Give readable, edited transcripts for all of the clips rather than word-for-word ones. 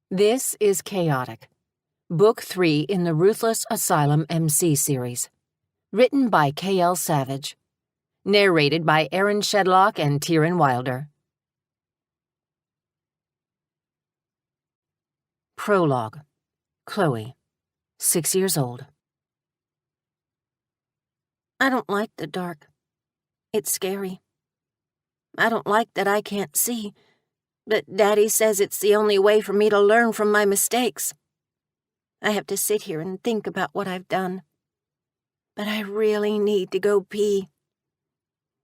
This is Chaotic, Book 3 in the Ruthless Asylum MC series. Written by K.L. Savage. Narrated by Aaron Shedlock and Tieran Wilder. Prologue. Chloe, 6 years old. I don't like the dark. It's scary. I don't like that I can't see, but Daddy says it's the only way for me to learn from my mistakes. I have to sit here and think about what I've done. But I really need to go pee.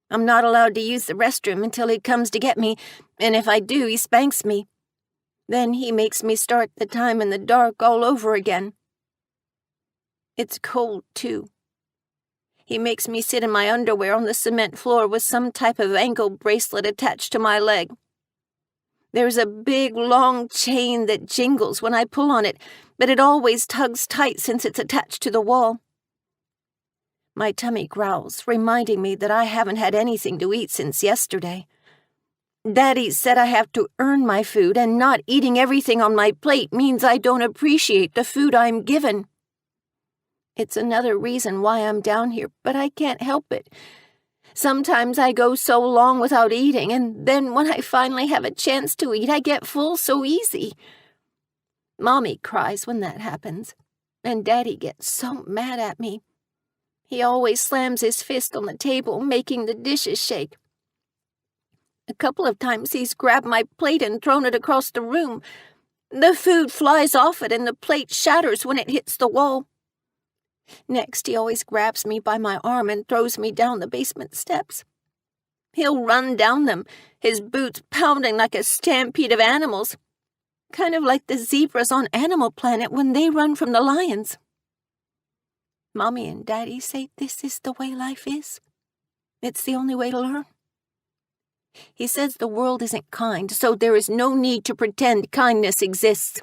I'm not allowed to use the restroom until he comes to get me, and if I do, he spanks me. Then he makes me start the time in the dark all over again. It's cold, too. He makes me sit in my underwear on the cement floor with some type of ankle bracelet attached to my leg. There's a big, long chain that jingles when I pull on it, but it always tugs tight since it's attached to the wall. My tummy growls, reminding me that I haven't had anything to eat since yesterday. Daddy said I have to earn my food, and not eating everything on my plate means I don't appreciate the food I'm given. It's another reason why I'm down here, but I can't help it. Sometimes I go so long without eating, and then when I finally have a chance to eat, I get full so easy. Mommy cries when that happens, and Daddy gets so mad at me. He always slams his fist on the table, making the dishes shake. A couple of times he's grabbed my plate and thrown it across the room. The food flies off it, and the plate shatters when it hits the wall. Next, he always grabs me by my arm and throws me down the basement steps. He'll run down them, his boots pounding like a stampede of animals, kind of like the zebras on Animal Planet when they run from the lions. Mommy and Daddy say this is the way life is. It's the only way to learn. He says the world isn't kind, so there is no need to pretend kindness exists.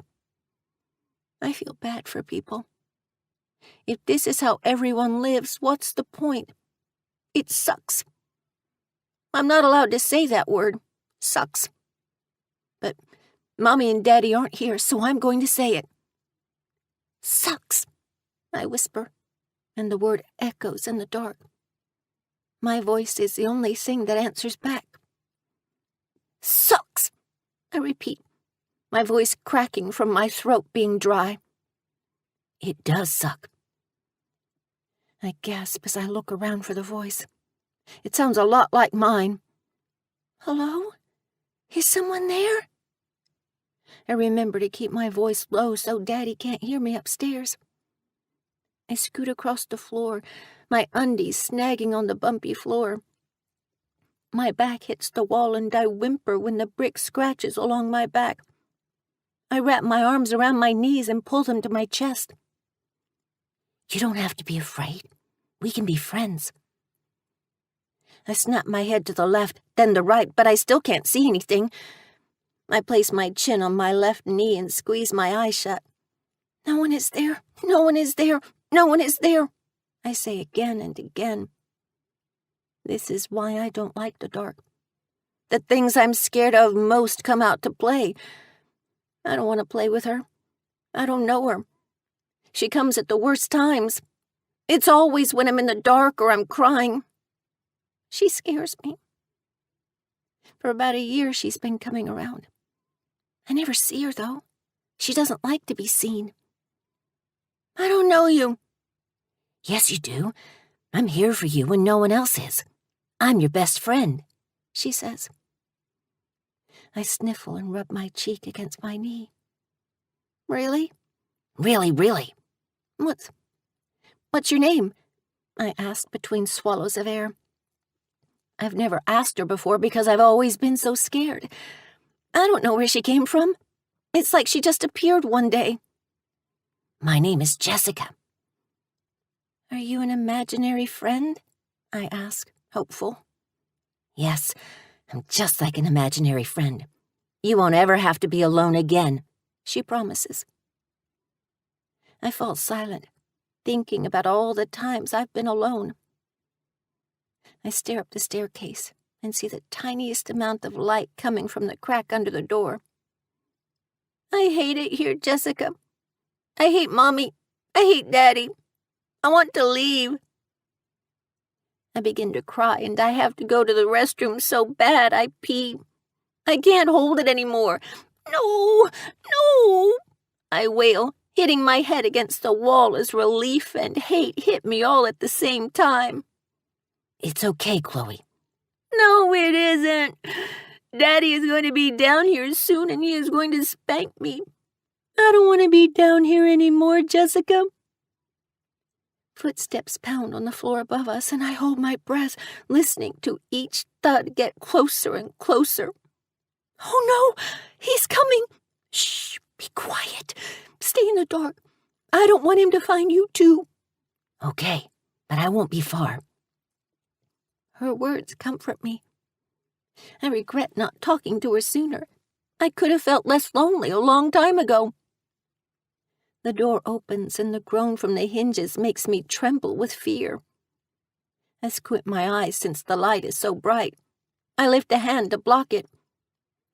I feel bad for people. If this is how everyone lives, what's the point? It sucks. I'm not allowed to say that word, sucks. But Mommy and Daddy aren't here, so I'm going to say it. Sucks, I whisper, and the word echoes in the dark. My voice is the only thing that answers back. Sucks, I repeat, my voice cracking from my throat being dry. It does suck. I gasp as I look around for the voice. It sounds a lot like mine. Hello? Is someone there? I remember to keep my voice low so Daddy can't hear me upstairs. I scoot across the floor, my undies snagging on the bumpy floor. My back hits the wall and I whimper when the brick scratches along my back. I wrap my arms around my knees and pull them to my chest. You don't have to be afraid. We can be friends. I snap my head to the left, then the right, but I still can't see anything. I place my chin on my left knee and squeeze my eyes shut. No one is there. No one is there. No one is there, I say again and again. This is why I don't like the dark. The things I'm scared of most come out to play. I don't want to play with her. I don't know her. She comes at the worst times. It's always when I'm in the dark or I'm crying. She scares me. For about a year, she's been coming around. I never see her, though. She doesn't like to be seen. I don't know you. Yes, you do. I'm here for you when no one else is. I'm your best friend, she says. I sniffle and rub my cheek against my knee. Really? Really. What's your name? I ask between swallows of air. I've never asked her before because I've always been so scared. I don't know where she came from. It's like she just appeared one day. My name is Jessica. Are you an imaginary friend? I ask, hopeful. Yes, I'm just like an imaginary friend. You won't ever have to be alone again, she promises. I fall silent, thinking about all the times I've been alone. I stare up the staircase and see the tiniest amount of light coming from the crack under the door. I hate it here, Jessica. I hate Mommy. I hate Daddy. I want to leave. I begin to cry, and I have to go to the restroom so bad I pee. I can't hold it anymore. No, no, I wail, hitting my head against the wall as relief and hate hit me all at the same time. It's okay, Chloe. No, it isn't. Daddy is going to be down here soon, and he is going to spank me. I don't want to be down here anymore, Jessica. Footsteps pound on the floor above us, and I hold my breath, listening to each thud get closer and closer. Oh no, he's coming. Shh, be quiet. Stay in the dark. I don't want him to find you too. Okay, but I won't be far. Her words comfort me. I regret not talking to her sooner. I could have felt less lonely a long time ago. The door opens, and the groan from the hinges makes me tremble with fear. I squint my eyes since the light is so bright. I lift a hand to block it.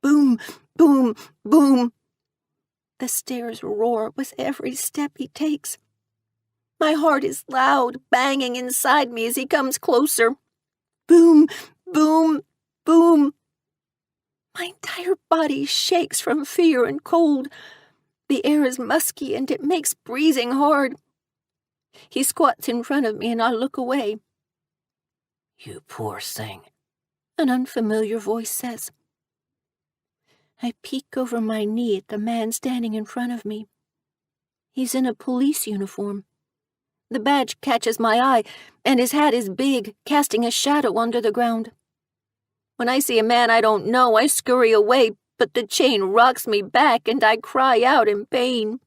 Boom, boom, boom. The stairs roar with every step he takes. My heart is loud, banging inside me as he comes closer. Boom, boom, boom. My entire body shakes from fear and cold. The air is musky, and it makes breathing hard. He squats in front of me, and I look away. You poor thing, an unfamiliar voice says. I peek over my knee at the man standing in front of me. He's in a police uniform. The badge catches my eye, and his hat is big, casting a shadow under the ground. When I see a man I don't know, I scurry away, but the chain rocks me back, and I cry out in pain.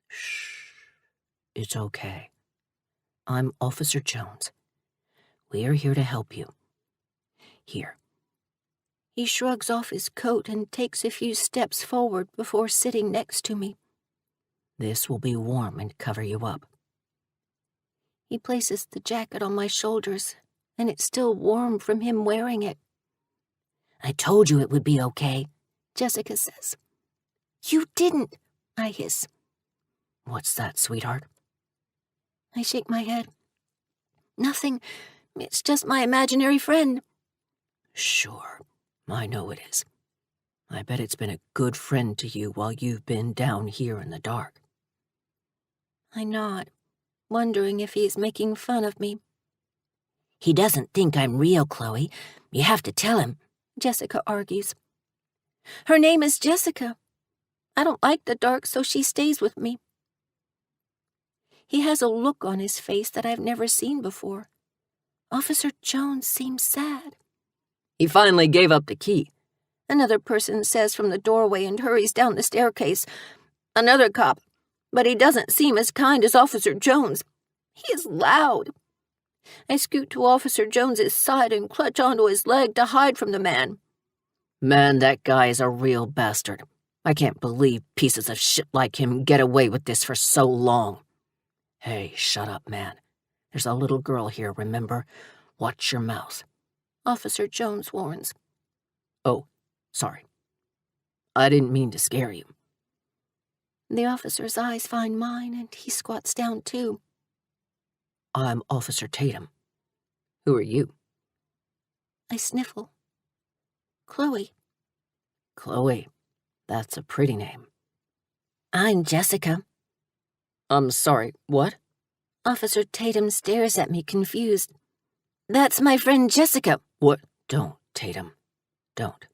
Shh. It's okay. I'm Officer Jones. We are here to help you. Here. He shrugs off his coat and takes a few steps forward before sitting next to me. This will be warm and cover you up. He places the jacket on my shoulders, and it's still warm from him wearing it. I told you it would be okay, Jessica says. You didn't, I hiss. What's that, sweetheart? I shake my head. Nothing. It's just my imaginary friend. Sure, I know it is. I bet it's been a good friend to you while you've been down here in the dark. I nod, wondering if he is making fun of me. He doesn't think I'm real, Chloe. You have to tell him, Jessica argues. Her name is Jessica. I don't like the dark, so she stays with me. He has a look on his face that I've never seen before. Officer Jones seems sad. He finally gave up the key, another person says from the doorway and hurries down the staircase. Another cop, but he doesn't seem as kind as Officer Jones. He is loud. I scoot to Officer Jones's side and clutch onto his leg to hide from the man. Man, that guy is a real bastard. I can't believe pieces of shit like him get away with this for so long. Hey, shut up, man. There's a little girl here, remember? Watch your mouth. Officer Jones warns. Oh, sorry. I didn't mean to scare you. The officer's eyes find mine, and he squats down too. I'm Officer Tatum. Who are you? I sniffle. Chloe. Chloe. That's a pretty name. I'm Jessica. I'm sorry, what? Officer Tatum stares at me confused. That's my friend Jessica. What? Don't, Tatum. Don't.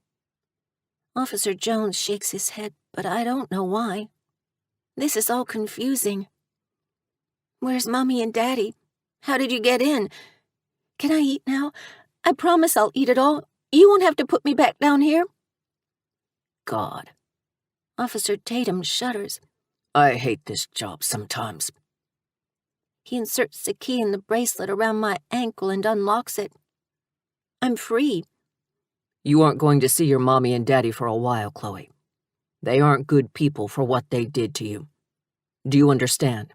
Officer Jones shakes his head, but I don't know why. This is all confusing. Where's Mommy and Daddy? How did you get in? Can I eat now? I promise I'll eat it all. You won't have to put me back down here. God. Officer Tatum shudders. I hate this job sometimes. He inserts the key in the bracelet around my ankle and unlocks it. I'm free. You aren't going to see your Mommy and Daddy for a while, Chloe. They aren't good people for what they did to you. Do you understand?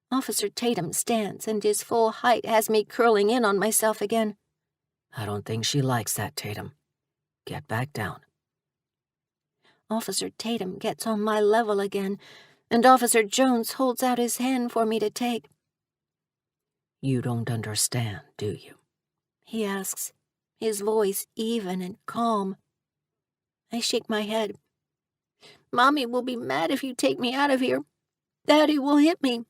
Officer Tatum stands, and his full height has me curling in on myself again. I don't think she likes that, Tatum. Get back down. Officer Tatum gets on my level again, and Officer Jones holds out his hand for me to take. "You don't understand, do you?" he asks, his voice even and calm. I shake my head. Mommy will be mad if you take me out of here. Daddy will hit me.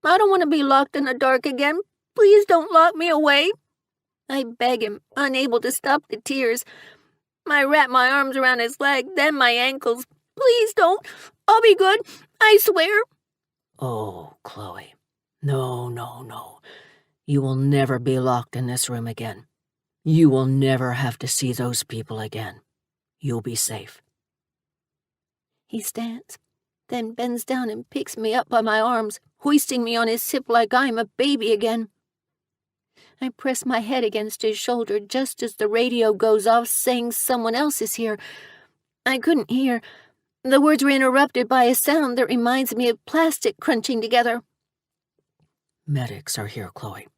I don't want to be locked in the dark again. Please don't lock me away. I beg him, unable to stop the tears. I wrap my arms around his leg, then my ankles. Please don't. I'll be good. I swear. "Oh, Chloe. No, no, no. You will never be locked in this room again. You will never have to see those people again. You'll be safe." He stands, then bends down and picks me up by my arms, hoisting me on his hip like I'm a baby again. I press my head against his shoulder just as the radio goes off saying someone else is here. I couldn't hear. The words were interrupted by a sound that reminds me of plastic crunching together. "Medics are here, Chloe.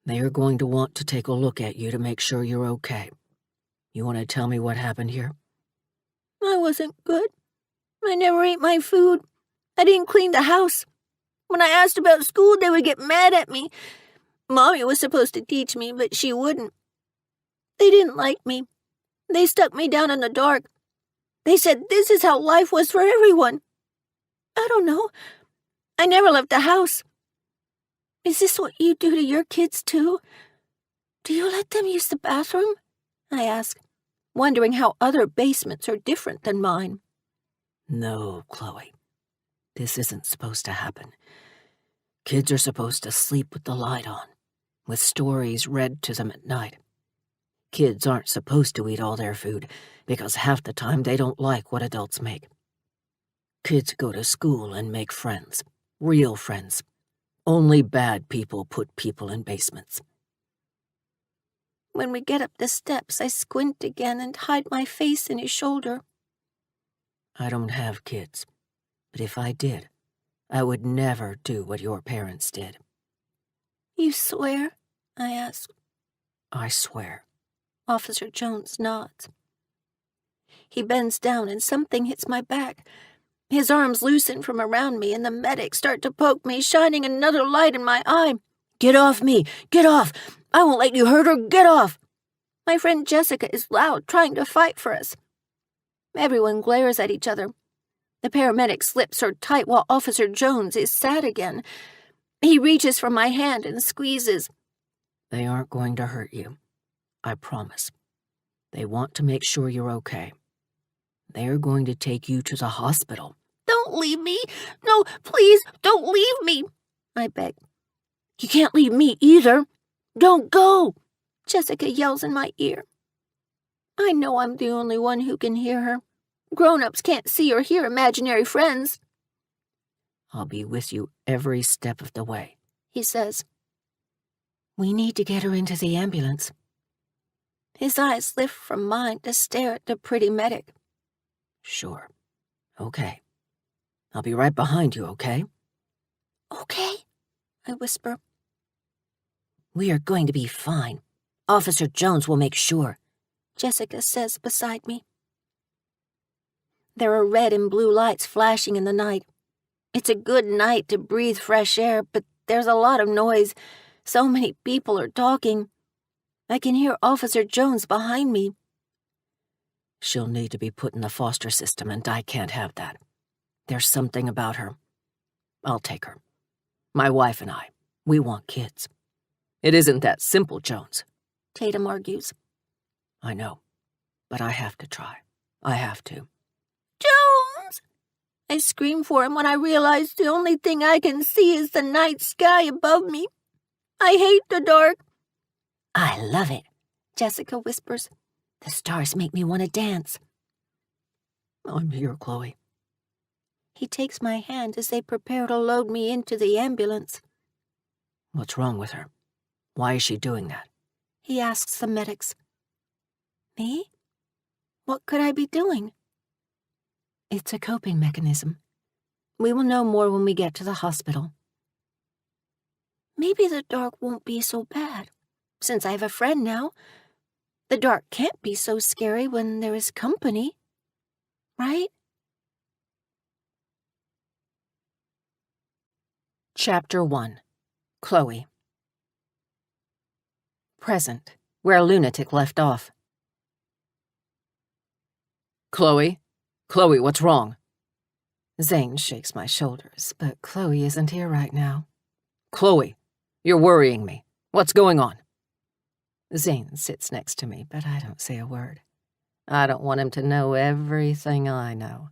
They are going to want to take a look at you to make sure you're okay. You want to tell me what happened here?" I wasn't good. I never ate my food. I didn't clean the house. When I asked about school, they would get mad at me. Mommy was supposed to teach me, but she wouldn't. They didn't like me. They stuck me down in the dark. They said this is how life was for everyone. I don't know. I never left the house. Is this what you do to your kids, too? Do you let them use the bathroom? I ask, wondering how other basements are different than mine. "No, Chloe. This isn't supposed to happen. Kids are supposed to sleep with the light on, with stories read to them at night. Kids aren't supposed to eat all their food because half the time they don't like what adults make. Kids go to school and make friends, real friends. Only bad people put people in basements." When we get up the steps, I squint again and hide my face in his shoulder. "I don't have kids, but if I did, I would never do what your parents did." You swear? I ask. "I swear." Officer Jones nods. He bends down and something hits my back. His arms loosen from around me and the medics start to poke me, shining another light in my eye. "Get off me! Get off! I won't let you hurt her! Get off!" My friend Jessica is loud, trying to fight for us. Everyone glares at each other. The paramedic's lips are tight while Officer Jones is sad again. He reaches for my hand and squeezes. "They aren't going to hurt you. I promise. They want to make sure you're okay. They are going to take you to the hospital." Don't leave me. No, please, don't leave me, I beg. "You can't leave me either. Don't go," Jessica yells in my ear. I know I'm the only one who can hear her. Grown-ups can't see or hear imaginary friends. "I'll be with you every step of the way," he says. "We need to get her into the ambulance." His eyes lift from mine to stare at the pretty medic. "Sure. Okay. I'll be right behind you, okay?" Okay, I whisper. "We are going to be fine. Officer Jones will make sure," Jessica says beside me. There are red and blue lights flashing in the night. It's a good night to breathe fresh air, but there's a lot of noise. So many people are talking. I can hear Officer Jones behind me. "She'll need to be put in the foster system, and I can't have that. There's something about her. I'll take her. My wife and I, we want kids. It isn't that simple, Jones," Tatum argues. "I know, but I have to try. I have to." Jones! I scream for him when I realize the only thing I can see is the night sky above me. I hate the dark. "I love it," Jessica whispers. "The stars make me want to dance." "I'm here, Chloe." He takes my hand as they prepare to load me into the ambulance. "What's wrong with her? Why is she doing that?" He asks the medics. Me? What could I be doing? "It's a coping mechanism. We will know more when we get to the hospital." Maybe the dark won't be so bad, since I have a friend now. The dark can't be so scary when there is company. right? Chapter 1. Chloe. Present, where Lunatic left off. Chloe? Chloe, what's wrong? Zane shakes my shoulders, but Chloe isn't here right now. Chloe, you're worrying me. What's going on? Zane sits next to me, but I don't say a word. I don't want him to know everything I know.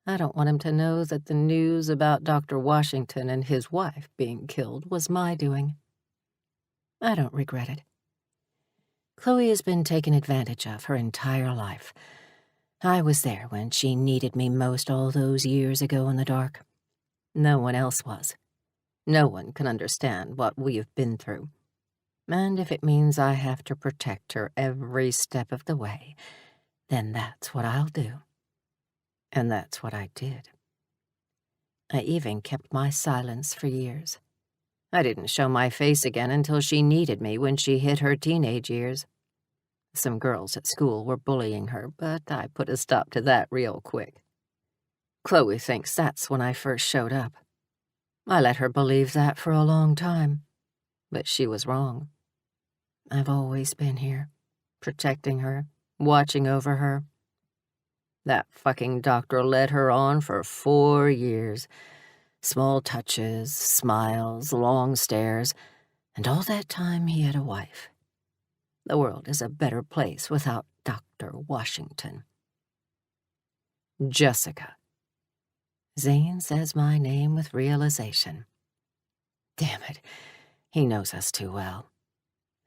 I don't want him to know that the news about Dr. Washington and his wife being killed was my doing. I don't regret it. Chloe has been taken advantage of her entire life. I was there when she needed me most all those years ago in the dark. No one else was. No one can understand what we've been through. And if it means I have to protect her every step of the way, then that's what I'll do. And that's what I did. I even kept my silence for years. I didn't show my face again until she needed me when she hit her teenage years. Some girls at school were bullying her, but I put a stop to that real quick. Chloe thinks that's when I first showed up. I let her believe that for a long time, but she was wrong. I've always been here, protecting her, watching over her. That fucking doctor led her on for 4 years. Small touches, smiles, long stares, and all that time he had a wife. The world is a better place without Dr. Washington. Jessica. Zane says my name with realization. Damn it, he knows us too well.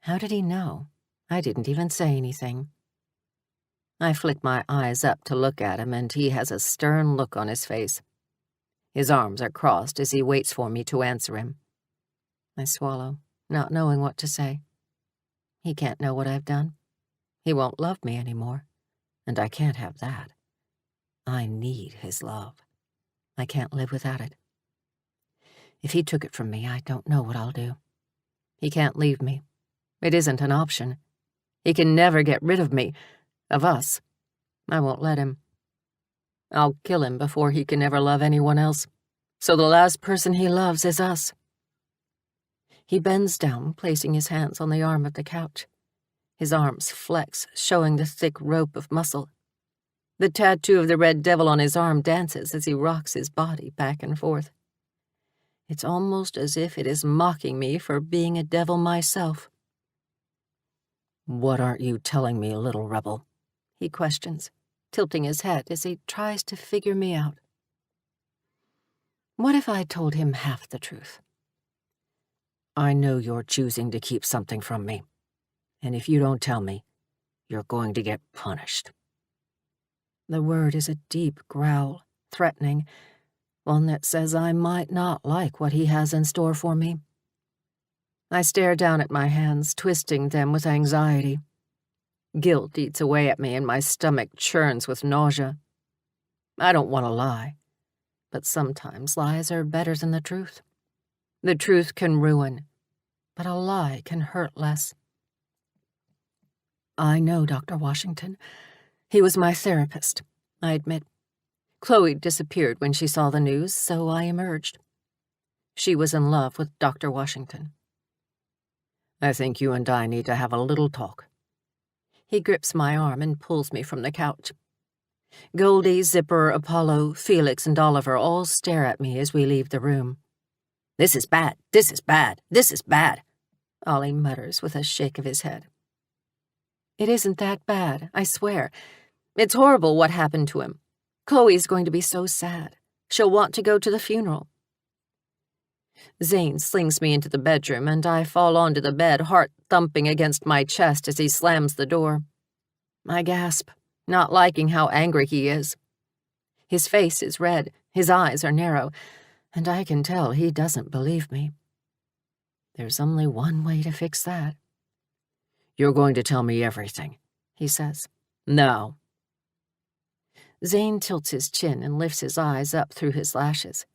How did he know? I didn't even say anything. I flick my eyes up to look at him, and he has a stern look on his face. His arms are crossed as he waits for me to answer him. I swallow, not knowing what to say. He can't know what I've done. He won't love me anymore, and I can't have that. I need his love. I can't live without it. If he took it from me, I don't know what I'll do. He can't leave me. It isn't an option. He can never get rid of me, of us. I won't let him. I'll kill him before he can ever love anyone else, so the last person he loves is us. He bends down, placing his hands on the arm of the couch. His arms flex, showing the thick rope of muscle. The tattoo of the red devil on his arm dances as he rocks his body back and forth. It's almost as if it is mocking me for being a devil myself. What aren't you telling me, little rebel? He questions, tilting his head as he tries to figure me out. What if I told him half the truth? I know you're choosing to keep something from me, and if you don't tell me, you're going to get punished. The word is a deep growl, threatening, one that says I might not like what he has in store for me. I stare down at my hands, twisting them with anxiety. Guilt eats away at me and my stomach churns with nausea. I don't want to lie, but sometimes lies are better than the truth. The truth can ruin, but a lie can hurt less. I know Dr. Washington. He was my therapist, I admit. Chloe disappeared when she saw the news, so I emerged. She was in love with Dr. Washington. I think you and I need to have a little talk. He grips my arm and pulls me from the couch. Goldie, Zipper, Apollo, Felix, and Oliver all stare at me as we leave the room. This is bad, this is bad, this is bad, Ollie mutters with a shake of his head. It isn't that bad, I swear. It's horrible what happened to him. Chloe's going to be so sad. She'll want to go to the funeral. Zane slings me into the bedroom, and I fall onto the bed, heart thumping against my chest as he slams the door. I gasp, not liking how angry he is. His face is red, his eyes are narrow, and I can tell he doesn't believe me. There's only one way to fix that. You're going to tell me everything, he says. Now. Zane tilts his chin and lifts his eyes up through his lashes,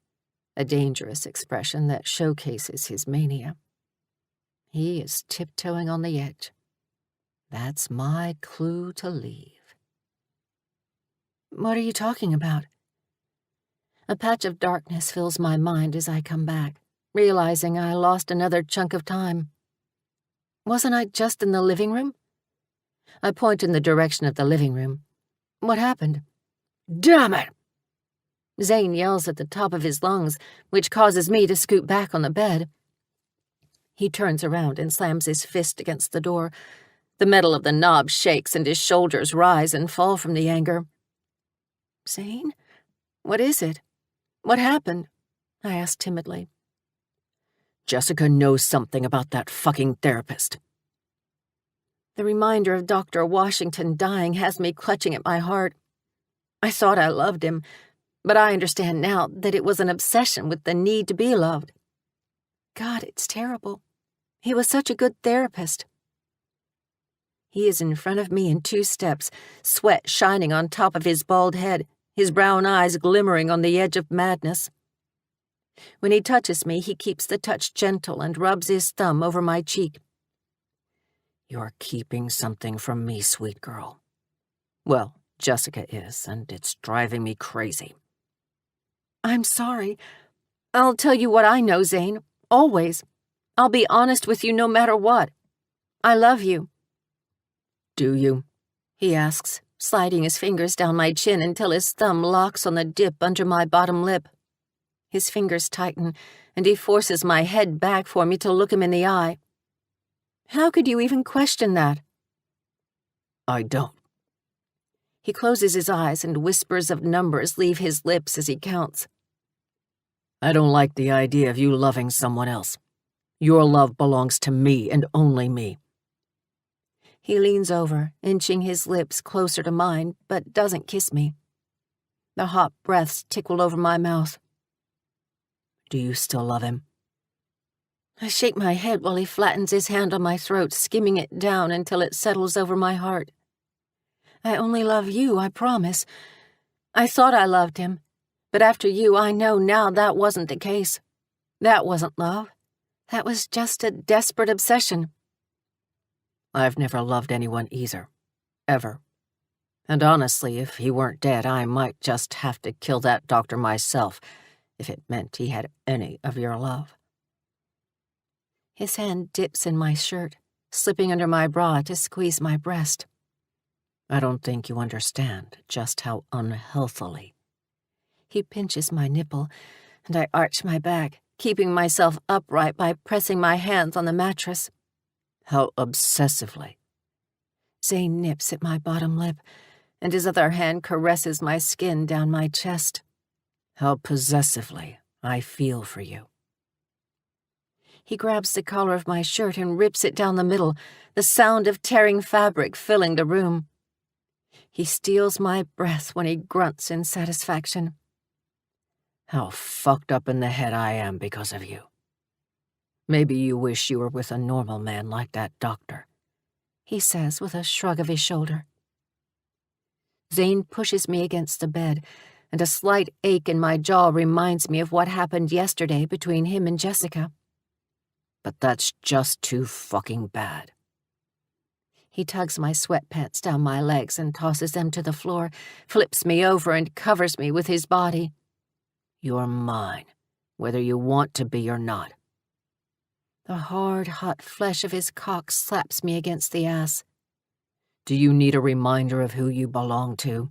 a dangerous expression that showcases his mania. He is tiptoeing on the edge. That's my clue to leave. What are you talking about? A patch of darkness fills my mind as I come back, realizing I lost another chunk of time. Wasn't I just in the living room? I point in the direction of the living room. What happened? Damn it! Zane yells at the top of his lungs, which causes me to scoot back on the bed. He turns around and slams his fist against the door. The metal of the knob shakes and his shoulders rise and fall from the anger. Zane? What is it? What happened? I asked timidly. Jessica knows something about that fucking therapist. The reminder of Dr. Washington dying has me clutching at my heart. I thought I loved him, but I understand now that it was an obsession with the need to be loved. God, it's terrible. He was such a good therapist. He is in front of me in 2 steps, sweat shining on top of his bald head, his brown eyes glimmering on the edge of madness. When he touches me, he keeps the touch gentle and rubs his thumb over my cheek. You're keeping something from me, sweet girl. Well, Jessica is, and it's driving me crazy. I'm sorry. I'll tell you what I know, Zane. Always. I'll be honest with you no matter what. I love you. Do you? He asks, sliding his fingers down my chin until his thumb locks on the dip under my bottom lip. His fingers tighten, and he forces my head back for me to look him in the eye. How could you even question that? I don't. He closes his eyes and whispers of numbers leave his lips as he counts. I don't like the idea of you loving someone else. Your love belongs to me and only me. He leans over, inching his lips closer to mine, but doesn't kiss me. The hot breaths tickle over my mouth. Do you still love him? I shake my head while he flattens his hand on my throat, skimming it down until it settles over my heart. I only love you, I promise. I thought I loved him, but after you, I know now that wasn't the case. That wasn't love. That was just a desperate obsession. I've never loved anyone either. Ever. And honestly, if he weren't dead, I might just have to kill that doctor myself, if it meant he had any of your love. His hand dips in my shirt, slipping under my bra to squeeze my breast. I don't think you understand just how unhealthily. He pinches my nipple, and I arch my back, keeping myself upright by pressing my hands on the mattress. How obsessively. Zane nips at my bottom lip, and his other hand caresses my skin down my chest. How possessively I feel for you. He grabs the collar of my shirt and rips it down the middle, the sound of tearing fabric filling the room. He steals my breath when he grunts in satisfaction. How fucked up in the head I am because of you. Maybe you wish you were with a normal man like that doctor, he says with a shrug of his shoulder. Zane pushes me against the bed, and a slight ache in my jaw reminds me of what happened yesterday between him and Jessica. But that's just too fucking bad. He tugs my sweatpants down my legs and tosses them to the floor, flips me over and covers me with his body. You're mine, whether you want to be or not. The hard, hot flesh of his cock slaps me against the ass. Do you need a reminder of who you belong to?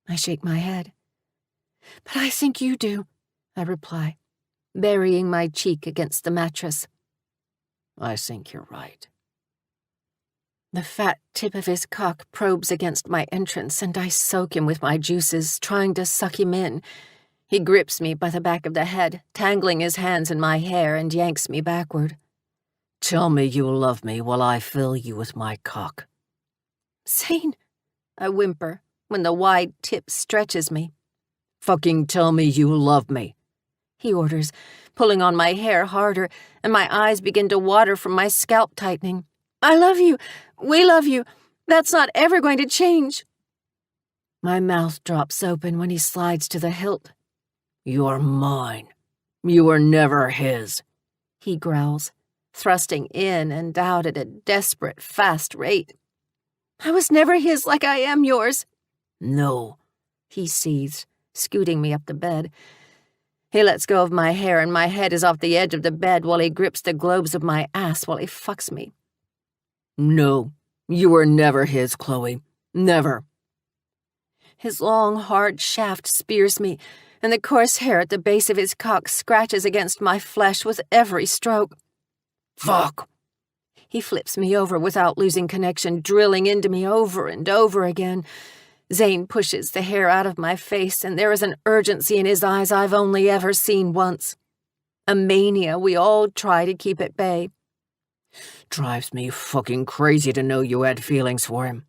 I shake my head. But I think you do, I reply, burying my cheek against the mattress. I think you're right. The fat tip of his cock probes against my entrance, and I soak him with my juices, trying to suck him in. He grips me by the back of the head, tangling his hands in my hair, and yanks me backward. Tell me you love me while I fill you with my cock. Zane, I whimper when the wide tip stretches me. Fucking tell me you love me, he orders, pulling on my hair harder, and my eyes begin to water from my scalp tightening. I love you. We love you. That's not ever going to change. My mouth drops open when he slides to the hilt. You're mine. You were never his, he growls, thrusting in and out at a desperate, fast rate. I was never his like I am yours. No, he seethes, scooting me up the bed. He lets go of my hair and my head is off the edge of the bed while he grips the globes of my ass while he fucks me. No, you were never his, Chloe. Never. His long, hard shaft spears me, and the coarse hair at the base of his cock scratches against my flesh with every stroke. Fuck! He flips me over without losing connection, drilling into me over and over again. Zane pushes the hair out of my face, and there is an urgency in his eyes I've only ever seen once. A mania we all try to keep at bay. Drives me fucking crazy to know you had feelings for him.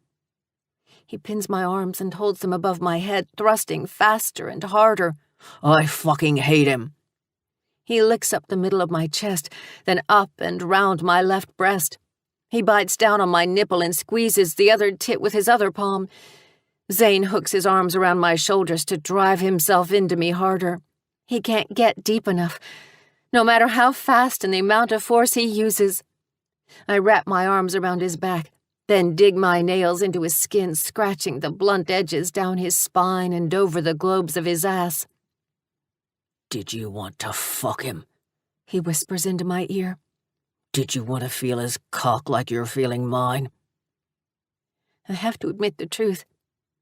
He pins my arms and holds them above my head, thrusting faster and harder. I fucking hate him. He licks up the middle of my chest, then up and round my left breast. He bites down on my nipple and squeezes the other tit with his other palm. Zane hooks his arms around my shoulders to drive himself into me harder. He can't get deep enough, no matter how fast and the amount of force he uses. I wrap my arms around his back, then dig my nails into his skin, scratching the blunt edges down his spine and over the globes of his ass. Did you want to fuck him? He whispers into my ear. Did you want to feel his cock like you're feeling mine? I have to admit the truth.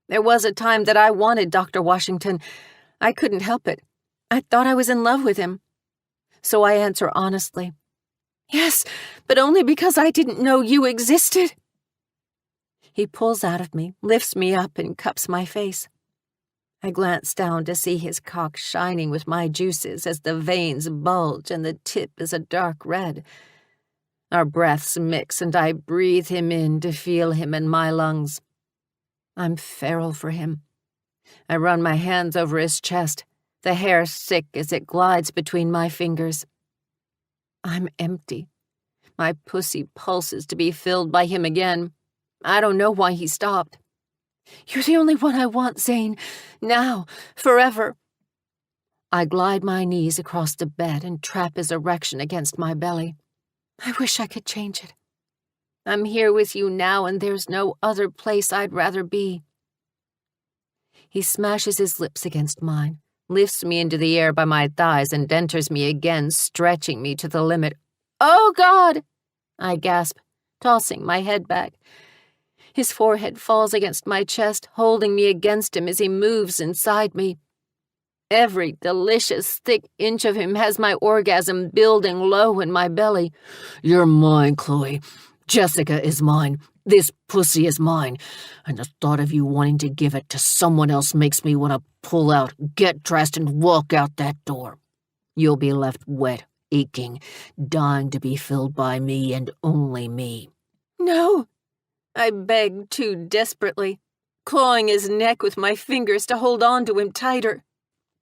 There was a time that I wanted Dr. Washington. I couldn't help it. I thought I was in love with him. So I answer honestly. Yes, but only because I didn't know you existed. He pulls out of me, lifts me up, and cups my face. I glance down to see his cock shining with my juices as the veins bulge and the tip is a dark red. Our breaths mix and I breathe him in to feel him in my lungs. I'm feral for him. I run my hands over his chest, the hair thick as it glides between my fingers. I'm empty. My pussy pulses to be filled by him again. I don't know why he stopped. You're the only one I want, Zane. Now, forever. I glide my knees across the bed and trap his erection against my belly. I wish I could change it. I'm here with you now, and there's no other place I'd rather be. He smashes his lips against mine, lifts me into the air by my thighs, and enters me again, stretching me to the limit. Oh, God! I gasp, tossing my head back. His forehead falls against my chest, holding me against him as he moves inside me. Every delicious, thick inch of him has my orgasm building low in my belly. You're mine, Chloe. Jessica is mine. This pussy is mine. And the thought of you wanting to give it to someone else makes me want to pull out, get dressed, and walk out that door. You'll be left wet, aching, dying to be filled by me and only me. No! I begged too desperately, clawing his neck with my fingers to hold on to him tighter.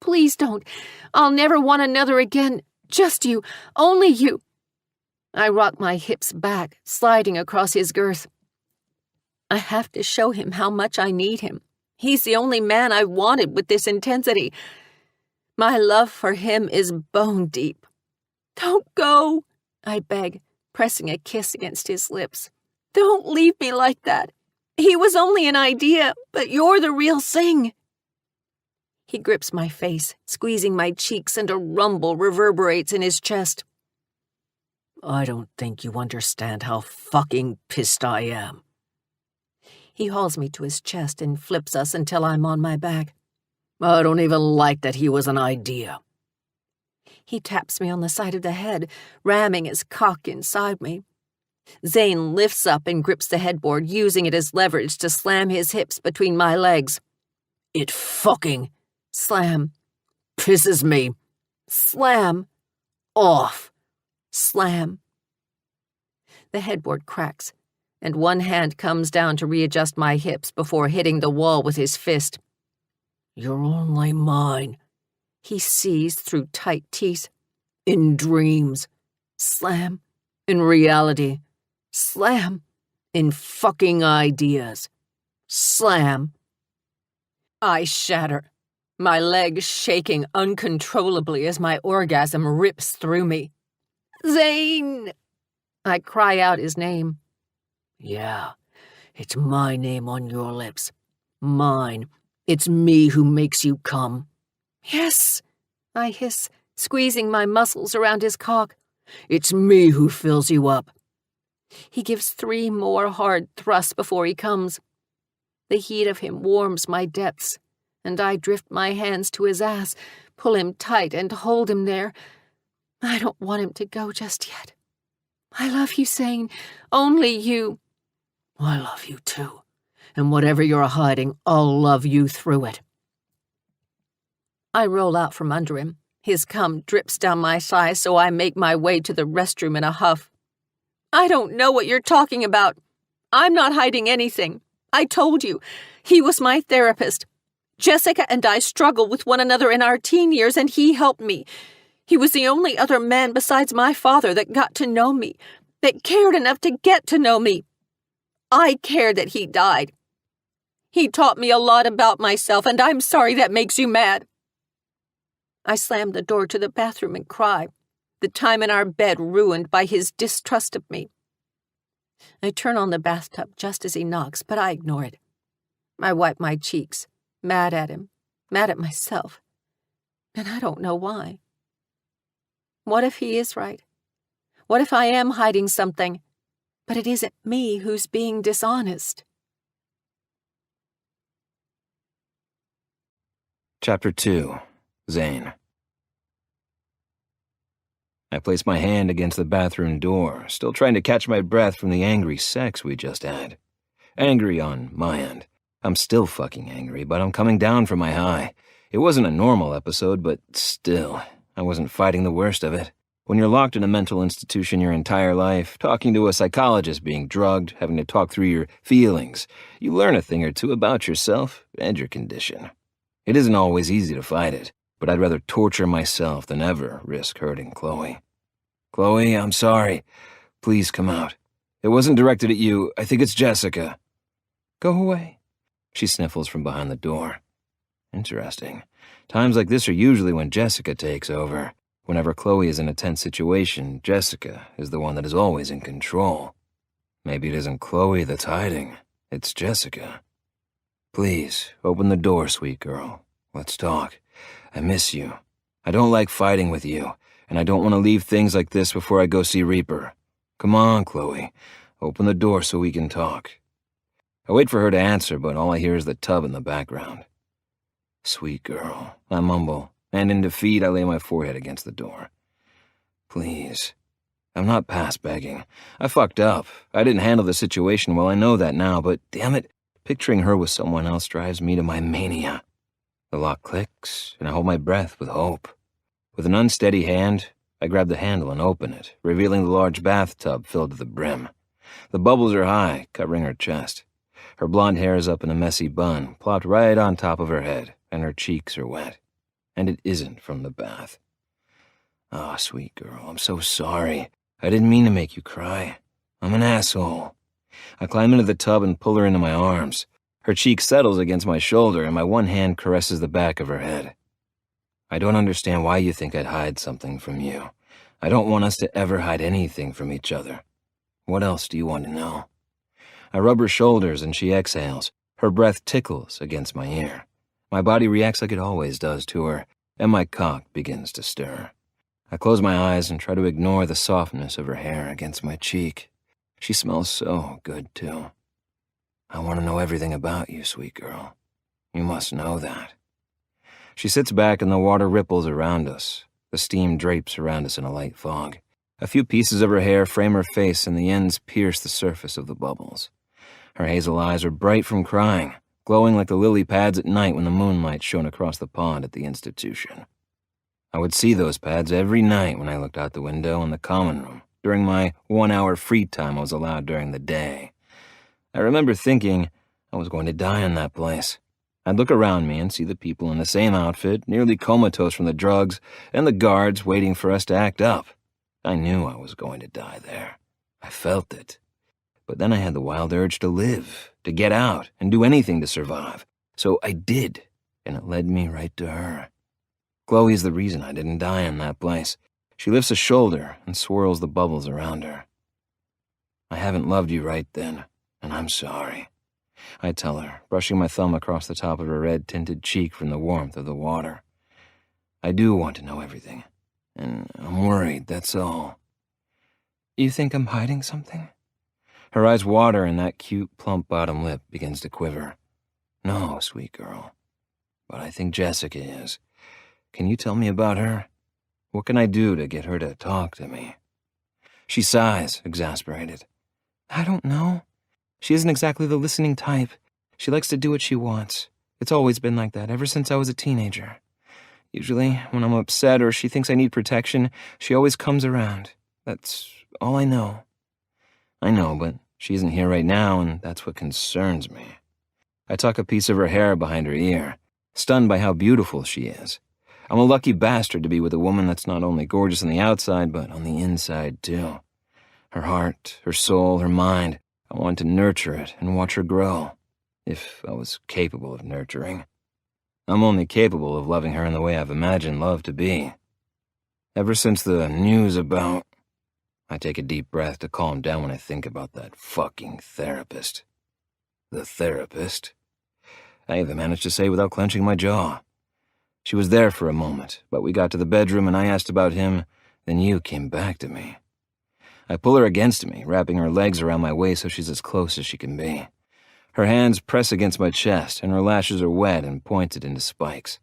Please don't. I'll never want another again. Just you. Only you. I rock my hips back, sliding across his girth. I have to show him how much I need him. He's the only man I wanted with this intensity. My love for him is bone deep. Don't go, I beg, pressing a kiss against his lips. Don't leave me like that. He was only an idea, but you're the real thing. He grips my face, squeezing my cheeks, and a rumble reverberates in his chest. I don't think you understand how fucking pissed I am. He hauls me to his chest and flips us until I'm on my back. I don't even like that he was an idea. He taps me on the side of the head, ramming his cock inside me. Zane lifts up and grips the headboard, using it as leverage to slam his hips between my legs. It fucking... Slam. Pisses me. Slam. Off. Slam. The headboard cracks, and one hand comes down to readjust my hips before hitting the wall with his fist. You're only mine, he sees through tight teeth. In dreams. Slam. In reality. Slam. In fucking ideas. Slam. I shatter, my legs shaking uncontrollably as my orgasm rips through me. Zane! I cry out his name. Yeah, it's my name on your lips. Mine. It's me who makes you come. Yes, I hiss, squeezing my muscles around his cock. It's me who fills you up. He gives 3 more hard thrusts before he comes. The heat of him warms my depths, and I drift my hands to his ass, pull him tight and hold him there. I don't want him to go just yet. I love you, Zane. Only you. I love you too. And whatever you're hiding, I'll love you through it. I roll out from under him. His cum drips down my thigh, so I make my way to the restroom in a huff. I don't know what you're talking about. I'm not hiding anything. I told you. He was my therapist. Jessica and I struggled with one another in our teen years, and he helped me. He was the only other man besides my father that got to know me, that cared enough to get to know me. I cared that he died. He taught me a lot about myself, and I'm sorry that makes you mad. I slam the door to the bathroom and cry, the time in our bed ruined by his distrust of me. I turn on the bathtub just as he knocks, but I ignore it. I wipe my cheeks, mad at him, mad at myself, and I don't know why. What if he is right? What if I am hiding something, but it isn't me who's being dishonest? Chapter 2. Zane. I place my hand against the bathroom door, still trying to catch my breath from the angry sex we just had. Angry on my end. I'm still fucking angry, but I'm coming down from my high. It wasn't a normal episode, but still, I wasn't fighting the worst of it. When you're locked in a mental institution your entire life, talking to a psychologist, being drugged, having to talk through your feelings, you learn a thing or two about yourself and your condition. It isn't always easy to fight it, but I'd rather torture myself than ever risk hurting Chloe. Chloe, I'm sorry. Please come out. It wasn't directed at you. I think it's Jessica. Go away. She sniffles from behind the door. Interesting. Times like this are usually when Jessica takes over. Whenever Chloe is in a tense situation, Jessica is the one that is always in control. Maybe it isn't Chloe that's hiding. It's Jessica. Please, open the door, sweet girl. Let's talk. I miss you. I don't like fighting with you, and I don't want to leave things like this before I go see Reaper. Come on, Chloe. Open the door so we can talk. I wait for her to answer, but all I hear is the tub in the background. Sweet girl, I mumble, and in defeat I lay my forehead against the door. Please. I'm not past begging. I fucked up. I didn't handle the situation well, I know that now, but damn it, picturing her with someone else drives me to my mania. The lock clicks, and I hold my breath with hope. With an unsteady hand, I grab the handle and open it, revealing the large bathtub filled to the brim. The bubbles are high, covering her chest. Her blonde hair is up in a messy bun, plopped right on top of her head, and her cheeks are wet. And it isn't from the bath. Ah, sweet girl, I'm so sorry. I didn't mean to make you cry. I'm an asshole. I climb into the tub and pull her into my arms. Her cheek settles against my shoulder, and my one hand caresses the back of her head. I don't understand why you think I'd hide something from you. I don't want us to ever hide anything from each other. What else do you want to know? I rub her shoulders, and she exhales. Her breath tickles against my ear. My body reacts like it always does to her, and my cock begins to stir. I close my eyes and try to ignore the softness of her hair against my cheek. She smells so good, too. I want to know everything about you, sweet girl. You must know that. She sits back and the water ripples around us. The steam drapes around us in a light fog. A few pieces of her hair frame her face and the ends pierce the surface of the bubbles. Her hazel eyes are bright from crying, glowing like the lily pads at night when the moonlight shone across the pond at the institution. I would see those pads every night when I looked out the window in the common room, during my 1 hour free time I was allowed during the day. I remember thinking I was going to die in that place. I'd look around me and see the people in the same outfit, nearly comatose from the drugs, and the guards waiting for us to act up. I knew I was going to die there. I felt it. But then I had the wild urge to live, to get out, and do anything to survive. So I did, and it led me right to her. Chloe's the reason I didn't die in that place. She lifts a shoulder and swirls the bubbles around her. I haven't loved you right then, and I'm sorry. I tell her, brushing my thumb across the top of her red-tinted cheek from the warmth of the water. I do want to know everything, and I'm worried, that's all. You think I'm hiding something? Her eyes water and that cute, plump bottom lip begins to quiver. No, sweet girl. But I think Jessica is. Can you tell me about her? What can I do to get her to talk to me? She sighs, exasperated. I don't know. She isn't exactly the listening type. She likes to do what she wants. It's always been like that, ever since I was a teenager. Usually, when I'm upset or she thinks I need protection, she always comes around. That's all I know. I know, but she isn't here right now, and that's what concerns me. I tuck a piece of her hair behind her ear, stunned by how beautiful she is. I'm a lucky bastard to be with a woman that's not only gorgeous on the outside, but on the inside, too. Her heart, her soul, her mind, I want to nurture it and watch her grow, if I was capable of nurturing. I'm only capable of loving her in the way I've imagined love to be. Ever since the news about... I take a deep breath to calm down when I think about that fucking therapist. The therapist? I even managed to say without clenching my jaw. She was there for a moment, but we got to the bedroom and I asked about him, then you came back to me. I pull her against me, wrapping her legs around my waist so she's as close as she can be. Her hands press against my chest, and her lashes are wet and pointed into spikes.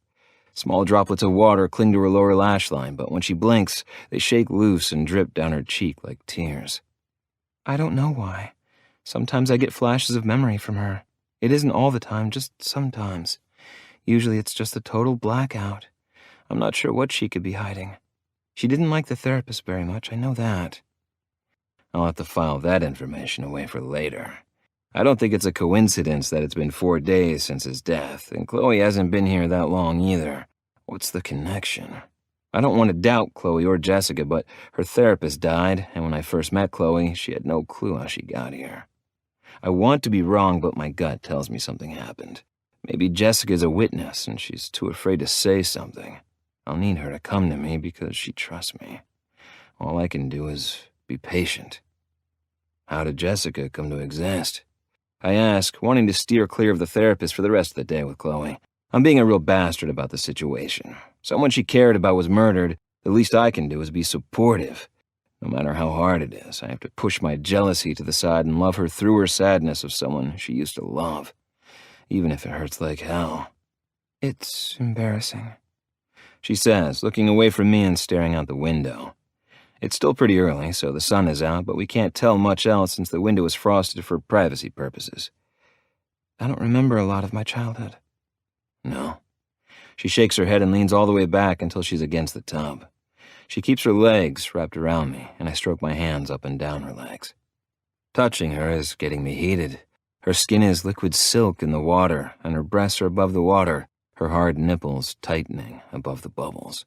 Small droplets of water cling to her lower lash line, but when she blinks, they shake loose and drip down her cheek like tears. I don't know why. Sometimes I get flashes of memory from her. It isn't all the time, just sometimes. Usually it's just a total blackout. I'm not sure what she could be hiding. She didn't like the therapist very much, I know that. I'll have to file that information away for later. I don't think it's a coincidence that it's been 4 days since his death, and Chloe hasn't been here that long either. What's the connection? I don't want to doubt Chloe or Jessica, but her therapist died, and when I first met Chloe, she had no clue how she got here. I want to be wrong, but my gut tells me something happened. Maybe Jessica's a witness, and she's too afraid to say something. I'll need her to come to me because she trusts me. All I can do is be patient. How did Jessica come to exist? I ask, wanting to steer clear of the therapist for the rest of the day with Chloe. I'm being a real bastard about the situation. Someone she cared about was murdered. The least I can do is be supportive. No matter how hard it is, I have to push my jealousy to the side and love her through her sadness of someone she used to love, even if it hurts like hell. It's embarrassing, she says, looking away from me and staring out the window. It's still pretty early, so the sun is out, but we can't tell much else since the window is frosted for privacy purposes. I don't remember a lot of my childhood. No. She shakes her head and leans all the way back until she's against the tub. She keeps her legs wrapped around me, and I stroke my hands up and down her legs. Touching her is getting me heated. Her skin is liquid silk in the water, and her breasts are above the water, her hard nipples tightening above the bubbles.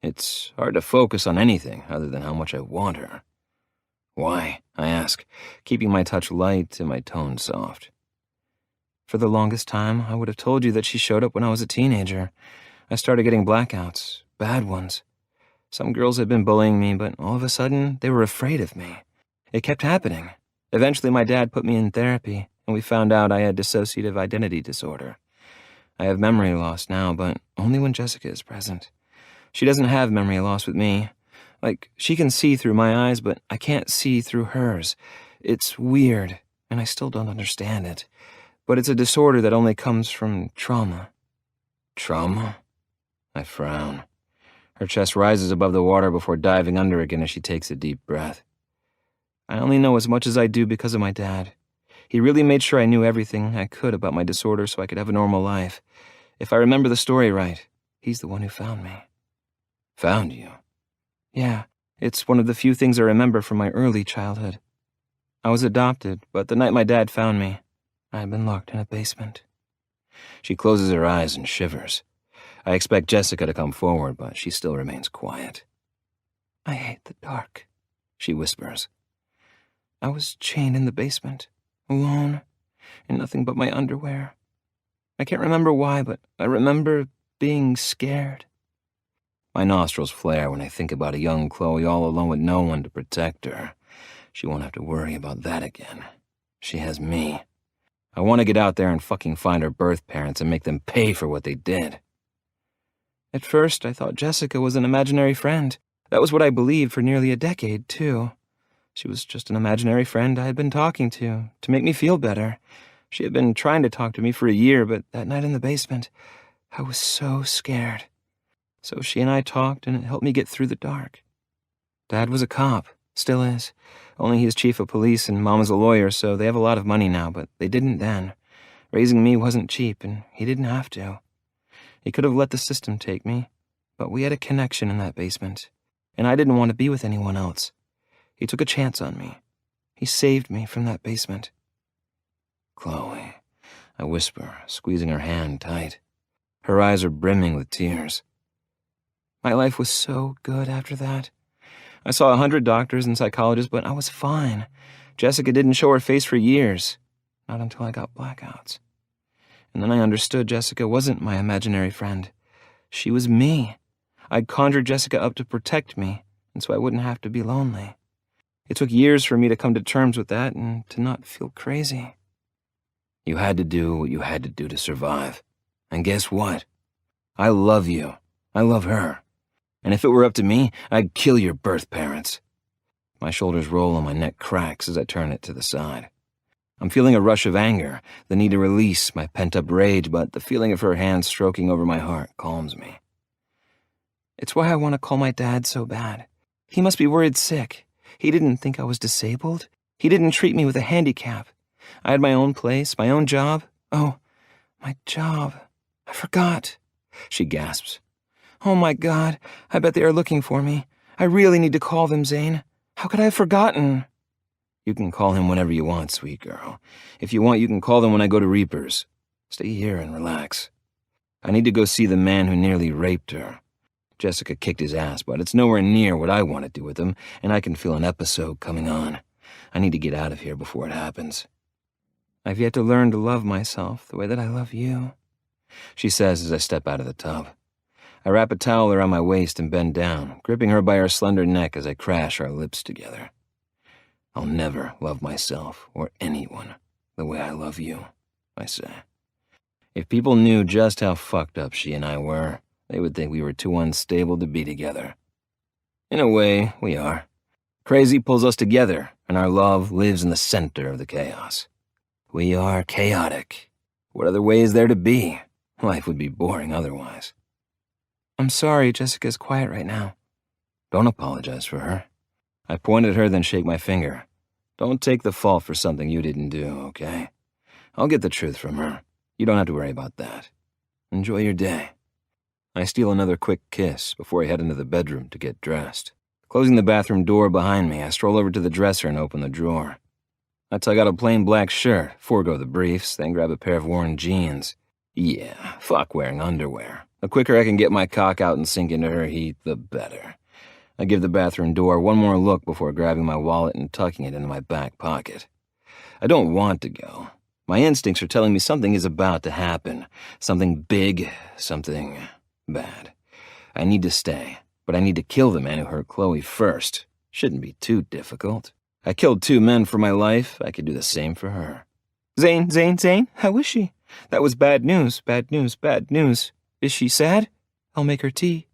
It's hard to focus on anything other than how much I want her. Why? I ask, keeping my touch light and my tone soft. For the longest time, I would have told you that she showed up when I was a teenager. I started getting blackouts, bad ones. Some girls had been bullying me, but all of a sudden, they were afraid of me. It kept happening. Eventually, my dad put me in therapy, and we found out I had dissociative identity disorder. I have memory loss now, but only when Jessica is present. She doesn't have memory loss with me. Like, she can see through my eyes, but I can't see through hers. It's weird, and I still don't understand it. But it's a disorder that only comes from trauma. Trauma? I frown. Her chest rises above the water before diving under again as she takes a deep breath. I only know as much as I do because of my dad. He really made sure I knew everything I could about my disorder so I could have a normal life. If I remember the story right, he's the one who found me. Found you? Yeah, it's one of the few things I remember from my early childhood. I was adopted, but the night my dad found me, I had been locked in a basement. She closes her eyes and shivers. I expect Jessica to come forward, but she still remains quiet. I hate the dark, she whispers. I was chained in the basement, alone, in nothing but my underwear. I can't remember why, but I remember being scared. My nostrils flare when I think about a young Chloe all alone with no one to protect her. She won't have to worry about that again. She has me. I want to get out there and fucking find her birth parents and make them pay for what they did. At first, I thought Jessica was an imaginary friend. That was what I believed for nearly a decade, too. She was just an imaginary friend I had been talking to make me feel better. She had been trying to talk to me for a year, but that night in the basement, I was so scared. So she and I talked, and it helped me get through the dark. Dad was a cop, still is. Only he's chief of police and Mom is a lawyer, so they have a lot of money now, but they didn't then. Raising me wasn't cheap, and he didn't have to. He could have let the system take me, but we had a connection in that basement, and I didn't want to be with anyone else. He took a chance on me. He saved me from that basement. Chloe, I whisper, squeezing her hand tight. Her eyes are brimming with tears. My life was so good after that. I saw 100 doctors and psychologists, but I was fine. Jessica didn't show her face for years, not until I got blackouts. And then I understood Jessica wasn't my imaginary friend. She was me. I'd conjured Jessica up to protect me, and so I wouldn't have to be lonely. It took years for me to come to terms with that and to not feel crazy. You had to do what you had to do to survive. And guess what? I love you. I love her. And if it were up to me, I'd kill your birth parents. My shoulders roll and my neck cracks as I turn it to the side. I'm feeling a rush of anger, the need to release my pent-up rage, but the feeling of her hand stroking over my heart calms me. It's why I want to call my dad so bad. He must be worried sick. He didn't think I was disabled. He didn't treat me with a handicap. I had my own place, my own job. Oh, my job. I forgot. She gasps. Oh my God, I bet they are looking for me. I really need to call them, Zane. How could I have forgotten? You can call him whenever you want, sweet girl. If you want, you can call them when I go to Reaper's. Stay here and relax. I need to go see the man who nearly raped her. Jessica kicked his ass, but it's nowhere near what I want to do with him, and I can feel an episode coming on. I need to get out of here before it happens. I've yet to learn to love myself the way that I love you, she says as I step out of the tub. I wrap a towel around my waist and bend down, gripping her by her slender neck as I crash our lips together. I'll never love myself or anyone the way I love you, I say. If people knew just how fucked up she and I were, they would think we were too unstable to be together. In a way, we are. Crazy pulls us together, and our love lives in the center of the chaos. We are chaotic. What other way is there to be? Life would be boring otherwise. I'm sorry Jessica's quiet right now. Don't apologize for her. I point at her, then shake my finger. Don't take the fault for something you didn't do, okay? I'll get the truth from her. You don't have to worry about that. Enjoy your day. I steal another quick kiss before I head into the bedroom to get dressed. Closing the bathroom door behind me, I stroll over to the dresser and open the drawer. I tug out a plain black shirt, forego the briefs, then grab a pair of worn jeans. Yeah, fuck wearing underwear. The quicker I can get my cock out and sink into her heat, the better. I give the bathroom door one more look before grabbing my wallet and tucking it into my back pocket. I don't want to go. My instincts are telling me something is about to happen. Something big, something bad. I need to stay, but I need to kill the man who hurt Chloe first. Shouldn't be too difficult. I killed 2 men for my life. I could do the same for her. Zane, how is she? That was bad news, bad news, bad news. Is she sad? I'll make her tea.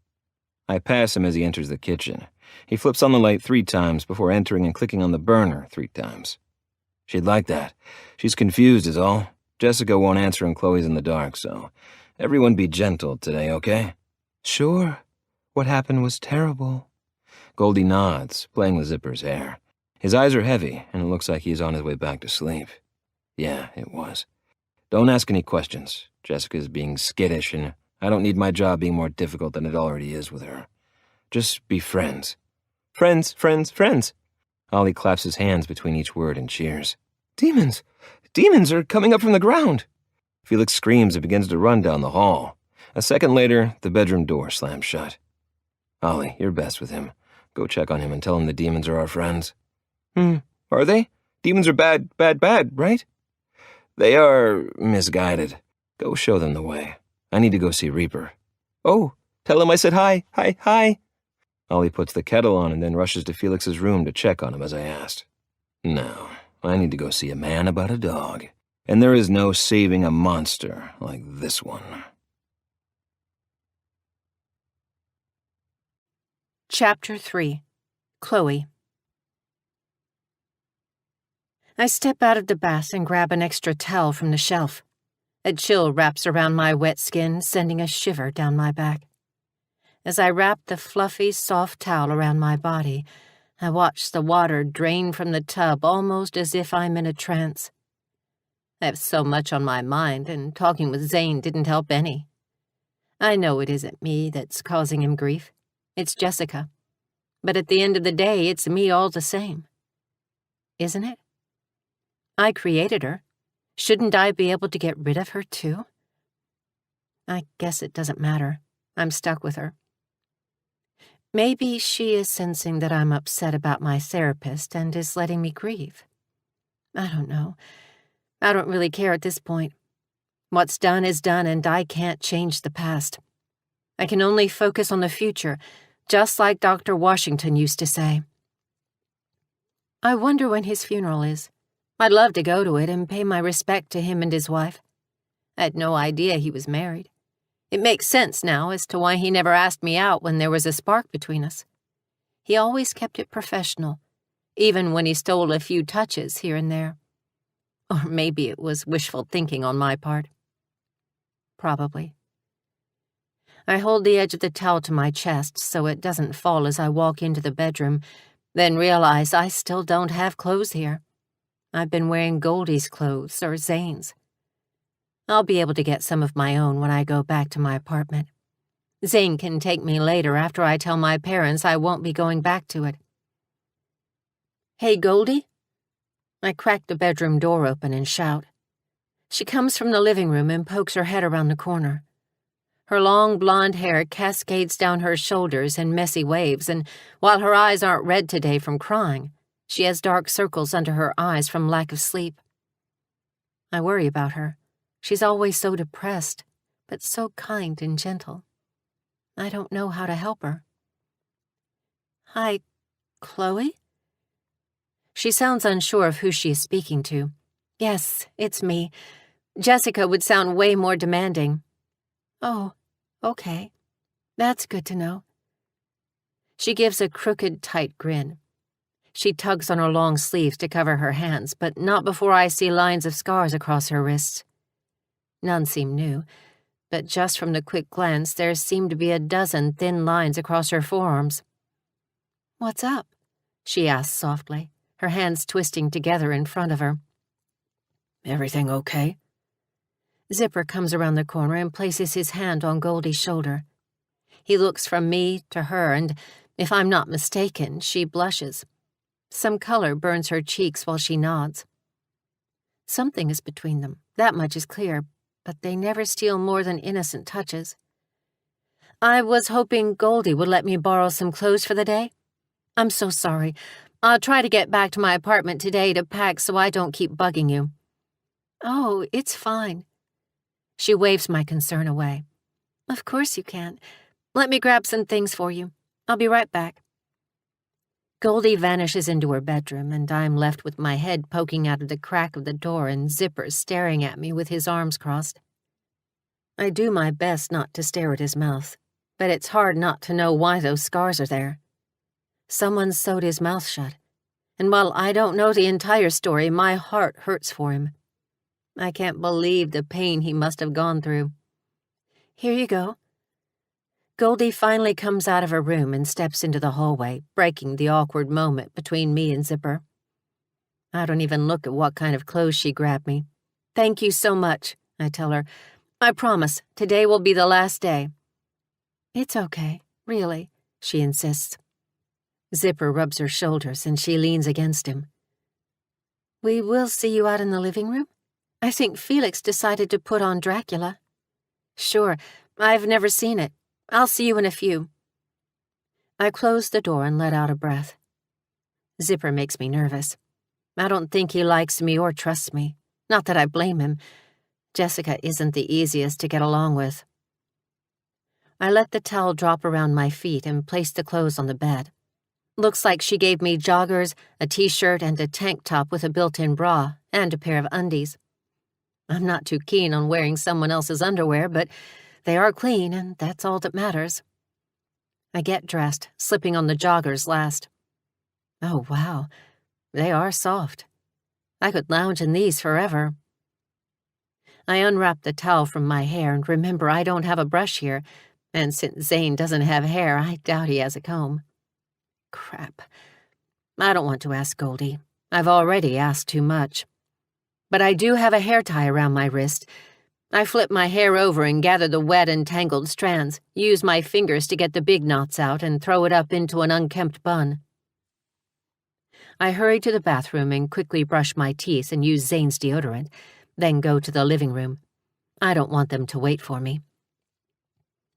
I pass him as he enters the kitchen. He flips on the light 3 times before entering and clicking on the burner 3 times. She'd like that. She's confused is all. Jessica won't answer and Chloe's in the dark, so everyone be gentle today, okay? Sure. What happened was terrible. Goldie nods, playing with Zipper's hair. His eyes are heavy, and it looks like he's on his way back to sleep. Yeah, it was. Don't ask any questions. Jessica's being skittish, and I don't need my job being more difficult than it already is with her. Just be friends. Friends, friends, friends. Ollie claps his hands between each word and cheers. Demons! Demons are coming up from the ground! Felix screams and begins to run down the hall. A second later, the bedroom door slams shut. Ollie, you're best with him. Go check on him and tell him the demons are our friends. Are they? Demons are bad, right? They are misguided. Go show them the way. I need to go see Reaper. Oh, tell him I said hi. Ollie puts the kettle on and then rushes to Felix's room to check on him as I asked. No, I need to go see a man about a dog. And there is no saving a monster like this one. Chapter 3. Chloe. I step out of the bath and grab an extra towel from the shelf. A chill wraps around my wet skin, sending a shiver down my back. As I wrap the fluffy, soft towel around my body, I watch the water drain from the tub almost as if I'm in a trance. I have so much on my mind, and talking with Zane didn't help any. I know it isn't me that's causing him grief. It's Jessica. But at the end of the day, it's me all the same. Isn't it? I created her. Shouldn't I be able to get rid of her, too? I guess it doesn't matter. I'm stuck with her. Maybe she is sensing that I'm upset about my therapist and is letting me grieve. I don't know. I don't really care at this point. What's done is done, and I can't change the past. I can only focus on the future, just like Dr. Washington used to say. I wonder when his funeral is. I'd love to go to it and pay my respect to him and his wife. I had no idea he was married. It makes sense now as to why he never asked me out when there was a spark between us. He always kept it professional, even when he stole a few touches here and there. Or maybe it was wishful thinking on my part. Probably. I hold the edge of the towel to my chest so it doesn't fall as I walk into the bedroom, then realize I still don't have clothes here. I've been wearing Goldie's clothes or Zane's. I'll be able to get some of my own when I go back to my apartment. Zane can take me later after I tell my parents I won't be going back to it. Hey, Goldie? I crack the bedroom door open and shout. She comes from the living room and pokes her head around the corner. Her long blonde hair cascades down her shoulders in messy waves, and while her eyes aren't red today from crying, she has dark circles under her eyes from lack of sleep. I worry about her. She's always so depressed, but so kind and gentle. I don't know how to help her. Hi, Chloe? She sounds unsure of who she is speaking to. Yes, it's me. Jessica would sound way more demanding. Oh, okay. That's good to know. She gives a crooked, tight grin. She tugs on her long sleeves to cover her hands, but not before I see lines of scars across her wrists. None seem new, but just from the quick glance there seemed to be a dozen thin lines across her forearms. What's up? She asks softly, her hands twisting together in front of her. Everything okay? Zipper comes around the corner and places his hand on Goldie's shoulder. He looks from me to her, and if I'm not mistaken, she blushes. Some color burns her cheeks while she nods. Something is between them, that much is clear, but they never steal more than innocent touches. I was hoping Goldie would let me borrow some clothes for the day. I'm so sorry. I'll try to get back to my apartment today to pack so I don't keep bugging you. Oh, it's fine. She waves my concern away. Of course you can. Let me grab some things for you. I'll be right back. Goldie vanishes into her bedroom, and I'm left with my head poking out of the crack of the door and Zipper staring at me with his arms crossed. I do my best not to stare at his mouth, but it's hard not to know why those scars are there. Someone sewed his mouth shut, and while I don't know the entire story, my heart hurts for him. I can't believe the pain he must have gone through. Here you go. Goldie finally comes out of her room and steps into the hallway, breaking the awkward moment between me and Zipper. I don't even look at what kind of clothes she grabbed me. Thank you so much, I tell her. I promise, today will be the last day. It's okay, really, she insists. Zipper rubs her shoulders and she leans against him. We will see you out in the living room? I think Felix decided to put on Dracula. Sure, I've never seen it. I'll see you in a few. I close the door and let out a breath. Zipper makes me nervous. I don't think he likes me or trusts me. Not that I blame him. Jessica isn't the easiest to get along with. I let the towel drop around my feet and place the clothes on the bed. Looks like she gave me joggers, a t-shirt, and a tank top with a built-in bra, and a pair of undies. I'm not too keen on wearing someone else's underwear, but they are clean, and that's all that matters. I get dressed, slipping on the joggers last. Oh, wow. They are soft. I could lounge in these forever. I unwrap the towel from my hair and remember I don't have a brush here, and since Zane doesn't have hair, I doubt he has a comb. Crap. I don't want to ask Goldie. I've already asked too much. But I do have a hair tie around my wrist. I flip my hair over and gather the wet and tangled strands, use my fingers to get the big knots out, and throw it up into an unkempt bun. I hurry to the bathroom and quickly brush my teeth and use Zane's deodorant, then go to the living room. I don't want them to wait for me.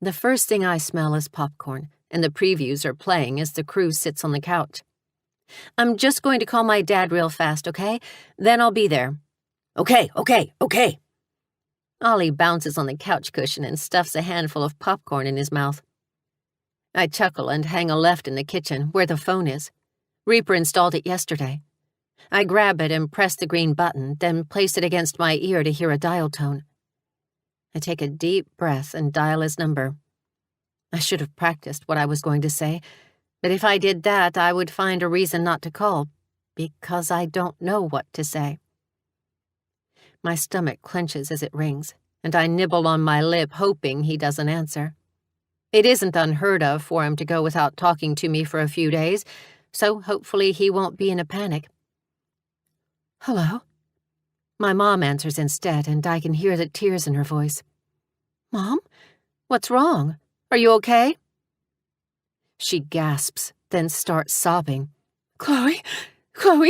The first thing I smell is popcorn, and the previews are playing as the crew sits on the couch. I'm just going to call my dad real fast, okay? Then I'll be there. Okay. Ollie bounces on the couch cushion and stuffs a handful of popcorn in his mouth. I chuckle and hang a left in the kitchen, where the phone is. Reaper installed it yesterday. I grab it and press the green button, then place it against my ear to hear a dial tone. I take a deep breath and dial his number. I should have practiced what I was going to say, but if I did that, I would find a reason not to call, because I don't know what to say. My stomach clenches as it rings, and I nibble on my lip, hoping he doesn't answer. It isn't unheard of for him to go without talking to me for a few days, so hopefully he won't be in a panic. Hello? My mom answers instead, and I can hear the tears in her voice. Mom? What's wrong? Are you okay? She gasps, then starts sobbing. Chloe,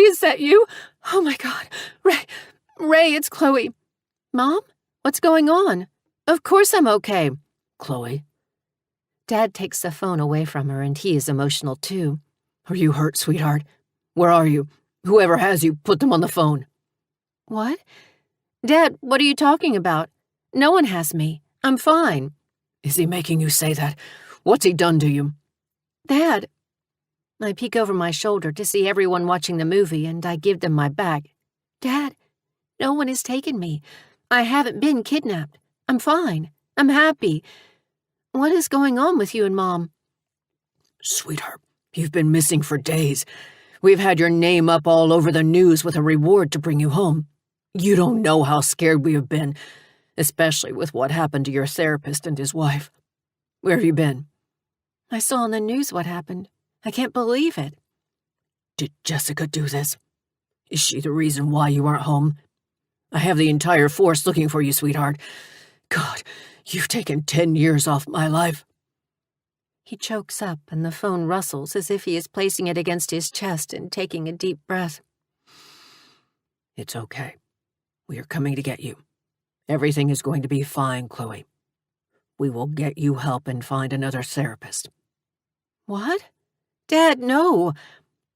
is that you? Oh my God. Ray, it's Chloe. Mom? What's going on? Of course I'm okay. Chloe? Dad takes the phone away from her, and he is emotional too. Are you hurt, sweetheart? Where are you? Whoever has you, put them on the phone. What? Dad, what are you talking about? No one has me. I'm fine. Is he making you say that? What's he done to you? Dad. I peek over my shoulder to see everyone watching the movie, and I give them my bag. Dad, no one has taken me. I haven't been kidnapped. I'm fine. I'm happy. What is going on with you and Mom? Sweetheart, you've been missing for days. We've had your name up all over the news with a reward to bring you home. You don't know how scared we have been, especially with what happened to your therapist and his wife. Where have you been? I saw on the news what happened. I can't believe it. Did Jessica do this? Is she the reason why you aren't home? I have the entire force looking for you, sweetheart. God, you've taken 10 years off my life. He chokes up and the phone rustles as if he is placing it against his chest and taking a deep breath. It's okay. We are coming to get you. Everything is going to be fine, Chloe. We will get you help and find another therapist. What? Dad, no.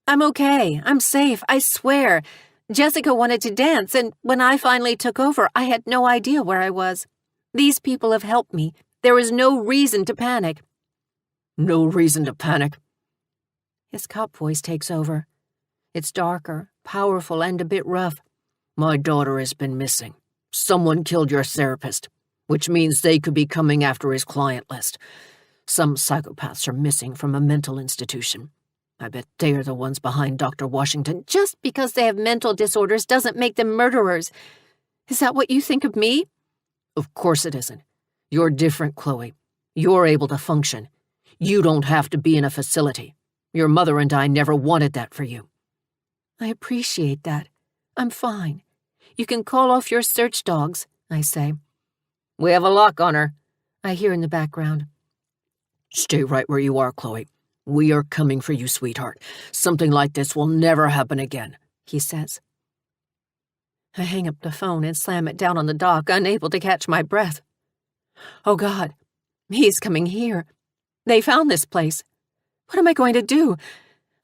I'm okay. I'm safe. I swear. Jessica wanted to dance, and when I finally took over, I had no idea where I was. These people have helped me. There is no reason to panic. No reason to panic. His cop voice takes over. It's darker, powerful, and a bit rough. My daughter has been missing. Someone killed your therapist, which means they could be coming after his client list. Some psychopaths are missing from a mental institution. I bet they are the ones behind Dr. Washington. Just because they have mental disorders doesn't make them murderers. Is that what you think of me? Of course it isn't. You're different, Chloe. You're able to function. You don't have to be in a facility. Your mother and I never wanted that for you. I appreciate that. I'm fine. You can call off your search dogs, I say. We have a lock on her, I hear in the background. Stay right where you are, Chloe. We are coming for you, sweetheart. Something like this will never happen again, he says. I hang up the phone and slam it down on the dock, unable to catch my breath. Oh, God. He's coming here. They found this place. What am I going to do?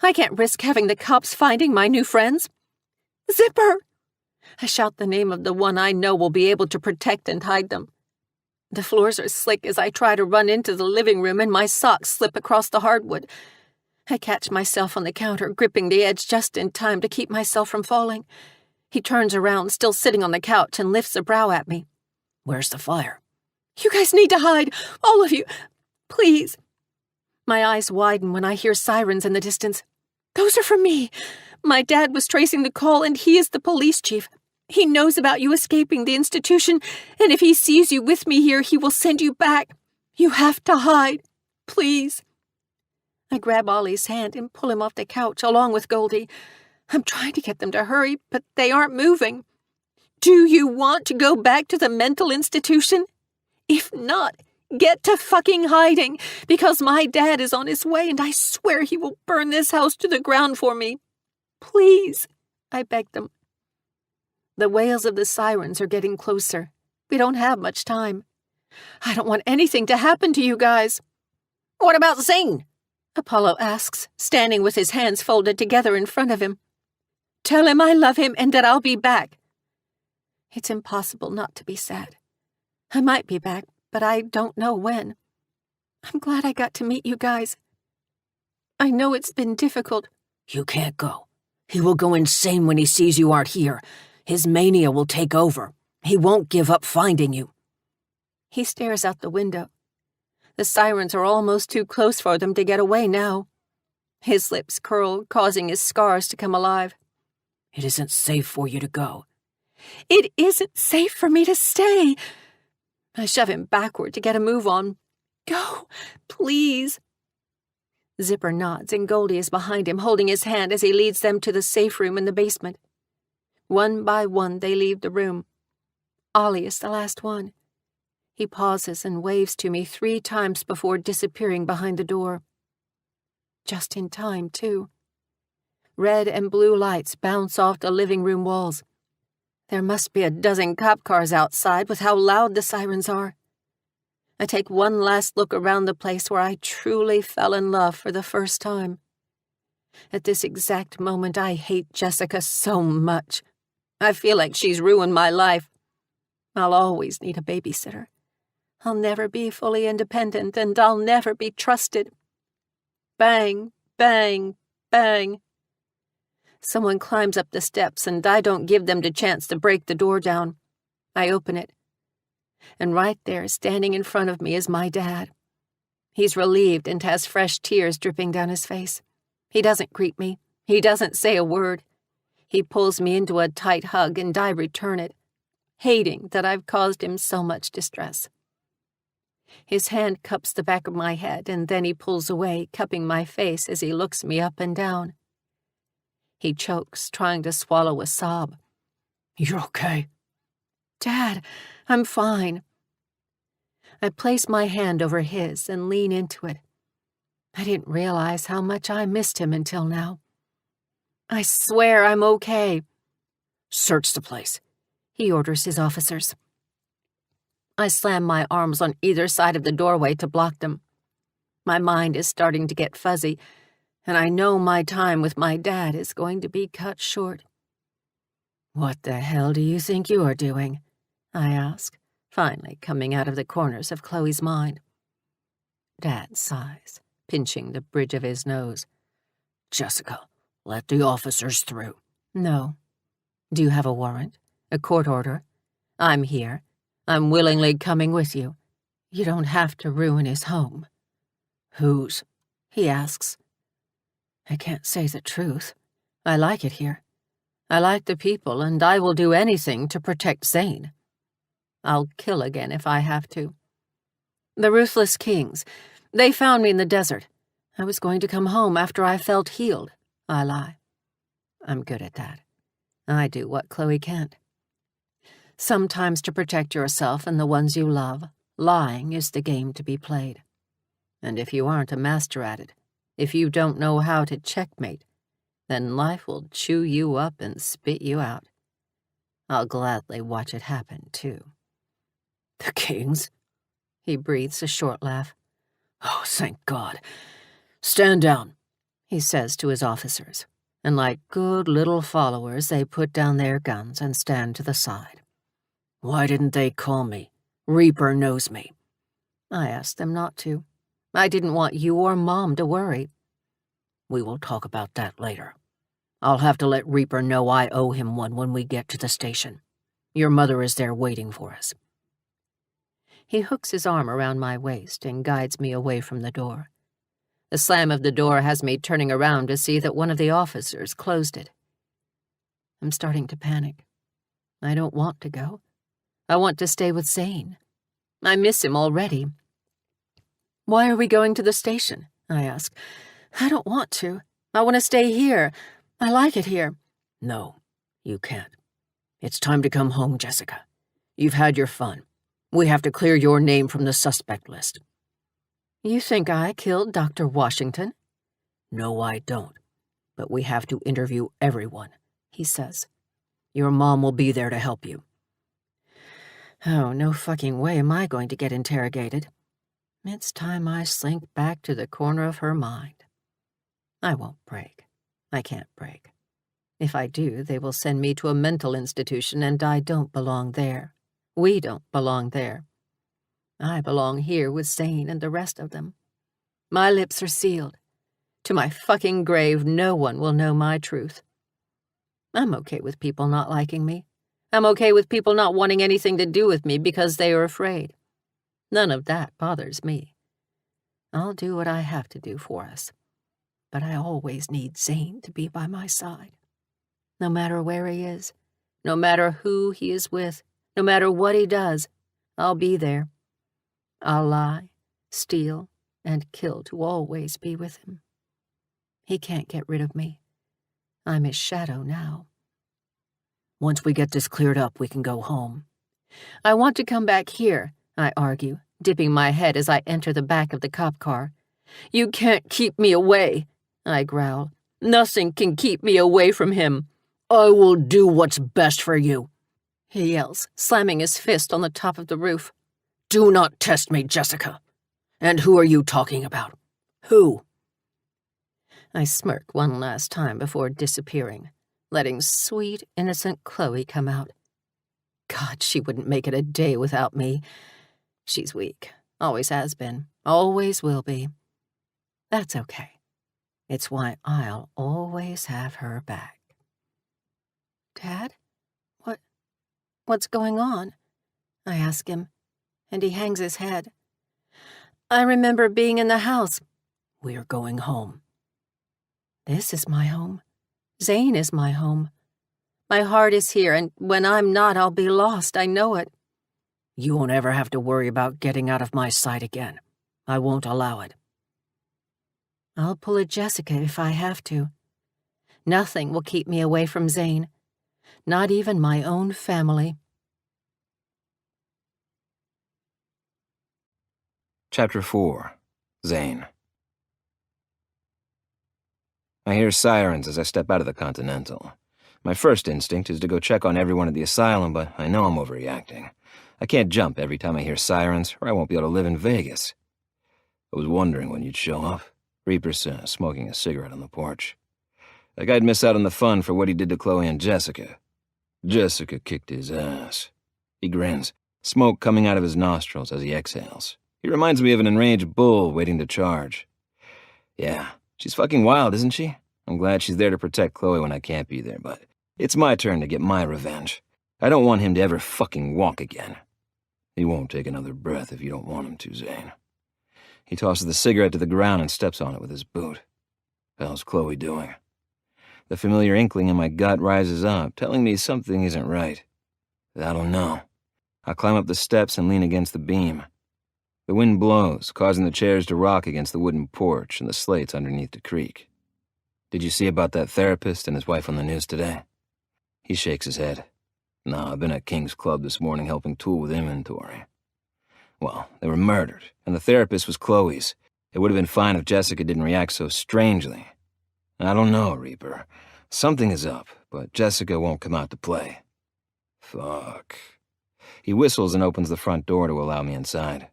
I can't risk having the cops finding my new friends. Zipper! I shout the name of the one I know will be able to protect and hide them. The floors are slick as I try to run into the living room and my socks slip across the hardwood. I catch myself on the counter, gripping the edge just in time to keep myself from falling. He turns around, still sitting on the couch, and lifts a brow at me. Where's the fire? You guys need to hide, all of you. Please. My eyes widen when I hear sirens in the distance. Those are for me. My dad was tracing the call, and he is the police chief. He knows about you escaping the institution, and if he sees you with me here, he will send you back. You have to hide. Please. I grab Ollie's hand and pull him off the couch along with Goldie. I'm trying to get them to hurry, but they aren't moving. Do you want to go back to the mental institution? If not, get to fucking hiding, because my dad is on his way and I swear he will burn this house to the ground for me. Please, I beg them. The wails of the sirens are getting closer. We don't have much time. I don't want anything to happen to you guys. What about Zane? Apollo asks, standing with his hands folded together in front of him. Tell him I love him and that I'll be back. It's impossible not to be sad. I might be back, but I don't know when. I'm glad I got to meet you guys. I know it's been difficult. You can't go. He will go insane when he sees you aren't here. His mania will take over. He won't give up finding you. He stares out the window. The sirens are almost too close for them to get away now. His lips curl, causing his scars to come alive. It isn't safe for you to go. It isn't safe for me to stay. I shove him backward to get a move on. Go, please. Zipper nods and Goldie is behind him, holding his hand as he leads them to the safe room in the basement. One by one, they leave the room. Ollie is the last one. He pauses and waves to me 3 times before disappearing behind the door. Just in time, too. Red and blue lights bounce off the living room walls. There must be a dozen cop cars outside with how loud the sirens are. I take one last look around the place where I truly fell in love for the first time. At this exact moment, I hate Jessica so much. I feel like she's ruined my life. I'll always need a babysitter. I'll never be fully independent, and I'll never be trusted. Bang, bang, bang. Someone climbs up the steps, and I don't give them the chance to break the door down. I open it. And right there, standing in front of me, is my dad. He's relieved and has fresh tears dripping down his face. He doesn't greet me. He doesn't say a word. He pulls me into a tight hug, and I return it, hating that I've caused him so much distress. His hand cups the back of my head, and then he pulls away, cupping my face as he looks me up and down. He chokes, trying to swallow a sob. You're okay? Dad, I'm fine. I place my hand over his and lean into it. I didn't realize how much I missed him until now. I swear I'm okay. Search the place, he orders his officers. I slam my arms on either side of the doorway to block them. My mind is starting to get fuzzy, and I know my time with my dad is going to be cut short. What the hell do you think you are doing? I ask, finally coming out of the corners of Chloe's mind. Dad sighs, pinching the bridge of his nose. Jessica, let the officers through. No. Do you have a warrant? A court order? I'm here. I'm willingly coming with you. You don't have to ruin his home. Whose? He asks. I can't say the truth. I like it here. I like the people, and I will do anything to protect Zane. I'll kill again if I have to. The Ruthless Kings. They found me in the desert. I was going to come home after I felt healed. I lie. I'm good at that. I do what Chloe can't. Sometimes to protect yourself and the ones you love, lying is the game to be played. And if you aren't a master at it, if you don't know how to checkmate, then life will chew you up and spit you out. I'll gladly watch it happen, too. The Kings? He breathes a short laugh. Oh, thank God. Stand down, he says to his officers, and like good little followers, they put down their guns and stand to the side. Why didn't they call me? Reaper knows me. I asked them not to. I didn't want you or Mom to worry. We will talk about that later. I'll have to let Reaper know I owe him one when we get to the station. Your mother is there waiting for us." He hooks his arm around my waist and guides me away from the door. The slam of the door has me turning around to see that one of the officers closed it. I'm starting to panic. I don't want to go. I want to stay with Zane. I miss him already. "Why are we going to the station?" I ask. "I don't want to. I want to stay here. I like it here." "No, you can't. It's time to come home, Jessica. You've had your fun. We have to clear your name from the suspect list." "You think I killed Dr. Washington?" "No, I don't. But we have to interview everyone," he says. "Your mom will be there to help you." Oh, no fucking way am I going to get interrogated. It's time I slink back to the corner of her mind. I won't break. I can't break. If I do, they will send me to a mental institution, and I don't belong there. We don't belong there. I belong here with Zane and the rest of them. My lips are sealed. To my fucking grave, no one will know my truth. I'm okay with people not liking me. I'm okay with people not wanting anything to do with me because they are afraid. None of that bothers me. I'll do what I have to do for us. But I always need Zane to be by my side. No matter where he is, no matter who he is with, no matter what he does, I'll be there. I'll lie, steal, and kill to always be with him. He can't get rid of me. I'm his shadow now. Once we get this cleared up, we can go home. I want to come back here, I argue, dipping my head as I enter the back of the cop car. You can't keep me away, I growl. Nothing can keep me away from him. I will do what's best for you, he yells, slamming his fist on the top of the roof. Do not test me, Jessica. And who are you talking about? Who? I smirk one last time before disappearing, letting sweet, innocent Chloe come out. God, she wouldn't make it a day without me. She's weak, always has been, always will be. That's okay. It's why I'll always have her back. Dad? What's going on? I ask him, and he hangs his head. I remember being in the house. We're going home. This is my home. Zane is my home. My heart is here, and when I'm not, I'll be lost. I know it. You won't ever have to worry about getting out of my sight again. I won't allow it. I'll pull a Jessica if I have to. Nothing will keep me away from Zane. Not even my own family. Chapter 4. Zane. I hear sirens as I step out of the Continental. My first instinct is to go check on everyone at the asylum, but I know I'm overreacting. I can't jump every time I hear sirens, or I won't be able to live in Vegas. I was wondering when you'd show up. Reaper says, smoking a cigarette on the porch. Like I'd miss out on the fun for what he did to Chloe and Jessica. Jessica kicked his ass. He grins, smoke coming out of his nostrils as he exhales. He reminds me of an enraged bull waiting to charge. Yeah, she's fucking wild, isn't she? I'm glad she's there to protect Chloe when I can't be there, but it's my turn to get my revenge. I don't want him to ever fucking walk again. He won't take another breath if you don't want him to, Zane. He tosses the cigarette to the ground and steps on it with his boot. How's Chloe doing? The familiar inkling in my gut rises up, telling me something isn't right. I don't know. I climb up the steps and lean against the beam. The wind blows, causing the chairs to rock against the wooden porch and the slates underneath the creek. Did you see about that therapist and his wife on the news today? He shakes his head. No, I've been at King's Club this morning helping tool with inventory. Well, they were murdered, and the therapist was Chloe's. It would have been fine if Jessica didn't react so strangely. I don't know, Reaper. Something is up, but Jessica won't come out to play. Fuck. He whistles and opens the front door to allow me inside.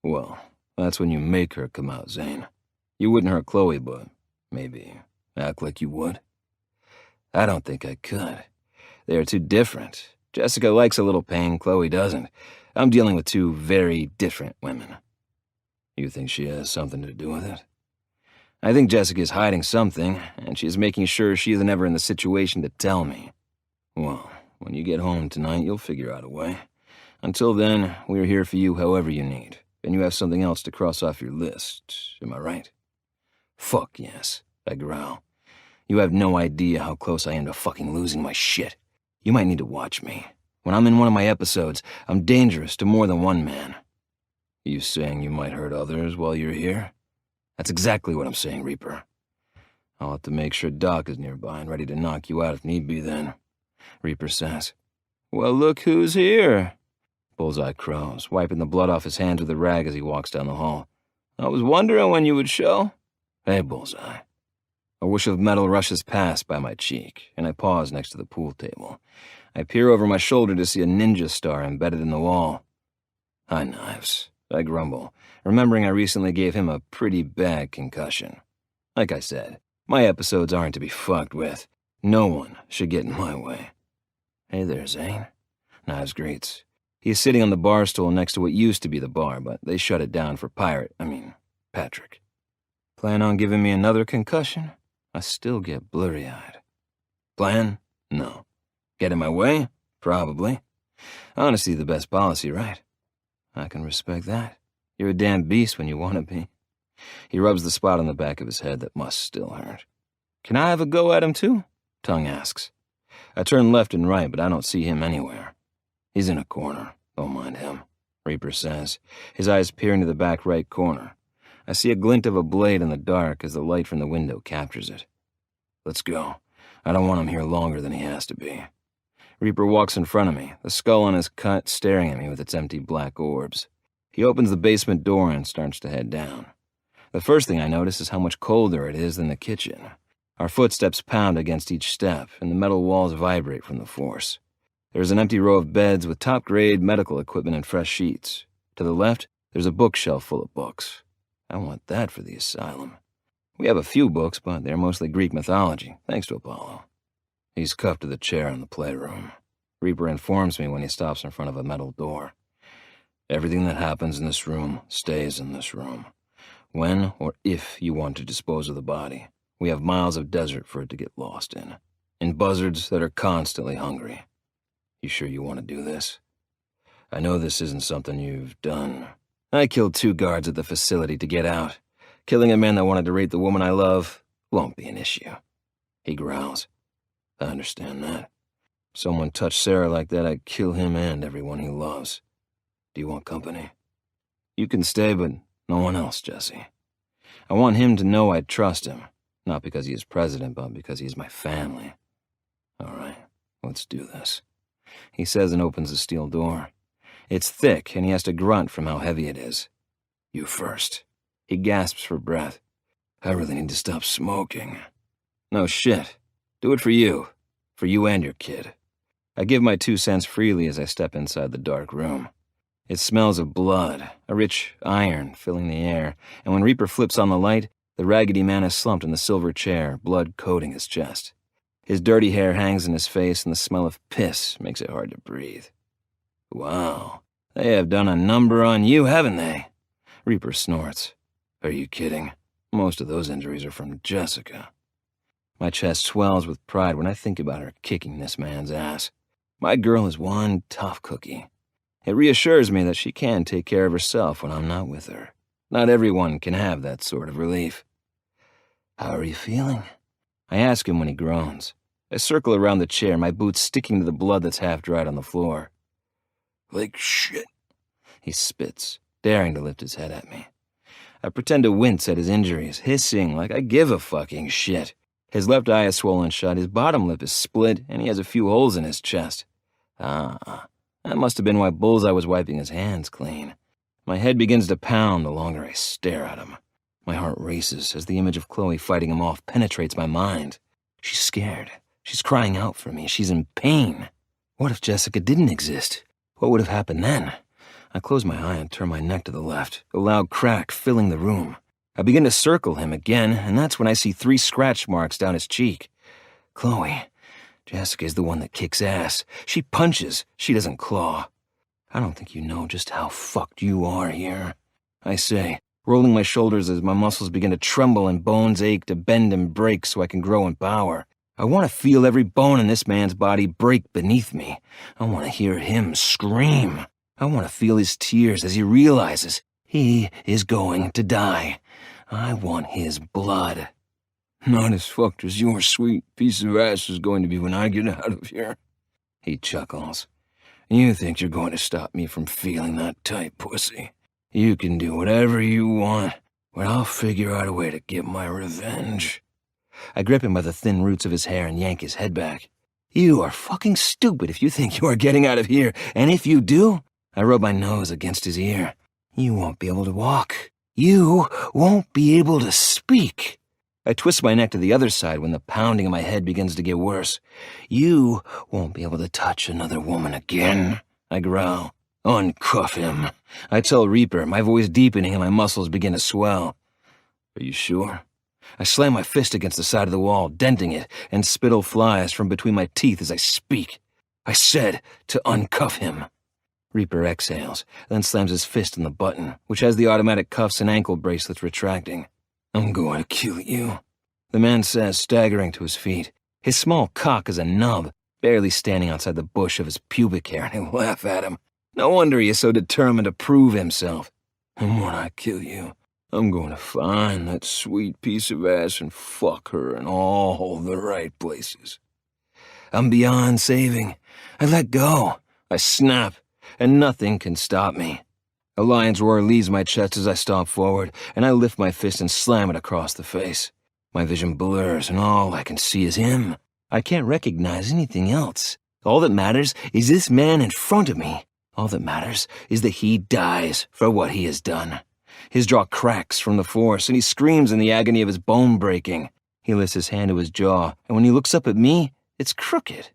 Well, that's when you make her come out, Zane. You wouldn't hurt Chloe, but maybe act like you would. I don't think I could. They are too different. Jessica likes a little pain, Chloe doesn't. I'm dealing with two very different women. You think she has something to do with it? I think Jessica's hiding something, and she's making sure she isn't ever in the situation to tell me. Well, when you get home tonight, you'll figure out a way. Until then, we're here for you however you need, and you have something else to cross off your list. Am I right? Fuck yes, I growl. You have no idea how close I am to fucking losing my shit. You might need to watch me. When I'm in one of my episodes, I'm dangerous to more than one man. You saying you might hurt others while you're here? That's exactly what I'm saying, Reaper. I'll have to make sure Doc is nearby and ready to knock you out if need be then, Reaper says. Well, look who's here, Bullseye crows, wiping the blood off his hands with a rag as he walks down the hall. I was wondering when you would show. Hey, Bullseye. A whoosh of metal rushes past by my cheek, and I pause next to the pool table. I peer over my shoulder to see a ninja star embedded in the wall. Hi, Knives, I grumble, remembering I recently gave him a pretty bad concussion. Like I said, my episodes aren't to be fucked with. No one should get in my way. Hey there, Zane. Knives greets. He is sitting on the bar stool next to what used to be the bar, but they shut it down for Patrick. Plan on giving me another concussion? I still get blurry-eyed. Plan? No. Get in my way? Probably. Honesty the best policy, right? I can respect that. You're a damn beast when you want to be. He rubs the spot on the back of his head that must still hurt. Can I have a go at him too? Tongue asks. I turn left and right, but I don't see him anywhere. He's in a corner. Don't mind him, Reaper says, his eyes peer into the back right corner. I see a glint of a blade in the dark as the light from the window captures it. Let's go. I don't want him here longer than he has to be. Reaper walks in front of me, the skull on his cut staring at me with its empty black orbs. He opens the basement door and starts to head down. The first thing I notice is how much colder it is than the kitchen. Our footsteps pound against each step, and the metal walls vibrate from the force. There's an empty row of beds with top-grade medical equipment and fresh sheets. To the left, there's a bookshelf full of books. I want that for the asylum. We have a few books, but they're mostly Greek mythology, thanks to Apollo. He's cuffed to the chair in the playroom. Reaper informs me when he stops in front of a metal door. Everything that happens in this room stays in this room. When or if you want to dispose of the body, we have miles of desert for it to get lost in buzzards that are constantly hungry. You sure you want to do this? I know this isn't something you've done. I killed 2 guards at the facility to get out. Killing a man that wanted to rape the woman I love won't be an issue. He growls. I understand that. If someone touched Sarah like that, I'd kill him and everyone he loves. Do you want company? You can stay, but no one else, Jesse. I want him to know I trust him, not because he is president, but because he's my family. All right, let's do this, he says and opens the steel door. It's thick, and he has to grunt from how heavy it is. You first. He gasps for breath. I really need to stop smoking. No shit. Do it for you and your kid. I give my 2 cents freely as I step inside the dark room. It smells of blood, a rich iron filling the air, and when Reaper flips on the light, the raggedy man is slumped in the silver chair, blood coating his chest. His dirty hair hangs in his face, and the smell of piss makes it hard to breathe. Wow, they have done a number on you, haven't they? Reaper snorts. Are you kidding? Most of those injuries are from Jessica. My chest swells with pride when I think about her kicking this man's ass. My girl is one tough cookie. It reassures me that she can take care of herself when I'm not with her. Not everyone can have that sort of relief. How are you feeling? I ask him when he groans. I circle around the chair, my boots sticking to the blood that's half dried on the floor. Like shit, he spits, daring to lift his head at me. I pretend to wince at his injuries, hissing like I give a fucking shit. His left eye is swollen shut, his bottom lip is split, and he has a few holes in his chest. That must have been why Bullseye was wiping his hands clean. My head begins to pound the longer I stare at him. My heart races as the image of Chloe fighting him off penetrates my mind. She's scared. She's crying out for me. She's in pain. What if Jessica didn't exist? What would have happened then? I close my eye and turn my neck to the left, a loud crack filling the room. I begin to circle him again, and that's when I see 3 scratch marks down his cheek. Chloe. Jessica is the one that kicks ass. She punches. She doesn't claw. I don't think you know just how fucked you are here. I say, rolling my shoulders as my muscles begin to tremble and bones ache to bend and break so I can grow in power. I want to feel every bone in this man's body break beneath me. I want to hear him scream. I want to feel his tears as he realizes he is going to die. I want his blood. Not as fucked as your sweet piece of ass is going to be when I get out of here. He chuckles. You think you're going to stop me from feeling that tight, pussy? You can do whatever you want, but I'll figure out a way to get my revenge. I grip him by the thin roots of his hair and yank his head back. You are fucking stupid if you think you are getting out of here, and if you do, I rub my nose against his ear. You won't be able to walk. You won't be able to speak. I twist my neck to the other side when the pounding in my head begins to get worse. You won't be able to touch another woman again, I growl. Uncuff him, I tell Reaper, my voice deepening and my muscles begin to swell. Are you sure? I slam my fist against the side of the wall, denting it, and spittle flies from between my teeth as I speak. I said to uncuff him. Reaper exhales, then slams his fist on the button, which has the automatic cuffs and ankle bracelets retracting. I'm going to kill you, the man says, staggering to his feet. His small cock is a nub, barely standing outside the bush of his pubic hair, and I laugh at him. No wonder he is so determined to prove himself. And when I kill you, I'm going to find that sweet piece of ass and fuck her in all the right places. I'm beyond saving. I let go. I snap, and nothing can stop me. A lion's roar leaves my chest as I stomp forward, and I lift my fist and slam it across the face. My vision blurs, and all I can see is him. I can't recognize anything else. All that matters is this man in front of me. All that matters is that he dies for what he has done. His jaw cracks from the force, and he screams in the agony of his bone breaking. He lifts his hand to his jaw, and when he looks up at me, it's crooked.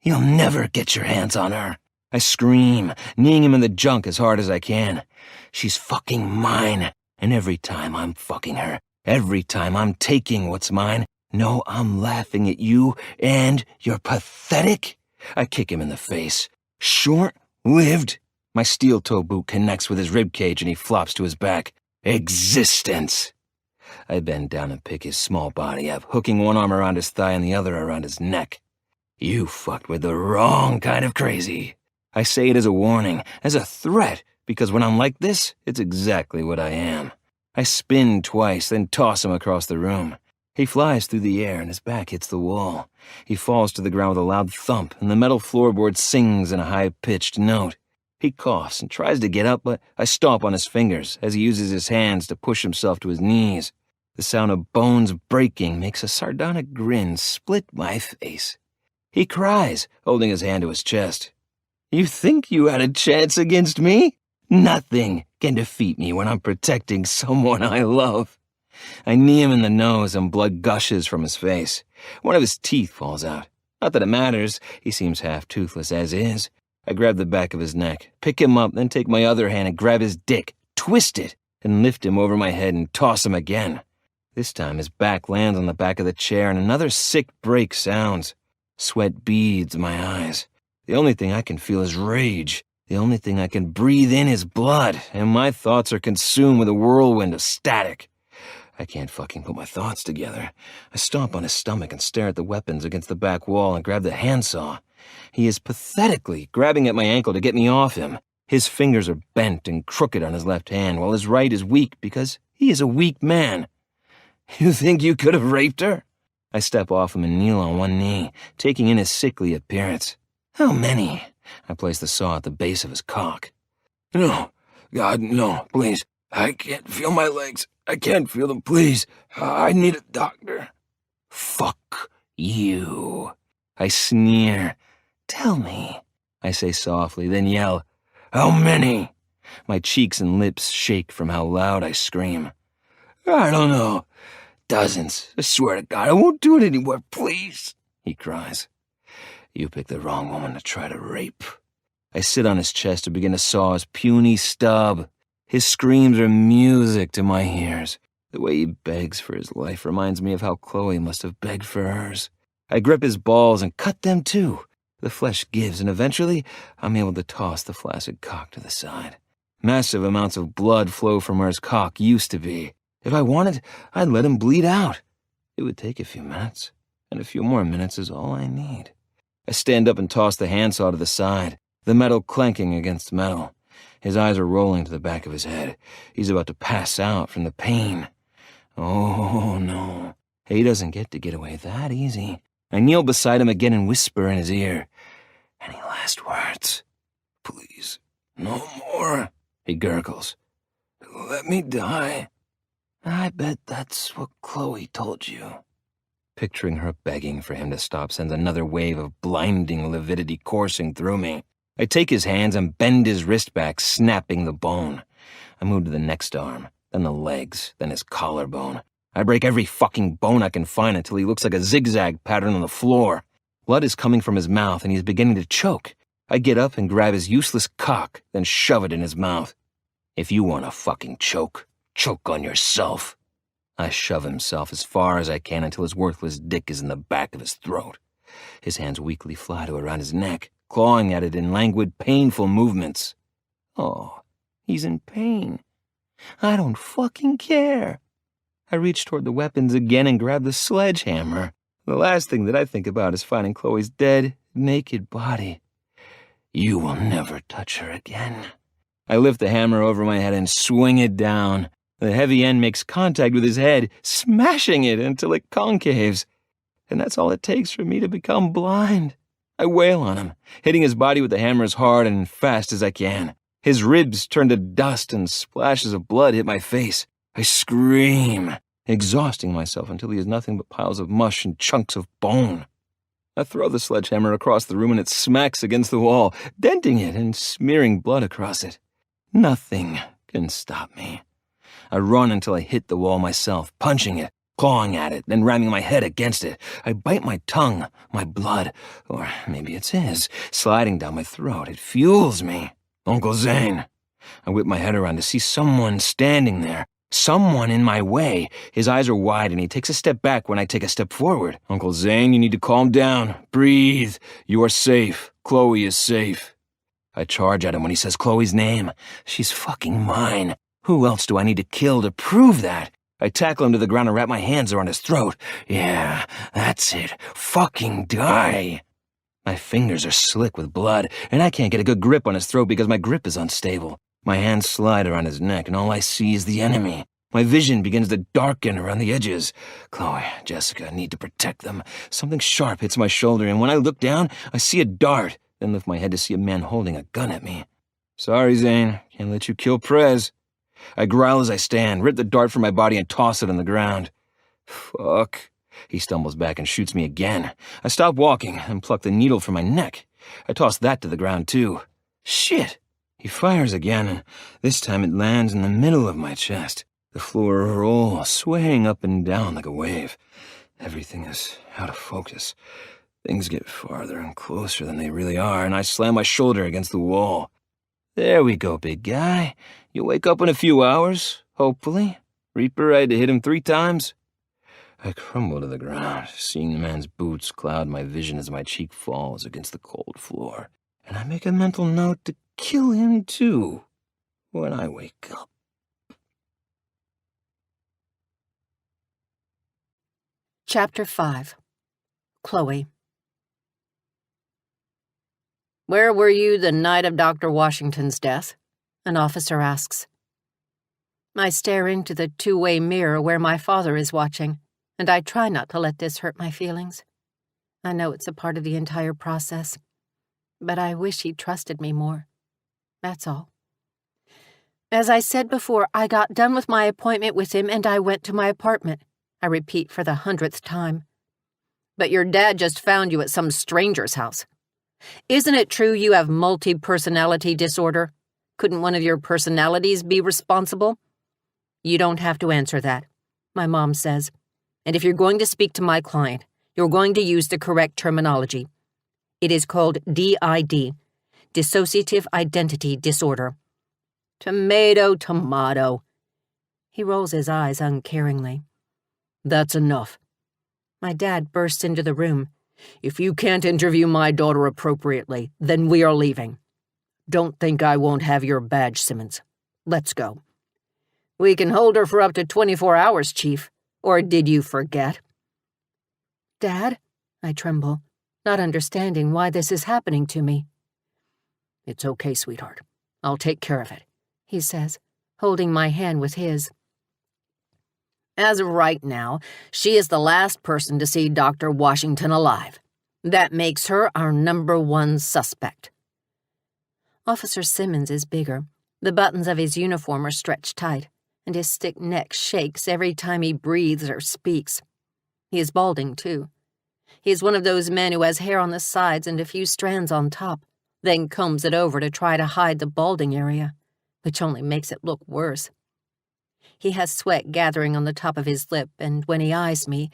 You'll never get your hands on her. I scream, kneeing him in the junk as hard as I can. She's fucking mine, and every time I'm fucking her, every time I'm taking what's mine, no, I'm laughing at you, and you're pathetic. I kick him in the face. Short-lived. My steel toe boot connects with his ribcage, and he flops to his back. Existence. I bend down and pick his small body up, hooking one arm around his thigh and the other around his neck. You fucked with the wrong kind of crazy. I say it as a warning, as a threat, because when I'm like this, it's exactly what I am. I spin twice, then toss him across the room. He flies through the air and his back hits the wall. He falls to the ground with a loud thump, and the metal floorboard sings in a high-pitched note. He coughs and tries to get up, but I stomp on his fingers as he uses his hands to push himself to his knees. The sound of bones breaking makes a sardonic grin split my face. He cries, holding his hand to his chest. You think you had a chance against me? Nothing can defeat me when I'm protecting someone I love. I knee him in the nose and blood gushes from his face. One of his teeth falls out. Not that it matters, he seems half toothless as is. I grab the back of his neck, pick him up, then take my other hand and grab his dick, twist it, and lift him over my head and toss him again. This time his back lands on the back of the chair and another sick break sounds. Sweat beads my eyes. The only thing I can feel is rage. The only thing I can breathe in is blood, and my thoughts are consumed with a whirlwind of static. I can't fucking put my thoughts together. I stomp on his stomach and stare at the weapons against the back wall and grab the handsaw. He is pathetically grabbing at my ankle to get me off him. His fingers are bent and crooked on his left hand, while his right is weak because he is a weak man. You think you could have raped her? I step off him and kneel on one knee, taking in his sickly appearance. How many? I place the saw at the base of his cock. No, God, no, please. I can't feel my legs. I can't feel them, please. I need a doctor. Fuck you. I sneer. Tell me, I say softly, then yell, how many? My cheeks and lips shake from how loud I scream. I don't know. Dozens. I swear to God, I won't do it anymore, please, he cries. You picked the wrong woman to try to rape. I sit on his chest and begin to saw his puny stub. His screams are music to my ears. The way he begs for his life reminds me of how Chloe must have begged for hers. I grip his balls and cut them too. The flesh gives, and eventually I'm able to toss the flaccid cock to the side. Massive amounts of blood flow from where his cock used to be. If I wanted, I'd let him bleed out. It would take a few minutes, and a few more minutes is all I need. I stand up and toss the handsaw to the side, the metal clanking against metal. His eyes are rolling to the back of his head. He's about to pass out from the pain. Oh, no. He doesn't get away that easy. I kneel beside him again and whisper in his ear. Any last words? Please, no more, he gurgles. Let me die. I bet that's what Chloe told you. Picturing her begging for him to stop sends another wave of blinding lividity coursing through me. I take his hands and bend his wrist back, snapping the bone. I move to the next arm, then the legs, then his collarbone. I break every fucking bone I can find until he looks like a zigzag pattern on the floor. Blood is coming from his mouth and he's beginning to choke. I get up and grab his useless cock, then shove it in his mouth. If you want to fucking choke, choke on yourself. I shove himself as far as I can until his worthless dick is in the back of his throat. His hands weakly fly to around his neck, clawing at it in languid, painful movements. Oh, he's in pain. I don't fucking care. I reach toward the weapons again and grab the sledgehammer. The last thing that I think about is finding Chloe's dead, naked body. You will never touch her again. I lift the hammer over my head and swing it down. The heavy end makes contact with his head, smashing it until it concaves. And that's all it takes for me to become blind. I wail on him, hitting his body with the hammer as hard and fast as I can. His ribs turn to dust and splashes of blood hit my face. I scream, exhausting myself until he is nothing but piles of mush and chunks of bone. I throw the sledgehammer across the room and it smacks against the wall, denting it and smearing blood across it. Nothing can stop me. I run until I hit the wall myself, punching it, clawing at it, then ramming my head against it. I bite my tongue, my blood, or maybe it's his, sliding down my throat. It fuels me. Uncle Zane. I whip my head around to see someone standing there. Someone in my way. His eyes are wide and he takes a step back when I take a step forward. Uncle Zane, you need to calm down. Breathe. You are safe. Chloe is safe. I charge at him when he says Chloe's name. She's fucking mine. Who else do I need to kill to prove that? I tackle him to the ground and wrap my hands around his throat. Yeah, that's it. Fucking die. My fingers are slick with blood, and I can't get a good grip on his throat because my grip is unstable. My hands slide around his neck, and all I see is the enemy. My vision begins to darken around the edges. Chloe, Jessica, need to protect them. Something sharp hits my shoulder, and when I look down, I see a dart, then lift my head to see a man holding a gun at me. Sorry, Zane. Can't let you kill Prez. I growl as I stand, rip the dart from my body, and toss it on the ground. Fuck. He stumbles back and shoots me again. I stop walking and pluck the needle from my neck. I toss that to the ground, too. Shit! He fires again, and this time it lands in the middle of my chest. The floor rolls, swaying up and down like a wave. Everything is out of focus. Things get farther and closer than they really are, and I slam my shoulder against the wall. There we go, big guy. You'll wake up in a few hours, hopefully. Reaper, I had to hit him 3 times. I crumble to the ground, seeing the man's boots cloud my vision as my cheek falls against the cold floor. And I make a mental note to kill him, too, when I wake up. Chapter 5. Chloe. Where were you the night of Dr. Washington's death? An officer asks. I stare into the 2-way mirror where my father is watching, and I try not to let this hurt my feelings. I know it's a part of the entire process, but I wish he trusted me more. That's all. As I said before, I got done with my appointment with him and I went to my apartment. I repeat for the 100th time. But your dad just found you at some stranger's house. Isn't it true you have multi-personality disorder? Couldn't one of your personalities be responsible? You don't have to answer that, my mom says. And if you're going to speak to my client, you're going to use the correct terminology. It is called DID, Dissociative Identity Disorder. Tomato, tomato. He rolls his eyes uncaringly. That's enough. My dad bursts into the room. If you can't interview my daughter appropriately, then we are leaving. Don't think I won't have your badge, Simmons. Let's go. We can hold her for up to 24 hours, Chief. Or did you forget? Dad? I tremble, not understanding why this is happening to me. It's okay, sweetheart. I'll take care of it, he says, holding my hand with his. As of right now, she is the last person to see Dr. Washington alive. That makes her our #1 suspect. Officer Simmons is bigger. The buttons of his uniform are stretched tight, and his thick neck shakes every time he breathes or speaks. He is balding, too. He is one of those men who has hair on the sides and a few strands on top, then combs it over to try to hide the balding area, which only makes it look worse. He has sweat gathering on the top of his lip, and when he eyes me,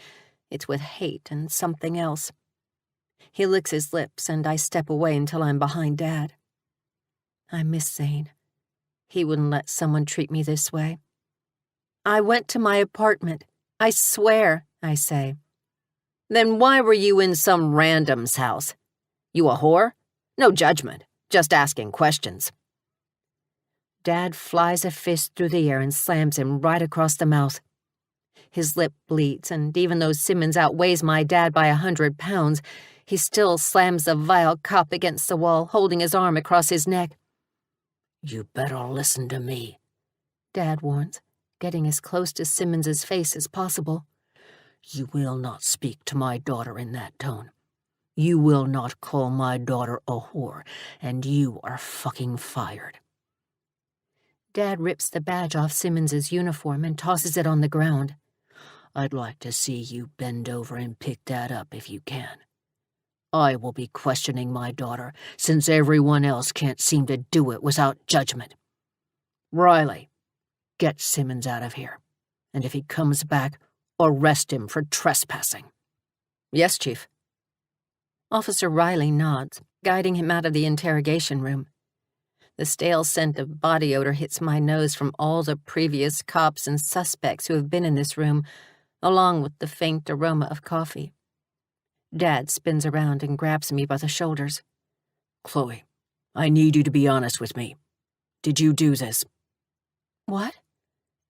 it's with hate and something else. He licks his lips, and I step away until I'm behind Dad. I miss Zane. He wouldn't let someone treat me this way. I went to my apartment. I swear, I say. Then why were you in some random's house? You a whore? No judgment, just asking questions. Dad flies a fist through the air and slams him right across the mouth. His lip bleeds, and even though Simmons outweighs my dad by 100 pounds, he still slams the vile cop against the wall, holding his arm across his neck. You better listen to me, Dad warns, getting as close to Simmons's face as possible. You will not speak to my daughter in that tone. You will not call my daughter a whore, and you are fucking fired. Dad rips the badge off Simmons's uniform and tosses it on the ground. I'd like to see you bend over and pick that up if you can. I will be questioning my daughter, since everyone else can't seem to do it without judgment. Riley, get Simmons out of here, and if he comes back, arrest him for trespassing. Yes, Chief. Officer Riley nods, guiding him out of the interrogation room. The stale scent of body odor hits my nose from all the previous cops and suspects who have been in this room, along with the faint aroma of coffee. Dad spins around and grabs me by the shoulders. Chloe, I need you to be honest with me. Did you do this? What?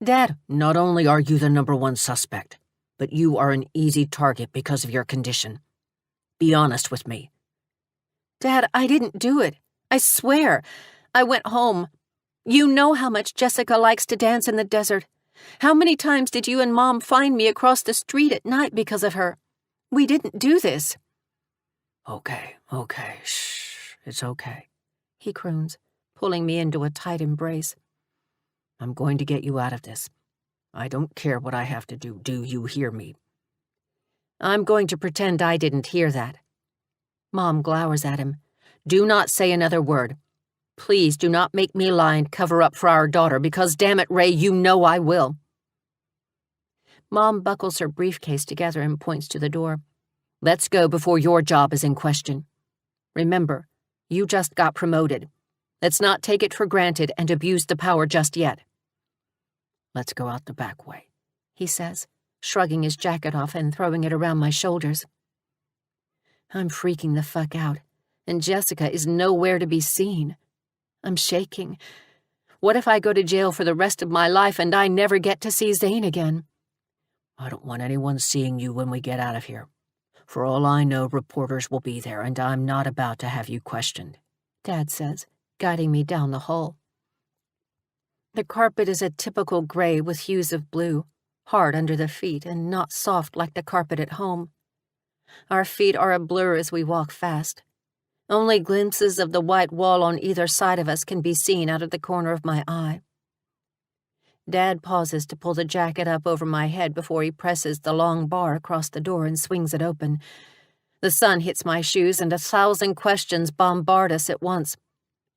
Dad, not only are you the #1 suspect, but you are an easy target because of your condition. Be honest with me. Dad, I didn't do it. I swear. I went home. You know how much Jessica likes to dance in the desert. How many times did you and Mom find me across the street at night because of her? We didn't do this. Okay, shh, it's okay, he croons, pulling me into a tight embrace. I'm going to get you out of this. I don't care what I have to do. Do you hear me? I'm going to pretend I didn't hear that. Mom glowers at him. Do not say another word. Please do not make me lie and cover up for our daughter, because damn it, Ray, you know I will. Mom buckles her briefcase together and points to the door. Let's go before your job is in question. Remember, you just got promoted. Let's not take it for granted and abuse the power just yet. Let's go out the back way, he says, shrugging his jacket off and throwing it around my shoulders. I'm freaking the fuck out, and Jessica is nowhere to be seen. I'm shaking. What if I go to jail for the rest of my life and I never get to see Zane again? I don't want anyone seeing you when we get out of here. For all I know, reporters will be there, and I'm not about to have you questioned, Dad says, guiding me down the hall. The carpet is a typical gray with hues of blue, hard under the feet and not soft like the carpet at home. Our feet are a blur as we walk fast. Only glimpses of the white wall on either side of us can be seen out of the corner of my eye. Dad pauses to pull the jacket up over my head before he presses the long bar across the door and swings it open. The sun hits my shoes and 1,000 questions bombard us at once.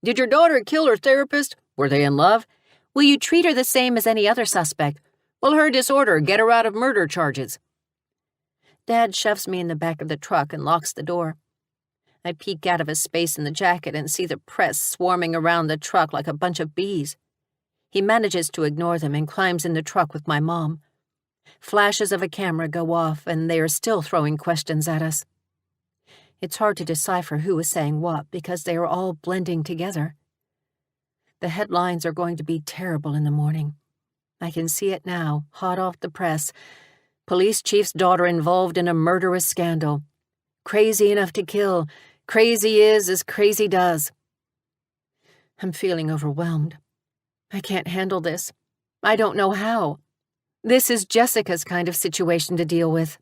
Did your daughter kill her therapist? Were they in love? Will you treat her the same as any other suspect? Will her disorder get her out of murder charges? Dad shoves me in the back of the truck and locks the door. I peek out of a space in the jacket and see the press swarming around the truck like a bunch of bees. He manages to ignore them and climbs in the truck with my mom. Flashes of a camera go off, and they are still throwing questions at us. It's hard to decipher who is saying what because they are all blending together. The headlines are going to be terrible in the morning. I can see it now, hot off the press. Police chief's daughter involved in a murderous scandal. Crazy enough to kill. Crazy is as crazy does. I'm feeling overwhelmed. I can't handle this. I don't know how. This is Jessica's kind of situation to deal with.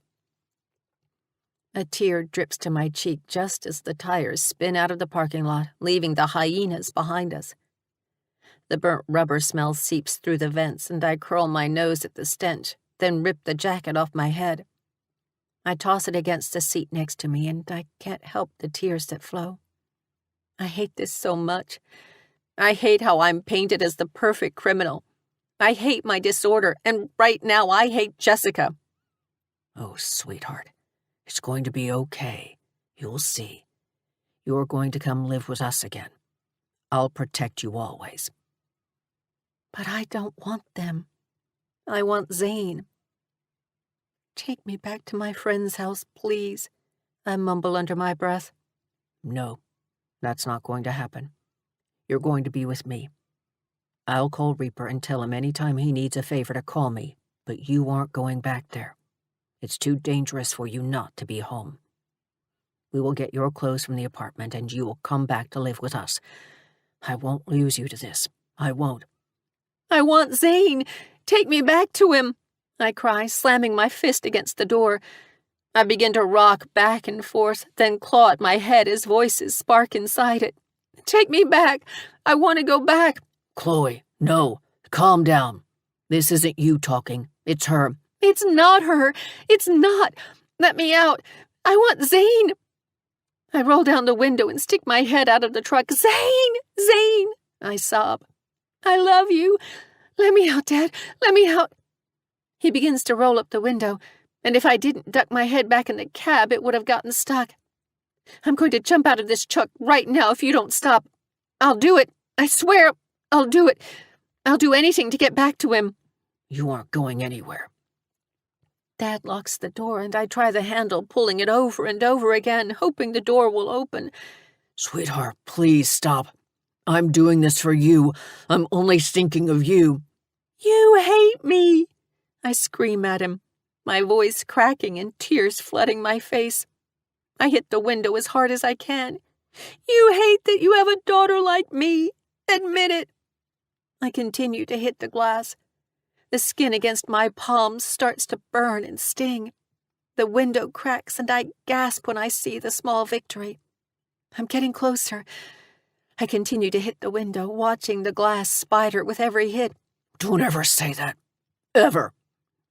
A tear drips to my cheek just as the tires spin out of the parking lot, leaving the hyenas behind us. The burnt rubber smell seeps through the vents, and I curl my nose at the stench, then rip the jacket off my head. I toss it against the seat next to me, and I can't help the tears that flow. I hate this so much. I hate how I'm painted as the perfect criminal. I hate my disorder, and right now I hate Jessica. Oh, sweetheart, it's going to be okay. You'll see. You're going to come live with us again. I'll protect you always. But I don't want them. I want Zane. Take me back to my friend's house, please, I mumble under my breath. No, that's not going to happen. You're going to be with me. I'll call Reaper and tell him any time he needs a favor to call me, but you aren't going back there. It's too dangerous for you not to be home. We will get your clothes from the apartment and you will come back to live with us. I won't lose you to this. I won't. I want Zane. Take me back to him, I cry, slamming my fist against the door. I begin to rock back and forth, then claw at my head as voices spark inside it. Take me back. I want to go back. Chloe, no. Calm down. This isn't you talking. It's her. It's not her. It's not. Let me out. I want Zane. I roll down the window and stick my head out of the truck. Zane! Zane! I sob. I love you. Let me out, Dad. Let me out. He begins to roll up the window, and if I didn't duck my head back in the cab, it would have gotten stuck. I'm going to jump out of this truck right now if you don't stop. I'll do it. I swear I'll do it. I'll do anything to get back to him. You aren't going anywhere. Dad locks the door, and I try the handle, pulling it over and over again, hoping the door will open. Sweetheart, please stop. I'm doing this for you. I'm only thinking of you. You hate me, I scream at him, my voice cracking and tears flooding my face. I hit the window as hard as I can. You hate that you have a daughter like me. Admit it. I continue to hit the glass. The skin against my palms starts to burn and sting. The window cracks, and I gasp when I see the small victory. I'm getting closer. I continue to hit the window, watching the glass spider with every hit. Don't ever say that. Ever.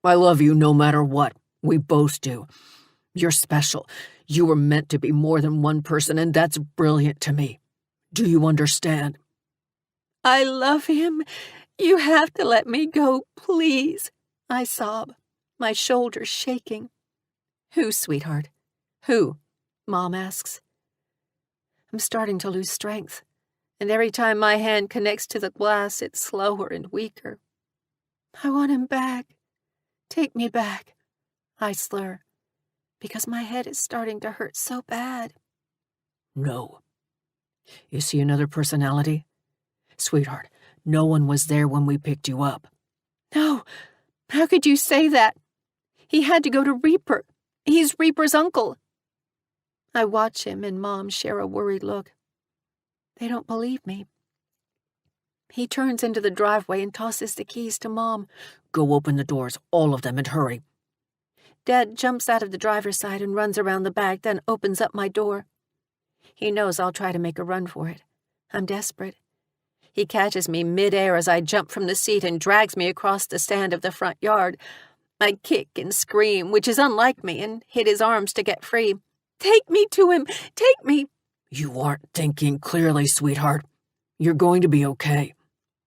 I love you no matter what. We both do. You're special. You were meant to be more than one person, and that's brilliant to me. Do you understand? I love him. You have to let me go, please, I sob, my shoulders shaking. Who, sweetheart? Who? Mom asks. I'm starting to lose strength, and every time my hand connects to the glass, it's slower and weaker. I want him back. Take me back, I slur, because my head is starting to hurt so bad. No. You see another personality? Sweetheart, no one was there when we picked you up. No, how could you say that? He had to go to Reaper. He's Reaper's uncle. I watch him and Mom share a worried look. They don't believe me. He turns into the driveway and tosses the keys to Mom. Go open the doors, all of them, and hurry. Dad jumps out of the driver's side and runs around the back, then opens up my door. He knows I'll try to make a run for it. I'm desperate. He catches me mid-air as I jump from the seat and drags me across the stand of the front yard. I kick and scream, which is unlike me, and hit his arms to get free. Take me to him! Take me! You aren't thinking clearly, sweetheart. You're going to be okay.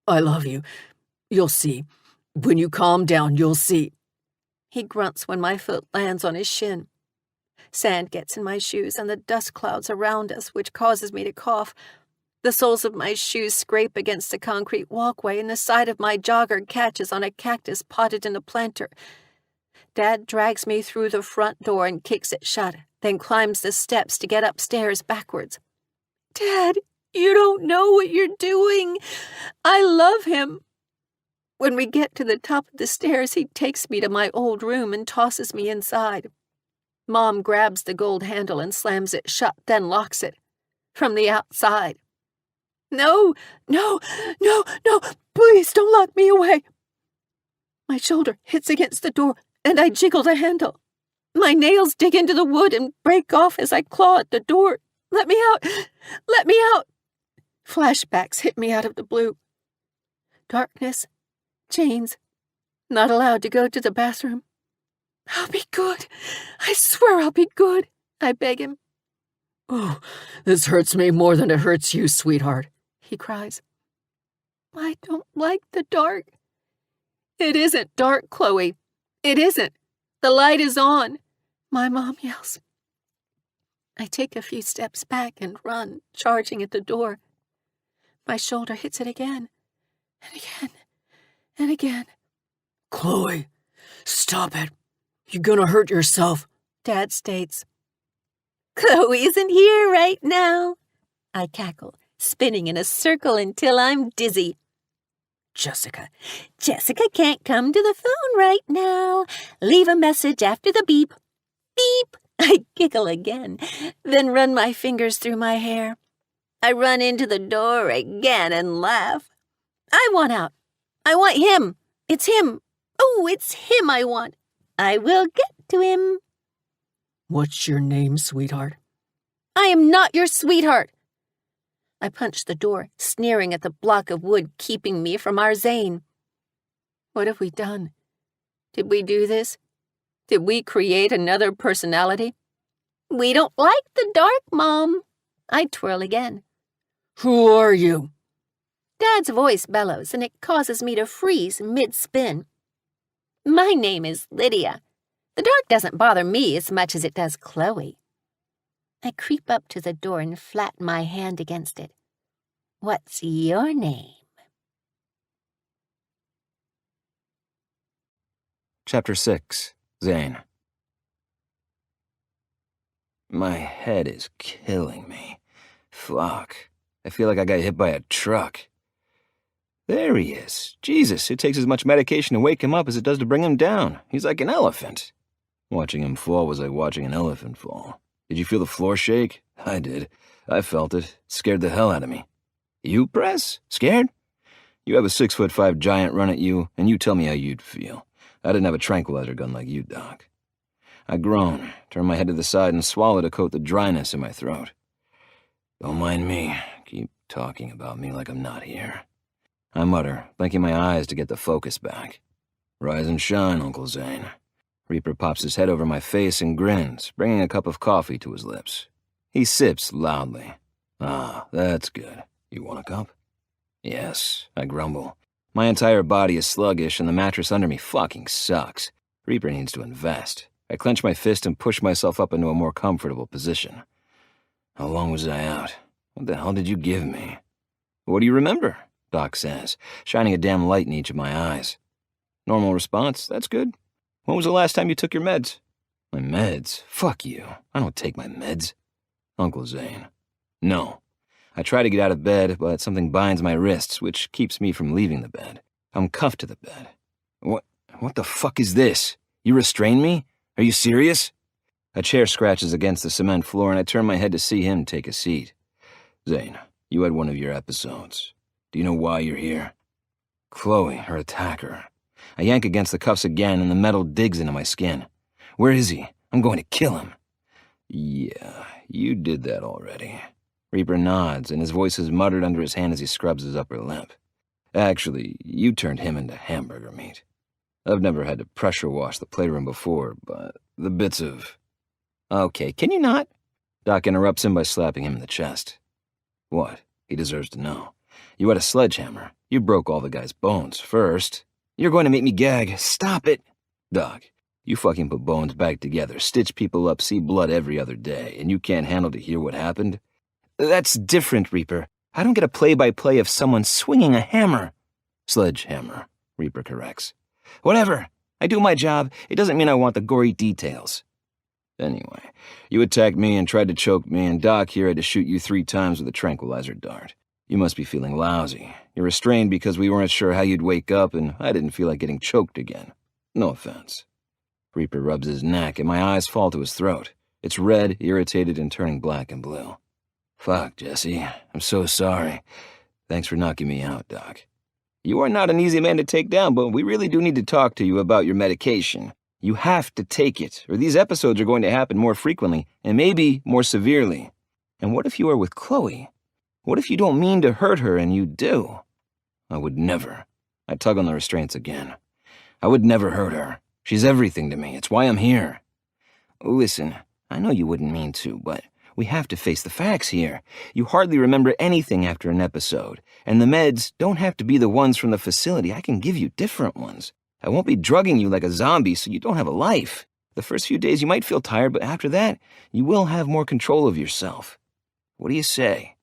I love you. You'll see. When you calm down, you'll see. He grunts when my foot lands on his shin. Sand gets in my shoes and the dust clouds around us, which causes me to cough. The soles of my shoes scrape against the concrete walkway, and the side of my jogger catches on a cactus potted in a planter. Dad drags me through the front door and kicks it shut, then climbs the steps to get upstairs backwards. Dad, You don't know what you're doing. I love him. When we get to the top of the stairs, he takes me to my old room and tosses me inside. Mom grabs the gold handle and slams it shut, then locks it. From the outside. No, no, no, no, please don't lock me away. My shoulder hits against the door, and I jiggle the handle. My nails dig into the wood and break off as I claw at the door. Let me out! Let me out! Flashbacks hit me out of the blue. Darkness, chains, not allowed to go to the bathroom. I'll be good. I swear I'll be good, I beg him. Oh, this hurts me more than it hurts you, sweetheart, he cries. I don't like the dark. It isn't dark, Chloe. It isn't. The light is on, my mom yells. I take a few steps back and run, charging at the door. My shoulder hits it again, and again, and again. Chloe, stop it. You're gonna hurt yourself, Dad states. Chloe isn't here right now, I cackle, spinning in a circle until I'm dizzy. Jessica can't come to the phone right now. Leave a message after the beep. Beep! I giggle again, then run my fingers through my hair. I run into the door again and laugh. I want out. I want him. It's him. Oh, it's him I want. I will get to him. What's your name, sweetheart? I am not your sweetheart. I punch the door, sneering at the block of wood keeping me from our Zane. What have we done? Did we do this? Did we create another personality? We don't like the dark, Mom. I twirl again. Who are you? Dad's voice bellows, and it causes me to freeze mid-spin. My name is Lydia. The dark doesn't bother me as much as it does Chloe. I creep up to the door and flatten my hand against it. What's your name? Chapter 6. Zane. My head is killing me. Fuck. I feel like I got hit by a truck. There he is. Jesus, it takes as much medication to wake him up as it does to bring him down. He's like an elephant. Watching him fall was like watching an elephant fall. Did you feel the floor shake? I did. I felt it. It scared the hell out of me. You, Press? Scared? You have a 6'5" giant run at you, and you tell me how you'd feel. I didn't have a tranquilizer gun like you, Doc. I groaned, turned my head to the side, and swallowed to coat the dryness in my throat. Don't mind me. Keep talking about me like I'm not here. I mutter, blinking my eyes to get the focus back. Rise and shine, Uncle Zane. Reaper pops his head over my face and grins, bringing a cup of coffee to his lips. He sips loudly. Ah, that's good. You want a cup? Yes, I grumble. My entire body is sluggish and the mattress under me fucking sucks. Reaper needs to invest. I clench my fist and push myself up into a more comfortable position. How long was I out? What the hell did you give me? What do you remember? Doc says, shining a damn light in each of my eyes. Normal response, that's good. When was the last time you took your meds? My meds? Fuck you. I don't take my meds. Uncle Zane. No. I try to get out of bed, but something binds my wrists, which keeps me from leaving the bed. I'm cuffed to the bed. What the fuck is this? You restrain me? Are you serious? A chair scratches against the cement floor, and I turn my head to see him take a seat. Zane, you had one of your episodes. Do you know why you're here? Chloe, her attacker. I yank against the cuffs again, and the metal digs into my skin. Where is he? I'm going to kill him. Yeah, you did that already. Reaper nods, and his voice is muttered under his hand as he scrubs his upper lip. Actually, you turned him into hamburger meat. I've never had to pressure wash the playroom before, but the bits of... Okay, can you not? Doc interrupts him by slapping him in the chest. What? He deserves to know. You had a sledgehammer. You broke all the guy's bones first. You're going to make me gag. Stop it. Doc, you fucking put bones back together, stitch people up, see blood every other day, and you can't handle to hear what happened? That's different, Reaper. I don't get a play-by-play of someone swinging a hammer. Sledgehammer, Reaper corrects. Whatever. I do my job. It doesn't mean I want the gory details. Anyway, you attacked me and tried to choke me, and Doc here had to shoot you 3 times with a tranquilizer dart. You must be feeling lousy. You're restrained because we weren't sure how you'd wake up, and I didn't feel like getting choked again. No offense. Reaper rubs his neck, and my eyes fall to his throat. It's red, irritated, and turning black and blue. Fuck, Jesse. I'm so sorry. Thanks for knocking me out, Doc. You are not an easy man to take down, but we really do need to talk to you about your medication. You have to take it, or these episodes are going to happen more frequently, and maybe more severely. And what if you are with Chloe? What if you don't mean to hurt her and you do? I would never. I tug on the restraints again. I would never hurt her. She's everything to me. It's why I'm here. Listen, I know you wouldn't mean to, but we have to face the facts here. You hardly remember anything after an episode, and the meds don't have to be the ones from the facility. I can give you different ones. I won't be drugging you like a zombie so you don't have a life. The first few days you might feel tired, but after that, you will have more control of yourself. What do you say?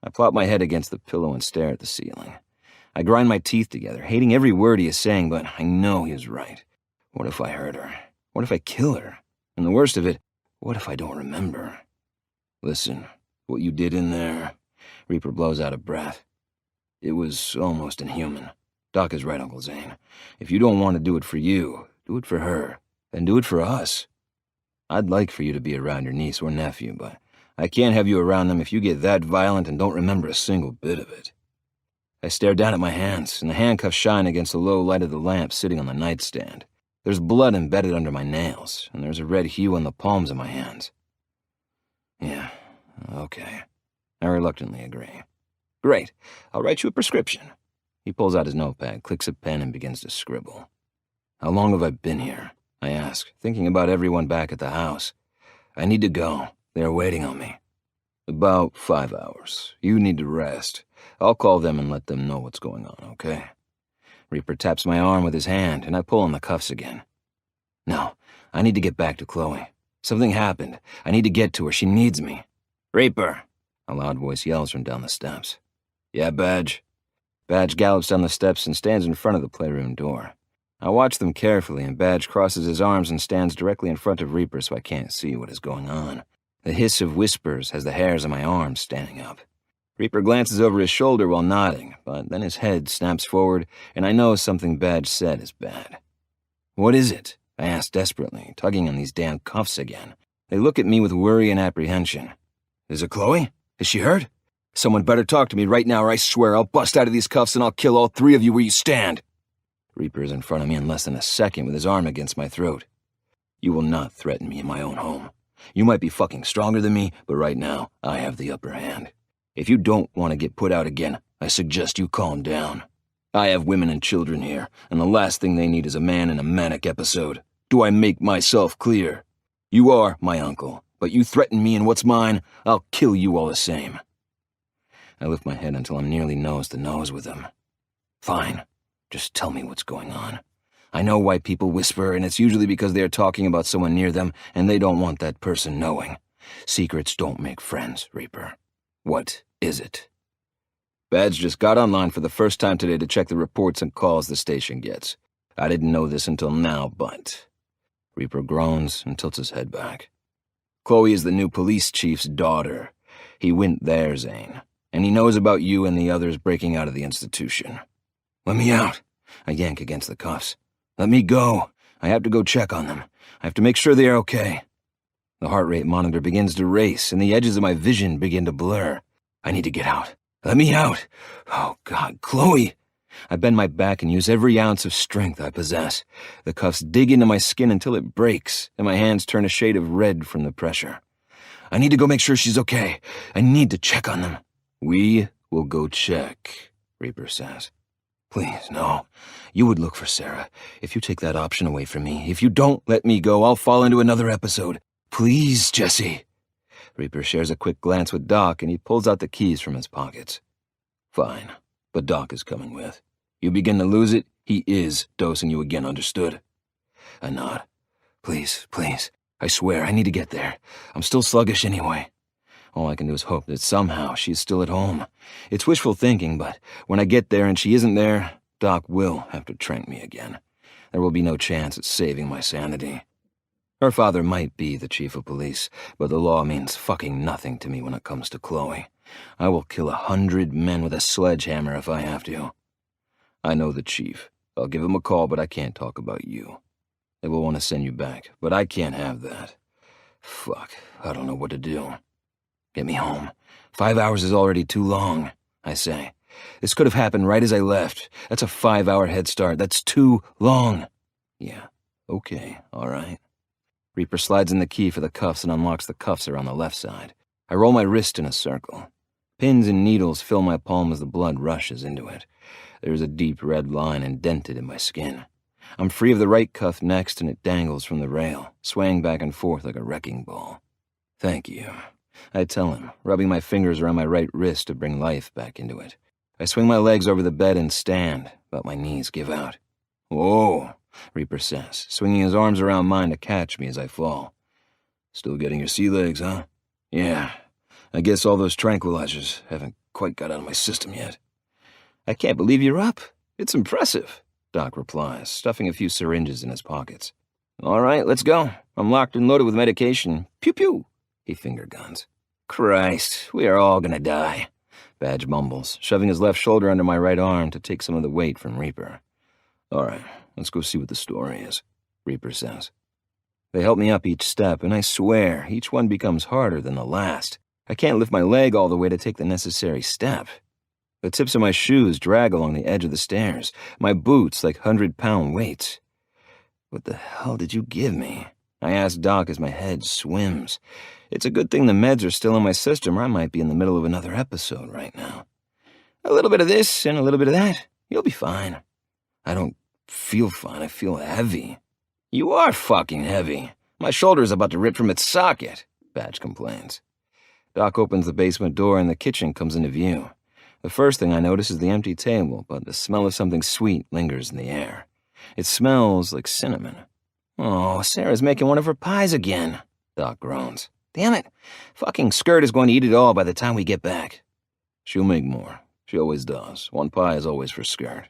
I plop my head against the pillow and stare at the ceiling. I grind my teeth together, hating every word he is saying, but I know he is right. What if I hurt her? What if I kill her? And the worst of it, what if I don't remember? Listen, what you did in there, Reaper blows out a breath. It was almost inhuman. Doc is right, Uncle Zane. If you don't want to do it for you, do it for her, then do it for us. I'd like for you to be around your niece or nephew, but I can't have you around them if you get that violent and don't remember a single bit of it. I stare down at my hands, and the handcuffs shine against the low light of the lamp sitting on the nightstand. There's blood embedded under my nails, and there's a red hue on the palms of my hands. Yeah, okay. I reluctantly agree. Great, I'll write you a prescription. He pulls out his notepad, clicks a pen, and begins to scribble. How long have I been here? I ask, thinking about everyone back at the house. I need to go. They are waiting on me. About 5 hours. You need to rest. I'll call them and let them know what's going on, okay? Reaper taps my arm with his hand, and I pull on the cuffs again. No, I need to get back to Chloe. Something happened. I need to get to her. She needs me. Reaper! A loud voice yells from down the steps. Yeah, Badge? Badge gallops down the steps and stands in front of the playroom door. I watch them carefully, and Badge crosses his arms and stands directly in front of Reaper so I can't see what is going on. The hiss of whispers has the hairs on my arms standing up. Reaper glances over his shoulder while nodding, but then his head snaps forward, and I know something Badge said is bad. What is it? I ask desperately, tugging on these damn cuffs again. They look at me with worry and apprehension. Is it Chloe? Is she hurt? Someone better talk to me right now, or I swear I'll bust out of these cuffs and I'll kill all 3 of you where you stand. Reaper is in front of me in less than a second with his arm against my throat. You will not threaten me in my own home. You might be fucking stronger than me, but right now, I have the upper hand. If you don't want to get put out again, I suggest you calm down. I have women and children here, and the last thing they need is a man in a manic episode. Do I make myself clear? You are my uncle, but you threaten me and what's mine, I'll kill you all the same. I lift my head until I'm nearly nose to nose with him. Fine, just tell me what's going on. I know why people whisper, and it's usually because they are talking about someone near them, and they don't want that person knowing. Secrets don't make friends, Reaper. What is it? Badge just got online for the first time today to check the reports and calls the station gets. I didn't know this until now, but... Reaper groans and tilts his head back. Chloe is the new police chief's daughter. He went there, Zane. And he knows about you and the others breaking out of the institution. Let me out. I yank against the cuffs. Let me go. I have to go check on them. I have to make sure they are okay. The heart rate monitor begins to race, and the edges of my vision begin to blur. I need to get out. Let me out. Oh, God, Chloe. I bend my back and use every ounce of strength I possess. The cuffs dig into my skin until it breaks, and my hands turn a shade of red from the pressure. I need to go make sure she's okay. I need to check on them. We will go check, Reaper says. Please, no. You would look for Sarah. If you take that option away from me, if you don't let me go, I'll fall into another episode. Please, Jesse. Reaper shares a quick glance with Doc, and he pulls out the keys from his pockets. Fine, but Doc is coming with. You begin to lose it, he is dosing you again, understood? I nod. Please, please. I swear, I need to get there. I'm still sluggish anyway. All I can do is hope that somehow she's still at home. It's wishful thinking, but when I get there and she isn't there, Doc will have to trank me again. There will be no chance at saving my sanity. Her father might be the chief of police, but the law means fucking nothing to me when it comes to Chloe. I will kill 100 men with a sledgehammer if I have to. I know the chief. I'll give him a call, but I can't talk about you. They will want to send you back, but I can't have that. Fuck, I don't know what to do. Get me home. 5 hours is already too long, I say. This could have happened right as I left. That's a 5-hour head start. That's too long. Yeah, okay, all right. Reaper slides in the key for the cuffs and unlocks the cuffs around the left side. I roll my wrist in a circle. Pins and needles fill my palm as the blood rushes into it. There is a deep red line indented in my skin. I'm free of the right cuff next, and it dangles from the rail, swaying back and forth like a wrecking ball. Thank you, I tell him, rubbing my fingers around my right wrist to bring life back into it. I swing my legs over the bed and stand, but my knees give out. Whoa, Reaper says, swinging his arms around mine to catch me as I fall. Still getting your sea legs, huh? Yeah, I guess all those tranquilizers haven't quite got out of my system yet. I can't believe you're up. It's impressive, Doc replies, stuffing a few syringes in his pockets. All right, let's go. I'm locked and loaded with medication. Pew pew, he finger guns. Christ, we are all gonna die, Badge mumbles, shoving his left shoulder under my right arm to take some of the weight from Reaper. All right, let's go see what the story is, Reaper says. They help me up each step, and I swear, each one becomes harder than the last. I can't lift my leg all the way to take the necessary step. The tips of my shoes drag along the edge of the stairs, my boots like 100-pound weights. What the hell did you give me? I ask Doc as my head swims. It's a good thing the meds are still in my system, or I might be in the middle of another episode right now. A little bit of this and a little bit of that. You'll be fine. I don't feel fine. I feel heavy. You are fucking heavy. My shoulder's about to rip from its socket, Badge complains. Doc opens the basement door and the kitchen comes into view. The first thing I notice is the empty table, but the smell of something sweet lingers in the air. It smells like cinnamon. Oh, Sarah's making one of her pies again, Doc groans. Damn it. Fucking Skirt is going to eat it all by the time we get back. She'll make more. She always does. One pie is always for Skirt,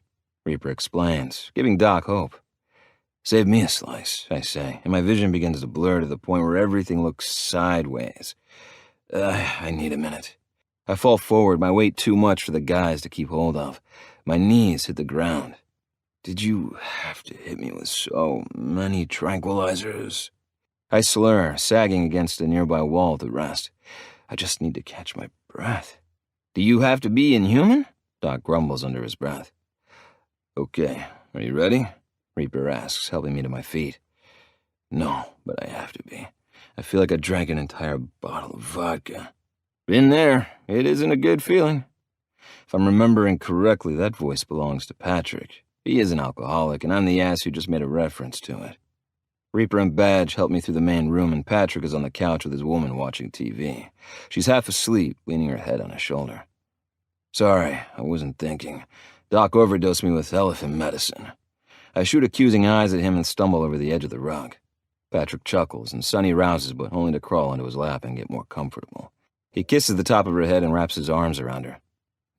Reaper explains, giving Doc hope. Save me a slice, I say, and my vision begins to blur to the point where everything looks sideways. I need a minute. I fall forward, my weight too much for the guys to keep hold of. My knees hit the ground. Did you have to hit me with so many tranquilizers? I slur, sagging against a nearby wall to rest. I just need to catch my breath. Do you have to be inhuman? Doc grumbles under his breath. Okay, are you ready? Reaper asks, helping me to my feet. No, but I have to be. I feel like I drank an entire bottle of vodka. Been there. It isn't a good feeling. If I'm remembering correctly, that voice belongs to Patrick. He is an alcoholic, and I'm the ass who just made a reference to it. Reaper and Badge help me through the main room, and Patrick is on the couch with his woman watching TV. She's half asleep, leaning her head on his shoulder. Sorry, I wasn't thinking. Doc overdosed me with elephant medicine. I shoot accusing eyes at him and stumble over the edge of the rug. Patrick chuckles, and Sonny rouses, but only to crawl into his lap and get more comfortable. He kisses the top of her head and wraps his arms around her.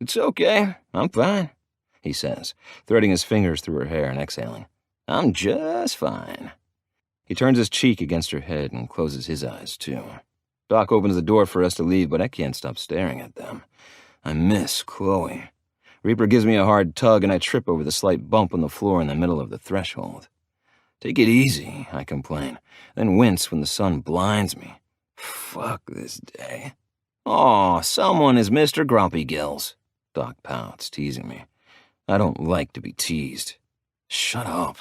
It's okay, I'm fine, he says, threading his fingers through her hair and exhaling. I'm just fine. He turns his cheek against her head and closes his eyes, too. Doc opens the door for us to leave, but I can't stop staring at them. I miss Chloe. Reaper gives me a hard tug, and I trip over the slight bump on the floor in the middle of the threshold. Take it easy, I complain, then wince when the sun blinds me. Fuck this day. Aw, someone is Mr. Grumpy Gills, Doc pouts, teasing me. I don't like to be teased. Shut up.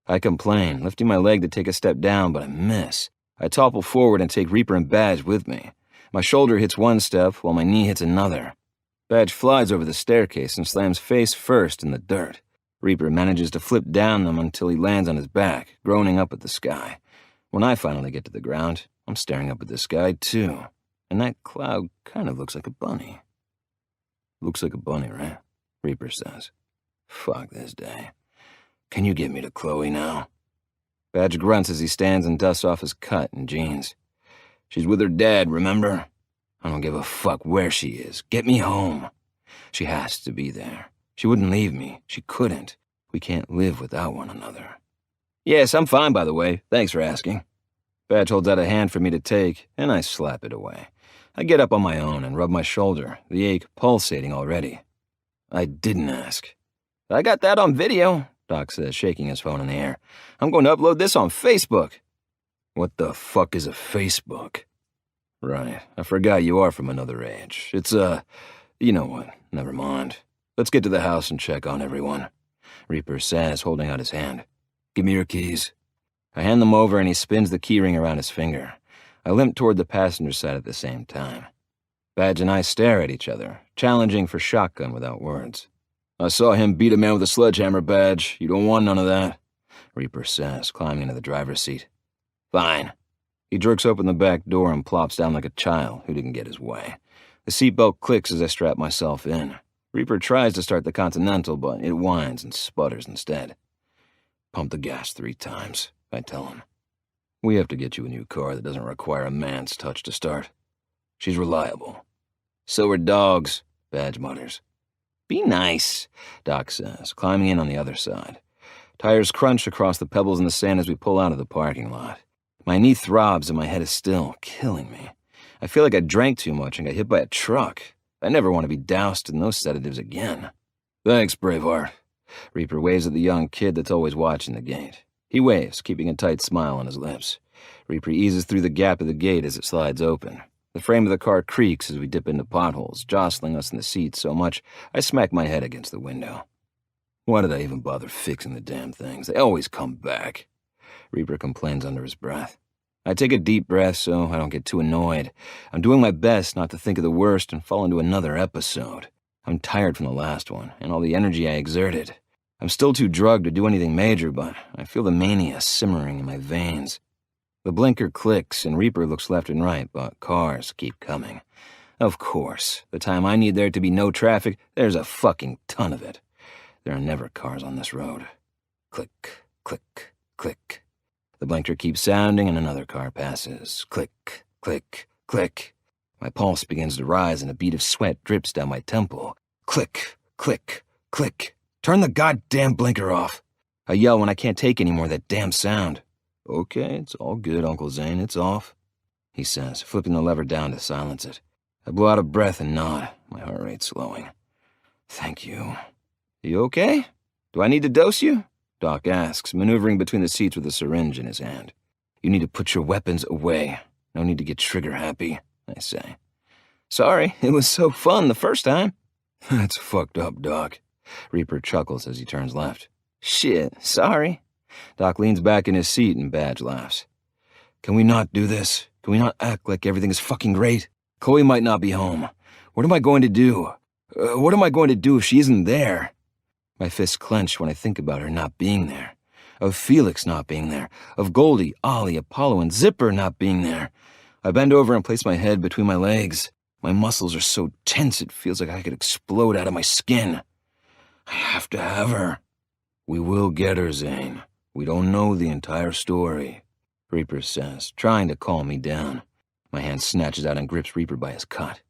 I complain, lifting my leg to take a step down, but I miss. I topple forward and take Reaper and Badge with me. My shoulder hits one step, while my knee hits another. Badge flies over the staircase and slams face first in the dirt. Reaper manages to flip down them until he lands on his back, groaning up at the sky. When I finally get to the ground, I'm staring up at the sky, too. And that cloud kind of looks like a bunny. Looks like a bunny, right? Reaper says. Fuck this day. Can you get me to Chloe now? Badge grunts as he stands and dusts off his cut and jeans. She's with her dad, remember? I don't give a fuck where she is. Get me home. She has to be there. She wouldn't leave me. She couldn't. We can't live without one another. Yes, I'm fine, by the way. Thanks for asking. Badge holds out a hand for me to take, and I slap it away. I get up on my own and rub my shoulder, the ache pulsating already. I didn't ask. I got that on video, Doc says, shaking his phone in the air. I'm going to upload this on Facebook. What the fuck is a Facebook? Right, I forgot you are from another age. It's, you know what, never mind. Let's get to the house and check on everyone. Reaper says, holding out his hand. Give me your keys. I hand them over and he spins the keyring around his finger. I limp toward the passenger side at the same time. Badge and I stare at each other, challenging for shotgun without words. I saw him beat a man with a sledgehammer, Badge. You don't want none of that, Reaper says, climbing into the driver's seat. Fine. He jerks open the back door and plops down like a child who didn't get his way. The seatbelt clicks as I strap myself in. Reaper tries to start the Continental, but it whines and sputters instead. Pump the gas 3 times, I tell him. We have to get you a new car that doesn't require a man's touch to start. She's reliable. So are dogs, Badge mutters. Be nice, Doc says, climbing in on the other side. Tires crunch across the pebbles in the sand as we pull out of the parking lot. My knee throbs and my head is still killing me. I feel like I drank too much and got hit by a truck. I never want to be doused in those sedatives again. Thanks, Braveheart. Reaper waves at the young kid that's always watching the gate. He waves, keeping a tight smile on his lips. Reaper eases through the gap of the gate as it slides open. The frame of the car creaks as we dip into potholes, jostling us in the seats so much I smack my head against the window. Why did I even bother fixing the damn things? They always come back. Reaper complains under his breath. I take a deep breath so I don't get too annoyed. I'm doing my best not to think of the worst and fall into another episode. I'm tired from the last one and all the energy I exerted. I'm still too drugged to do anything major, but I feel the mania simmering in my veins. The blinker clicks and Reaper looks left and right, but cars keep coming. Of course, the time I need there to be no traffic, there's a fucking ton of it. There are never cars on this road. Click, click, click. The blinker keeps sounding and another car passes. Click, click, click. My pulse begins to rise and a bead of sweat drips down my temple. Click, click, click. Turn the goddamn blinker off. I yell when I can't take any more of that damn sound. Okay, it's all good, Uncle Zane, it's off, he says, flipping the lever down to silence it. I blow out a breath and nod, my heart rate slowing. Thank you. You okay? Do I need to dose you? Doc asks, maneuvering between the seats with a syringe in his hand. You need to put your weapons away. No need to get trigger happy, I say. Sorry, it was so fun the first time. That's fucked up, Doc. Reaper chuckles as he turns left. Shit, sorry. Doc leans back in his seat and Badge laughs. Can we not do this? Can we not act like everything is fucking great? Chloe might not be home. What am I going to do? What am I going to do if she isn't there? My fists clench when I think about her not being there. Of Felix not being there. Of Goldie, Ollie, Apollo, and Zipper not being there. I bend over and place my head between my legs. My muscles are so tense it feels like I could explode out of my skin. I have to have her. We will get her, Zane. We don't know the entire story, Reaper says, trying to calm me down. My hand snatches out and grips Reaper by his cut.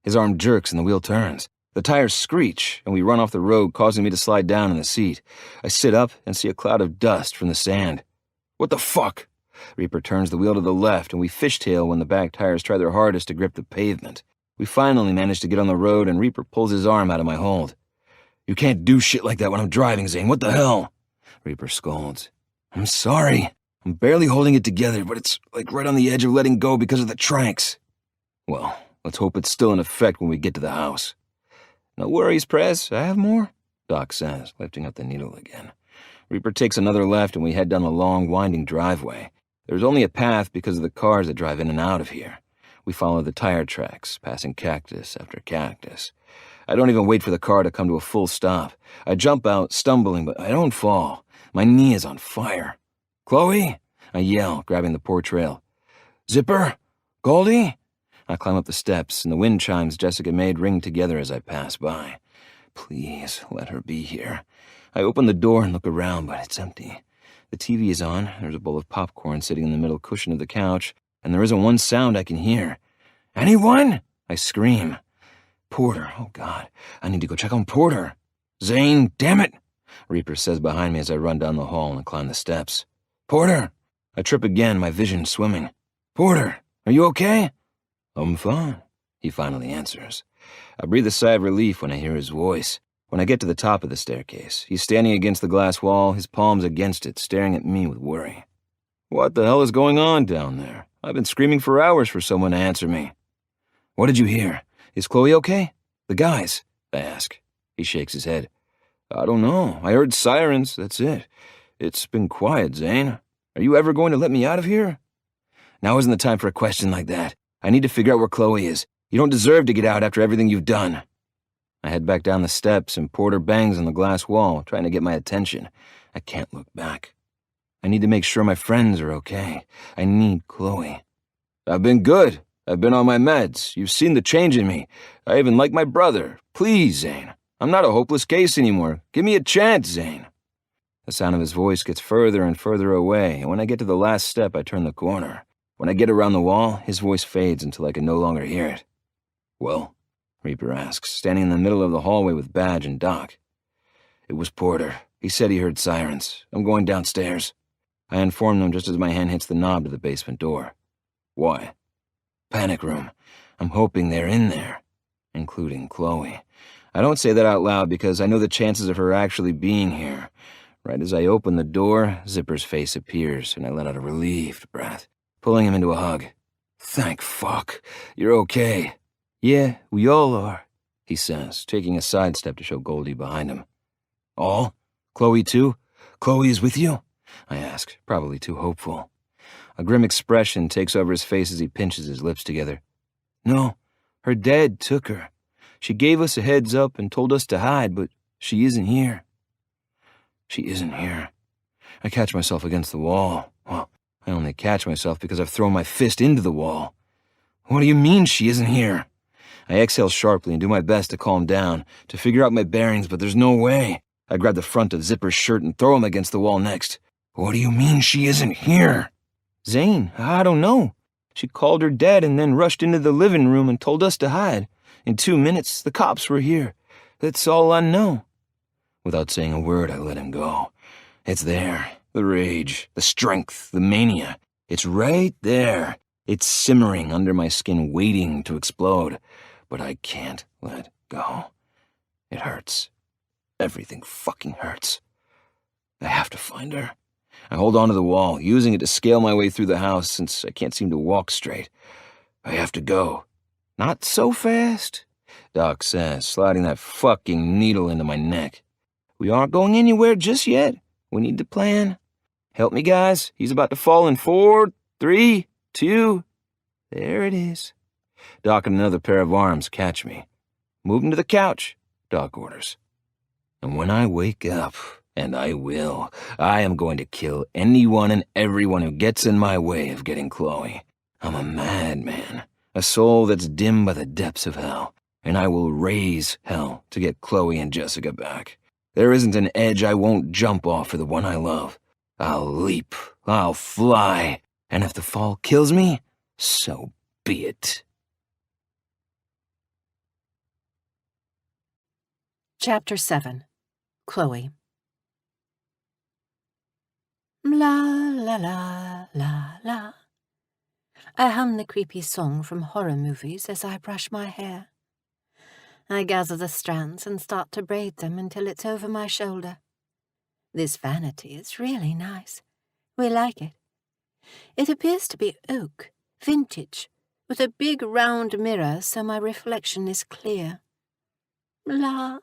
His arm jerks and the wheel turns. The tires screech, and we run off the road, causing me to slide down in the seat. I sit up and see a cloud of dust from the sand. What the fuck? Reaper turns the wheel to the left, and we fishtail when the back tires try their hardest to grip the pavement. We finally manage to get on the road, and Reaper pulls his arm out of my hold. You can't do shit like that when I'm driving, Zane. What the hell? Reaper scolds. I'm sorry. I'm barely holding it together, but it's like right on the edge of letting go because of the tranks. Well, let's hope it's still in effect when we get to the house. No worries, Prez. I have more, Doc says, lifting up the needle again. Reaper takes another left and we head down the long, winding driveway. There's only a path because of the cars that drive in and out of here. We follow the tire tracks, passing cactus after cactus. I don't even wait for the car to come to a full stop. I jump out, stumbling, but I don't fall. My knee is on fire. Chloe? I yell, grabbing the porch rail. Zipper? Goldie? I climb up the steps, and the wind chimes Jessica made ring together as I pass by. Please, let her be here. I open the door and look around, but it's empty. The TV is on, there's a bowl of popcorn sitting in the middle cushion of the couch, and there isn't one sound I can hear. Anyone? I scream. Porter, oh God, I need to go check on Porter. Zane, damn it, Reaper says behind me as I run down the hall and climb the steps. Porter! I trip again, my vision swimming. "Porter, are you okay?" "I'm fine," he finally answers. I breathe a sigh of relief when I hear his voice. When I get to the top of the staircase, he's standing against the glass wall, his palms against it, staring at me with worry. "What the hell is going on down there? I've been screaming for hours for someone to answer me." "What did you hear? Is Chloe okay? The guys?" I ask. He shakes his head. "I don't know. I heard sirens, that's it. It's been quiet, Zane. Are you ever going to let me out of here?" "Now isn't the time for a question like that. I need to figure out where Chloe is. You don't deserve to get out after everything you've done." I head back down the steps and Porter bangs on the glass wall, trying to get my attention. I can't look back. I need to make sure my friends are okay. I need Chloe. "I've been good. I've been on my meds. You've seen the change in me. I even like my brother. Please, Zane. I'm not a hopeless case anymore. Give me a chance, Zane." The sound of his voice gets further and further away, and when I get to the last step, I turn the corner. When I get around the wall, his voice fades until I can no longer hear it. "Well?" Reaper asks, standing in the middle of the hallway with Badge and Doc. "It was Porter. He said he heard sirens. I'm going downstairs." I inform them just as my hand hits the knob to the basement door. "Why?" "Panic room. I'm hoping they're in there, including Chloe." I don't say that out loud because I know the chances of her actually being here. Right as I open the door, Zipper's face appears, and I let out a relieved breath, pulling him into a hug. "Thank fuck. You're okay." "Yeah, we all are," he says, taking a sidestep to show Goldie behind him. "All? Chloe too? Chloe is with you?" I ask, probably too hopeful. A grim expression takes over his face as he pinches his lips together. "No, her dad took her. She gave us a heads up and told us to hide, but she isn't here." She isn't here. I catch myself against the wall. Well, I only catch myself because I've thrown my fist into the wall. "What do you mean she isn't here?" I exhale sharply and do my best to calm down, to figure out my bearings, but there's no way. I grab the front of Zipper's shirt and throw him against the wall next. "What do you mean she isn't here?" "Zane, I don't know. She called her dad and then rushed into the living room and told us to hide. In 2 minutes, the cops were here. That's all I know." Without saying a word, I let him go. It's there. The rage, the strength, the mania. It's right there. It's simmering under my skin, waiting to explode. But I can't let go. It hurts. Everything fucking hurts. I have to find her. I hold onto the wall, using it to scale my way through the house since I can't seem to walk straight. I have to go. "Not so fast," Doc says, sliding that fucking needle into my neck. "We aren't going anywhere just yet. We need to plan. Help me, guys. He's about to fall in 4, 3, 2... There it is." Doc and another pair of arms catch me. "Move him to the couch," Doc orders. And when I wake up, and I will, I am going to kill anyone and everyone who gets in my way of getting Chloe. I'm a madman, a soul that's dimmed by the depths of hell, and I will raise hell to get Chloe and Jessica back. There isn't an edge I won't jump off for the one I love. I'll leap, I'll fly, and if the fall kills me, so be it. Chapter 7. Chloe. La la la la la. I hum the creepy song from horror movies as I brush my hair. I gather the strands and start to braid them until it's over my shoulder. This vanity is really nice. We like it. It appears to be oak, vintage, with a big round mirror so my reflection is clear. La,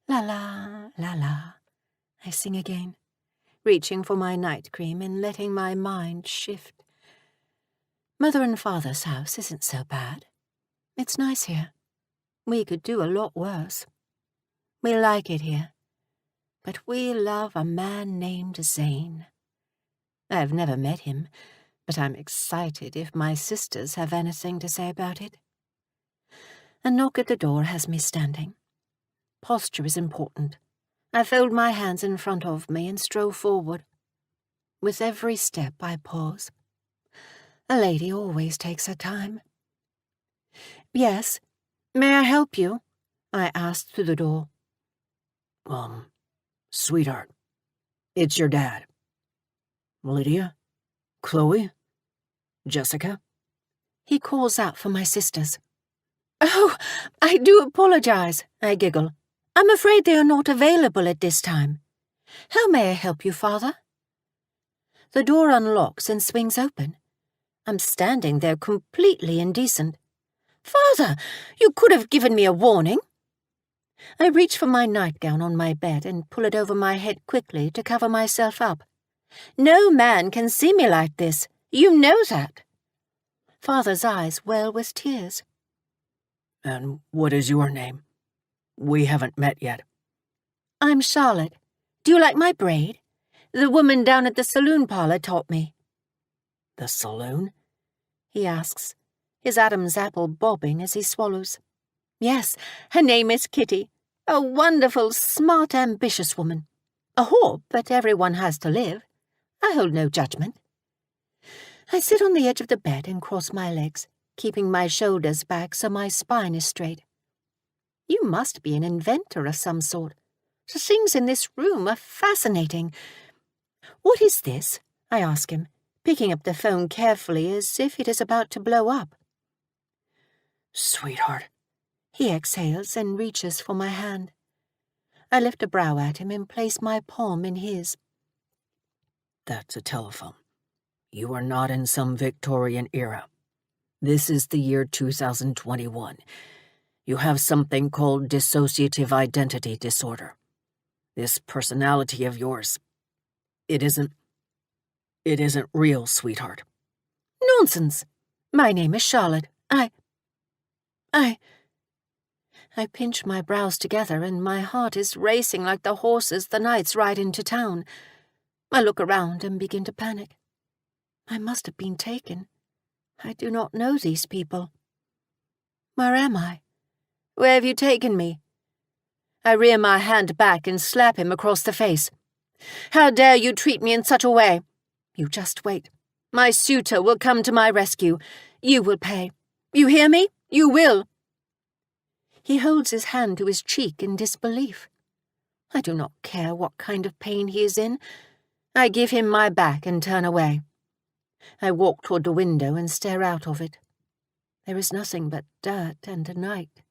la la, la la, I sing again, reaching for my night cream and letting my mind shift. Mother and Father's house isn't so bad. It's nice here. We could do a lot worse. We like it here. But we love a man named Zane. I've never met him, but I'm excited if my sisters have anything to say about it. A knock at the door has me standing. Posture is important. I fold my hands in front of me and stroll forward. With every step I pause. A lady always takes her time. "Yes, may I help you?" I asked through the door. Sweetheart, it's your dad. Lydia, Chloe? Jessica? He calls out for my sisters. "Oh, I do apologize," I giggle. "I'm afraid they are not available at this time. How may I help you, Father?" The door unlocks and swings open. I'm standing there completely indecent. "Father, you could have given me a warning." I reach for my nightgown on my bed and pull it over my head quickly to cover myself up. "No man can see me like this. You know that." Father's eyes well with tears. And what is your name? We haven't met yet. "I'm Charlotte. Do you like my braid? The woman down at the saloon parlor taught me." The saloon? He asks, his Adam's apple bobbing as he swallows. "Yes, her name is Kitty. A wonderful, smart, ambitious woman. A whore, but everyone has to live. I hold no judgment." I sit on the edge of the bed and cross my legs, keeping my shoulders back so my spine is straight. "You must be an inventor of some sort. The things in this room are fascinating." "What is this?" I ask him, picking up the phone carefully as if it is about to blow up. Sweetheart. He exhales and reaches for my hand. I lift a brow at him and place my palm in his. That's a telephone. You are not in some Victorian era. This is the year 2021. You have something called dissociative identity disorder. This personality of yours, it isn't real, sweetheart. "Nonsense. My name is Charlotte. I pinch my brows together and my heart is racing like the horses the knights ride into town. I look around and begin to panic. I must have been taken. I do not know these people. Where am I? Where have you taken me? I rear my hand back and slap him across the face. "How dare you treat me in such a way? You just wait. My suitor will come to my rescue. You will pay. You hear me? You will." He holds his hand to his cheek in disbelief. I do not care what kind of pain he is in. I give him my back and turn away. I walk toward the window and stare out of it. There is nothing but dirt and a night.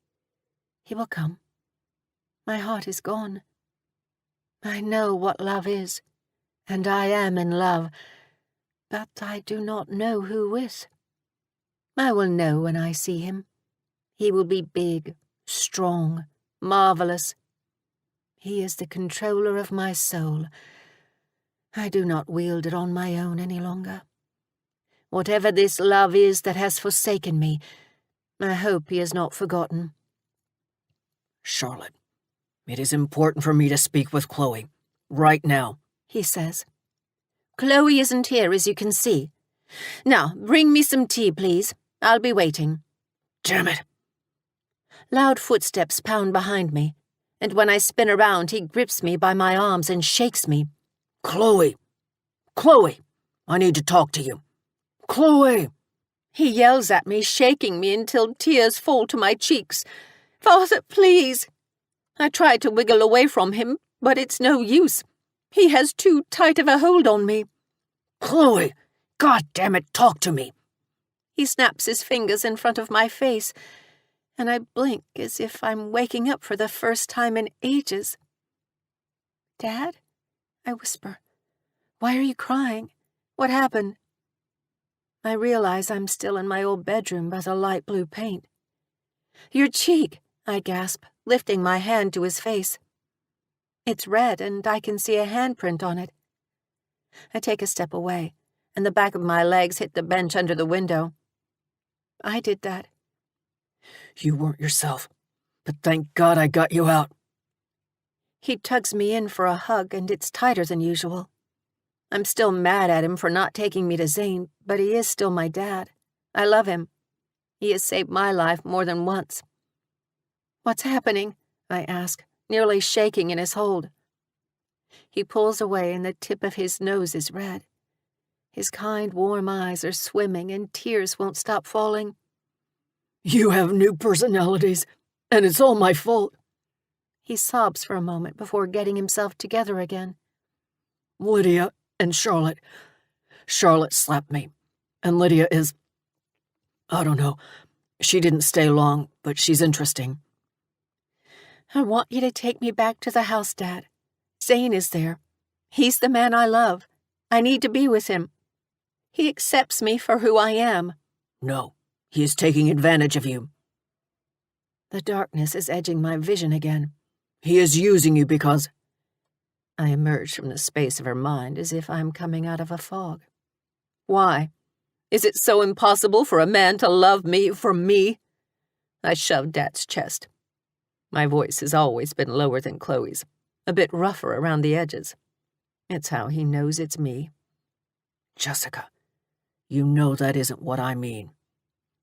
He will come. My heart is gone. I know what love is, and I am in love, but I do not know who with. I will know when I see him. He will be big, strong, marvelous. He is the controller of my soul. I do not wield it on my own any longer. Whatever this love is that has forsaken me, I hope he has not forgotten. Charlotte, it is important for me to speak with Chloe. Right now, he says. "Chloe isn't here, as you can see. Now, bring me some tea, please. I'll be waiting." Damn it! Loud footsteps pound behind me, and when I spin around, he grips me by my arms and shakes me. Chloe! Chloe! I need to talk to you. Chloe! He yells at me, shaking me until tears fall to my cheeks. "Father, please." I try to wiggle away from him, but it's no use. He has too tight of a hold on me. Chloe! God damn it, talk to me! He snaps his fingers in front of my face, and I blink as if I'm waking up for the first time in ages. "Dad?" I whisper. "Why are you crying? What happened?" I realize I'm still in my old bedroom by the light blue paint. "Your cheek," I gasp, lifting my hand to his face. It's red, and I can see a handprint on it. I take a step away, and the back of my legs hit the bench under the window. "I did that." You weren't yourself, but thank God I got you out. He tugs me in for a hug, and it's tighter than usual. I'm still mad at him for not taking me to Zane, but he is still my dad. I love him. He has saved my life more than once. "What's happening?" I ask, nearly shaking in his hold. He pulls away, and the tip of his nose is red. His kind, warm eyes are swimming, and tears won't stop falling. You have new personalities, and it's all my fault. He sobs for a moment before getting himself together again. Lydia and Charlotte. Charlotte slapped me. And Lydia is... I don't know. She didn't stay long, but she's interesting. I want you to take me back to the house, Dad. Zane is there. He's the man I love. I need to be with him. He accepts me for who I am. No, he is taking advantage of you. The darkness is edging my vision again. He is using you because... I emerge from the space of her mind as if I'm coming out of a fog. Why? Is it so impossible for a man to love me for me? I shoved Dad's chest. My voice has always been lower than Chloe's, a bit rougher around the edges. It's how he knows it's me. Jessica, you know that isn't what I mean.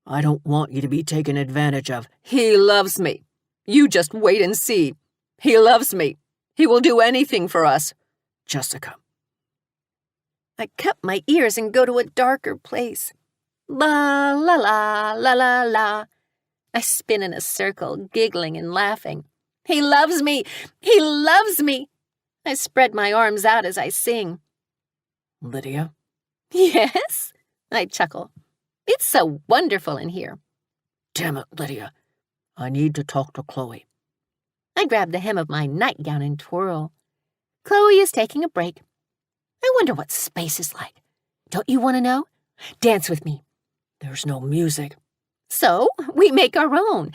I don't want you to be taken advantage of. He loves me. You just wait and see. He loves me. He will do anything for us. Jessica. I cup my ears and go to a darker place. La, la, la, la, la, la. I spin in a circle, giggling and laughing. He loves me! He loves me! I spread my arms out as I sing. Lydia? Yes? I chuckle. It's so wonderful in here. Damn it, Lydia. I need to talk to Chloe. I grab the hem of my nightgown and twirl. Chloe is taking a break. I wonder what space is like. Don't you want to know? Dance with me. There's no music. So we make our own.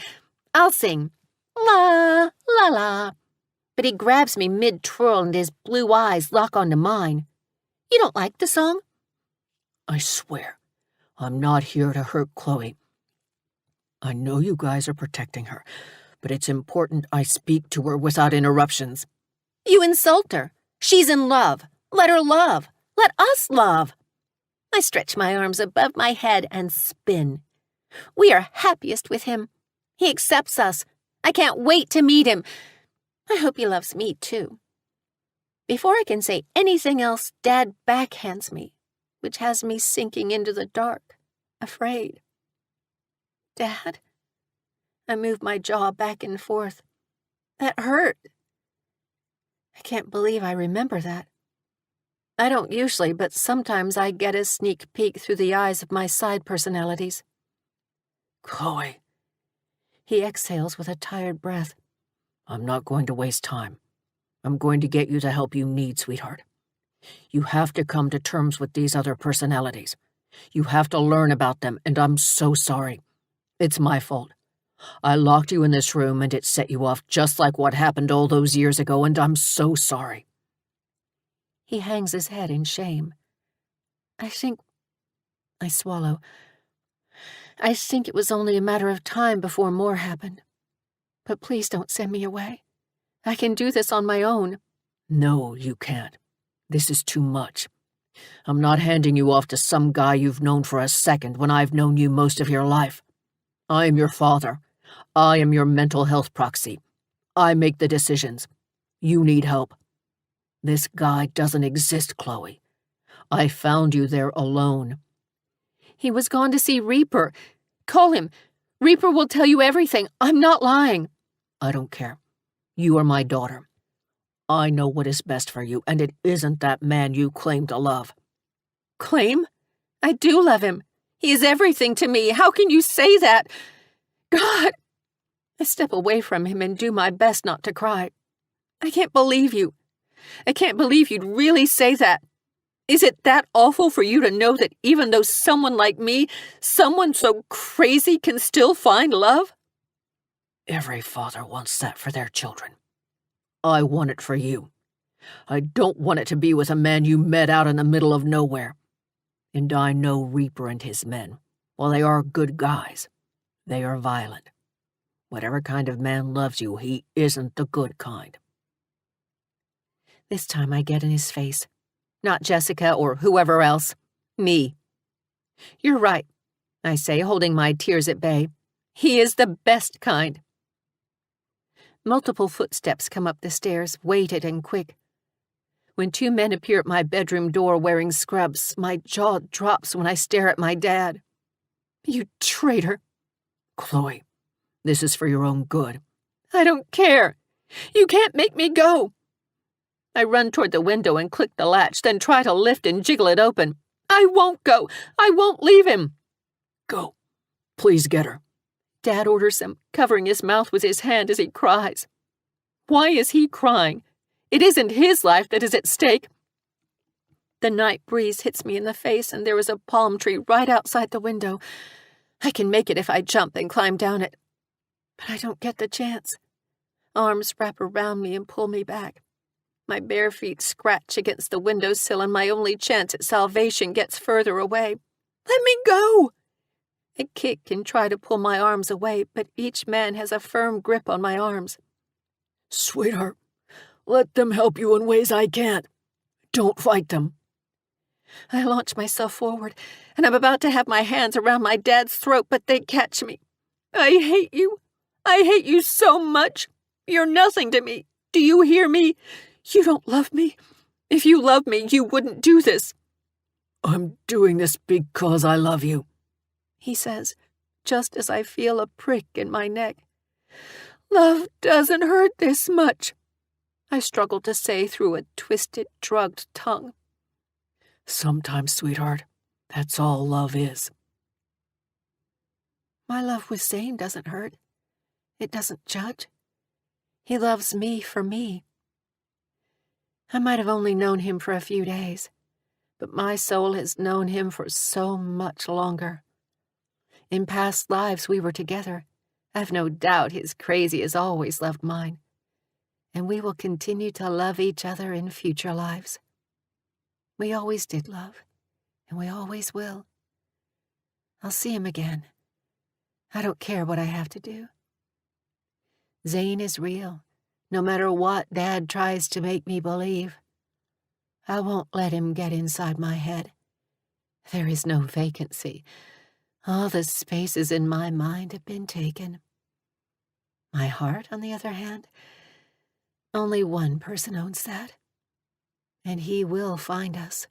I'll sing, la, la, la. But he grabs me mid-twirl and his blue eyes lock onto mine. You don't like the song? I swear, I'm not here to hurt Chloe. I know you guys are protecting her, but it's important I speak to her without interruptions. You insult her. She's in love. Let her love. Let us love. I stretch my arms above my head and spin. We are happiest with him. He accepts us. I can't wait to meet him. I hope he loves me, too. Before I can say anything else, Dad backhands me, which has me sinking into the dark, afraid. Dad? I move my jaw back and forth. That hurt. I can't believe I remember that. I don't usually, but sometimes I get a sneak peek through the eyes of my side personalities. Chloe. He exhales with a tired breath. I'm not going to waste time. I'm going to get you the help you need, sweetheart. You have to come to terms with these other personalities. You have to learn about them, and I'm so sorry. It's my fault. I locked you in this room, and it set you off just like what happened all those years ago, and I'm so sorry. He hangs his head in shame. I swallow. I think it was only a matter of time before more happened. But please don't send me away. I can do this on my own. No, you can't. This is too much. I'm not handing you off to some guy you've known for a second when I've known you most of your life. I am your father. I am your mental health proxy. I make the decisions. You need help. This guy doesn't exist, Chloe. I found you there alone. He was gone to see Reaper. Call him. Reaper will tell you everything. I'm not lying. I don't care. You are my daughter. I know what is best for you, and it isn't that man you claim to love. Claim? I do love him. He is everything to me. How can you say that? God! I step away from him and do my best not to cry. I can't believe you. I can't believe you'd really say that. Is it that awful for you to know that even though someone like me, someone so crazy, can still find love? Every father wants that for their children. I want it for you. I don't want it to be with a man you met out in the middle of nowhere. And I know Reaper and his men. While they are good guys, they are violent. Whatever kind of man loves you, he isn't the good kind. This time I get in his face. Not Jessica or whoever else. Me. You're right, I say, holding my tears at bay. He is the best kind. Multiple footsteps come up the stairs, weighted and quick. When two men appear at my bedroom door wearing scrubs, my jaw drops when I stare at my dad. You traitor. Chloe, this is for your own good. I don't care. You can't make me go. I run toward the window and click the latch, then try to lift and jiggle it open. I won't go. I won't leave him. Go. Please get her. Dad orders him, covering his mouth with his hand as he cries. Why is he crying? It isn't his life that is at stake. The night breeze hits me in the face, and there is a palm tree right outside the window. I can make it if I jump and climb down it. But I don't get the chance. Arms wrap around me and pull me back. My bare feet scratch against the windowsill, and my only chance at salvation gets further away. Let me go! I kick and try to pull my arms away, but each man has a firm grip on my arms. Sweetheart, let them help you in ways I can't. Don't fight them. I launch myself forward, and I'm about to have my hands around my dad's throat, but they catch me. I hate you. I hate you so much. You're nothing to me. Do you hear me? You don't love me. If you loved me, you wouldn't do this. I'm doing this because I love you, he says, just as I feel a prick in my neck. Love doesn't hurt this much, I struggle to say through a twisted, drugged tongue. Sometimes, sweetheart, that's all love is. My love with Zane doesn't hurt. It doesn't judge. He loves me for me. I might have only known him for a few days, but my soul has known him for so much longer. In past lives we were together. I've no doubt his crazy has always loved mine, and we will continue to love each other in future lives. We always did love, and we always will. I'll see him again. I don't care what I have to do. Zane is real, no matter what Dad tries to make me believe. I won't let him get inside my head. There is no vacancy. All the spaces in my mind have been taken. My heart, on the other hand, only one person owns that. And he will find us.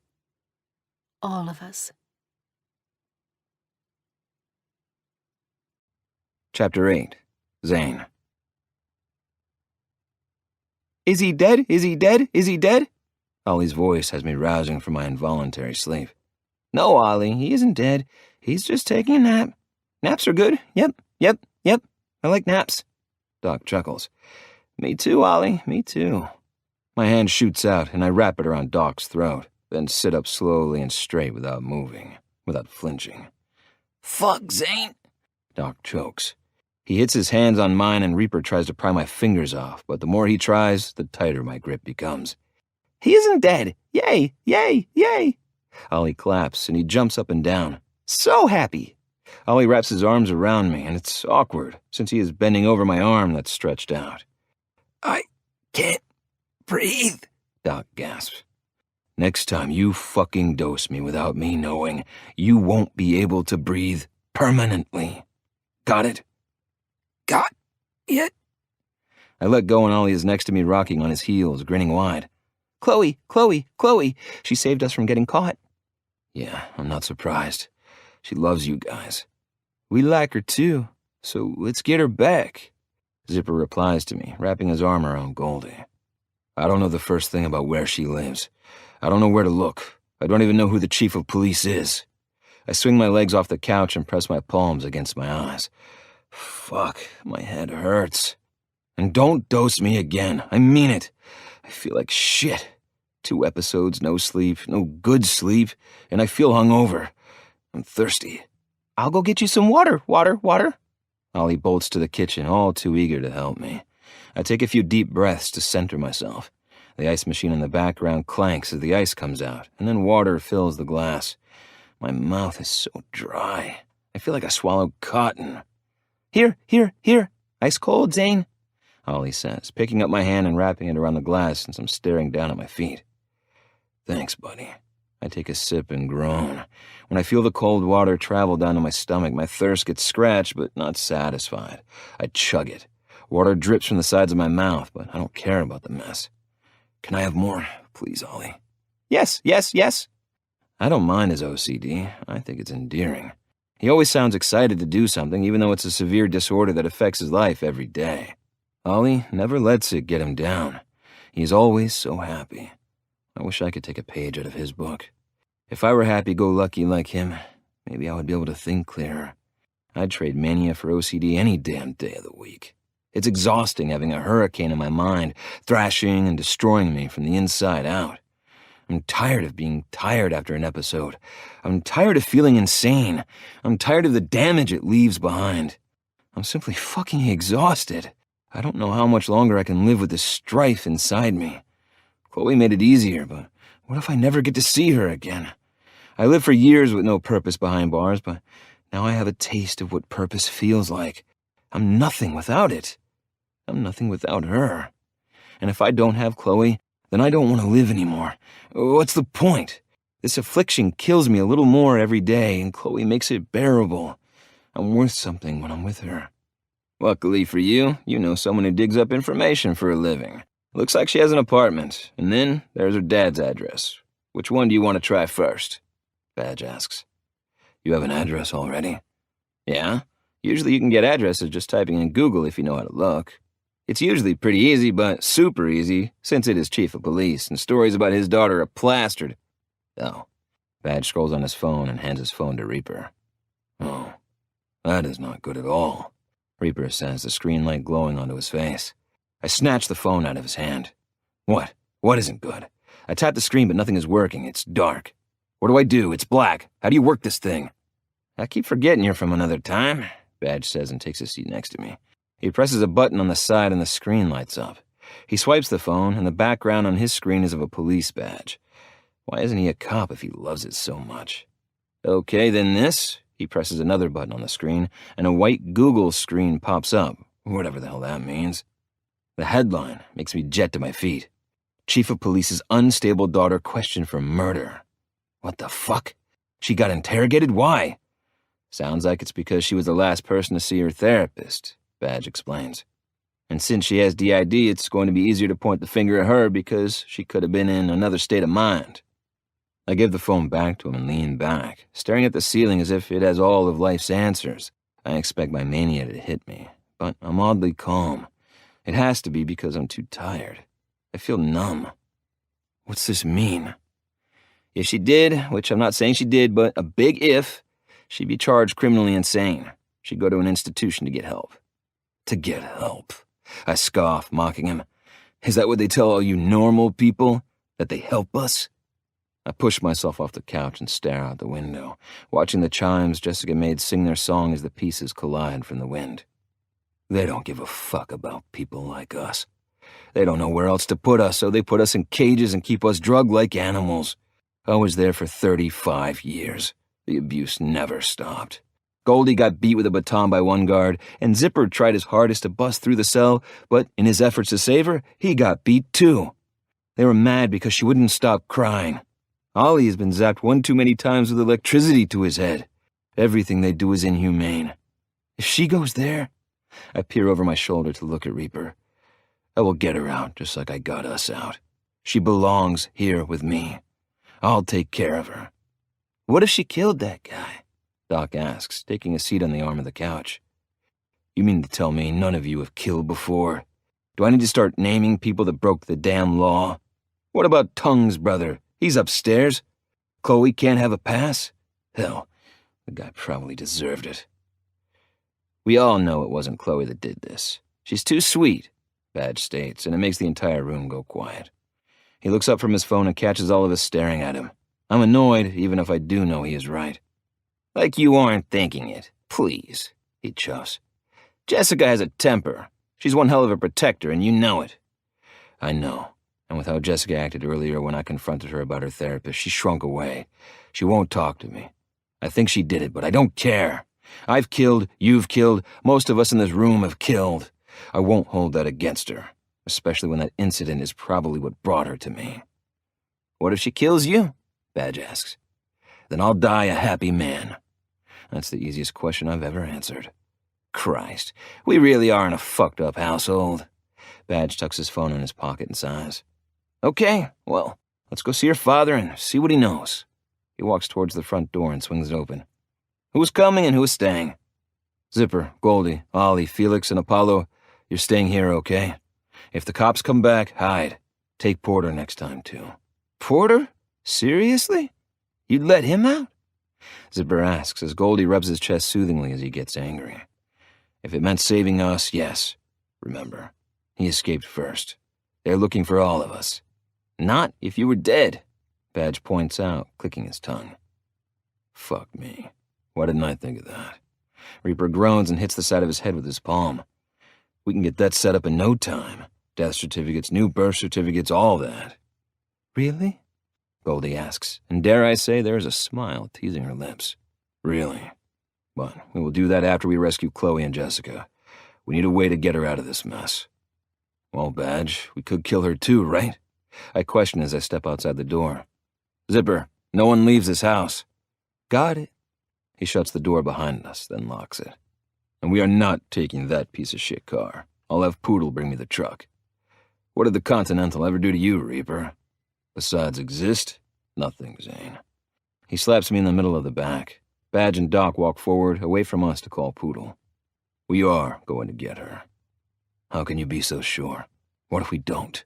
All of us. Chapter 8. Zane. Is he dead? Is he dead? Is he dead? Ollie's voice has me rousing from my involuntary sleep. No, Ollie, he isn't dead. He's just taking a nap. Naps are good. Yep. I like naps. Doc chuckles. Me too, Ollie, me too. My hand shoots out, and I wrap it around Doc's throat, then sit up slowly and straight without moving, without flinching. Fuck, Zane! Doc chokes. He hits his hands on mine, and Reaper tries to pry my fingers off, but the more he tries, the tighter my grip becomes. He isn't dead! Yay! Yay! Yay! Ollie claps, and he jumps up and down. So happy! Ollie wraps his arms around me, and it's awkward, since he is bending over my arm that's stretched out. I can't breathe, Doc gasps. Next time you fucking dose me without me knowing, you won't be able to breathe permanently. Got it? Got it? I let go, and Ollie is next to me, rocking on his heels, grinning wide. Chloe! She saved us from getting caught. Yeah, I'm not surprised. She loves you guys. We like her too, so let's get her back. Zipper replies to me, wrapping his arm around Goldie. I don't know the first thing about where she lives. I don't know where to look. I don't even know who the chief of police is. I swing my legs off the couch and press my palms against my eyes. Fuck, my head hurts. And don't dose me again. I mean it. I feel like shit. 2 episodes, no sleep, no good sleep, and I feel hungover. I'm thirsty. I'll go get you some water. Ollie bolts to the kitchen, all too eager to help me. I take a few deep breaths to center myself. The ice machine in the background clanks as the ice comes out, and then water fills the glass. My mouth is so dry. I feel like I swallowed cotton. Here. Ice cold, Zane, Ollie says, picking up my hand and wrapping it around the glass since I'm staring down at my feet. Thanks, buddy. I take a sip and groan. When I feel the cold water travel down to my stomach, my thirst gets scratched but not satisfied. I chug it. Water drips from the sides of my mouth, but I don't care about the mess. Can I have more, please, Ollie? Yes. I don't mind his OCD. I think it's endearing. He always sounds excited to do something, even though it's a severe disorder that affects his life every day. Ollie never lets it get him down. He's always so happy. I wish I could take a page out of his book. If I were happy-go-lucky like him, maybe I would be able to think clearer. I'd trade mania for OCD any damn day of the week. It's exhausting having a hurricane in my mind, thrashing and destroying me from the inside out. I'm tired of being tired after an episode. I'm tired of feeling insane. I'm tired of the damage it leaves behind. I'm simply fucking exhausted. I don't know how much longer I can live with this strife inside me. Chloe made it easier, but what if I never get to see her again? I lived for years with no purpose behind bars, but now I have a taste of what purpose feels like. I'm nothing without it. I'm nothing without her. And if I don't have Chloe, then I don't want to live anymore. What's the point? This affliction kills me a little more every day, and Chloe makes it bearable. I'm worth something when I'm with her. Luckily for you, you know someone who digs up information for a living. Looks like she has an apartment, and then there's her dad's address. Which one do you want to try first? Badge asks. You have an address already? Yeah. Usually you can get addresses just typing in Google if you know how to look. It's usually pretty easy, but super easy, since it is chief of police, and stories about his daughter are plastered. Oh. Badge scrolls on his phone and hands his phone to Reaper. Oh, that is not good at all, Reaper says, the screen light glowing onto his face. I snatch the phone out of his hand. What? What isn't good? I tap the screen, but nothing is working. It's dark. What do I do? It's black. How do you work this thing? I keep forgetting you're from another time, Badge says and takes a seat next to me. He presses a button on the side and the screen lights up. He swipes the phone, and the background on his screen is of a police badge. Why isn't he a cop if he loves it so much? Okay, then this. He presses another button on the screen, and a white Google screen pops up, whatever the hell that means. The headline makes me jet to my feet. Chief of Police's unstable daughter questioned for murder. What the fuck? She got interrogated? Why? Sounds like it's because she was the last person to see her therapist, Badge explains. And since she has DID, it's going to be easier to point the finger at her because she could have been in another state of mind. I give the phone back to him and lean back, staring at the ceiling as if it has all of life's answers. I expect my mania to hit me, but I'm oddly calm. It has to be because I'm too tired. I feel numb. What's this mean? If she did, which I'm not saying she did, but a big if, she'd be charged criminally insane. She'd go to an institution to get help. To get help? I scoff, mocking him. Is that what they tell all you normal people? That they help us? I push myself off the couch and stare out the window, watching the chimes Jessica made sing their song as the pieces collide from the wind. They don't give a fuck about people like us. They don't know where else to put us, so they put us in cages and keep us drugged like animals. I was there for 35 years. The abuse never stopped. Goldie got beat with a baton by one guard, and Zipper tried his hardest to bust through the cell, but in his efforts to save her, he got beat too. They were mad because she wouldn't stop crying. Ollie has been zapped one too many times with electricity to his head. Everything they do is inhumane. If she goes there, I peer over my shoulder to look at Reaper. I will get her out just like I got us out. She belongs here with me. I'll take care of her. What if she killed that guy? Doc asks, taking a seat on the arm of the couch. You mean to tell me none of you have killed before? Do I need to start naming people that broke the damn law? What about Tongue's brother? He's upstairs. Chloe can't have a pass? Hell, the guy probably deserved it. We all know it wasn't Chloe that did this. She's too sweet, Badge states, and it makes the entire room go quiet. He looks up from his phone and catches all of us staring at him. I'm annoyed, even if I do know he is right. Like you aren't thinking it. Please, he chuffs. Jessica has a temper. She's one hell of a protector, and you know it. I know. And with how Jessica acted earlier when I confronted her about her therapist, she shrunk away. She won't talk to me. I think she did it, but I don't care. I've killed, you've killed, most of us in this room have killed. I won't hold that against her, especially when that incident is probably what brought her to me. What if she kills you? Badge asks. Then I'll die a happy man. That's the easiest question I've ever answered. Christ, we really are in a fucked up household. Badge tucks his phone in his pocket and sighs. Okay, well, let's go see your father and see what he knows. He walks towards the front door and swings it open. Who's coming and who's staying? Zipper, Goldie, Ollie, Felix, and Apollo, you're staying here, okay? If the cops come back, hide. Take Porter next time, too. Porter? Seriously? You'd let him out? Zipper asks as Goldie rubs his chest soothingly as he gets angry. If it meant saving us, yes. Remember, he escaped first. They're looking for all of us. Not if you were dead, Badge points out, clicking his tongue. Fuck me. Why didn't I think of that? Reaper groans and hits the side of his head with his palm. We can get that set up in no time. Death certificates, new birth certificates, all that. Really? Goldie asks, and dare I say there is a smile teasing her lips. Really? But we will do that after we rescue Chloe and Jessica. We need a way to get her out of this mess. Well, Badge, we could kill her too, right? I question as I step outside the door. Zipper, no one leaves this house. Got it. He shuts the door behind us, then locks it. And we are not taking that piece of shit car. I'll have Poodle bring me the truck. What did the Continental ever do to you, Reaper? Besides exist, nothing, Zane. He slaps me in the middle of the back. Badge and Doc walk forward, away from us to call Poodle. We are going to get her. How can you be so sure? What if we don't?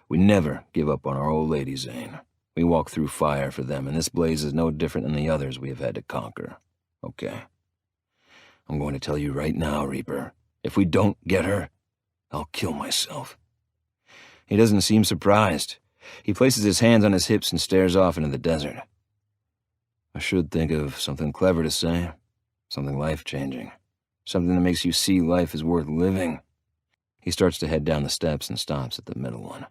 We never give up on our old lady, Zane. We walk through fire for them, and this blaze is no different than the others we have had to conquer. Okay? I'm going to tell you right now, Reaper. If we don't get her, I'll kill myself. He doesn't seem surprised. He places his hands on his hips and stares off into the desert. I should think of something clever to say, something life-changing, something that makes you see life is worth living. He starts to head down the steps and stops at the middle one.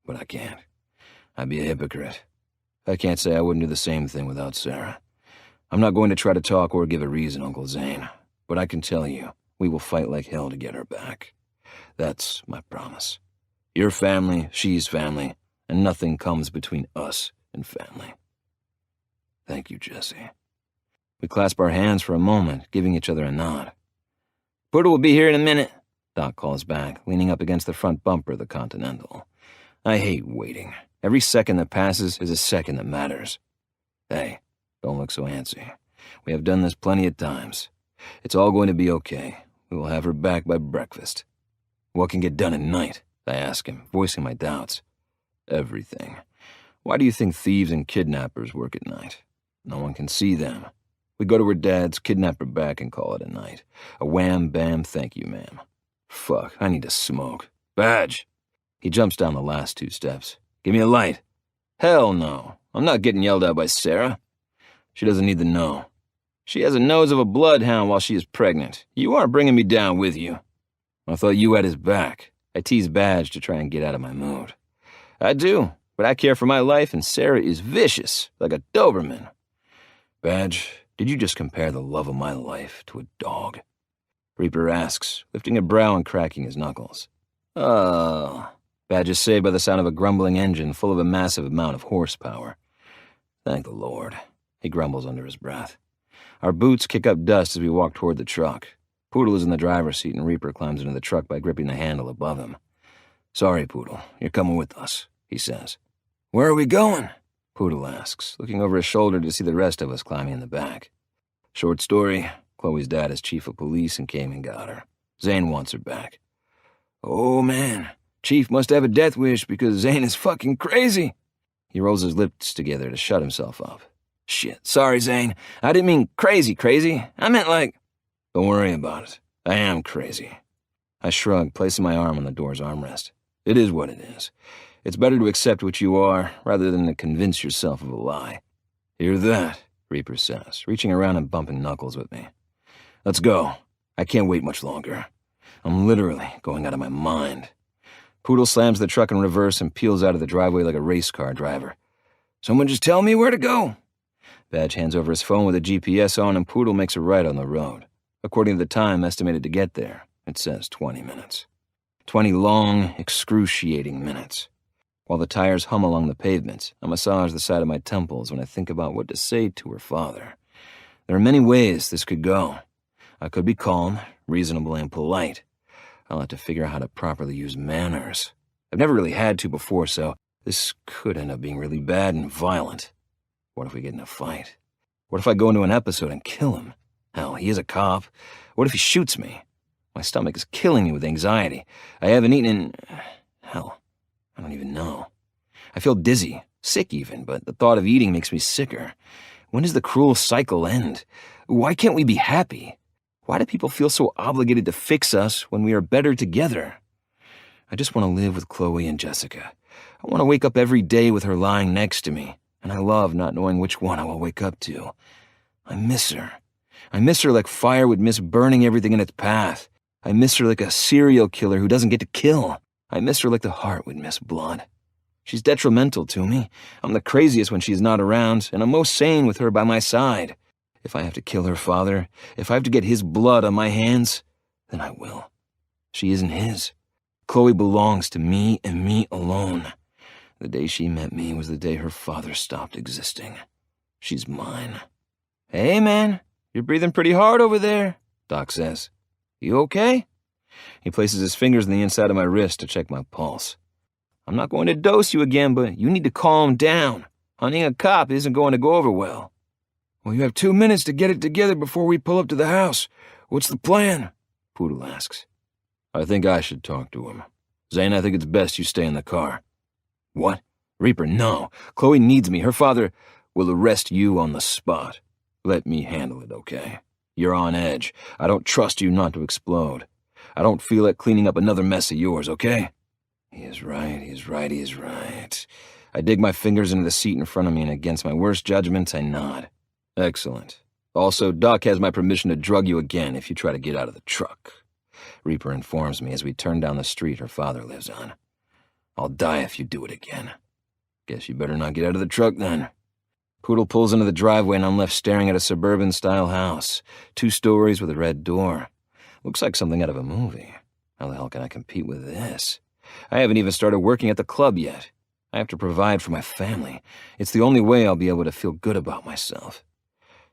But I can't. I'd be a hypocrite. I can't say I wouldn't do the same thing without Sarah. I'm not going to try to talk or give a reason, Uncle Zane, but I can tell you, we will fight like hell to get her back. That's my promise. Your family, she's family, and nothing comes between us and family. Thank you, Jesse. We clasp our hands for a moment, giving each other a nod. Poodle will be here in a minute, Doc calls back, leaning up against the front bumper of the Continental. I hate waiting. Every second that passes is a second that matters. Hey, don't look so antsy. We have done this plenty of times. It's all going to be okay. We will have her back by breakfast. What can get done at night? I ask him, voicing my doubts. Everything. Why do you think thieves and kidnappers work at night? No one can see them. We go to her dad's, kidnap her back, and call it a night. A wham, bam, thank you, ma'am. Fuck, I need to smoke. Badge! He jumps down the last 2 steps. Give me a light. Hell no. I'm not getting yelled at by Sarah. She doesn't need to know. She has a nose of a bloodhound while she is pregnant. You aren't bringing me down with you. I thought you had his back. I tease Badge to try and get out of my mood. I do, but I care for my life, and Sarah is vicious, like a Doberman. Badge, did you just compare the love of my life to a dog? Reaper asks, lifting a brow and cracking his knuckles. Oh. Badge is saved by the sound of a grumbling engine full of a massive amount of horsepower. Thank the Lord, he grumbles under his breath. Our boots kick up dust as we walk toward the truck. Poodle is in the driver's seat and Reaper climbs into the truck by gripping the handle above him. Sorry, Poodle, you're coming with us, he says. Where are we going? Poodle asks, looking over his shoulder to see the rest of us climbing in the back. Short story, Chloe's dad is chief of police and came and got her. Zane wants her back. Oh man, Chief must have a death wish because Zane is fucking crazy. He rolls his lips together to shut himself up. Shit, sorry, Zane. I didn't mean crazy. I meant like... Don't worry about it. I am crazy. I shrug, placing my arm on the door's armrest. It is what it is. It's better to accept what you are rather than to convince yourself of a lie. Hear that? Reaper says, reaching around and bumping knuckles with me. Let's go. I can't wait much longer. I'm literally going out of my mind. Poodle slams the truck in reverse and peels out of the driveway like a race car driver. Someone just tell me where to go. Badge hands over his phone with a GPS on and Poodle makes a right on the road. According to the time estimated to get there, it says 20 minutes. 20 long, excruciating minutes. While the tires hum along the pavement, I massage the side of my temples when I think about what to say to her father. There are many ways this could go. I could be calm, reasonable, and polite. I'll have to figure out how to properly use manners. I've never really had to before, so this could end up being really bad and violent. What if we get in a fight? What if I go into an episode and kill him? Hell, he is a cop. What if he shoots me? My stomach is killing me with anxiety. I haven't eaten in... Hell, I don't even know. I feel dizzy, Sick even, but the thought of eating makes me sicker. When does the cruel cycle end? Why can't we be happy? Why do people feel so obligated to fix us when we are better together? I just want to live with Chloe and Jessica. I want to wake up every day with her lying next to me, and I love not knowing which one I will wake up to. I miss her. I miss her like fire would miss burning everything in its path. I miss her like a serial killer who doesn't get to kill. I miss her like the heart would miss blood. She's detrimental to me. I'm the craziest when she's not around, and I'm most sane with her by my side. If I have to kill her father, if I have to get his blood on my hands, then I will. She isn't his. Chloe belongs to me and me alone. The day she met me was the day her father stopped existing. She's mine. Hey, man, you're breathing pretty hard over there, Doc says. You okay? He places his fingers on the inside of my wrist to check my pulse. I'm not going to dose you again, but you need to calm down. Hunting a cop isn't going to go over well. Well, you have 2 minutes to get it together before we pull up to the house. What's the plan? Poodle asks. I think I should talk to him. Zane, I think it's best you stay in the car. What? Reaper, no. Chloe needs me. Her father will arrest you on the spot. Let me handle it, okay? You're on edge. I don't trust you not to explode. I don't feel like cleaning up another mess of yours, okay? He is right. I dig my fingers into the seat in front of me, and against my worst judgments, I nod. Excellent. Also, Doc has my permission to drug you again if you try to get out of the truck. Reaper informs me as we turn down the street her father lives on. I'll die if you do it again. Guess you better not get out of the truck then. Poodle pulls into the driveway and I'm left staring at a suburban-style house. 2 stories with a red door. Looks like something out of a movie. How the hell can I compete with this? I haven't even started working at the club yet. I have to provide for my family. It's the only way I'll be able to feel good about myself.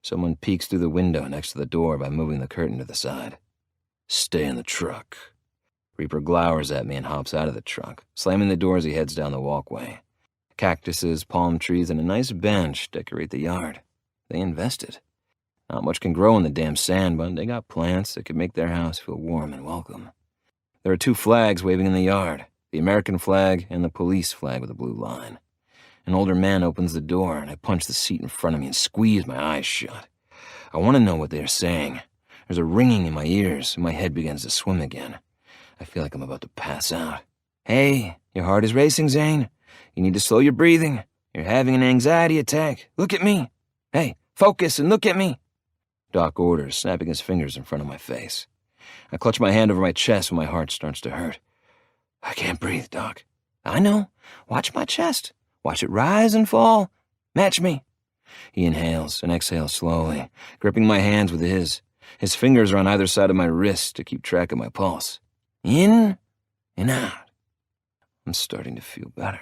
Someone peeks through the window next to the door by moving the curtain to the side. Stay in the truck. Reaper glowers at me and hops out of the truck, slamming the door as he heads down the walkway. Cactuses, palm trees, and a nice bench decorate the yard. They invested. Not much can grow in the damn sand, but they got plants that could make their house feel warm and welcome. There are 2 flags waving in the yard, the American flag and the police flag with a blue line. An older man opens the door, and I punch the seat in front of me and squeeze my eyes shut. I want to know what they are saying. There's a ringing in my ears, and my head begins to swim again. I feel like I'm about to pass out. Hey, your heart is racing, Zane. You need to slow your breathing. You're having an anxiety attack. Look at me. Hey, focus and look at me. Doc orders, snapping his fingers in front of my face. I clutch my hand over my chest when my heart starts to hurt. I can't breathe, Doc. I know. Watch my chest. Watch it rise and fall. Match me. He inhales and exhales slowly, gripping my hands with his. His fingers are on either side of my wrist to keep track of my pulse. In and out. I'm starting to feel better.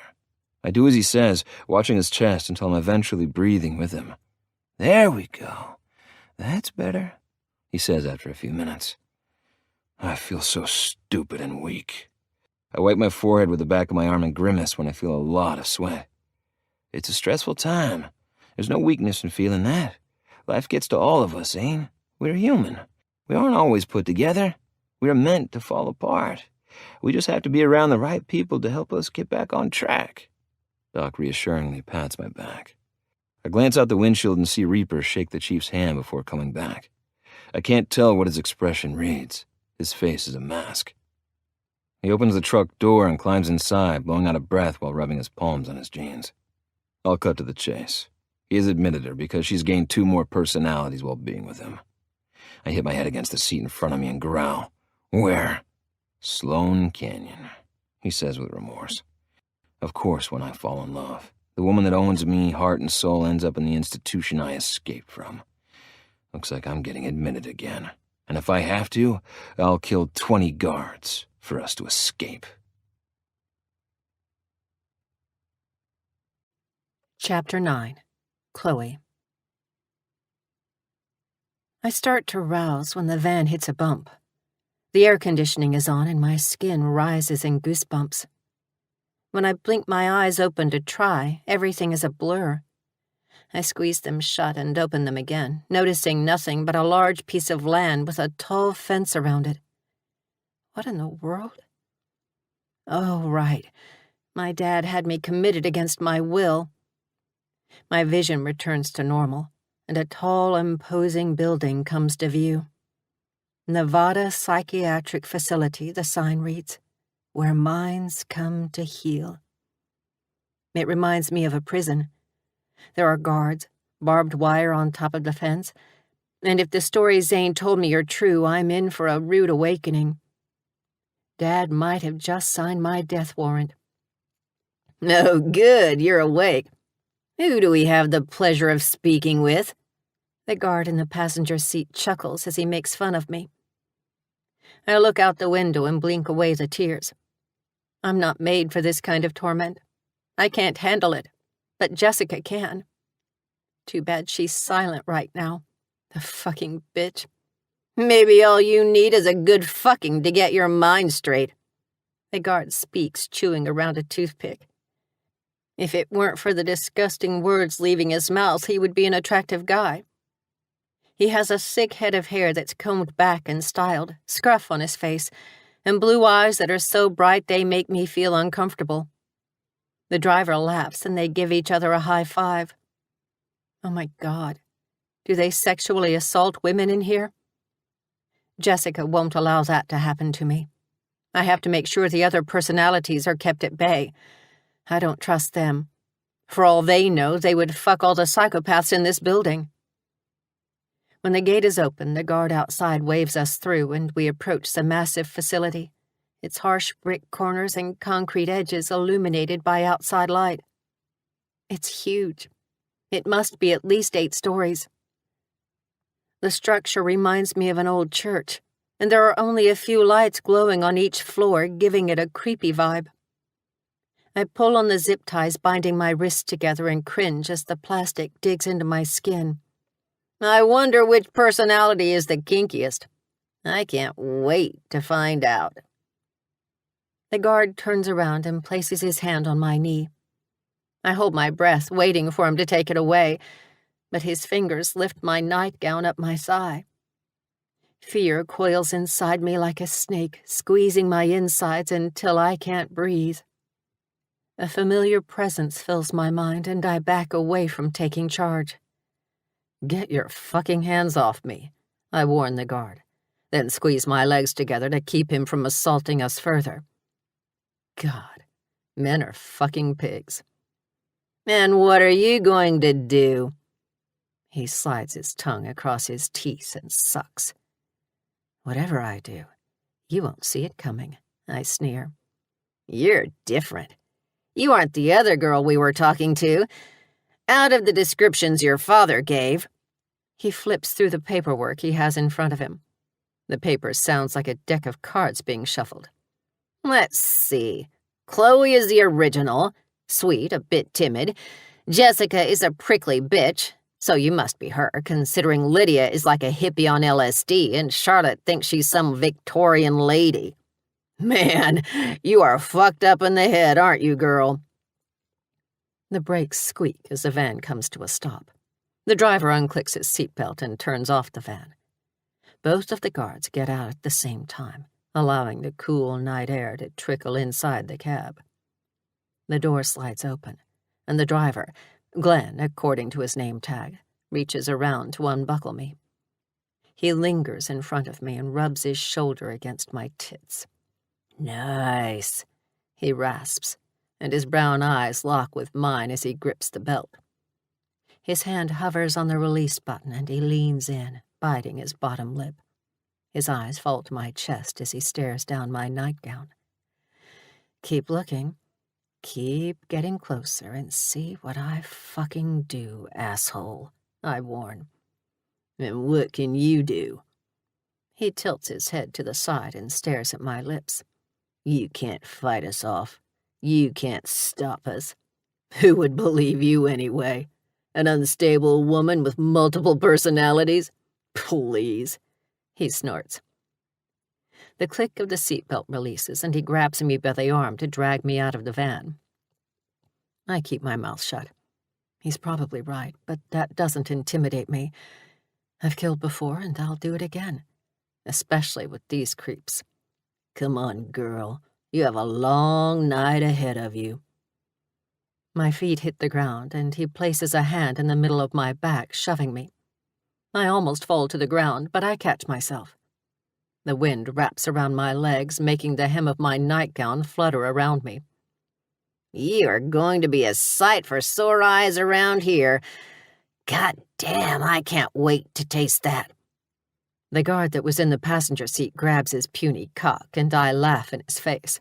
I do as he says, watching his chest until I'm eventually breathing with him. There we go. That's better, he says after a few minutes. I feel so stupid and weak. I wipe my forehead with the back of my arm and grimace when I feel a lot of sweat. It's a stressful time. There's no weakness in feeling that. Life gets to all of us, Zane. We're human. We aren't always put together. We're meant to fall apart. We just have to be around the right people to help us get back on track. Doc reassuringly pats my back. I glance out the windshield and see Reaper shake the chief's hand before coming back. I can't tell what his expression reads. His face is a mask. He opens the truck door and climbs inside, blowing out of breath while rubbing his palms on his jeans. I'll cut to the chase. He has admitted her because she's gained 2 more personalities while being with him. I hit my head against the seat in front of me and growl. Where? Sloan Canyon, he says with remorse. Of course, when I fall in love, the woman that owns me, heart and soul, ends up in the institution I escaped from. Looks like I'm getting admitted again. And if I have to, I'll kill 20 guards for us to escape. Chapter 9. Chloe. I start to rouse when the van hits a bump. The air conditioning is on and my skin rises in goosebumps. When I blink my eyes open to try, everything is a blur. I squeeze them shut and open them again, noticing nothing but a large piece of land with a tall fence around it. What in the world? Oh, right. My dad had me committed against my will. My vision returns to normal, and a tall, imposing building comes to view. Nevada Psychiatric Facility, the sign reads, where minds come to heal. It reminds me of a prison. There are guards, barbed wire on top of the fence, and if the stories Zane told me are true, I'm in for a rude awakening. Dad might have just signed my death warrant. "Oh, good, you're awake. Who do we have the pleasure of speaking with?" The guard in the passenger seat chuckles as he makes fun of me. I look out the window and blink away the tears. I'm not made for this kind of torment. I can't handle it, but Jessica can. Too bad she's silent right now. The fucking bitch. "Maybe all you need is a good fucking to get your mind straight." The guard speaks, chewing around a toothpick. If it weren't for the disgusting words leaving his mouth, he would be an attractive guy. He has a sick head of hair that's combed back and styled, scruff on his face, and blue eyes that are so bright they make me feel uncomfortable. The driver laughs and they give each other a high five. Oh my God. Do they sexually assault women in here? Jessica won't allow that to happen to me. I have to make sure the other personalities are kept at bay. I don't trust them. For all they know, they would fuck all the psychopaths in this building. When the gate is open, the guard outside waves us through and we approach the massive facility, its harsh brick corners and concrete edges illuminated by outside light. It's huge. It must be at least 8 stories. The structure reminds me of an old church, and there are only a few lights glowing on each floor, giving it a creepy vibe. I pull on the zip ties binding my wrists together and cringe as the plastic digs into my skin. I wonder which personality is the kinkiest. I can't wait to find out. The guard turns around and places his hand on my knee. I hold my breath, waiting for him to take it away, but his fingers lift my nightgown up my thigh. Fear coils inside me like a snake, squeezing my insides until I can't breathe. A familiar presence fills my mind, and I back away from taking charge. "Get your fucking hands off me," I warn the guard, then squeeze my legs together to keep him from assaulting us further. God, men are fucking pigs. "And what are you going to do?" He slides his tongue across his teeth and sucks. "Whatever I do, you won't see it coming," I sneer. "You're different. You aren't the other girl we were talking to. Out of the descriptions your father gave." He flips through the paperwork he has in front of him. The paper sounds like a deck of cards being shuffled. "Let's see. Chloe is the original. Sweet, a bit timid. Jessica is a prickly bitch. So you must be her, considering Lydia is like a hippie on LSD and Charlotte thinks she's some Victorian lady. Man, you are fucked up in the head, aren't you, girl?" The brakes squeak as the van comes to a stop. The driver unclicks his seatbelt and turns off the van. Both of the guards get out at the same time, allowing the cool night air to trickle inside the cab. The door slides open, and the driver, Glenn, according to his name tag, reaches around to unbuckle me. He lingers in front of me and rubs his shoulder against my tits. "Nice," he rasps, and his brown eyes lock with mine as he grips the belt. His hand hovers on the release button and he leans in, biting his bottom lip. His eyes fall to my chest as he stares down my nightgown. "Keep looking. Keep getting closer and see what I fucking do, asshole," I warn. "And what can you do?" He tilts his head to the side and stares at my lips. "You can't fight us off. You can't stop us. Who would believe you anyway? An unstable woman with multiple personalities? Please," he snorts. The click of the seatbelt releases, and he grabs me by the arm to drag me out of the van. I keep my mouth shut. He's probably right, but that doesn't intimidate me. I've killed before, and I'll do it again, especially with these creeps. "Come on, girl. You have a long night ahead of you." My feet hit the ground, and he places a hand in the middle of my back, shoving me. I almost fall to the ground, but I catch myself. The wind wraps around my legs, making the hem of my nightgown flutter around me. You are going to be a sight for sore eyes around here. God damn, I can't wait to taste that. The guard that was in the passenger seat grabs his puny cock, and I laugh in his face.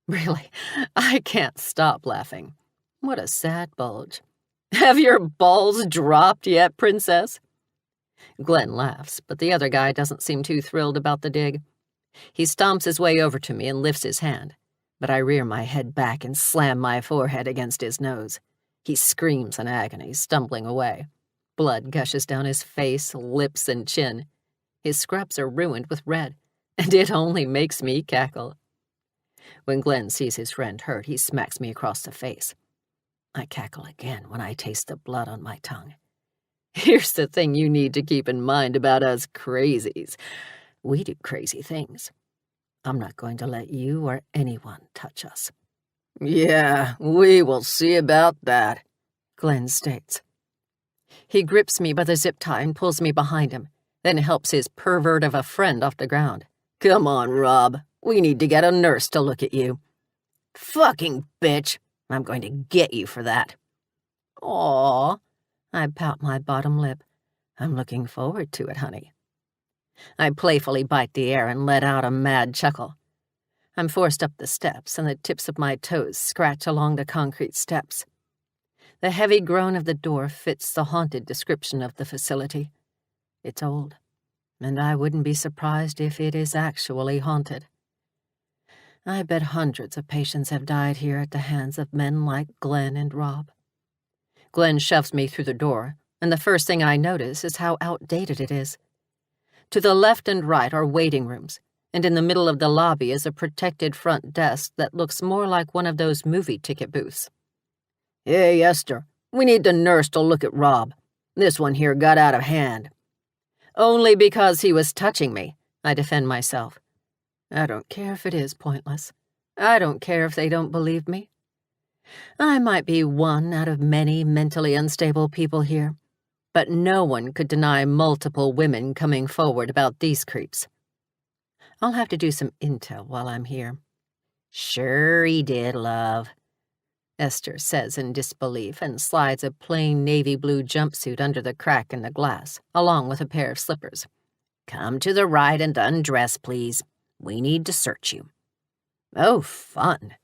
Really, I can't stop laughing. What a sad bulge. Have your balls dropped yet, princess? Glenn laughs, but the other guy doesn't seem too thrilled about the dig. He stomps his way over to me and lifts his hand, but I rear my head back and slam my forehead against his nose. He screams in agony, stumbling away. Blood gushes down his face, lips, and chin. His scrubs are ruined with red, and it only makes me cackle. When Glenn sees his friend hurt, he smacks me across the face. I cackle again when I taste the blood on my tongue. Here's the thing you need to keep in mind about us crazies. We do crazy things. I'm not going to let you or anyone touch us. Yeah, we will see about that, Glenn states. He grips me by the zip tie and pulls me behind him, then helps his pervert of a friend off the ground. Come on, Rob. We need to get a nurse to look at you. Fucking bitch. I'm going to get you for that. Aw. I pout my bottom lip. I'm looking forward to it, honey. I playfully bite the air and let out a mad chuckle. I'm forced up the steps, and the tips of my toes scratch along the concrete steps. The heavy groan of the door fits the haunted description of the facility. It's old, and I wouldn't be surprised if it is actually haunted. I bet hundreds of patients have died here at the hands of men like Glenn and Rob. Glenn shoves me through the door, and the first thing I notice is how outdated it is. To the left and right are waiting rooms, and in the middle of the lobby is a protected front desk that looks more like one of those movie ticket booths. Hey, Esther, we need the nurse to look at Rob. This one here got out of hand. Only because he was touching me, I defend myself. I don't care if it is pointless. I don't care if they don't believe me. I might be one out of many mentally unstable people here, but no one could deny multiple women coming forward about these creeps. I'll have to do some intel while I'm here. Sure he did, love, Esther says in disbelief and slides a plain navy blue jumpsuit under the crack in the glass, along with a pair of slippers. Come to the right and undress, please. We need to search you. Oh, fun.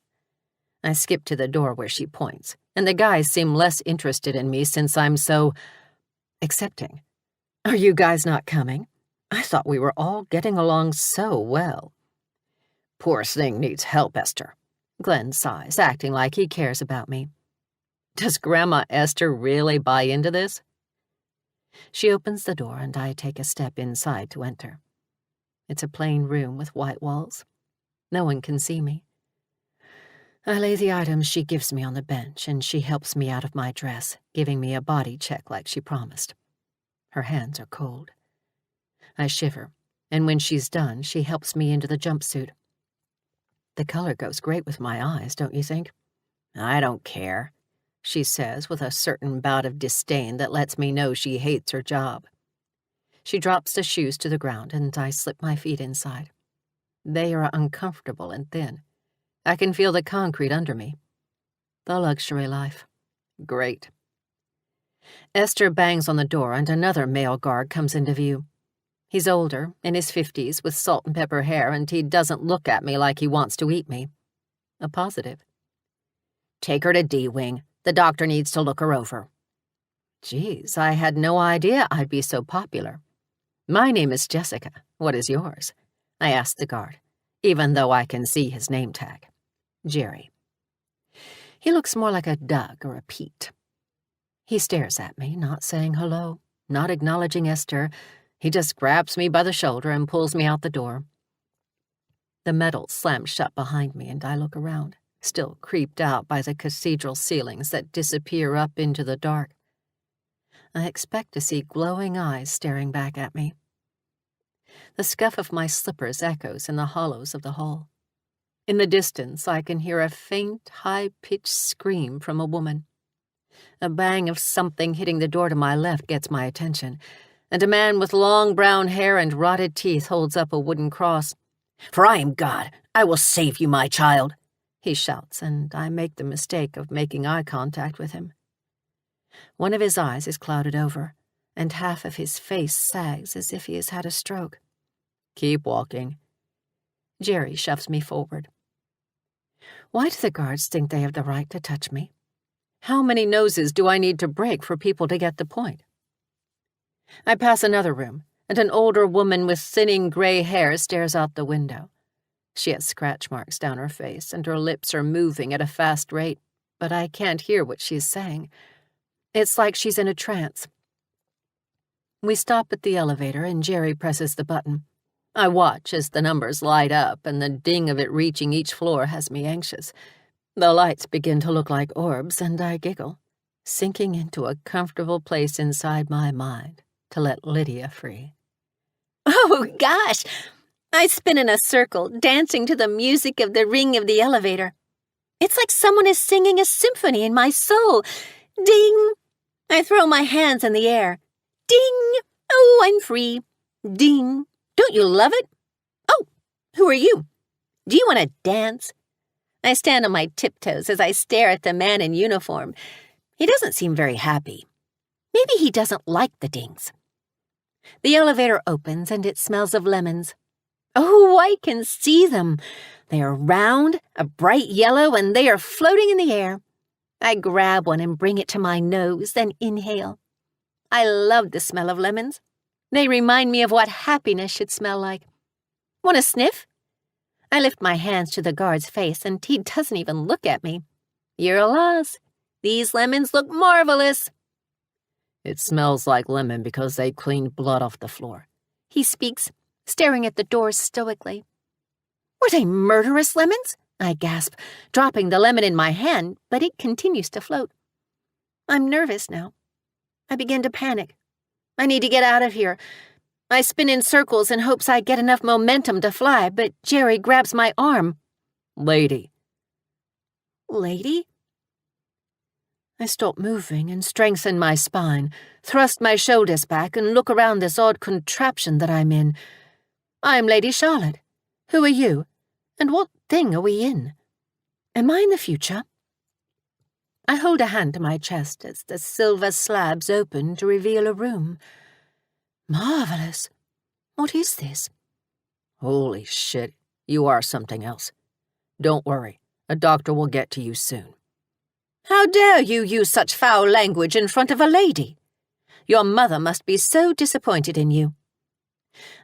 I skip to the door where she points, and the guys seem less interested in me since I'm so accepting. Are you guys not coming? I thought we were all getting along so well. Poor thing needs help, Esther. Glenn sighs, acting like he cares about me. Does Grandma Esther really buy into this? She opens the door, and I take a step inside to enter. It's a plain room with white walls. No one can see me. I lay the items she gives me on the bench, and she helps me out of my dress, giving me a body check like she promised. Her hands are cold. I shiver, and when she's done, she helps me into the jumpsuit. The color goes great with my eyes, don't you think? I don't care, she says with a certain bout of disdain that lets me know she hates her job. She drops the shoes to the ground, and I slip my feet inside. They are uncomfortable and thin. I can feel the concrete under me. The luxury life. Great. Esther bangs on the door, and another male guard comes into view. He's older, in his 50s, with salt and pepper hair, and he doesn't look at me like he wants to eat me. A positive. Take her to D-Wing. The doctor needs to look her over. Geez, I had no idea I'd be so popular. My name is Jessica. What is yours? I asked the guard, even though I can see his name tag. Jerry. He looks more like a Doug or a Pete. He stares at me, not saying hello, not acknowledging Esther. He just grabs me by the shoulder and pulls me out the door. The metal slams shut behind me, and I look around, still creeped out by the cathedral ceilings that disappear up into the dark. I expect to see glowing eyes staring back at me. The scuff of my slippers echoes in the hollows of the hall. In the distance, I can hear a faint, high-pitched scream from a woman. A bang of something hitting the door to my left gets my attention, and a man with long brown hair and rotted teeth holds up a wooden cross. "For I am God, I will save you, my child," he shouts, and I make the mistake of making eye contact with him. One of his eyes is clouded over, and half of his face sags as if he has had a stroke. "Keep walking." Jerry shoves me forward. Why do the guards think they have the right to touch me? How many noses do I need to break for people to get the point? I pass another room, and an older woman with thinning gray hair stares out the window. She has scratch marks down her face, and her lips are moving at a fast rate, but I can't hear what she's saying. It's like she's in a trance. We stop at the elevator, and Jerry presses the button. I watch as the numbers light up, and the ding of it reaching each floor has me anxious. The lights begin to look like orbs, and I giggle, sinking into a comfortable place inside my mind to let Lydia free. Oh, gosh! I spin in a circle, dancing to the music of the ring of the elevator. It's like someone is singing a symphony in my soul. Ding! I throw my hands in the air. Ding! Oh, I'm free. Ding! Don't you love it? Oh, who are you? Do you want to dance? I stand on my tiptoes as I stare at the man in uniform. He doesn't seem very happy. Maybe he doesn't like the dings. The elevator opens and it smells of lemons. Oh, I can see them. They are round, a bright yellow, and they are floating in the air. I grab one and bring it to my nose, then inhale. I love the smell of lemons. They remind me of what happiness should smell like. Want a sniff? I lift my hands to the guard's face, and he doesn't even look at me. You're a loss. These lemons look marvelous. It smells like lemon because they cleaned blood off the floor. He speaks, staring at the doors stoically. Were they murderous lemons? I gasp, dropping the lemon in my hand, but it continues to float. I'm nervous now. I begin to panic. I need to get out of here. I spin in circles in hopes I get enough momentum to fly, but Jerry grabs my arm. Lady. Lady? I stop moving and strengthen my spine, thrust my shoulders back, and look around this odd contraption that I'm in. I'm Lady Charlotte. Who are you? And what thing are we in? Am I in the future? I hold a hand to my chest as the silver slabs open to reveal a room. Marvelous. What is this? Holy shit, you are something else. Don't worry, a doctor will get to you soon. How dare you use such foul language in front of a lady? Your mother must be so disappointed in you.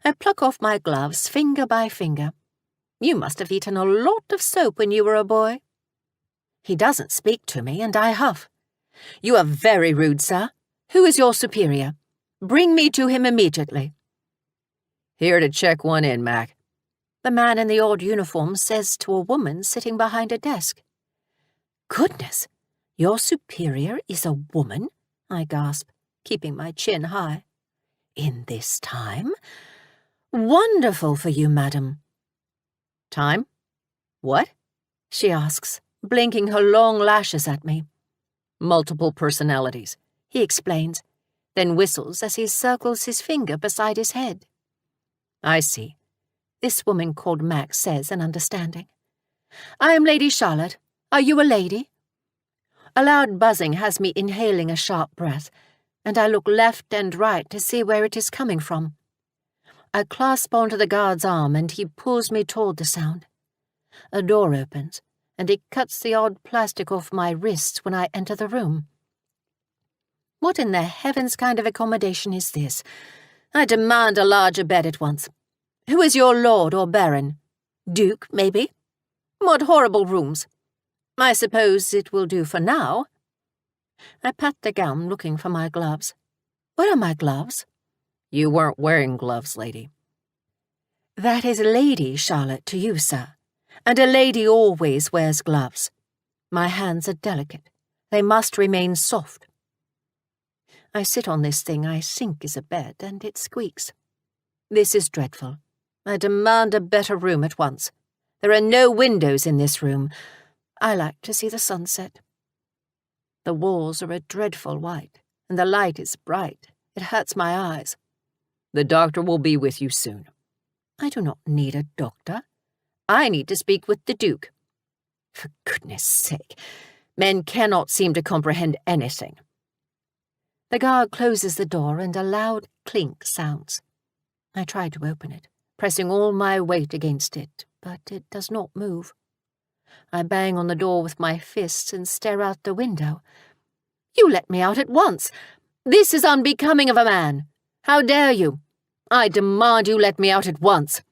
I pluck off my gloves finger by finger. You must have eaten a lot of soap when you were a boy. He doesn't speak to me, and I huff. You are very rude, sir. Who is your superior? Bring me to him immediately. Here to check one in, Mac. The man in the old uniform says to a woman sitting behind a desk. Goodness, your superior is a woman? I gasp, keeping my chin high. In this time? Wonderful for you, madam. Time? What? She asks, blinking her long lashes at me. Multiple personalities, he explains, then whistles as he circles his finger beside his head. I see. This woman called Max says in understanding. I am Lady Charlotte. Are you a lady? A loud buzzing has me inhaling a sharp breath, and I look left and right to see where it is coming from. I clasp onto the guard's arm, and he pulls me toward the sound. A door opens, and he cuts the odd plastic off my wrists when I enter the room. What in the heavens kind of accommodation is this? I demand a larger bed at once. Who is your lord or baron? Duke, maybe? What horrible rooms. I suppose it will do for now. I pat the gown, looking for my gloves. Where are my gloves? You weren't wearing gloves, lady. That is Lady Charlotte to you, sir, and a lady always wears gloves. My hands are delicate. They must remain soft. I sit on this thing I think is a bed, and it squeaks. This is dreadful. I demand a better room at once. There are no windows in this room. I like to see the sunset. The walls are a dreadful white, and the light is bright. It hurts my eyes. The doctor will be with you soon. I do not need a doctor. I need to speak with the Duke. For goodness sake, men cannot seem to comprehend anything. The guard closes the door and a loud clink sounds. I try to open it, pressing all my weight against it, but it does not move. I bang on the door with my fists and stare out the window. You let me out at once. This is unbecoming of a man. How dare you? I demand you let me out at once.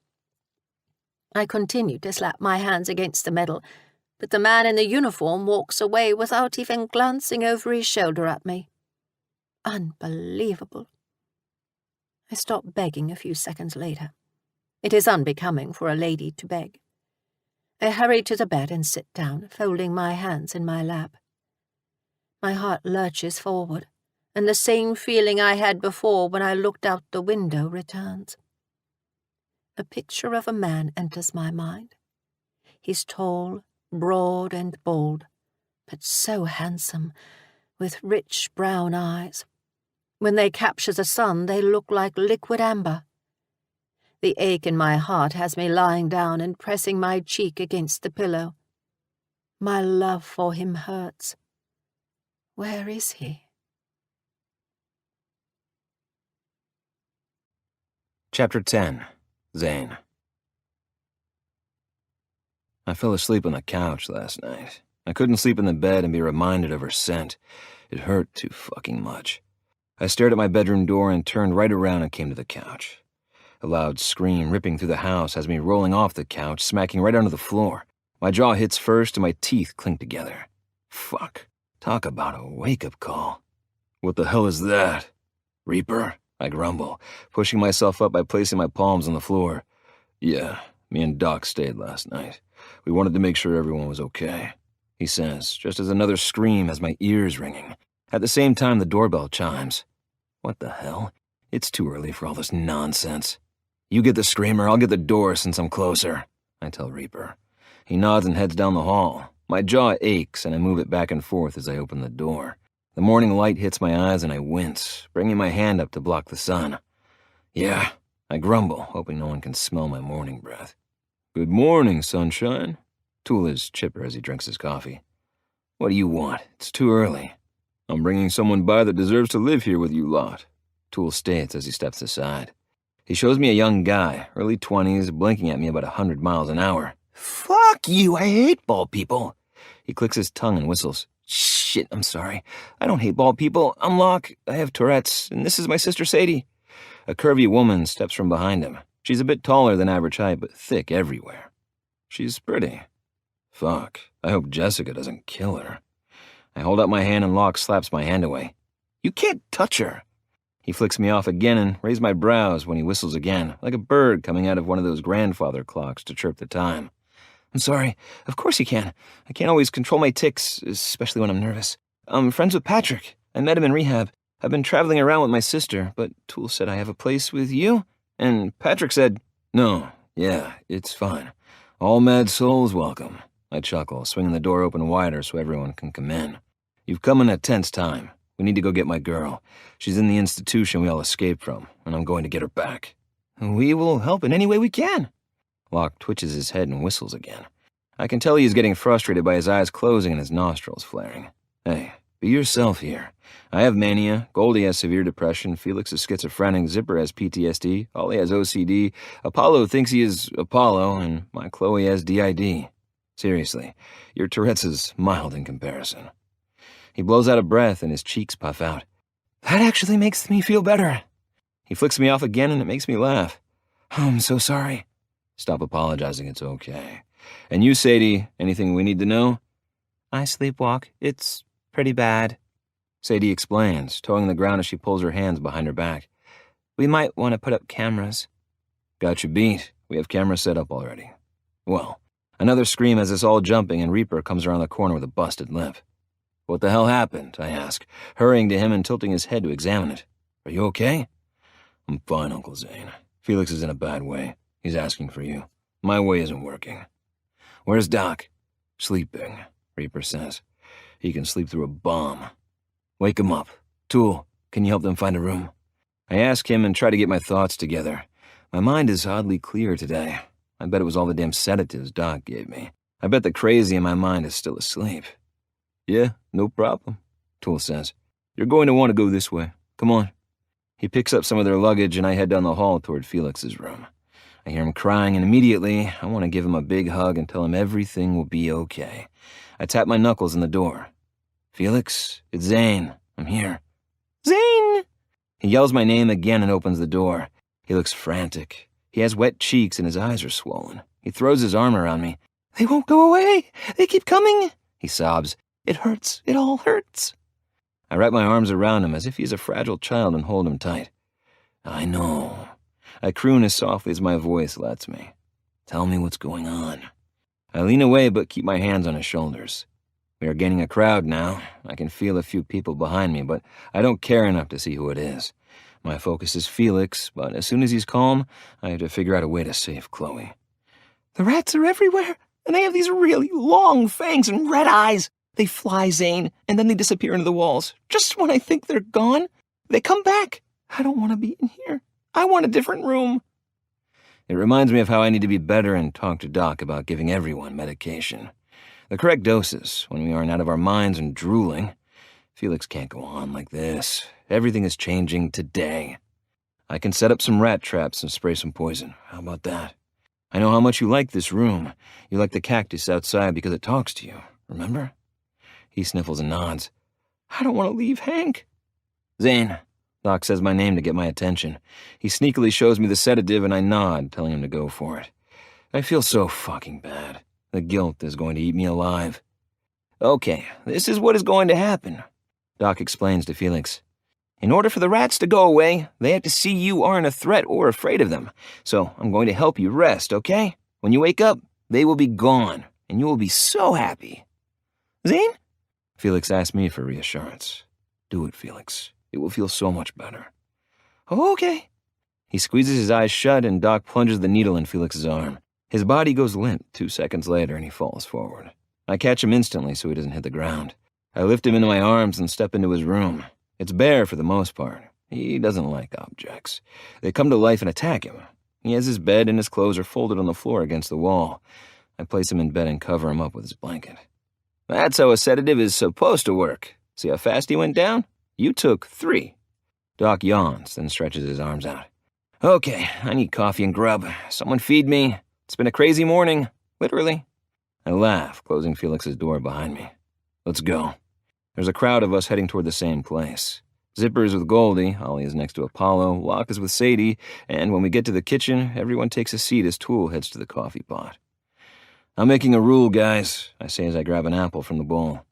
I continue to slap my hands against the metal, but the man in the uniform walks away without even glancing over his shoulder at me. Unbelievable. I stop begging a few seconds later. It is unbecoming for a lady to beg. I hurry to the bed and sit down, folding my hands in my lap. My heart lurches forward, and the same feeling I had before when I looked out the window returns. A picture of a man enters my mind. He's tall, broad and bald, but so handsome, with rich brown eyes. When they capture the sun, they look like liquid amber. The ache in my heart has me lying down and pressing my cheek against the pillow. My love for him hurts. Where is he? Chapter 10. Zane. I fell asleep on the couch last night. I couldn't sleep in the bed and be reminded of her scent. It hurt too fucking much. I stared at my bedroom door and turned right around and came to the couch. A loud scream ripping through the house has me rolling off the couch, smacking right onto the floor. My jaw hits first and my teeth clink together. Fuck. Talk about a wake-up call. What the hell is that? Reaper? I grumble, pushing myself up by placing my palms on the floor. Yeah, me and Doc stayed last night. We wanted to make sure everyone was okay, he says, just as another scream has my ears ringing. At the same time, the doorbell chimes. What the hell? It's too early for all this nonsense. You get the screamer, I'll get the door since I'm closer, I tell Reaper. He nods and heads down the hall. My jaw aches and I move it back and forth as I open the door. The morning light hits my eyes and I wince, bringing my hand up to block the sun. Yeah, I grumble, hoping no one can smell my morning breath. Good morning, sunshine. Tool is chipper as he drinks his coffee. What do you want? It's too early. I'm bringing someone by that deserves to live here with you lot, Tool states as he steps aside. He shows me a young guy, early 20s, blinking at me about 100 miles an hour. Fuck you, I hate bald people. He clicks his tongue and whistles. Shit, I'm sorry. I don't hate bald people. I'm Locke. I have Tourette's, and this is my sister Sadie. A curvy woman steps from behind him. She's a bit taller than average height, but thick everywhere. She's pretty. Fuck, I hope Jessica doesn't kill her. I hold out my hand and Locke slaps my hand away. You can't touch her. He flicks me off again and raises my brows when he whistles again, like a bird coming out of one of those grandfather clocks to chirp the time. I'm sorry. Of course you can. I can't always control my tics, especially when I'm nervous. I'm friends with Patrick. I met him in rehab. I've been traveling around with my sister, but Tool said I have a place with you, and Patrick said, no, yeah, it's fine. All mad souls welcome. I chuckle, swinging the door open wider so everyone can come in. You've come in a tense time. We need to go get my girl. She's in the institution we all escaped from, and I'm going to get her back. We will help in any way we can. Locke twitches his head and whistles again. I can tell he's getting frustrated by his eyes closing and his nostrils flaring. Hey, be yourself here. I have mania, Goldie has severe depression, Felix is schizophrenic, Zipper has PTSD, Ollie has OCD, Apollo thinks he is Apollo, and my Chloe has DID. Seriously, your Tourette's is mild in comparison. He blows out a breath and his cheeks puff out. That actually makes me feel better. He flicks me off again and it makes me laugh. Oh, I'm so sorry. Stop apologizing, it's okay. And you, Sadie, anything we need to know? I sleepwalk. It's pretty bad. Sadie explains, toeing the ground as she pulls her hands behind her back. We might want to put up cameras. Got you beat. We have cameras set up already. Well, another scream has us all jumping and Reaper comes around the corner with a busted lip. What the hell happened? I ask, hurrying to him and tilting his head to examine it. Are you okay? I'm fine, Uncle Zane. Felix is in a bad way. He's asking for you. My way isn't working. Where's Doc? Sleeping, Reaper says. He can sleep through a bomb. Wake him up. Tool, can you help them find a room? I ask him and try to get my thoughts together. My mind is oddly clear today. I bet it was all the damn sedatives Doc gave me. I bet the crazy in my mind is still asleep. Yeah, no problem, Tool says. You're going to want to go this way. Come on. He picks up some of their luggage and I head down the hall toward Felix's room. I hear him crying and immediately I want to give him a big hug and tell him everything will be okay. I tap my knuckles in the door. Felix, it's Zane. I'm here. Zane! He yells my name again and opens the door. He looks frantic. He has wet cheeks and his eyes are swollen. He throws his arm around me. They won't go away. They keep coming. He sobs. It hurts. It all hurts. I wrap my arms around him as if he's a fragile child and hold him tight. I know. I croon as softly as my voice lets me. Tell me what's going on. I lean away but keep my hands on his shoulders. We are gaining a crowd now. I can feel a few people behind me, but I don't care enough to see who it is. My focus is Felix, but as soon as he's calm, I have to figure out a way to save Chloe. The rats are everywhere, and they have these really long fangs and red eyes. They fly, Zane, and then they disappear into the walls. Just when I think they're gone, they come back. I don't want to be in here. I want a different room. It reminds me of how I need to be better and talk to Doc about giving everyone medication. The correct doses, when we aren't out of our minds and drooling. Felix can't go on like this. Everything is changing today. I can set up some rat traps and spray some poison. How about that? I know how much you like this room. You like the cactus outside because it talks to you, remember? He sniffles and nods. I don't want to leave Hank. Zane. Doc says my name to get my attention. He sneakily shows me the sedative and I nod, telling him to go for it. I feel so fucking bad. The guilt is going to eat me alive. Okay, this is what is going to happen, Doc explains to Felix. In order for the rats to go away, they have to see you aren't a threat or afraid of them. So I'm going to help you rest, okay? When you wake up, they will be gone, and you will be so happy. Zane? Felix asked me for reassurance. Do it, Felix. It will feel so much better. Oh, okay. He squeezes his eyes shut and Doc plunges the needle in Felix's arm. His body goes limp 2 seconds later and he falls forward. I catch him instantly so he doesn't hit the ground. I lift him into my arms and step into his room. It's bare for the most part. He doesn't like objects. They come to life and attack him. He has his bed and his clothes are folded on the floor against the wall. I place him in bed and cover him up with his blanket. That's how a sedative is supposed to work. See how fast he went down? You took 3. Doc yawns, then stretches his arms out. Okay, I need coffee and grub. Someone feed me. It's been a crazy morning, literally. I laugh, closing Felix's door behind me. Let's go. There's a crowd of us heading toward the same place. Zipper is with Goldie, Ollie is next to Apollo, Locke is with Sadie, and when we get to the kitchen, everyone takes a seat as Tool heads to the coffee pot. I'm making a rule, guys, I say as I grab an apple from the bowl.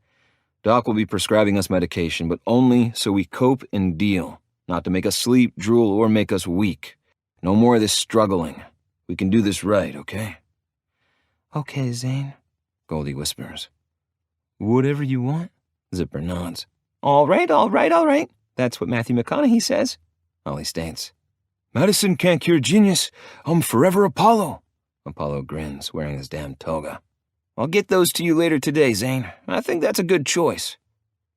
Doc will be prescribing us medication, but only so we cope and deal, not to make us sleep, drool, or make us weak. No more of this struggling. We can do this right, okay? Okay, Zane, Goldie whispers. Whatever you want, Zipper nods. All right. That's what Matthew McConaughey says, Ollie states. Madison can't cure genius. I'm forever Apollo. Apollo grins, wearing his damn toga. I'll get those to you later today, Zane. I think that's a good choice.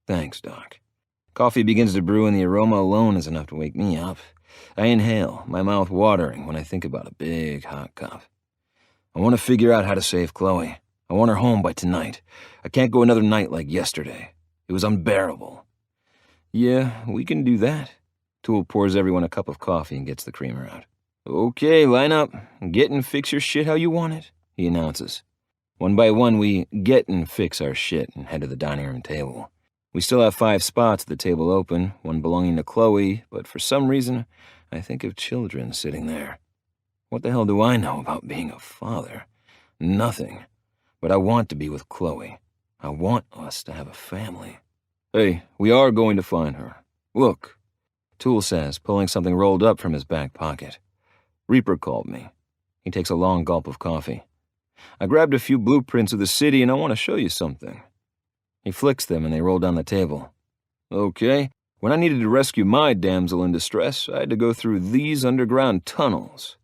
Thanks, Doc. Coffee begins to brew and the aroma alone is enough to wake me up. I inhale, my mouth watering when I think about a big hot cup. I want to figure out how to save Chloe. I want her home by tonight. I can't go another night like yesterday. It was unbearable. Yeah, we can do that. Tool pours everyone a cup of coffee and gets the creamer out. Okay, line up. Get and fix your shit how you want it, he announces. One by one, we get and fix our shit and head to the dining room table. We still have 5 spots at the table open, one belonging to Chloe, but for some reason, I think of children sitting there. What the hell do I know about being a father? Nothing. But I want to be with Chloe. I want us to have a family. Hey, we are going to find her. Look, Tool says, pulling something rolled up from his back pocket. Reaper called me. He takes a long gulp of coffee. I grabbed a few blueprints of the city and I want to show you something. He flicks them and they roll down the table. Okay, when I needed to rescue my damsel in distress, I had to go through these underground tunnels.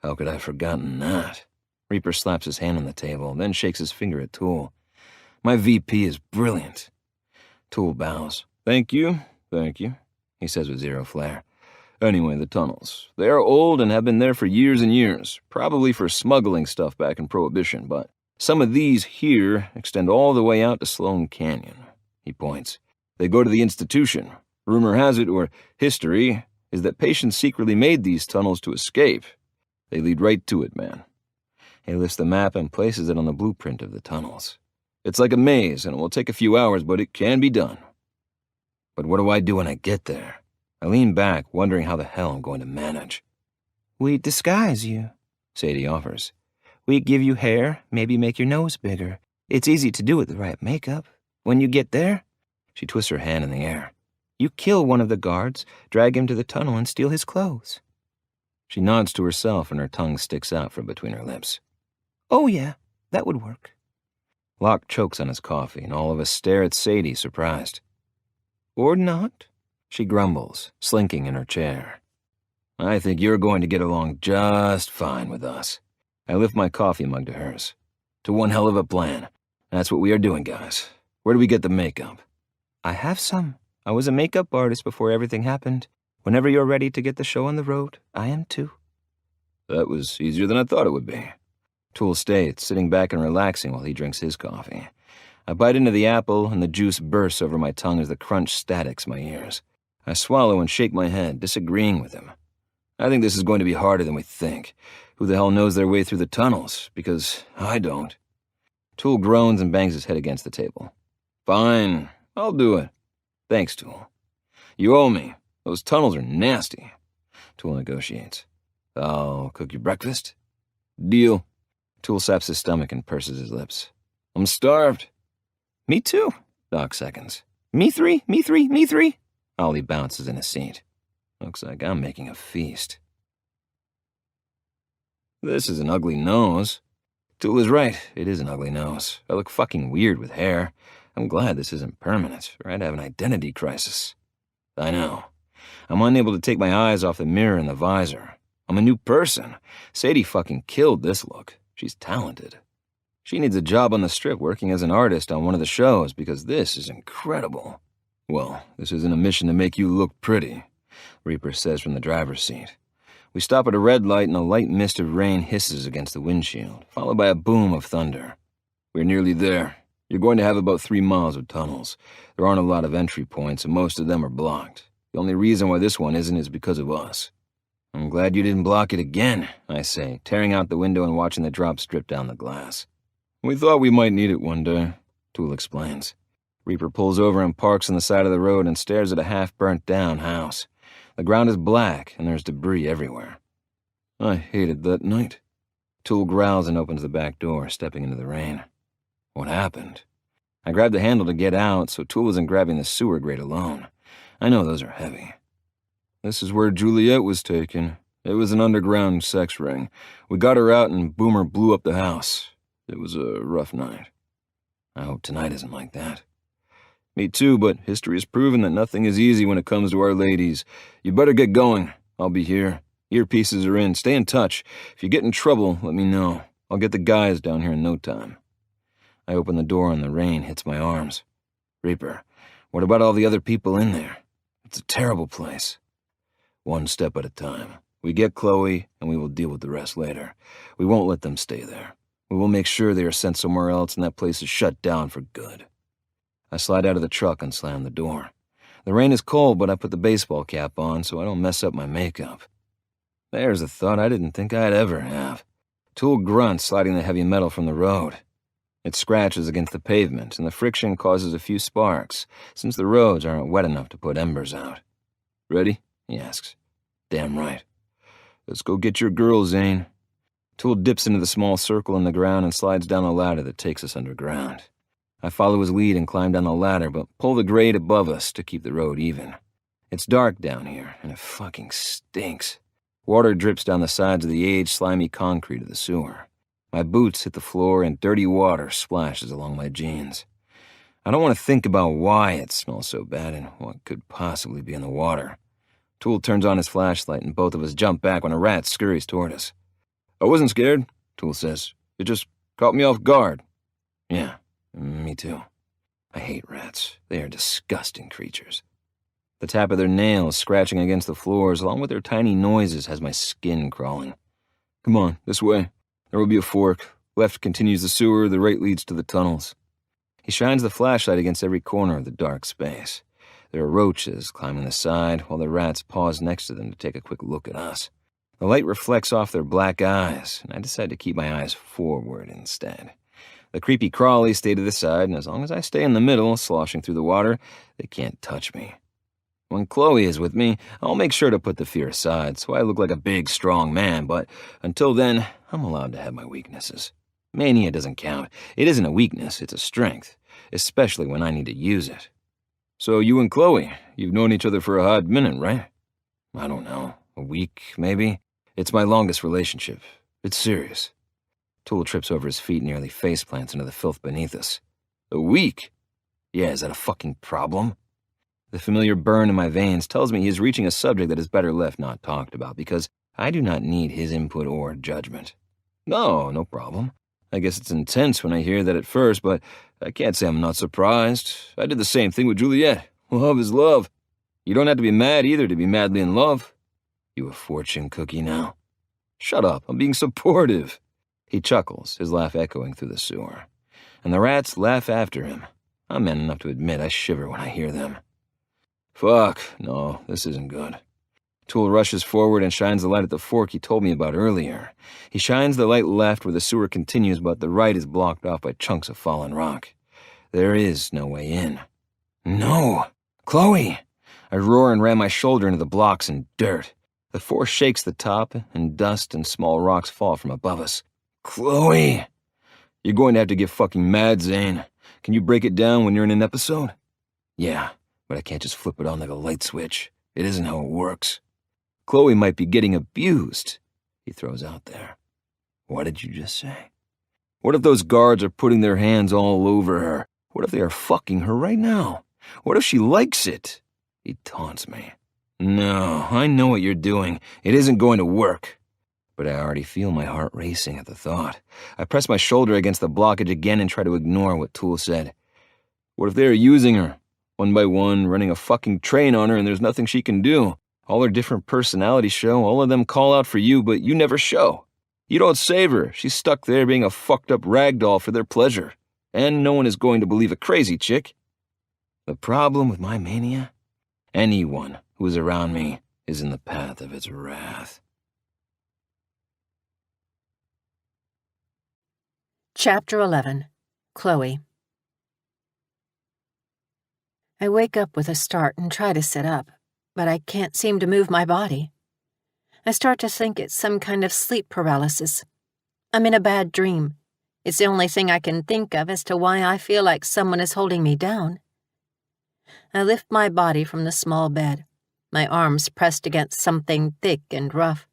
How could I have forgotten that? Reaper slaps his hand on the table, then shakes his finger at Tool. My VP is brilliant. Tool bows. Thank you, he says with zero flair. Anyway, the tunnels. They are old and have been there for years and years, probably for smuggling stuff back in Prohibition, but some of these here extend all the way out to Sloan Canyon. He points. They go to the institution. Rumor has it, or history, is that patients secretly made these tunnels to escape. They lead right to it, man. He lifts the map and places it on the blueprint of the tunnels. It's like a maze, and it will take a few hours, but it can be done. But what do I do when I get there? I lean back, wondering how the hell I'm going to manage. We disguise you, Sadie offers. We give you hair, maybe make your nose bigger. It's easy to do with the right makeup. When you get there, she twists her hand in the air. You kill one of the guards, drag him to the tunnel, and steal his clothes. She nods to herself, and her tongue sticks out from between her lips. Oh yeah, that would work. Locke chokes on his coffee, and all of us stare at Sadie, surprised. Or not, she grumbles, slinking in her chair. I think you're going to get along just fine with us. I lift my coffee mug to hers. To one hell of a plan. That's what we are doing, guys. Where do we get the makeup? I have some. I was a makeup artist before everything happened. Whenever you're ready to get the show on the road, I am too. That was easier than I thought it would be. Tool states, sitting back and relaxing while he drinks his coffee. I bite into the apple, and the juice bursts over my tongue as the crunch statics my ears. I swallow and shake my head, disagreeing with him. I think this is going to be harder than we think. Who the hell knows their way through the tunnels? Because I don't. Tool groans and bangs his head against the table. Fine, I'll do it. Thanks, Tool. You owe me. Those tunnels are nasty. Tool negotiates. I'll cook you breakfast. Deal. Tool saps his stomach and purses his lips. I'm starved. Me too, Doc seconds. Me three. Ollie bounces in his seat. Looks like I'm making a feast. This is an ugly nose. Tool is right, it is an ugly nose. I look fucking weird with hair. I'm glad this isn't permanent, or I'd have an identity crisis. I know. I'm unable to take my eyes off the mirror and the visor. I'm a new person. Sadie fucking killed this look. She's talented. She needs a job on the strip working as an artist on one of the shows because this is incredible. Well, this isn't a mission to make you look pretty, Reaper says from the driver's seat. We stop at a red light and a light mist of rain hisses against the windshield, followed by a boom of thunder. We're nearly there. You're going to have about 3 miles of tunnels. There aren't a lot of entry points, and most of them are blocked. The only reason why this one isn't is because of us. I'm glad you didn't block it again, I say, tearing out the window and watching the drops drip down the glass. We thought we might need it one day, Tool explains. Reaper pulls over and parks on the side of the road and stares at a half-burnt-down house. The ground is black, and there's debris everywhere. I hated that night. Tool growls and opens the back door, stepping into the rain. What happened? I grabbed the handle to get out, so Tool isn't grabbing the sewer grate alone. I know those are heavy. This is where Juliet was taken. It was an underground sex ring. We got her out and Boomer blew up the house. It was a rough night. I hope tonight isn't like that. Me too, but history has proven that nothing is easy when it comes to our ladies. You better get going. I'll be here. Earpieces are in. Stay in touch. If you get in trouble, let me know. I'll get the guys down here in no time. I open the door and the rain hits my arms. Reaper, what about all the other people in there? It's a terrible place. One step at a time. We get Chloe, and we will deal with the rest later. We won't let them stay there. We will make sure they are sent somewhere else and that place is shut down for good. I slide out of the truck and slam the door. The rain is cold, but I put the baseball cap on so I don't mess up my makeup. There's a thought I didn't think I'd ever have. Tool grunts, sliding the heavy metal from the road. It scratches against the pavement, and the friction causes a few sparks, since the roads aren't wet enough to put embers out. Ready? He asks. Damn right. Let's go get your girl, Zane. Tool dips into the small circle in the ground and slides down the ladder that takes us underground. I follow his lead and climb down the ladder, but pull the grate above us to keep the road even. It's dark down here, and it fucking stinks. Water drips down the sides of the aged, slimy concrete of the sewer. My boots hit the floor, and dirty water splashes along my jeans. I don't want to think about why it smells so bad and what could possibly be in the water. Tool turns on his flashlight, and both of us jump back when a rat scurries toward us. I wasn't scared, Tool says. It just caught me off guard. Yeah, me too. I hate rats. They are disgusting creatures. The tap of their nails scratching against the floors, along with their tiny noises, has my skin crawling. Come on, this way. There will be a fork. Left continues the sewer, the right leads to the tunnels. He shines the flashlight against every corner of the dark space. There are roaches climbing the side, while the rats pause next to them to take a quick look at us. The light reflects off their black eyes, and I decide to keep my eyes forward instead. The creepy crawlies stay to the side, and as long as I stay in the middle, sloshing through the water, they can't touch me. When Chloe is with me, I'll make sure to put the fear aside, so I look like a big, strong man, but until then, I'm allowed to have my weaknesses. Mania doesn't count. It isn't a weakness, it's a strength, especially when I need to use it. So you and Chloe, you've known each other for a hot minute, right? I don't know, a week, maybe? It's my longest relationship. It's serious. Tool trips over his feet, nearly faceplants into the filth beneath us. A week? Yeah, is that a fucking problem? The familiar burn in my veins tells me he is reaching a subject that is better left not talked about, because I do not need his input or judgment. No problem. I guess it's intense when I hear that at first, but I can't say I'm not surprised. I did the same thing with Juliet. Love is love. You don't have to be mad either to be madly in love. You a fortune cookie now? Shut up, I'm being supportive. He chuckles, his laugh echoing through the sewer. And the rats laugh after him. I'm man enough to admit I shiver when I hear them. Fuck, no, this isn't good. Tool rushes forward and shines the light at the fork he told me about earlier. He shines the light left where the sewer continues, but the right is blocked off by chunks of fallen rock. There is no way in. No! Chloe! I roar and ram my shoulder into the blocks and dirt. The force shakes the top, and dust and small rocks fall from above us. Chloe! You're going to have to get fucking mad, Zane. Can you break it down when you're in an episode? Yeah, but I can't just flip it on like a light switch. It isn't how it works. Chloe might be getting abused, he throws out there. What did you just say? What if those guards are putting their hands all over her? What if they are fucking her right now? What if she likes it? He taunts me. No, I know what you're doing. It isn't going to work. But I already feel my heart racing at the thought. I press my shoulder against the blockage again and try to ignore what Tool said. What if they are using her? One by one, running a fucking train on her, and there's nothing she can do. All her different personalities show, all of them call out for you, but you never show. You don't save her. She's stuck there being a fucked up ragdoll for their pleasure. And no one is going to believe a crazy chick. The problem with my mania? Anyone who is around me is in the path of its wrath. Chapter 11. Chloe. I wake up with a start and try to sit up, but I can't seem to move my body. I start to think it's some kind of sleep paralysis. I'm in a bad dream. It's the only thing I can think of as to why I feel like someone is holding me down. I lift my body from the small bed, my arms pressed against something thick and rough.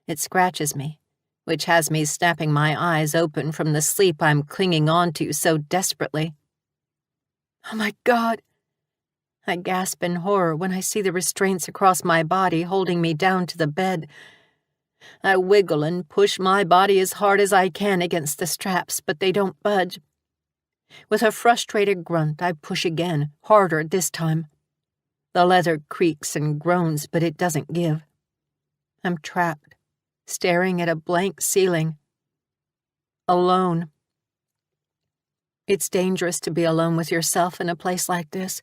It scratches me, which has me snapping my eyes open from the sleep I'm clinging on to so desperately. Oh my God! I gasp in horror when I see the restraints across my body holding me down to the bed. I wiggle and push my body as hard as I can against the straps, but they don't budge. With a frustrated grunt, I push again, harder this time. The leather creaks and groans, but it doesn't give. I'm trapped, staring at a blank ceiling. Alone. It's dangerous to be alone with yourself in a place like this.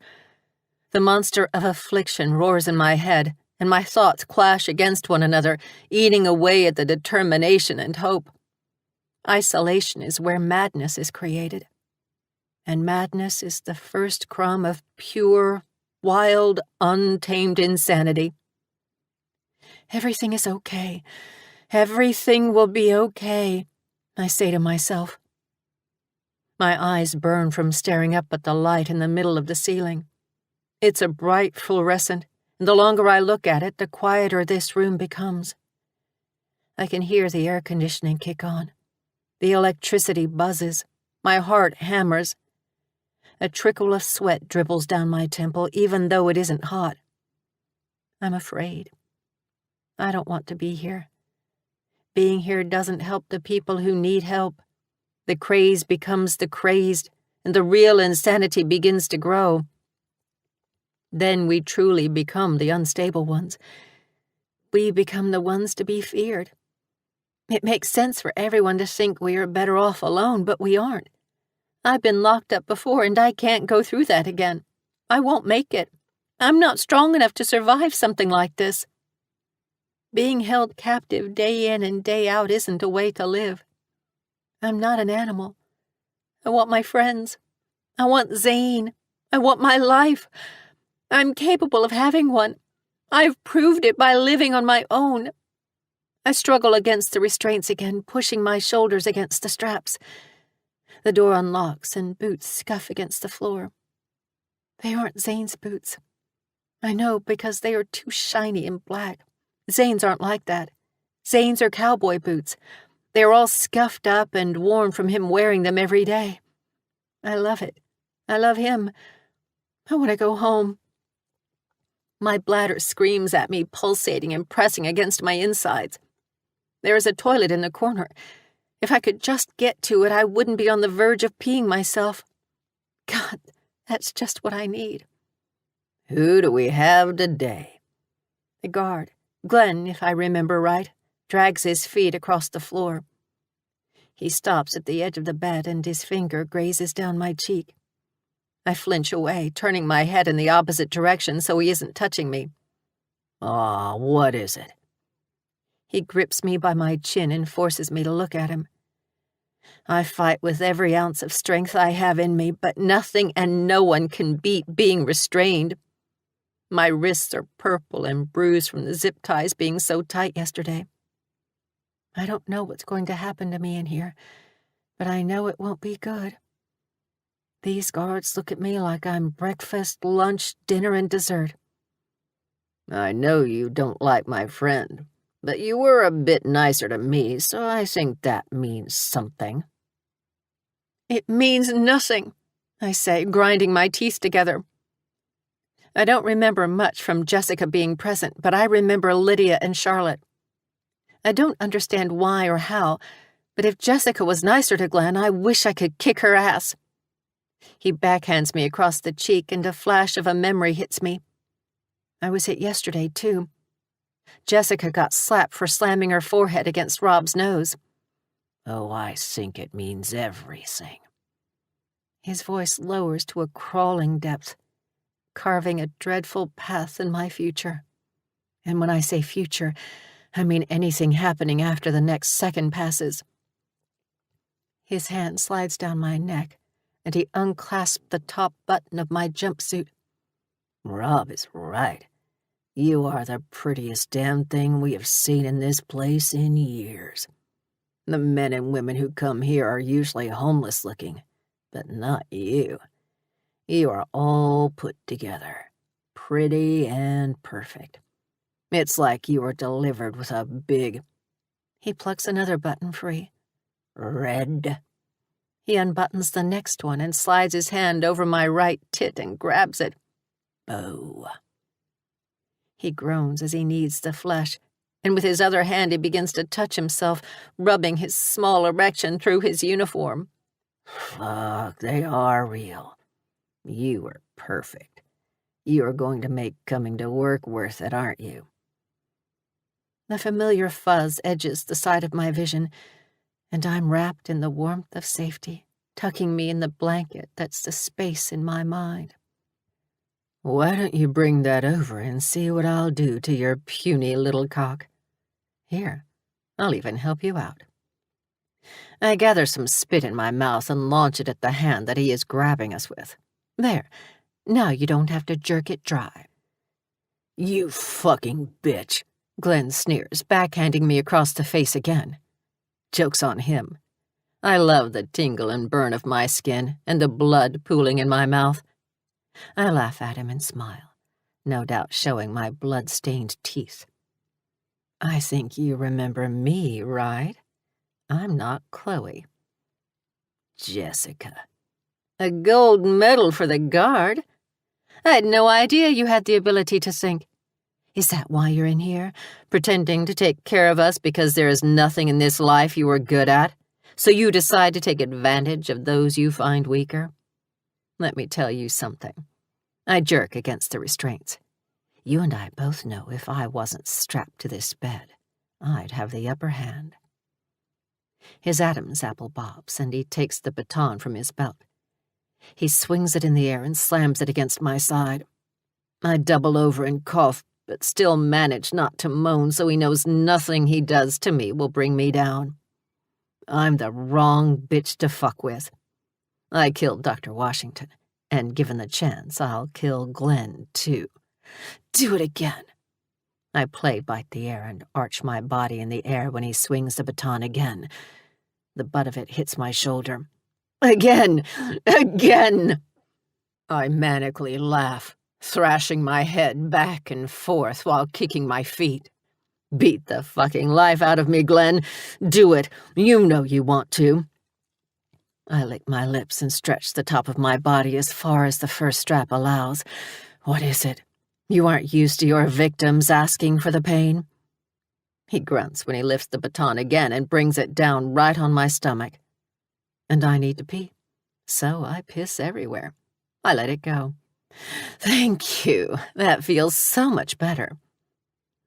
The monster of affliction roars in my head, and my thoughts clash against one another, eating away at the determination and hope. Isolation is where madness is created. And madness is the first crumb of pure, wild, untamed insanity. Everything is okay. Everything will be okay, I say to myself. My eyes burn from staring up at the light in the middle of the ceiling. It's a bright fluorescent, and the longer I look at it, the quieter this room becomes. I can hear the air conditioning kick on. The electricity buzzes. My heart hammers. A trickle of sweat dribbles down my temple, even though it isn't hot. I'm afraid. I don't want to be here. Being here doesn't help the people who need help. The craze becomes the crazed, and the real insanity begins to grow. Then we truly become the unstable ones. We become the ones to be feared. It makes sense for everyone to think we are better off alone, but we aren't. I've been locked up before, and I can't go through that again. I won't make it. I'm not strong enough to survive something like this. Being held captive day in and day out isn't a way to live. I'm not an animal. I want my friends. I want Zane. I want my life. I'm capable of having one. I've proved it by living on my own. I struggle against the restraints again, pushing my shoulders against the straps. The door unlocks and boots scuff against the floor. They aren't Zane's boots. I know because they are too shiny and black. Zane's aren't like that. Zane's are cowboy boots. They are all scuffed up and worn from him wearing them every day. I love it. I love him. I want to go home. My bladder screams at me, pulsating and pressing against my insides. There is a toilet in the corner. If I could just get to it, I wouldn't be on the verge of peeing myself. God, that's just what I need. Who do we have today? The guard, Glenn, if I remember right, drags his feet across the floor. He stops at the edge of the bed and his finger grazes down my cheek. I flinch away, turning my head in the opposite direction so he isn't touching me. Aw, what is it? He grips me by my chin and forces me to look at him. I fight with every ounce of strength I have in me, but nothing and no one can beat being restrained. My wrists are purple and bruised from the zip ties being so tight yesterday. I don't know what's going to happen to me in here, but I know it won't be good. These guards look at me like I'm breakfast, lunch, dinner, and dessert. I know you don't like my friend, but you were a bit nicer to me, so I think that means something. It means nothing, I say, grinding my teeth together. I don't remember much from Jessica being present, but I remember Lydia and Charlotte. I don't understand why or how, but if Jessica was nicer to Glenn, I wish I could kick her ass. He backhands me across the cheek, and a flash of a memory hits me. I was hit yesterday, too. Jessica got slapped for slamming her forehead against Rob's nose. Oh, I think it means everything. His voice lowers to a crawling depth, carving a dreadful path in my future. And when I say future, I mean anything happening after the next second passes. His hand slides down my neck, and he unclasped the top button of my jumpsuit. Rob is right. You are the prettiest damn thing we have seen in this place in years. The men and women who come here are usually homeless-looking, but not you. You are all put together, pretty and perfect. It's like you were delivered with a big... He plucks another button free. Red. He unbuttons the next one and slides his hand over my right tit and grabs it. Bow. He groans as he kneads the flesh, and with his other hand he begins to touch himself, rubbing his small erection through his uniform. Fuck, they are real. You are perfect. You are going to make coming to work worth it, aren't you? The familiar fuzz edges the side of my vision, and I'm wrapped in the warmth of safety, tucking me in the blanket that's the space in my mind. Why don't you bring that over and see what I'll do to your puny little cock? Here, I'll even help you out. I gather some spit in my mouth and launch it at the hand that he is grabbing us with. There, now you don't have to jerk it dry. You fucking bitch, Glenn sneers, backhanding me across the face again. Joke's on him. I love the tingle and burn of my skin and the blood pooling in my mouth. I laugh at him and smile, no doubt showing my blood-stained teeth. I think you remember me, right? I'm not Chloe. Jessica. A gold medal for the guard? I had no idea you had the ability to think. Is that why you're in here, pretending to take care of us because there is nothing in this life you are good at? So you decide to take advantage of those you find weaker? Let me tell you something. I jerk against the restraints. You and I both know if I wasn't strapped to this bed, I'd have the upper hand. His Adam's apple bobs, and he takes the baton from his belt. He swings it in the air and slams it against my side. I double over and cough, but still manage not to moan, so he knows nothing he does to me will bring me down. I'm the wrong bitch to fuck with. I killed Dr. Washington, and given the chance, I'll kill Glenn, too. Do it again. I play bite the air and arch my body in the air when he swings the baton again. The butt of it hits my shoulder. Again! Again! I manically laugh, thrashing my head back and forth while kicking my feet. Beat the fucking life out of me, Glenn. Do it. You know you want to. I lick my lips and stretch the top of my body as far as the first strap allows. What is it? You aren't used to your victims asking for the pain? He grunts when he lifts the baton again and brings it down right on my stomach. And I need to pee, so I piss everywhere. I let it go. Thank you. That feels so much better.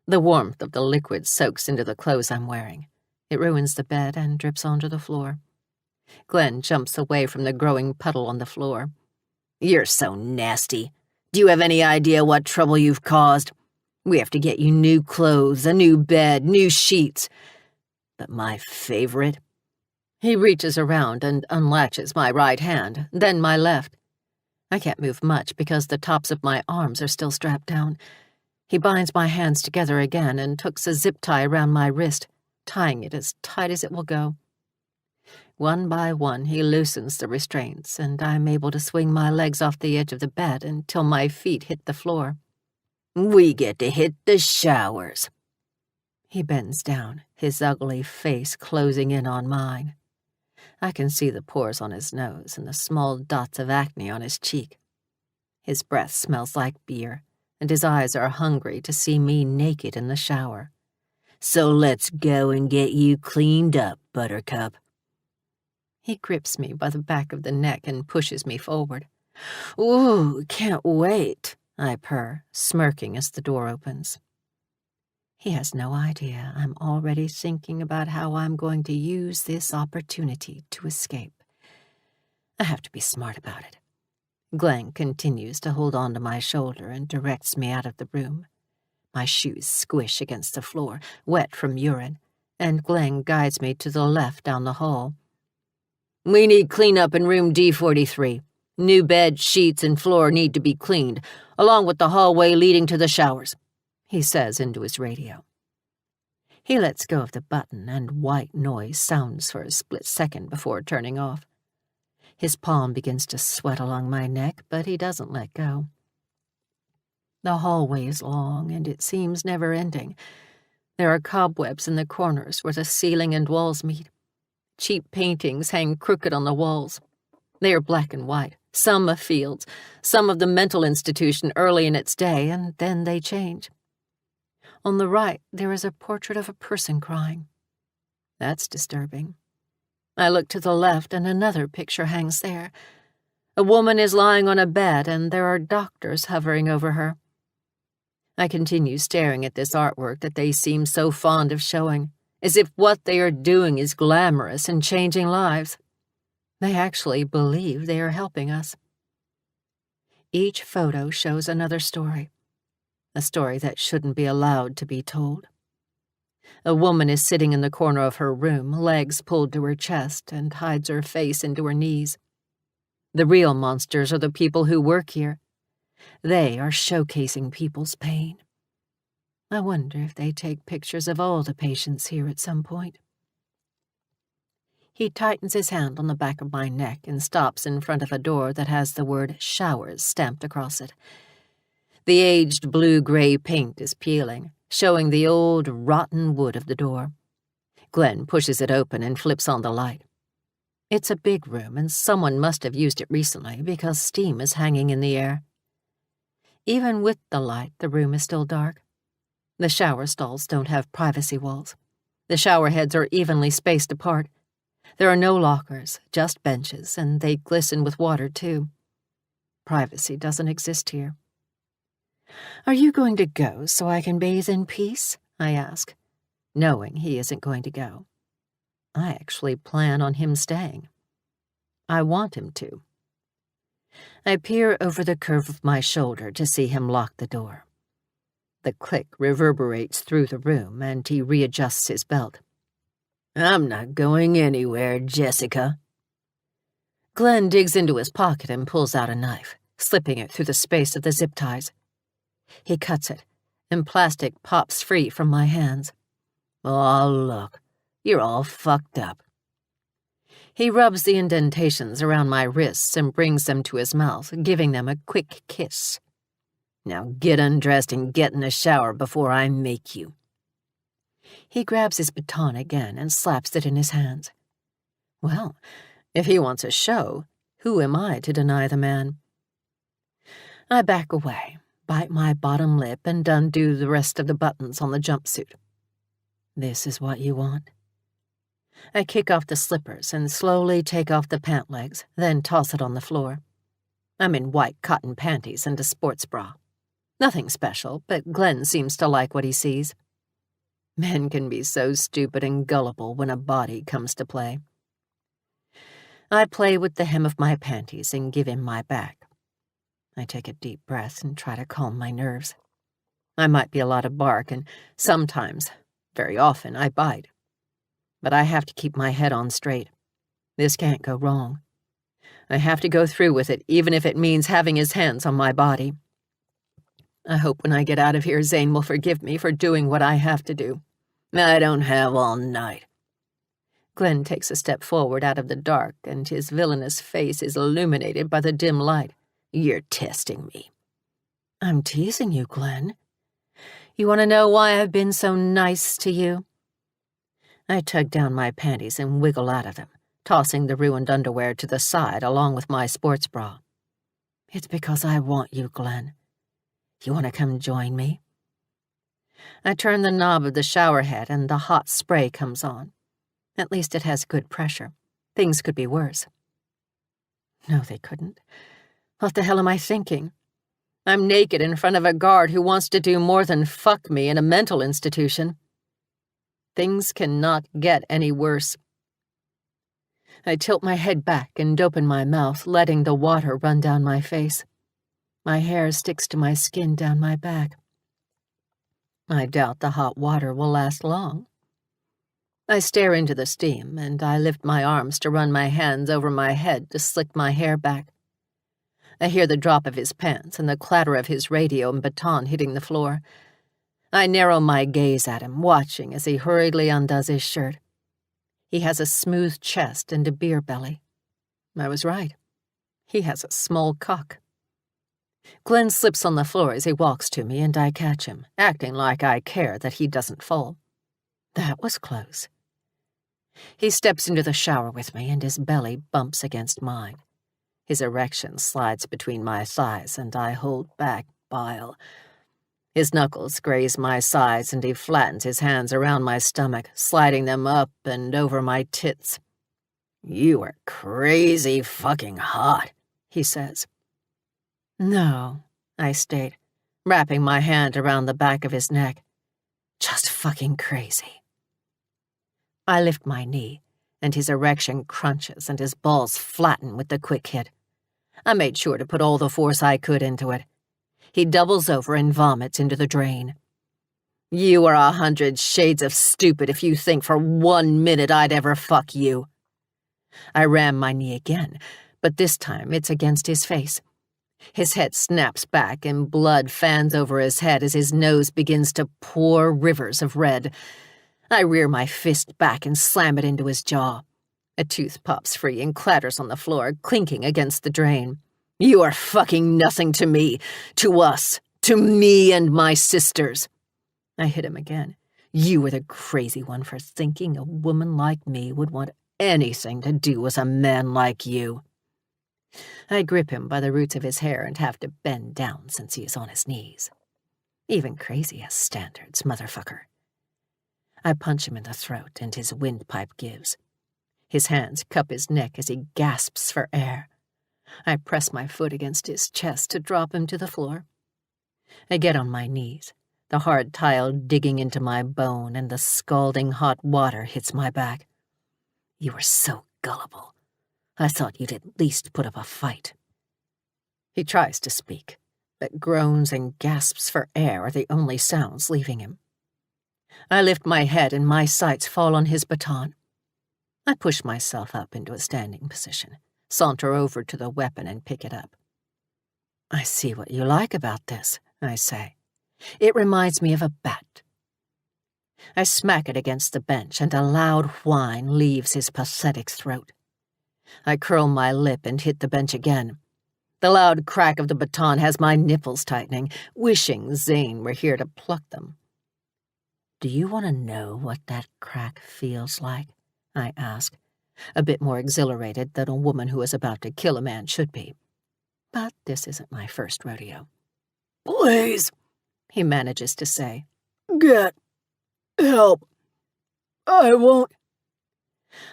The warmth of the liquid soaks into the clothes I'm wearing. It ruins the bed and drips onto the floor. Glenn jumps away from the growing puddle on the floor. You're so nasty. Do you have any idea what trouble you've caused? We have to get you new clothes, a new bed, new sheets. But my favorite? He reaches around and unlatches my right hand, then my left. I can't move much because the tops of my arms are still strapped down. He binds my hands together again and hooks a zip tie around my wrist, tying it as tight as it will go. One by one, he loosens the restraints, and I'm able to swing my legs off the edge of the bed until my feet hit the floor. We get to hit the showers. He bends down, his ugly face closing in on mine. I can see the pores on his nose and the small dots of acne on his cheek. His breath smells like beer, and his eyes are hungry to see me naked in the shower. So let's go and get you cleaned up, Buttercup. He grips me by the back of the neck and pushes me forward. Ooh, can't wait, I purr, smirking as the door opens. He has no idea I'm already thinking about how I'm going to use this opportunity to escape. I have to be smart about it. Glenn continues to hold on to my shoulder and directs me out of the room. My shoes squish against the floor, wet from urine, and Glenn guides me to the left down the hall. We need cleanup in room D43. New bed, sheets, and floor need to be cleaned, along with the hallway leading to the showers, he says into his radio. He lets go of the button, and white noise sounds for a split second before turning off. His palm begins to sweat along my neck, but he doesn't let go. The hallway is long, and it seems never-ending. There are cobwebs in the corners where the ceiling and walls meet. Cheap paintings hang crooked on the walls. They are black and white, some of Fields, some of the mental institution early in its day, and then they change. On the right, there is a portrait of a person crying. That's disturbing. I look to the left, and another picture hangs there. A woman is lying on a bed, and there are doctors hovering over her. I continue staring at this artwork that they seem so fond of showing, as if what they are doing is glamorous and changing lives. They actually believe they are helping us. Each photo shows another story, a story that shouldn't be allowed to be told. A woman is sitting in the corner of her room, legs pulled to her chest, and hides her face into her knees. The real monsters are the people who work here. They are showcasing people's pain. I wonder if they take pictures of all the patients here at some point. He tightens his hand on the back of my neck and stops in front of a door that has the word showers stamped across it. The aged blue-gray paint is peeling, showing the old, rotten wood of the door. Glenn pushes it open and flips on the light. It's a big room, and someone must have used it recently because steam is hanging in the air. Even with the light, the room is still dark. The shower stalls don't have privacy walls. The shower heads are evenly spaced apart. There are no lockers, just benches, and they glisten with water, too. Privacy doesn't exist here. "Are you going to go so I can bathe in peace?" I ask, knowing he isn't going to go. I actually plan on him staying. I want him to. I peer over the curve of my shoulder to see him lock the door. The click reverberates through the room, and he readjusts his belt. "I'm not going anywhere, Jessica." Glenn digs into his pocket and pulls out a knife, slipping it through the space of the zip ties. He cuts it, and plastic pops free from my hands. "Oh, look, you're all fucked up." He rubs the indentations around my wrists and brings them to his mouth, giving them a quick kiss. "Now get undressed and get in the shower before I make you." He grabs his baton again and slaps it in his hands. Well, if he wants a show, who am I to deny the man? I back away, bite my bottom lip, and undo the rest of the buttons on the jumpsuit. "This is what you want?" I kick off the slippers and slowly take off the pant legs, then toss it on the floor. I'm in white cotton panties and a sports bra. Nothing special, but Glenn seems to like what he sees. Men can be so stupid and gullible when a body comes to play. I play with the hem of my panties and give him my back. I take a deep breath and try to calm my nerves. I might be a lot of bark, and sometimes, very often, I bite. But I have to keep my head on straight. This can't go wrong. I have to go through with it, even if it means having his hands on my body. I hope when I get out of here, Zane will forgive me for doing what I have to do. I don't have all night. Glenn takes a step forward out of the dark, and his villainous face is illuminated by the dim light. "You're testing me." "I'm teasing you, Glenn. You want to know why I've been so nice to you?" I tug down my panties and wiggle out of them, tossing the ruined underwear to the side along with my sports bra. "It's because I want you, Glenn. You want to come join me?" I turn the knob of the shower head and the hot spray comes on. At least it has good pressure. Things could be worse. No, they couldn't. What the hell am I thinking? I'm naked in front of a guard who wants to do more than fuck me in a mental institution. Things cannot get any worse. I tilt my head back and open my mouth, letting the water run down my face. My hair sticks to my skin down my back. I doubt the hot water will last long. I stare into the steam, and I lift my arms to run my hands over my head to slick my hair back. I hear the drop of his pants and the clatter of his radio and baton hitting the floor. I narrow my gaze at him, watching as he hurriedly undoes his shirt. He has a smooth chest and a beer belly. I was right. He has a small cock. Glenn slips on the floor as he walks to me, and I catch him, acting like I care that he doesn't fall. That was close. He steps into the shower with me, and his belly bumps against mine. His erection slides between my thighs, and I hold back bile. His knuckles graze my sides, and he flattens his hands around my stomach, sliding them up and over my tits. "You are crazy fucking hot," he says. "No," I state, wrapping my hand around the back of his neck. "Just fucking crazy." I lift my knee, and his erection crunches and his balls flatten with the quick hit. I made sure to put all the force I could into it. He doubles over and vomits into the drain. "You are 100 shades of stupid if you think for 1 minute I'd ever fuck you." I ram my knee again, but this time it's against his face. His head snaps back and blood fans over his head as his nose begins to pour rivers of red. I rear my fist back and slam it into his jaw. A tooth pops free and clatters on the floor, clinking against the drain. "You are fucking nothing to me, to us, to me and my sisters." I hit him again. "You were the crazy one for thinking a woman like me would want anything to do with a man like you." I grip him by the roots of his hair and have to bend down since he is on his knees. Even crazy has standards, motherfucker. I punch him in the throat and his windpipe gives. His hands cup his neck as he gasps for air. I press my foot against his chest to drop him to the floor. I get on my knees, the hard tile digging into my bone, and the scalding hot water hits my back. You were so gullible. I thought you'd at least put up a fight. He tries to speak, but groans and gasps for air are the only sounds leaving him. I lift my head and my sights fall on his baton. I push myself up into a standing position, saunter over to the weapon and pick it up. I see what you like about this, I say. It reminds me of a bat. I smack it against the bench, and a loud whine leaves his pathetic throat. I curl my lip and hit the bench again. The loud crack of the baton has my nipples tightening, wishing Zane were here to pluck them. Do you want to know what that crack feels like? I ask, a bit more exhilarated than a woman who is about to kill a man should be. But this isn't my first rodeo. Please, He manages to say. get help. I won't.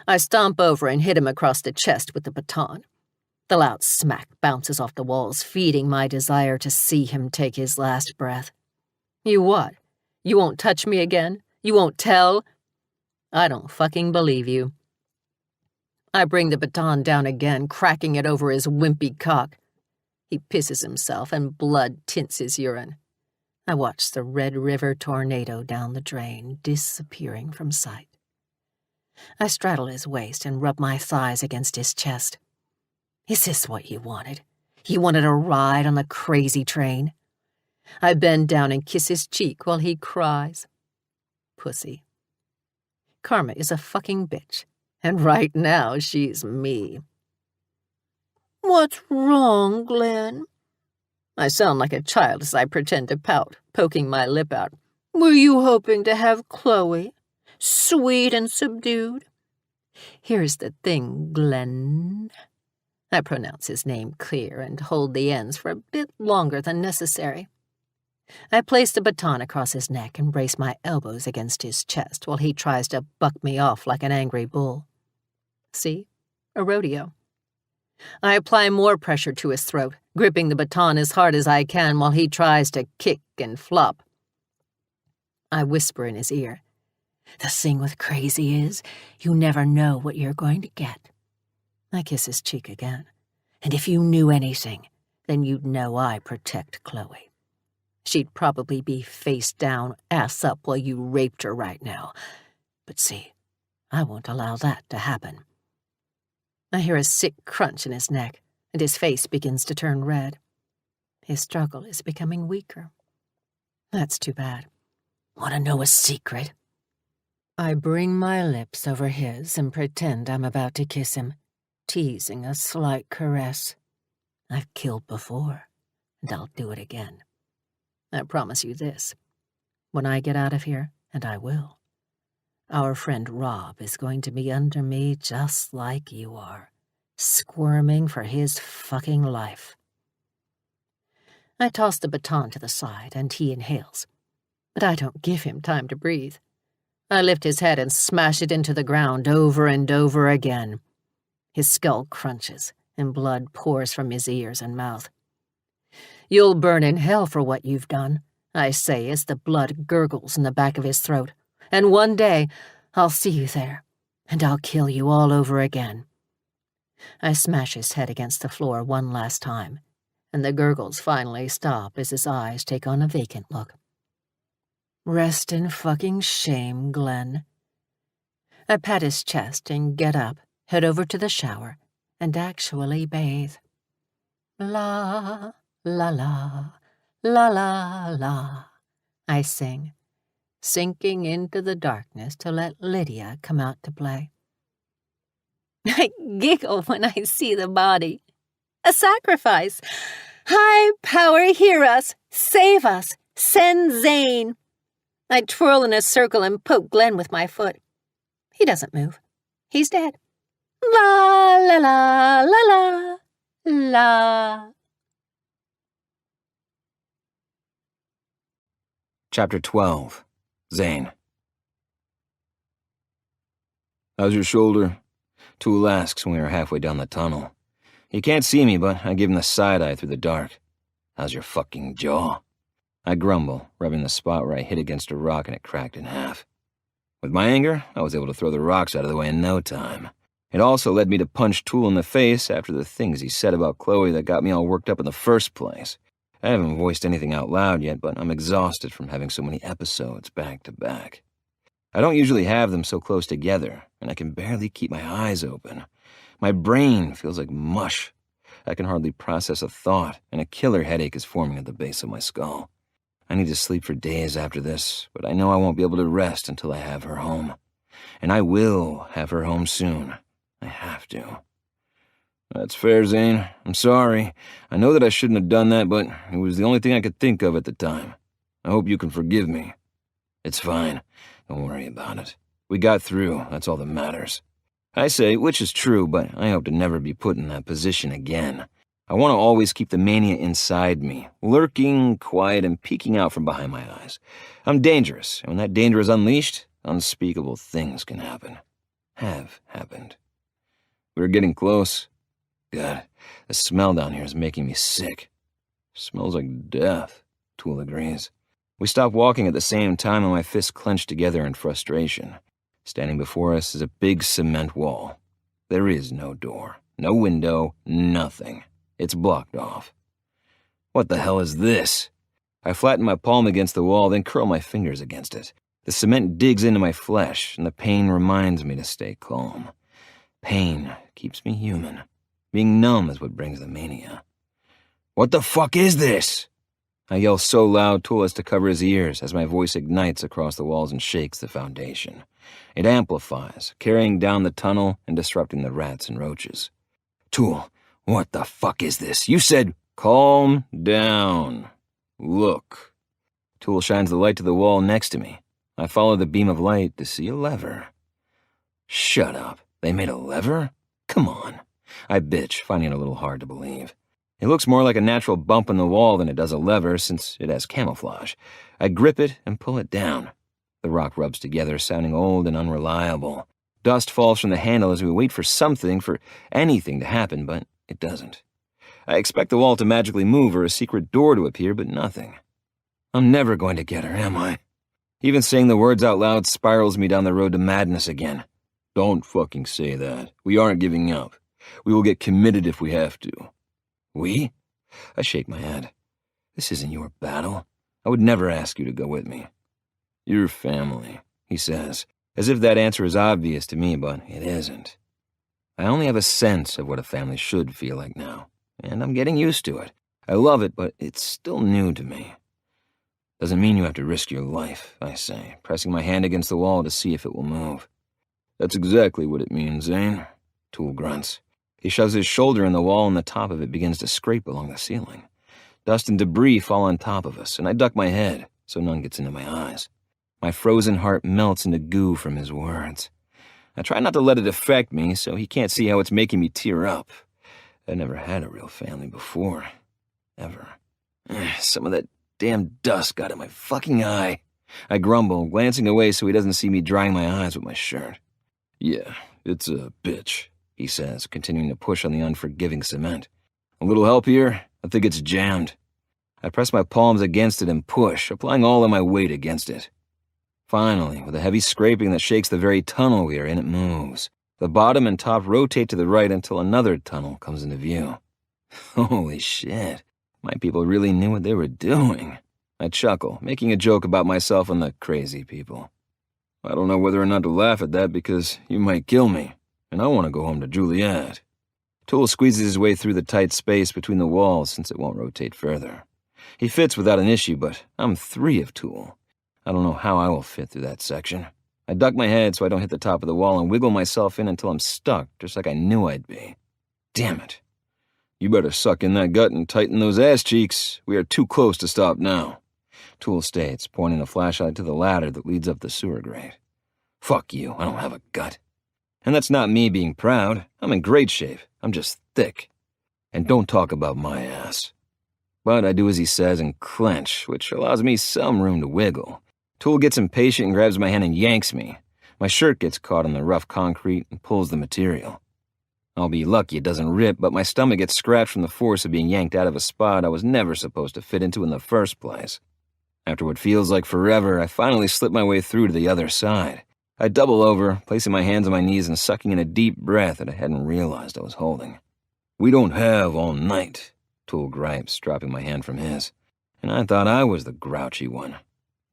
I stomp over and hit him across the chest with the baton. The loud smack bounces off the walls, feeding my desire to see him take his last breath. You what? You won't touch me again? You won't tell? I don't fucking believe you. I bring the baton down again, cracking it over his wimpy cock. He pisses himself and blood tints his urine. I watch the Red River tornado down the drain, disappearing from sight. I straddle his waist and rub my thighs against his chest. Is this what you wanted? You wanted a ride on the crazy train? I bend down and kiss his cheek while he cries. Pussy. Karma is a fucking bitch, and right now she's me. What's wrong, Glenn? I sound like a child as I pretend to pout, poking my lip out. Were you hoping to have Chloe? Sweet and subdued? Here's the thing, Glenn. I pronounce his name clear and hold the ends for a bit longer than necessary. I place the baton across his neck and brace my elbows against his chest while he tries to buck me off like an angry bull. See? A rodeo. I apply more pressure to his throat, gripping the baton as hard as I can while he tries to kick and flop. I whisper in his ear, "The thing with crazy is, you never know what you're going to get." I kiss his cheek again. And if you knew anything, then you'd know I protect Chloe. She'd probably be face down, ass up while you raped her right now. But see, I won't allow that to happen. I hear a sick crunch in his neck, and his face begins to turn red. His struggle is becoming weaker. That's too bad. Want to know a secret? I bring my lips over his and pretend I'm about to kiss him, teasing a slight caress. I've killed before, and I'll do it again. I promise you this. When I get out of here, and I will, our friend Rob is going to be under me just like you are, squirming for his fucking life. I toss the baton to the side, and he inhales. But I don't give him time to breathe. I lift his head and smash it into the ground over and over again. His skull crunches, and blood pours from his ears and mouth. You'll burn in hell for what you've done, I say as the blood gurgles in the back of his throat. And one day, I'll see you there, and I'll kill you all over again. I smash his head against the floor one last time, and the gurgles finally stop as his eyes take on a vacant look. Rest in fucking shame, Glenn. I pat his chest and get up, head over to the shower, and actually bathe. La, la, la, la, la, la, I sing, sinking into the darkness to let Lydia come out to play. I giggle when I see the body. A sacrifice. High power, hear us, save us, send Zane. I twirl in a circle and poke Glenn with my foot. He doesn't move. He's dead. La, la, la, la, la, la. Chapter 12. Zane. How's your shoulder? Tool asks when we are halfway down the tunnel. He can't see me, but I give him the side-eye through the dark. How's your fucking jaw? I grumble, rubbing the spot where I hit against a rock and it cracked in half. With my anger, I was able to throw the rocks out of the way in no time. It also led me to punch Tool in the face after the things he said about Chloe that got me all worked up in the first place. I haven't voiced anything out loud yet, but I'm exhausted from having so many episodes back to back. I don't usually have them so close together, and I can barely keep my eyes open. My brain feels like mush. I can hardly process a thought, and a killer headache is forming at the base of my skull. I need to sleep for days after this, but I know I won't be able to rest until I have her home. And I will have her home soon. I have to. That's fair, Zane. I'm sorry. I know that I shouldn't have done that, but it was the only thing I could think of at the time. I hope you can forgive me. It's fine. Don't worry about it. We got through. That's all that matters. I say, which is true, but I hope to never be put in that position again. I want to always keep the mania inside me, lurking, quiet, and peeking out from behind my eyes. I'm dangerous, and when that danger is unleashed, unspeakable things can happen. Have happened. We're getting close. God, the smell down here is making me sick. Smells like death, Tool agrees. We stop walking at the same time and my fists clench together in frustration. Standing before us is a big cement wall. There is no door, no window, nothing. It's blocked off. What the hell is this? I flatten my palm against the wall, then curl my fingers against it. The cement digs into my flesh, and the pain reminds me to stay calm. Pain keeps me human. Being numb is what brings the mania. What the fuck is this? I yell so loud Tool has to cover his ears as my voice ignites across the walls and shakes the foundation. It amplifies, carrying down the tunnel and disrupting the rats and roaches. Tool, what the fuck is this? You said, calm down. Look. Tool shines the light to the wall next to me. I follow the beam of light to see a lever. Shut up. They made a lever? Come on. I bitch, finding it a little hard to believe. It looks more like a natural bump in the wall than it does a lever, since it has camouflage. I grip it and pull it down. The rock rubs together, sounding old and unreliable. Dust falls from the handle as we wait for anything to happen, but it doesn't. I expect the wall to magically move or a secret door to appear, but nothing. I'm never going to get her, am I? Even saying the words out loud spirals me down the road to madness again. Don't fucking say that. We aren't giving up. We will get committed if we have to. We? I shake my head. This isn't your battle. I would never ask you to go with me. Your family, he says, as if that answer is obvious to me, but it isn't. I only have a sense of what a family should feel like now, and I'm getting used to it. I love it, but it's still new to me. Doesn't mean you have to risk your life, I say, pressing my hand against the wall to see if it will move. That's exactly what it means, Zane, Tool grunts. He shoves his shoulder in the wall and the top of it begins to scrape along the ceiling. Dust and debris fall on top of us, and I duck my head so none gets into my eyes. My frozen heart melts into goo from his words. I try not to let it affect me so he can't see how it's making me tear up. I never had a real family before. Ever. Some of that damn dust got in my fucking eye. I grumble, glancing away so he doesn't see me drying my eyes with my shirt. Yeah, it's a bitch, he says, continuing to push on the unforgiving cement. A little help here? I think it's jammed. I press my palms against it and push, applying all of my weight against it. Finally, with a heavy scraping that shakes the very tunnel we are in, it moves. The bottom and top rotate to the right until another tunnel comes into view. Holy shit. My people really knew what they were doing. I chuckle, making a joke about myself and the crazy people. I don't know whether or not to laugh at that because you might kill me, and I want to go home to Juliet. Tool squeezes his way through the tight space between the walls since it won't rotate further. He fits without an issue, but I'm 3 of Tool. I don't know how I will fit through that section. I duck my head so I don't hit the top of the wall and wiggle myself in until I'm stuck, just like I knew I'd be. Damn it. You better suck in that gut and tighten those ass cheeks. We are too close to stop now. Tool states, pointing a flashlight to the ladder that leads up the sewer grate. Fuck you, I don't have a gut. And that's not me being proud. I'm in great shape. I'm just thick. And don't talk about my ass. But I do as he says and clench, which allows me some room to wiggle. Tool gets impatient and grabs my hand and yanks me. My shirt gets caught on the rough concrete and pulls the material. I'll be lucky it doesn't rip, but my stomach gets scratched from the force of being yanked out of a spot I was never supposed to fit into in the first place. After what feels like forever, I finally slip my way through to the other side. I double over, placing my hands on my knees and sucking in a deep breath that I hadn't realized I was holding. "We don't have all night," Tool gripes, dropping my hand from his. And I thought I was the grouchy one.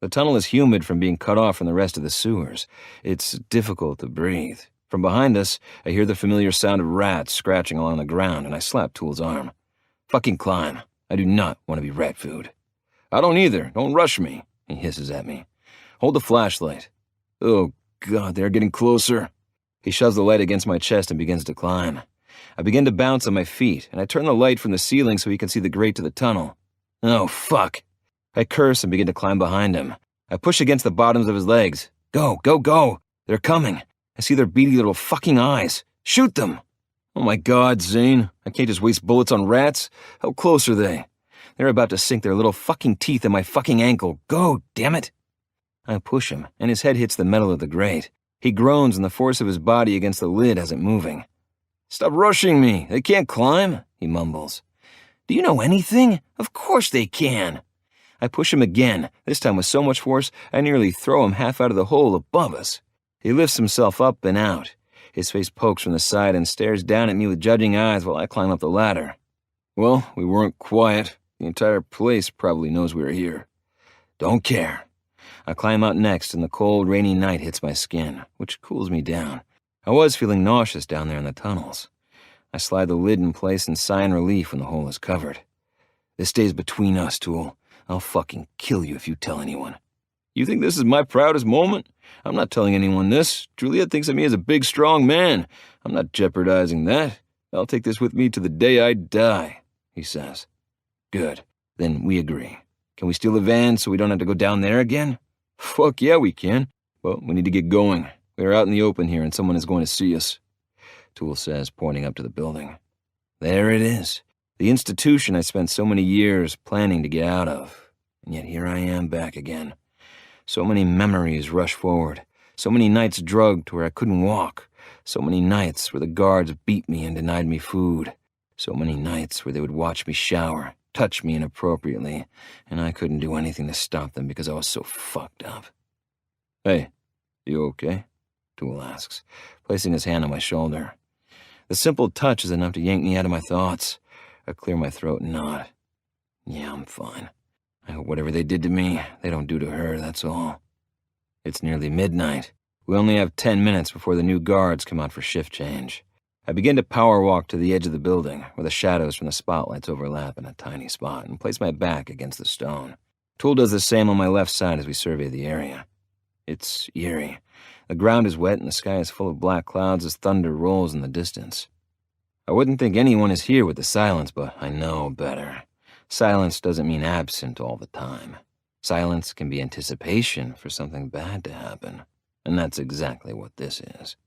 The tunnel is humid from being cut off from the rest of the sewers. It's difficult to breathe. From behind us, I hear the familiar sound of rats scratching along the ground, and I slap Tool's arm. "Fucking climb. I do not want to be rat food." "I don't either. Don't rush me," he hisses at me. "Hold the flashlight." "Oh, God, they're getting closer." He shoves the light against my chest and begins to climb. I begin to bounce on my feet, and I turn the light from the ceiling so he can see the grate to the tunnel. "Oh, fuck." I curse and begin to climb behind him. I push against the bottoms of his legs. "Go, go, go. They're coming. I see their beady little fucking eyes. Shoot them." "Oh my God, Zane. I can't just waste bullets on rats. How close are they? They're about to sink their little fucking teeth in my fucking ankle. Go, damn it." I push him, and his head hits the metal of the grate. He groans, and the force of his body against the lid has it moving. "Stop rushing me. They can't climb," he mumbles. "Do you know anything? Of course they can." I push him again, this time with so much force I nearly throw him half out of the hole above us. He lifts himself up and out. His face pokes from the side and stares down at me with judging eyes while I climb up the ladder. "Well, we weren't quiet. The entire place probably knows we were here." "Don't care." I climb out next, and the cold, rainy night hits my skin, which cools me down. I was feeling nauseous down there in the tunnels. I slide the lid in place and sigh in relief when the hole is covered. "This stays between us, Tool. I'll fucking kill you if you tell anyone." "You think this is my proudest moment? I'm not telling anyone this. Juliet thinks of me as a big, strong man. I'm not jeopardizing that. I'll take this with me to the day I die," he says. "Good. Then we agree. Can we steal a van so we don't have to go down there again?" "Fuck yeah, we can. But we need to get going. We're out in the open here and someone is going to see us," Tool says, pointing up to the building. There it is. The institution I spent so many years planning to get out of. And yet here I am back again. So many memories rush forward. So many nights drugged where I couldn't walk. So many nights where the guards beat me and denied me food. So many nights where they would watch me shower, touch me inappropriately, and I couldn't do anything to stop them because I was so fucked up. "Hey, you okay?" Tool asks, placing his hand on my shoulder. The simple touch is enough to yank me out of my thoughts. I clear my throat and nod. "Yeah, I'm fine. I hope whatever they did to me, they don't do to her, that's all." It's nearly midnight. We only have 10 minutes before the new guards come out for shift change. I begin to power walk to the edge of the building, where the shadows from the spotlights overlap in a tiny spot, and place my back against the stone. Tool does the same on my left side as we survey the area. It's eerie. The ground is wet and the sky is full of black clouds as thunder rolls in the distance. I wouldn't think anyone is here with the silence, but I know better. Silence doesn't mean absent all the time. Silence can be anticipation for something bad to happen, and that's exactly what this is.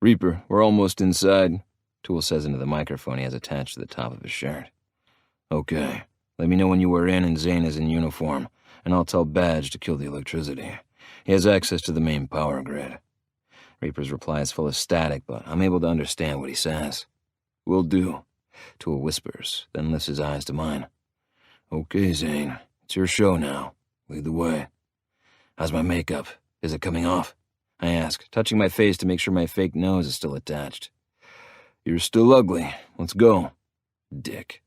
"Reaper, we're almost inside," Tool says into the microphone he has attached to the top of his shirt. "Okay, let me know when you are in and Zane is in uniform, and I'll tell Badge to kill the electricity. He has access to the main power grid." Reaper's reply is full of static, but I'm able to understand what he says. "Will do," Tool whispers, then lifts his eyes to mine. "Okay, Zane, it's your show now. Lead the way." "How's my makeup? Is it coming off?" I ask, touching my face to make sure my fake nose is still attached. "You're still ugly. Let's go." "Dick,"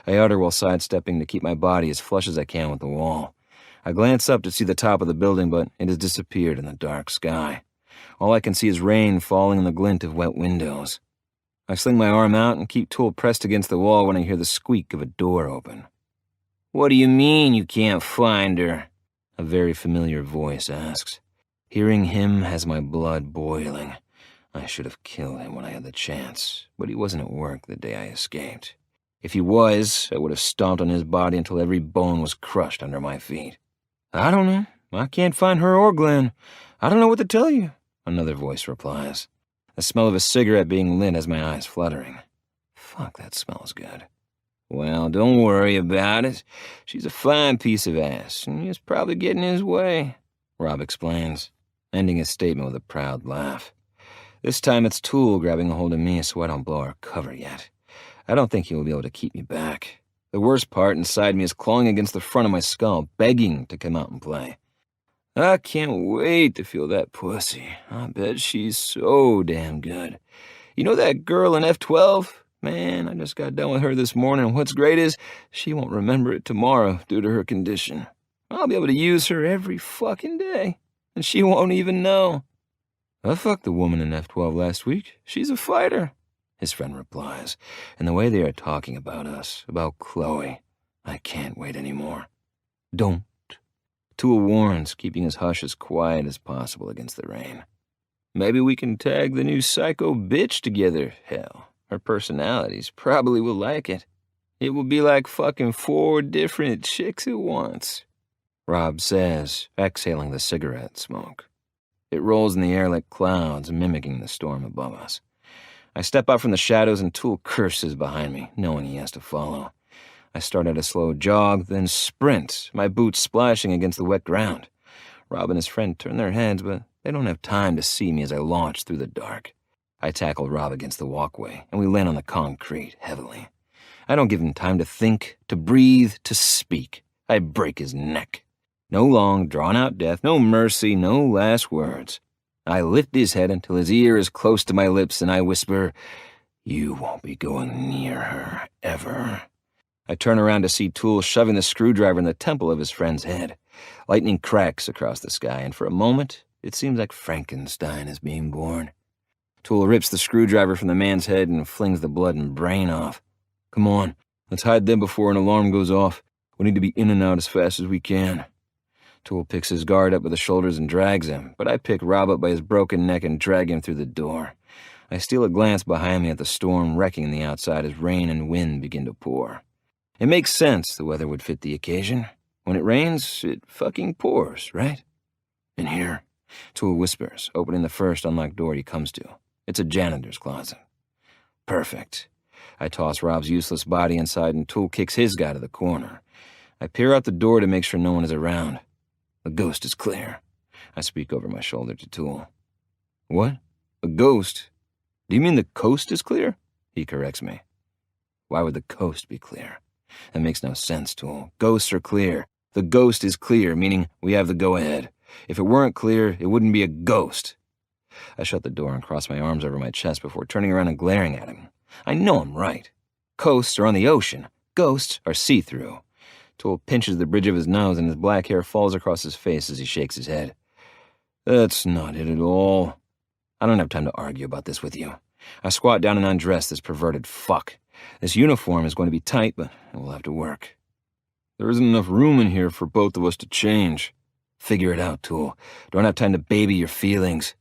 I utter while sidestepping to keep my body as flush as I can with the wall. I glance up to see the top of the building, but it has disappeared in the dark sky. All I can see is rain falling on the glint of wet windows. I sling my arm out and keep Tool pressed against the wall when I hear the squeak of a door open. "What do you mean you can't find her?" a very familiar voice asks. Hearing him has my blood boiling. I should have killed him when I had the chance, but he wasn't at work the day I escaped. If he was, I would have stomped on his body until every bone was crushed under my feet. "I don't know. I can't find her or Glenn. I don't know what to tell you," another voice replies. The smell of a cigarette being lit has my eyes fluttering. Fuck, that smells good. "Well, don't worry about it. She's a fine piece of ass, and he's probably getting his way," Rob explains, ending his statement with a proud laugh. This time it's Tool grabbing a hold of me so I don't blow our cover yet. I don't think he will be able to keep me back. The worst part inside me is clawing against the front of my skull, begging to come out and play. I can't wait to feel that pussy. I bet she's so damn good. You know that girl in F12? Man, I just got done with her this morning, and what's great is she won't remember it tomorrow due to her condition. I'll be able to use her every fucking day, and she won't even know. I fucked the woman in F12 last week. She's a fighter, his friend replies, and the way they are talking about us, about Chloe, I can't wait anymore. Don't. Tool warns, keeping his hush as quiet as possible against the rain. Maybe we can tag the new psycho bitch together, hell. Her personalities probably will like it. It will be like fucking 4 different chicks at once, Rob says, exhaling the cigarette smoke. It rolls in the air like clouds, mimicking the storm above us. I step out from the shadows and Tool curses behind me, knowing he has to follow. I start at a slow jog, then sprint, my boots splashing against the wet ground. Rob and his friend turn their heads, but they don't have time to see me as I launch through the dark. I tackle Rob against the walkway, and we land on the concrete heavily. I don't give him time to think, to breathe, to speak. I break his neck. No long, drawn-out death, no mercy, no last words. I lift his head until his ear is close to my lips, and I whisper, "You won't be going near her, ever." I turn around to see Tool shoving the screwdriver in the temple of his friend's head. Lightning cracks across the sky, and for a moment, it seems like Frankenstein is being born. Tool rips the screwdriver from the man's head and flings the blood and brain off. Come on, let's hide them before an alarm goes off. We need to be in and out as fast as we can. Tool picks his guard up by the shoulders and drags him, but I pick Rob up by his broken neck and drag him through the door. I steal a glance behind me at the storm wrecking the outside as rain and wind begin to pour. It makes sense the weather would fit the occasion. When it rains, it fucking pours, right? In here, Tool whispers, opening the first unlocked door he comes to. It's a janitor's closet. Perfect. I toss Rob's useless body inside and Tool kicks his guy to the corner. I peer out the door to make sure no one is around. The ghost is clear. I speak over my shoulder to Tool. What? A ghost? Do you mean the coast is clear? He corrects me. Why would the coast be clear? That makes no sense, Tool. Ghosts are clear. The ghost is clear, meaning we have the go-ahead. If it weren't clear, it wouldn't be a ghost. I shut the door and cross my arms over my chest before turning around and glaring at him. I know I'm right. Coasts are on the ocean. Ghosts are see-through. Tool pinches the bridge of his nose and his black hair falls across his face as he shakes his head. That's not it at all. I don't have time to argue about this with you. I squat down and undress this perverted fuck. This uniform is going to be tight, but it will have to work. There isn't enough room in here for both of us to change. Figure it out, Tool. Don't have time to baby your feelings.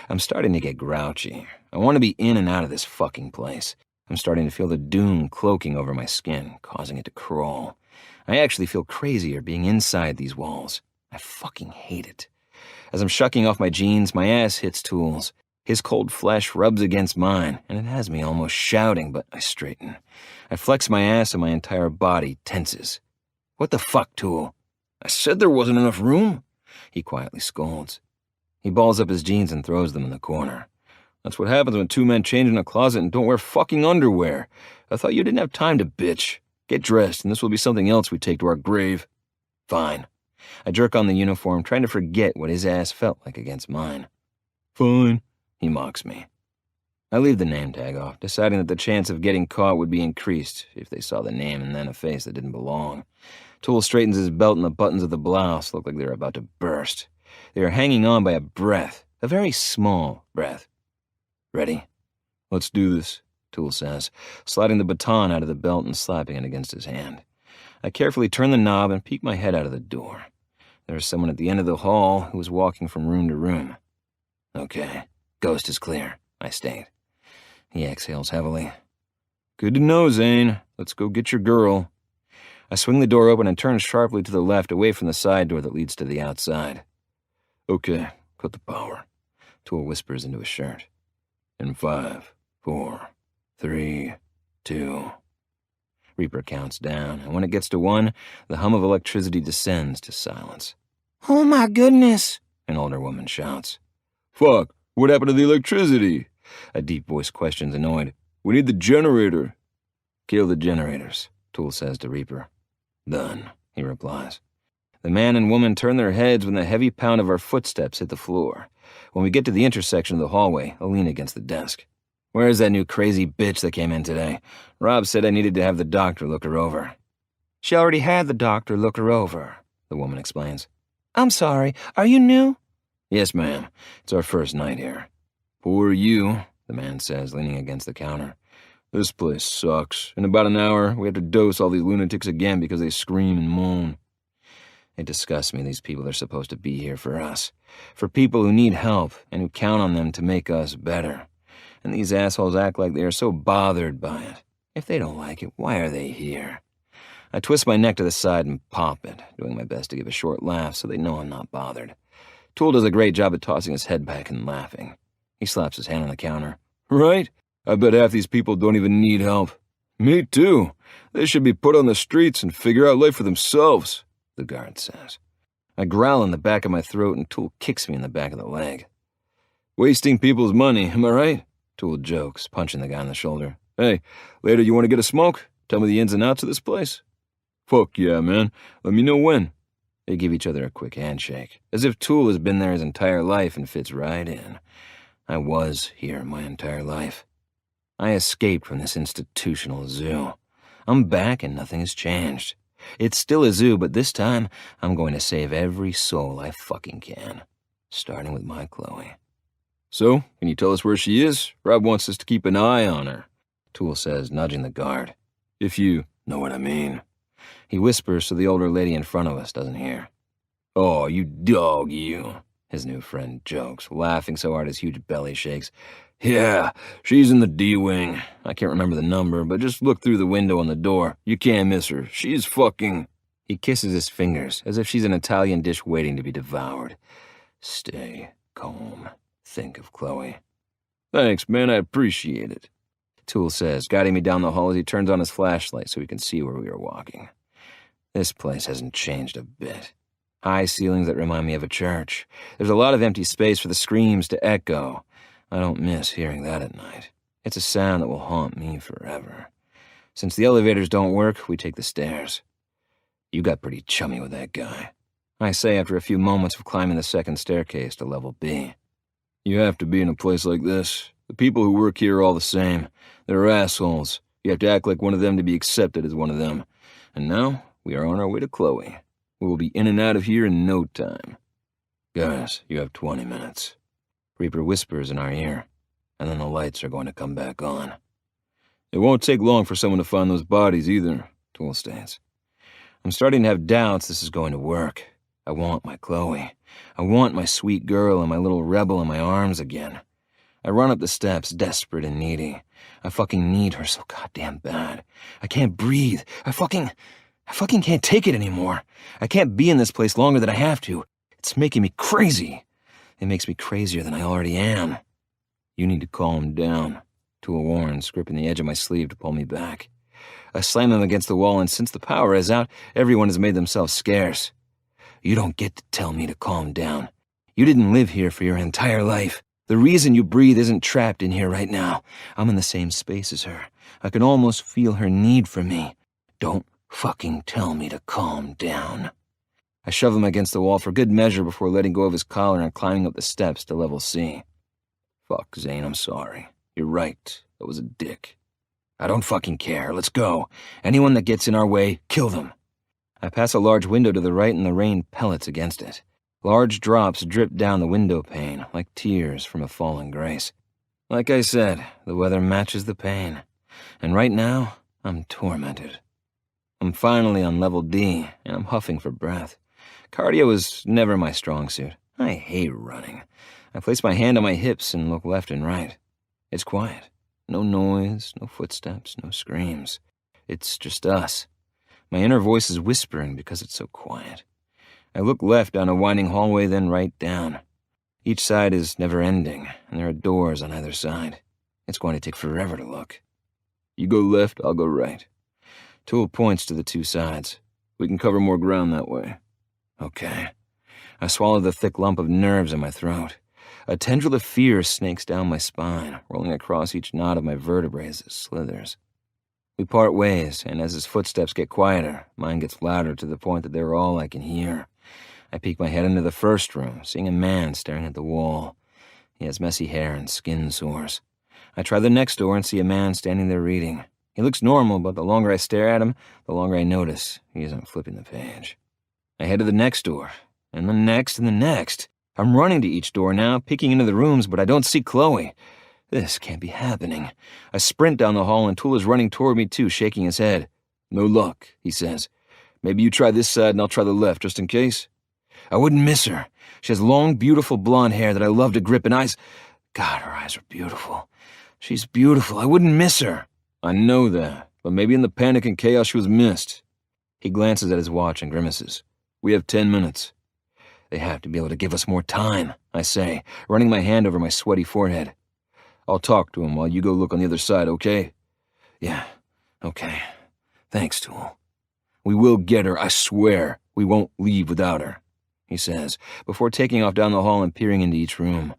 I'm starting to get grouchy. I want to be in and out of this fucking place. I'm starting to feel the doom cloaking over my skin, causing it to crawl. I actually feel crazier being inside these walls. I fucking hate it. As I'm shucking off my jeans, my ass hits Tool's. His cold flesh rubs against mine, and it has me almost shouting, but I straighten. I flex my ass and my entire body tenses. What the fuck, Tool? I said there wasn't enough room, he quietly scolds. He balls up his jeans and throws them in the corner. That's what happens when 2 men change in a closet and don't wear fucking underwear. I thought you didn't have time to bitch. Get dressed, and this will be something else we take to our grave. Fine. I jerk on the uniform, trying to forget what his ass felt like against mine. Fine, he mocks me. I leave the name tag off, deciding that the chance of getting caught would be increased if they saw the name and then a face that didn't belong. Tool straightens his belt and the buttons of the blouse look like they're about to burst. They are hanging on by a breath, a very small breath. Ready? Let's do this, Tool says, sliding the baton out of the belt and slapping it against his hand. I carefully turn the knob and peek my head out of the door. There is someone at the end of the hall who is walking from room to room. Okay, ghost is clear, I state. He exhales heavily. Good to know, Zane. Let's go get your girl. I swing the door open and turn sharply to the left, away from the side door that leads to the outside. Okay, cut the power, Tool whispers into his shirt. In 5, 4, 3, 2... Reaper counts down, and when it gets to 1, the hum of electricity descends to silence. Oh my goodness, an older woman shouts. Fuck, What happened to the electricity? A deep voice questions, annoyed. We need the generator. Kill the generators, Tool says to Reaper. Done, he replies. The man and woman turn their heads when the heavy pound of our footsteps hit the floor. When we get to the intersection of the hallway, I lean against the desk. Where's that new crazy bitch that came in today? Rob said I needed to have the doctor look her over. She already had the doctor look her over, the woman explains. I'm sorry, are you new? Yes, ma'am. It's our first night here. Poor you, the man says, leaning against the counter. This place sucks. In about an hour, we have to dose all these lunatics again because they scream and moan. It disgusts me these people are supposed to be here for us. For people who need help and who count on them to make us better. And these assholes act like they are so bothered by it. If they don't like it, why are they here? I twist my neck to the side and pop it, doing my best to give a short laugh so they know I'm not bothered. Tool does a great job at tossing his head back and laughing. He slaps his hand on the counter. Right? I bet half these people don't even need help. Me too. They should be put on the streets and figure out life for themselves, the guard says. I growl in the back of my throat and Tool kicks me in the back of the leg. Wasting people's money, am I right? Tool jokes, punching the guy on the shoulder. Hey, later you want to get a smoke? Tell me the ins and outs of this place? Fuck yeah, man. Let me know when. They give each other a quick handshake, as if Tool has been there his entire life and fits right in. I was here my entire life. I escaped from this institutional zoo. I'm back and nothing has changed. It's still a zoo, but this time I'm going to save every soul I fucking can. Starting with my Chloe. So, can you tell us where she is? Rob wants us to keep an eye on her, Tool says, nudging the guard. If you know what I mean. He whispers so the older lady in front of us doesn't hear. Oh, you dog, you, his new friend jokes, laughing so hard his huge belly shakes. Yeah, she's in the D-wing. I can't remember the number, but just look through the window on the door. You can't miss her. She's fucking... He kisses his fingers, as if she's an Italian dish waiting to be devoured. Stay calm. Think of Chloe. Thanks, man, I appreciate it, Tool says, guiding me down the hall as he turns on his flashlight so we can see where we are walking. This place hasn't changed a bit. High ceilings that remind me of a church. There's a lot of empty space for the screams to echo. I don't miss hearing that at night. It's a sound that will haunt me forever. Since the elevators don't work, we take the stairs. You got pretty chummy with that guy, I say after a few moments of climbing the second staircase to level B. You have to be in a place like this. The people who work here are all the same. They're assholes. You have to act like one of them to be accepted as one of them. And now, we are on our way to Chloe. We will be in and out of here in no time. Guys, you have 20 minutes. Reaper whispers in our ear, and then the lights are going to come back on. It won't take long for someone to find those bodies either, Tool states. I'm starting to have doubts this is going to work. I want my Chloe. I want my sweet girl and my little rebel in my arms again. I run up the steps, desperate and needy. I fucking need her so goddamn bad. I can't breathe. I fucking can't take it anymore. I can't be in this place longer than I have to. It's making me crazy. It makes me crazier than I already am. You need to calm down, Tool warns, gripping the edge of my sleeve to pull me back. I slam him against the wall, and since the power is out, everyone has made themselves scarce. You don't get to tell me to calm down. You didn't live here for your entire life. The reason you breathe isn't trapped in here right now. I'm in the same space as her. I can almost feel her need for me. Don't fucking tell me to calm down. I shove him against the wall for good measure before letting go of his collar and climbing up the steps to level C. Fuck, Zane, I'm sorry. You're right. That was a dick. I don't fucking care. Let's go. Anyone that gets in our way, kill them. I pass a large window to the right and the rain pellets against it. Large drops drip down the window pane like tears from a fallen grace. Like I said, the weather matches the pain. And right now, I'm tormented. I'm finally on level D, and I'm huffing for breath. Cardio is never my strong suit. I hate running. I place my hand on my hips and look left and right. It's quiet. No noise, no footsteps, no screams. It's just us. My inner voice is whispering because it's so quiet. I look left down a winding hallway, then right down. Each side is never-ending, and there are doors on either side. It's going to take forever to look. You go left, I'll go right. Tool points to the two sides. We can cover more ground that way. Okay. I swallow the thick lump of nerves in my throat. A tendril of fear snakes down my spine, rolling across each knot of my vertebrae as it slithers. We part ways, and as his footsteps get quieter, mine gets louder to the point that they're all I can hear. I peek my head into the first room, seeing a man staring at the wall. He has messy hair and skin sores. I try the next door and see a man standing there reading. He looks normal, but the longer I stare at him, the longer I notice he isn't flipping the page. I head to the next door, and the next and the next. I'm running to each door now, peeking into the rooms, but I don't see Chloe. This can't be happening. I sprint down the hall, and Tool is running toward me too, shaking his head. "No luck," he says. "Maybe you try this side and I'll try the left, just in case." I wouldn't miss her. She has long, beautiful blonde hair that I love to grip, and eyes... God, her eyes are beautiful. She's beautiful. I wouldn't miss her. I know that, but maybe in the panic and chaos she was missed. He glances at his watch and grimaces. "We have 10 minutes. They have to be able to give us more time," I say, running my hand over my sweaty forehead. "I'll talk to him while you go look on the other side, okay?" "Yeah, okay. Thanks, Tool. We will get her, I swear. We won't leave without her," he says, before taking off down the hall and peering into each room.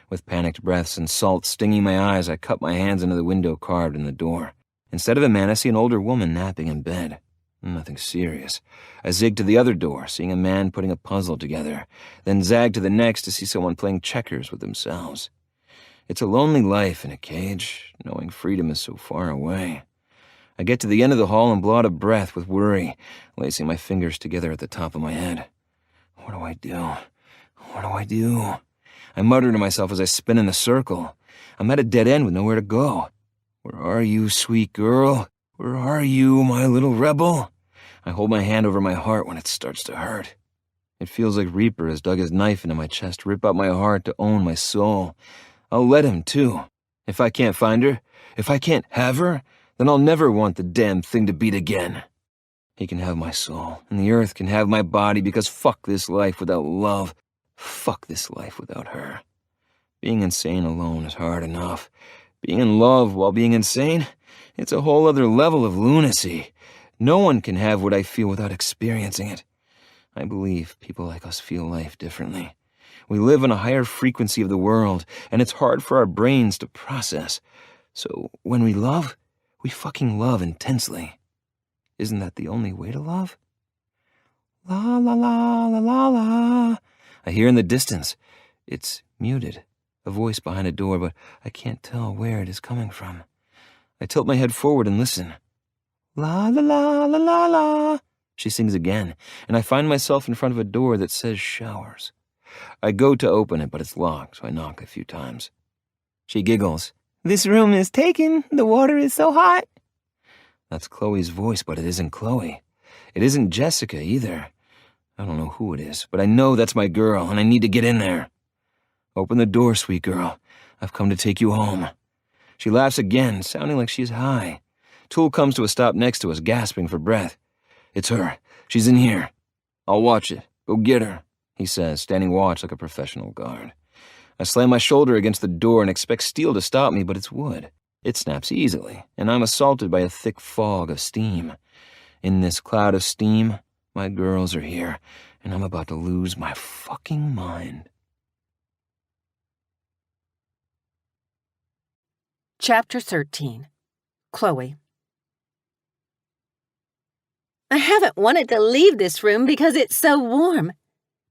With panicked breaths and salt stinging my eyes, I cup my hands into the window carved in the door. Instead of a man, I see an older woman napping in bed. Nothing serious. I zig to the other door, seeing a man putting a puzzle together, then zag to the next to see someone playing checkers with themselves. It's a lonely life in a cage, knowing freedom is so far away. I get to the end of the hall and blow out of breath with worry, lacing my fingers together at the top of my head. What do I do? What do I do? I mutter to myself as I spin in a circle. I'm at a dead end with nowhere to go. Where are you, sweet girl? Where are you, my little rebel? I hold my hand over my heart when it starts to hurt. It feels like Reaper has dug his knife into my chest to rip out my heart to own my soul. I'll let him, too. If I can't find her, if I can't have her, then I'll never want the damn thing to beat again. He can have my soul, and the earth can have my body, because fuck this life without love. Fuck this life without her. Being insane alone is hard enough. Being in love while being insane? It's a whole other level of lunacy. No one can have what I feel without experiencing it. I believe people like us feel life differently. We live on a higher frequency of the world, and it's hard for our brains to process. So when we love, we fucking love intensely. Isn't that the only way to love? La la la la la la. I hear in the distance. It's muted, a voice behind a door, but I can't tell where it is coming from. I tilt my head forward and listen. La la la la la la. She sings again, and I find myself in front of a door that says showers. I go to open it, but it's locked, so I knock a few times. She giggles. "This room is taken. The water is so hot." That's Chloe's voice, but it isn't Chloe. It isn't Jessica either. I don't know who it is, but I know that's my girl, and I need to get in there. "Open the door, sweet girl. I've come to take you home." She laughs again, sounding like she's high. Tool comes to a stop next to us, gasping for breath. "It's her. She's in here." "I'll watch it. Go get her," he says, standing watch like a professional guard. I slam my shoulder against the door and expect steel to stop me, but it's wood. It snaps easily, and I'm assaulted by a thick fog of steam. In this cloud of steam, my girls are here, and I'm about to lose my fucking mind. Chapter 13. Chloe. I haven't wanted to leave this room because it's so warm.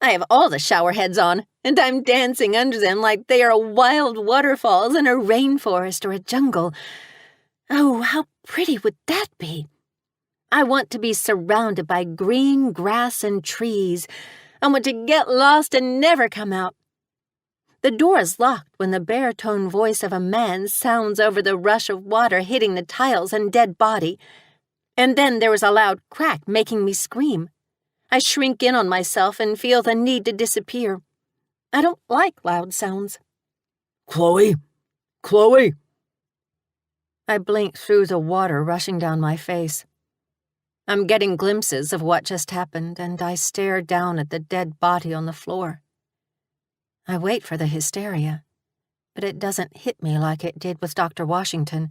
I have all the shower heads on, and I'm dancing under them like they are wild waterfalls in a rainforest or a jungle. Oh, how pretty would that be? I want to be surrounded by green grass and trees. I want to get lost and never come out. The door is locked when the baritone voice of a man sounds over the rush of water hitting the tiles and dead body. And then there is a loud crack making me scream. I shrink in on myself and feel the need to disappear. I don't like loud sounds. "Chloe? Chloe?" I blink through the water rushing down my face. I'm getting glimpses of what just happened, and I stare down at the dead body on the floor. I wait for the hysteria, but it doesn't hit me like it did with Dr. Washington,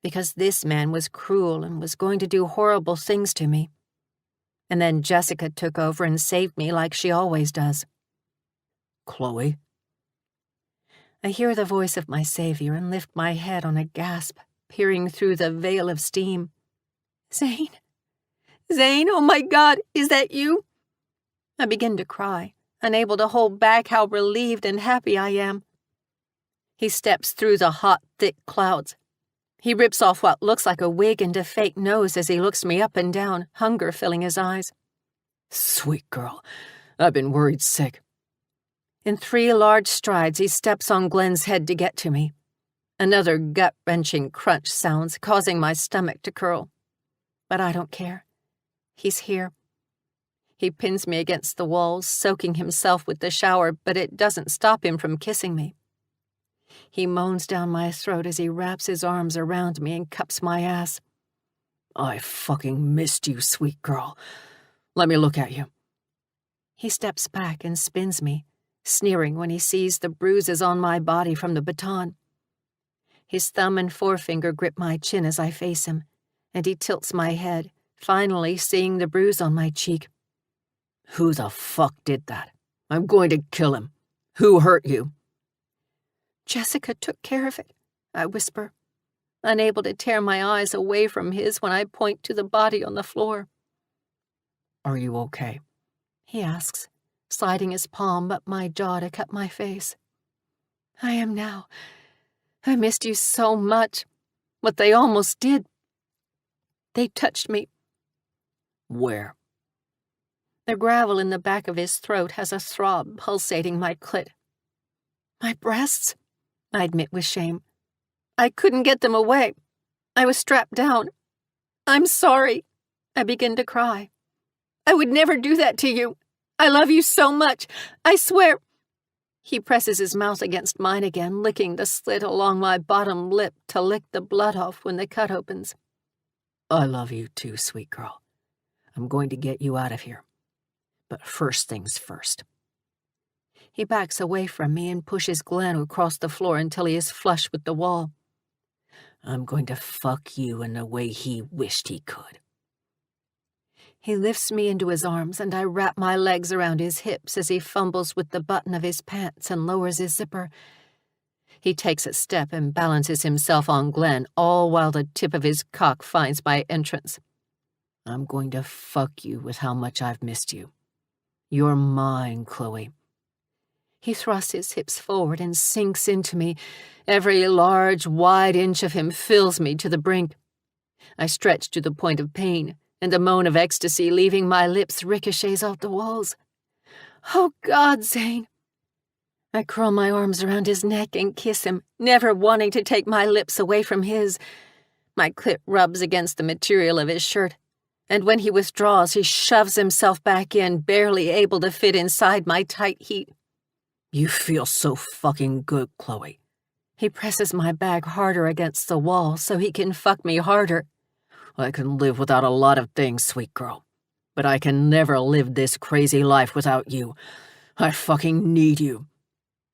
because this man was cruel and was going to do horrible things to me. And then Jessica took over and saved me like she always does. "Chloe?" I hear the voice of my savior and lift my head on a gasp, peering through the veil of steam. Zane? Zane, oh my God, is that you? I begin to cry, unable to hold back how relieved and happy I am. He steps through the hot, thick clouds. He rips off what looks like a wig and a fake nose as he looks me up and down, hunger filling his eyes. Sweet girl, I've been worried sick. In 3 large strides, he steps on Glenn's head to get to me. Another gut-wrenching crunch sounds, causing my stomach to curl. But I don't care. He's here. He pins me against the walls, soaking himself with the shower, but it doesn't stop him from kissing me. He moans down my throat as he wraps his arms around me and cups my ass. I fucking missed you, sweet girl. Let me look at you. He steps back and spins me, sneering when he sees the bruises on my body from the baton. His thumb and forefinger grip my chin as I face him, and he tilts my head, finally seeing the bruise on my cheek. Who the fuck did that? I'm going to kill him. Who hurt you? Jessica took care of it, I whisper, unable to tear my eyes away from his when I point to the body on the floor. Are you okay? He asks, sliding his palm up my jaw to cut my face. I am now. I missed you so much. What they almost did. They touched me. Where? The gravel in the back of his throat has a throb pulsating my clit. My breasts? I admit with shame. I couldn't get them away. I was strapped down. I'm sorry. I begin to cry. I would never do that to you. I love you so much. I swear. He presses his mouth against mine again, licking the slit along my bottom lip to lick the blood off when the cut opens. I love you too, sweet girl. I'm going to get you out of here. But first things first. He backs away from me and pushes Glenn across the floor until he is flush with the wall. I'm going to fuck you in the way he wished he could. He lifts me into his arms, and I wrap my legs around his hips as he fumbles with the button of his pants and lowers his zipper. He takes a step and balances himself on Glenn, all while the tip of his cock finds my entrance. I'm going to fuck you with how much I've missed you. You're mine, Chloe. He thrusts his hips forward and sinks into me. Every large, wide inch of him fills me to the brink. I stretch to the point of pain, and a moan of ecstasy leaving my lips ricochets off the walls. Oh, God, Zane. I curl my arms around his neck and kiss him, never wanting to take my lips away from his. My clit rubs against the material of his shirt, and when he withdraws, he shoves himself back in, barely able to fit inside my tight heat. You feel so fucking good, Chloe. He presses my back harder against the wall so he can fuck me harder. I can live without a lot of things, sweet girl, but I can never live this crazy life without you. I fucking need you.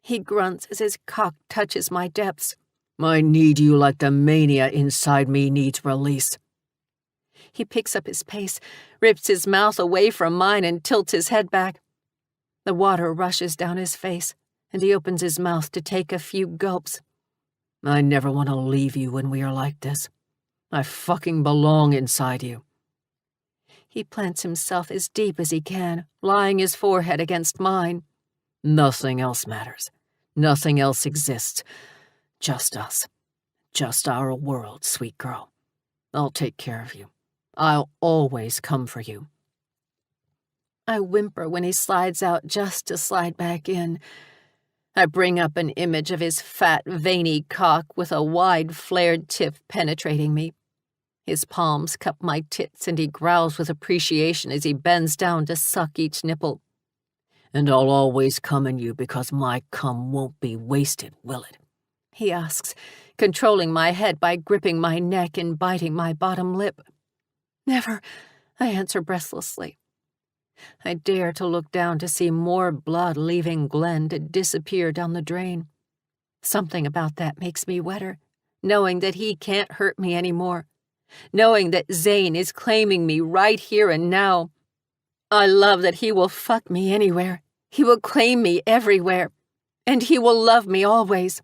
He grunts as his cock touches my depths. I need you like the mania inside me needs release. He picks up his pace, rips his mouth away from mine, and tilts his head back. The water rushes down his face, and he opens his mouth to take a few gulps. I never want to leave you when we are like this. I fucking belong inside you. He plants himself as deep as he can, lying his forehead against mine. Nothing else matters. Nothing else exists. Just us. Just our world, sweet girl. I'll take care of you. I'll always come for you. I whimper when he slides out just to slide back in. I bring up an image of his fat, veiny cock with a wide, flared tip penetrating me. His palms cup my tits, and he growls with appreciation as he bends down to suck each nipple. And I'll always come in you because my cum won't be wasted, will it? He asks, controlling my head by gripping my neck and biting my bottom lip. Never, I answer breathlessly. I dare to look down to see more blood leaving Glenn to disappear down the drain. Something about that makes me wetter, knowing that he can't hurt me anymore, knowing that Zane is claiming me right here and now. I love that he will fuck me anywhere. He will claim me everywhere. and he will love me always.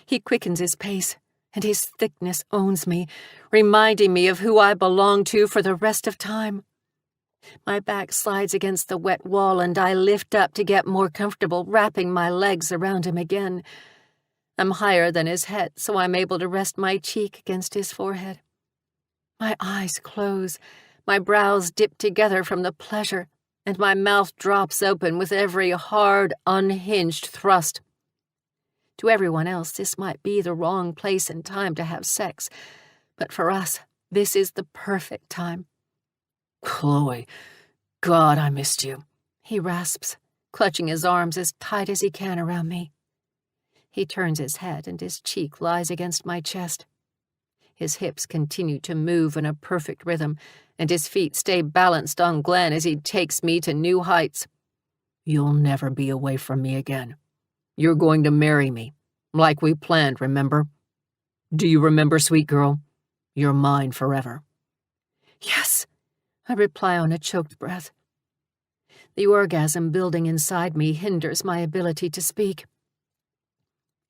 He quickens his pace, and his thickness owns me, reminding me of who I belong to for the rest of time. My back slides against the wet wall, and I lift up to get more comfortable, wrapping my legs around him again. I'm higher than his head, so I'm able to rest my cheek against his forehead. My eyes close, my brows dip together from the pleasure, and my mouth drops open with every hard, unhinged thrust. To everyone else, this might be the wrong place and time to have sex, but for us, this is the perfect time. Chloe, God, I missed you, he rasps, clutching his arms as tight as he can around me. He turns his head, and his cheek lies against my chest. His hips continue to move in a perfect rhythm, and his feet stay balanced on Glenn as he takes me to new heights. You'll never be away from me again. You're going to marry me, like we planned, remember? Do you remember, sweet girl? You're mine forever. Yes, I reply on a choked breath. The orgasm building inside me hinders my ability to speak.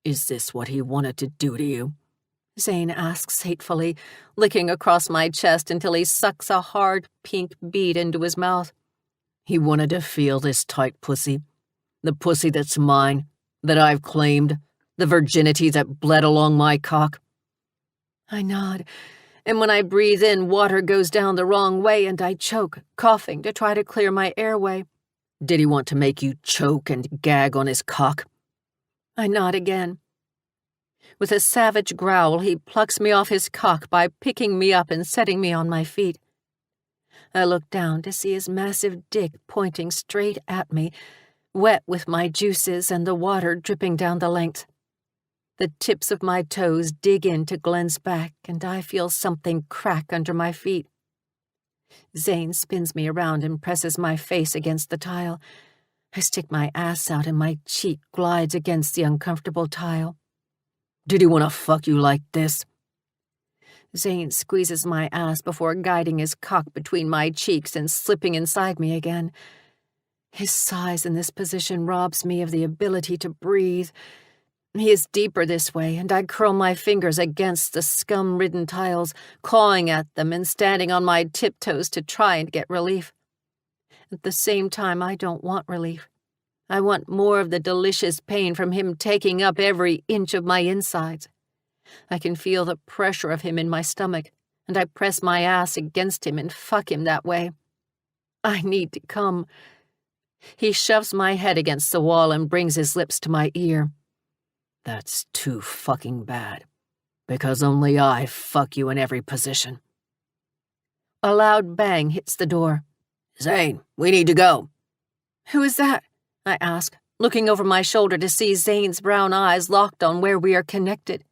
Is this what he wanted to do to you? Zane asks hatefully, licking across my chest until he sucks a hard, pink bead into his mouth. He wanted to feel this tight pussy. The pussy that's mine, that I've claimed, the virginity that bled along my cock. I nod, and when I breathe in, water goes down the wrong way and I choke, coughing to try to clear my airway. Did he want to make you choke and gag on his cock? I nod again. With a savage growl, he plucks me off his cock by picking me up and setting me on my feet. I look down to see his massive dick pointing straight at me, wet with my juices and the water dripping down the length. The tips of my toes dig into Glenn's back, and I feel something crack under my feet. Zane spins me around and presses my face against the tile. I stick my ass out and my cheek glides against the uncomfortable tile. Did he want to fuck you like this? Zane squeezes my ass before guiding his cock between my cheeks and slipping inside me again. His size in this position robs me of the ability to breathe. He is deeper this way, and I curl my fingers against the scum-ridden tiles, clawing at them and standing on my tiptoes to try and get relief. At the same time, I don't want relief. I want more of the delicious pain from him taking up every inch of my insides. I can feel the pressure of him in my stomach, and I press my ass against him and fuck him that way. I need to come. He shoves my head against the wall and brings his lips to my ear. That's too fucking bad, because only I fuck you in every position. A loud bang hits the door. Zane, we need to go. Who is that? I ask, looking over my shoulder to see Zane's brown eyes locked on where we are connected.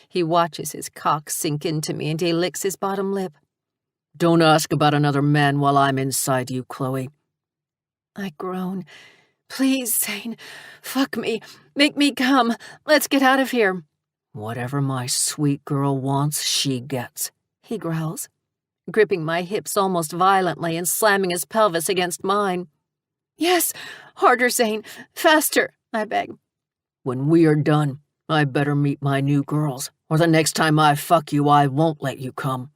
He watches his cock sink into me and he licks his bottom lip. Don't ask about another man while I'm inside you, Chloe. I groan. Please, Zane, fuck me. Make me come. Let's get out of here. Whatever my sweet girl wants, she gets, he growls, gripping my hips almost violently and slamming his pelvis against mine. Yes, harder, Zane. Faster, I beg. When we are done, I better meet my new girls, or the next time I fuck you, I won't let you come.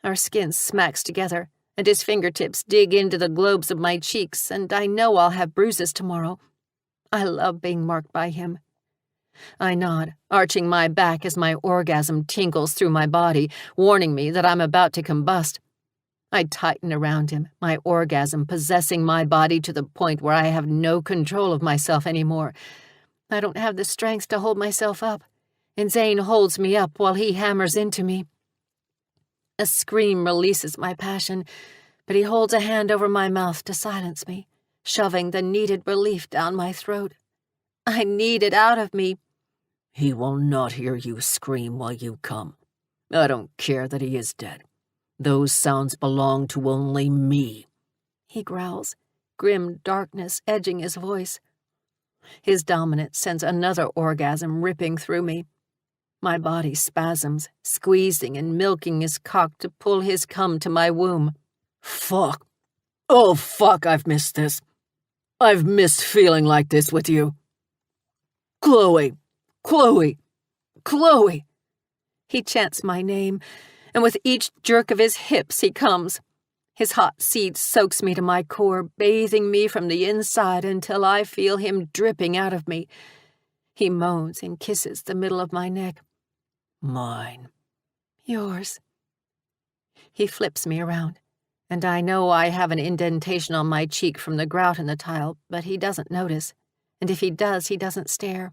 Our skin smacks together, and his fingertips dig into the globes of my cheeks, and I know I'll have bruises tomorrow. I love being marked by him. I nod, arching my back as my orgasm tinkles through my body, warning me that I'm about to combust. I tighten around him, my orgasm possessing my body to the point where I have no control of myself anymore. I don't have the strength to hold myself up, and Zane holds me up while he hammers into me. A scream releases my passion, but he holds a hand over my mouth to silence me, shoving the needed relief down my throat. I need it out of me. He will not hear you scream while you come. I don't care that he is dead. Those sounds belong to only me, he growls, grim darkness edging his voice. His dominance sends another orgasm ripping through me. My body spasms, squeezing and milking his cock to pull his cum to my womb. Fuck. Oh, fuck, I've missed this. I've missed feeling like this with you. Chloe! Chloe! Chloe! He chants my name, and with each jerk of his hips he comes. His hot seed soaks me to my core, bathing me from the inside until I feel him dripping out of me. He moans and kisses the middle of my neck. Mine. Yours. He flips me around, and I know I have an indentation on my cheek from the grout in the tile, but he doesn't notice, and if he does, he doesn't stare.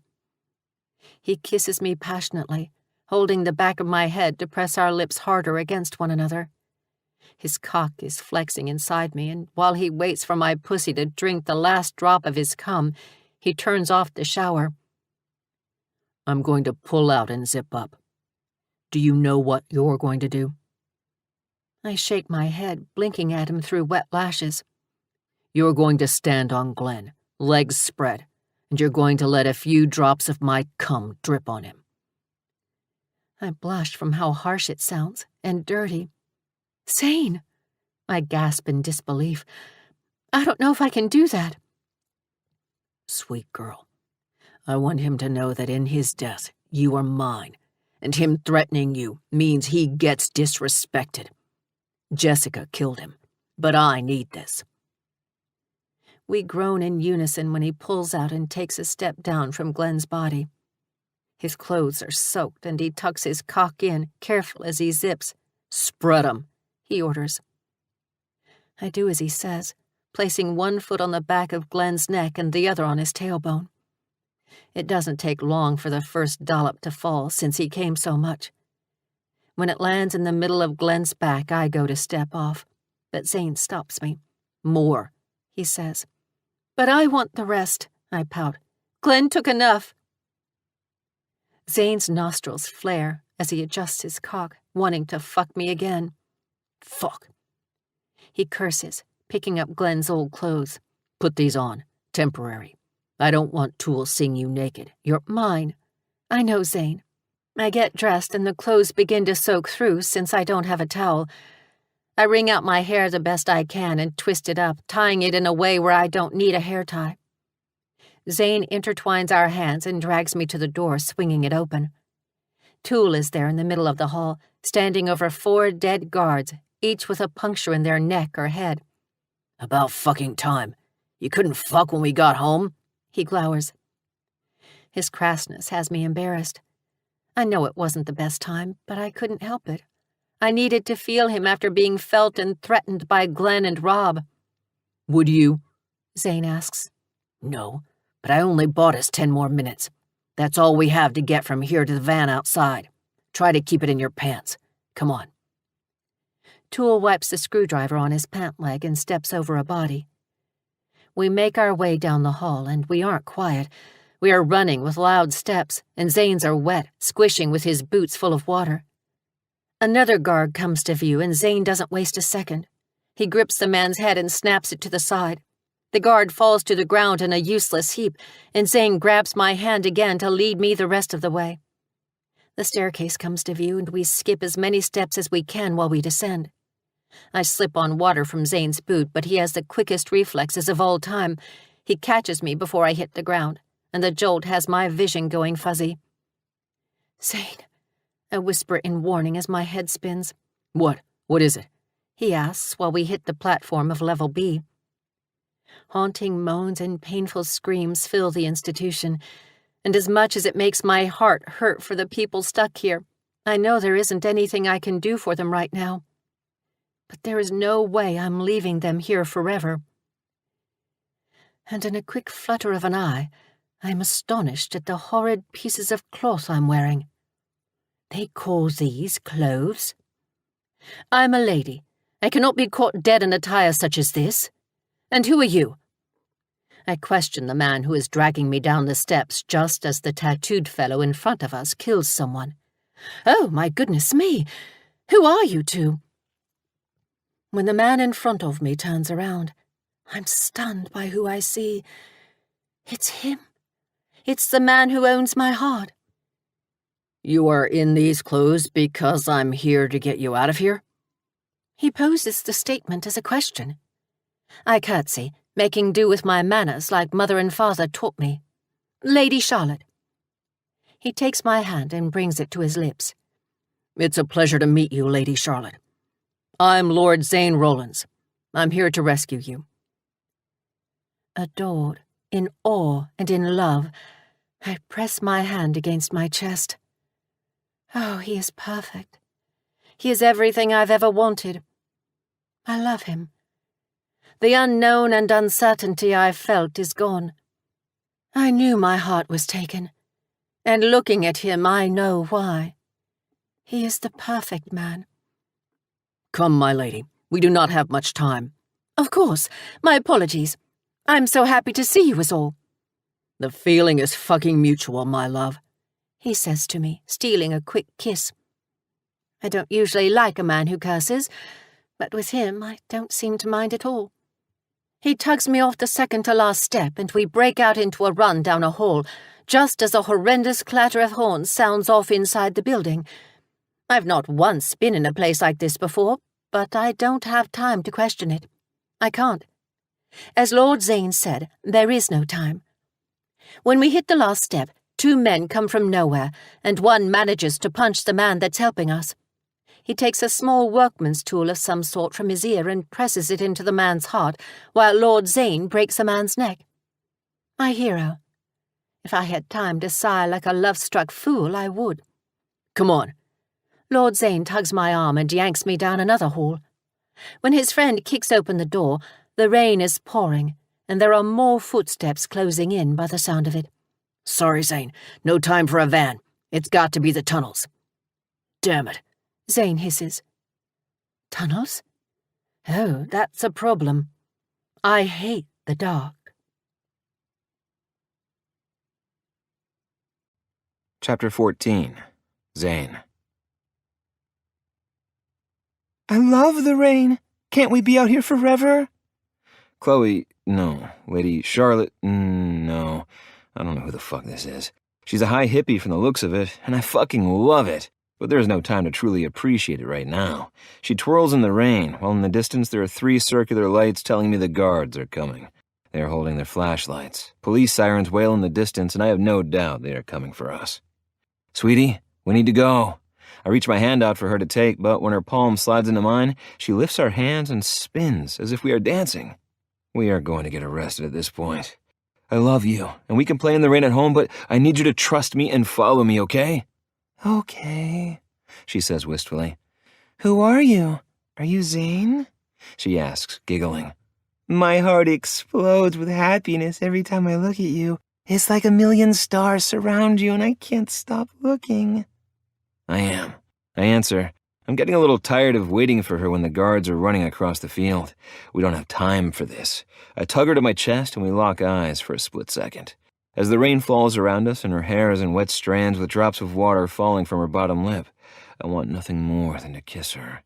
He kisses me passionately, holding the back of my head to press our lips harder against one another. His cock is flexing inside me, and while he waits for my pussy to drink the last drop of his cum, he turns off the shower. I'm going to pull out and zip up. Do you know what you're going to do? I shake my head, blinking at him through wet lashes. You're going to stand on Glenn, legs spread, and you're going to let a few drops of my cum drip on him. I blush from how harsh it sounds, and dirty. Zane! I gasp in disbelief. I don't know if I can do that. Sweet girl, I want him to know that in his death, you are mine, and him threatening you means he gets disrespected. Jessica killed him, but I need this. We groan in unison when he pulls out and takes a step down from Glenn's body. His clothes are soaked, and he tucks his cock in, careful as he zips. Spread 'em, he orders. I do as he says, placing one foot on the back of Glenn's neck and the other on his tailbone. It doesn't take long for the first dollop to fall since he came so much. When it lands in the middle of Glenn's back, I go to step off, but Zane stops me. More, he says. But I want the rest, I pout. Glenn took enough. Zane's nostrils flare as he adjusts his cock, wanting to fuck me again. Fuck. He curses, picking up Glenn's old clothes. Put these on. Temporary. I don't want tools seeing you naked. You're mine. I know, Zane. I get dressed and the clothes begin to soak through since I don't have a towel. I wring out my hair the best I can and twist it up, tying it in a way where I don't need a hair tie. Zane intertwines our hands and drags me to the door, swinging it open. Toole is there in the middle of the hall, standing over 4 dead guards, each with a puncture in their neck or head. About fucking time. You couldn't fuck when we got home? He glowers. His crassness has me embarrassed. I know it wasn't the best time, but I couldn't help it. I needed to feel him after being felt and threatened by Glenn and Rob. Would you? Zane asks. No, but I only bought us 10 more minutes. That's all we have to get from here to the van outside. Try to keep it in your pants. Come on. Toole wipes the screwdriver on his pant leg and steps over a body. We make our way down the hall, and we aren't quiet. We are running with loud steps, and Zane's are wet, squishing with his boots full of water. Another guard comes to view, and Zane doesn't waste a second. He grips the man's head and snaps it to the side. The guard falls to the ground in a useless heap, and Zane grabs my hand again to lead me the rest of the way. The staircase comes to view, and we skip as many steps as we can while we descend. I slip on water from Zane's boot, but he has the quickest reflexes of all time. He catches me before I hit the ground, and the jolt has my vision going fuzzy. Zane, I whisper in warning as my head spins. What? What is it? He asks while we hit the platform of level B. Haunting moans and painful screams fill the institution, and as much as it makes my heart hurt for the people stuck here, I know there isn't anything I can do for them right now. But there is no way I'm leaving them here forever. And in a quick flutter of an eye, I am astonished at the horrid pieces of cloth I'm wearing. They call these clothes? I'm a lady. I cannot be caught dead in attire such as this. And who are you? I question the man who is dragging me down the steps just as the tattooed fellow in front of us kills someone. Oh, my goodness me! Who are you two? When the man in front of me turns around, I'm stunned by who I see. It's him. It's the man who owns my heart. You are in these clothes because I'm here to get you out of here? He poses the statement as a question. I curtsy, making do with my manners like mother and father taught me. Lady Charlotte. He takes my hand and brings it to his lips. It's a pleasure to meet you, Lady Charlotte. I'm Lord Zane Rollins. I'm here to rescue you. Adored, in awe and in love, I press my hand against my chest. Oh, he is perfect. He is everything I've ever wanted. I love him. The unknown and uncertainty I felt is gone. I knew my heart was taken, and looking at him I know why. He is the perfect man. Come, my lady. We do not have much time. Of course. My apologies. I'm so happy to see you is all. The feeling is fucking mutual, my love, he says to me, stealing a quick kiss. I don't usually like a man who curses, but with him I don't seem to mind at all. He tugs me off the second-to-last step, and we break out into a run down a hall, just as a horrendous clatter of horns sounds off inside the building. I've not once been in a place like this before, but I don't have time to question it. I can't. As Lord Zane said, there is no time. When we hit the last step, 2 men come from nowhere, and one manages to punch the man that's helping us. He takes a small workman's tool of some sort from his ear and presses it into the man's heart, while Lord Zane breaks a man's neck. My hero. If I had time to sigh like a love-struck fool, I would. Come on. Lord Zane tugs my arm and yanks me down another hall. When his friend kicks open the door, the rain is pouring, and there are more footsteps closing in by the sound of it. Sorry, Zane. No time for a van. It's got to be the tunnels. Damn it. Zane hisses. Tunnels? Oh, that's a problem. I hate the dark. Chapter 14. Zane. I love the rain. Can't we be out here forever? Chloe, no. Lady Charlotte, no. I don't know who the fuck this is. She's a high hippie from the looks of it, and I fucking love it. But there's no time to truly appreciate it right now. She twirls in the rain, while in the distance there are 3 circular lights telling me the guards are coming. They are holding their flashlights. Police sirens wail in the distance, and I have no doubt they are coming for us. Sweetie, we need to go. I reach my hand out for her to take, but when her palm slides into mine, she lifts our hands and spins as if we are dancing. We are going to get arrested at this point. I love you, and we can play in the rain at home, but I need you to trust me and follow me, okay? Okay, she says wistfully. Who are you? Are you Zane? She asks, giggling. My heart explodes with happiness every time I look at you. It's like a million stars surround you, and I can't stop looking. I am. I answer. I'm getting a little tired of waiting for her when the guards are running across the field. We don't have time for this. I tug her to my chest, and we lock eyes for a split second. As the rain falls around us and her hair is in wet strands with drops of water falling from her bottom lip, I want nothing more than to kiss her.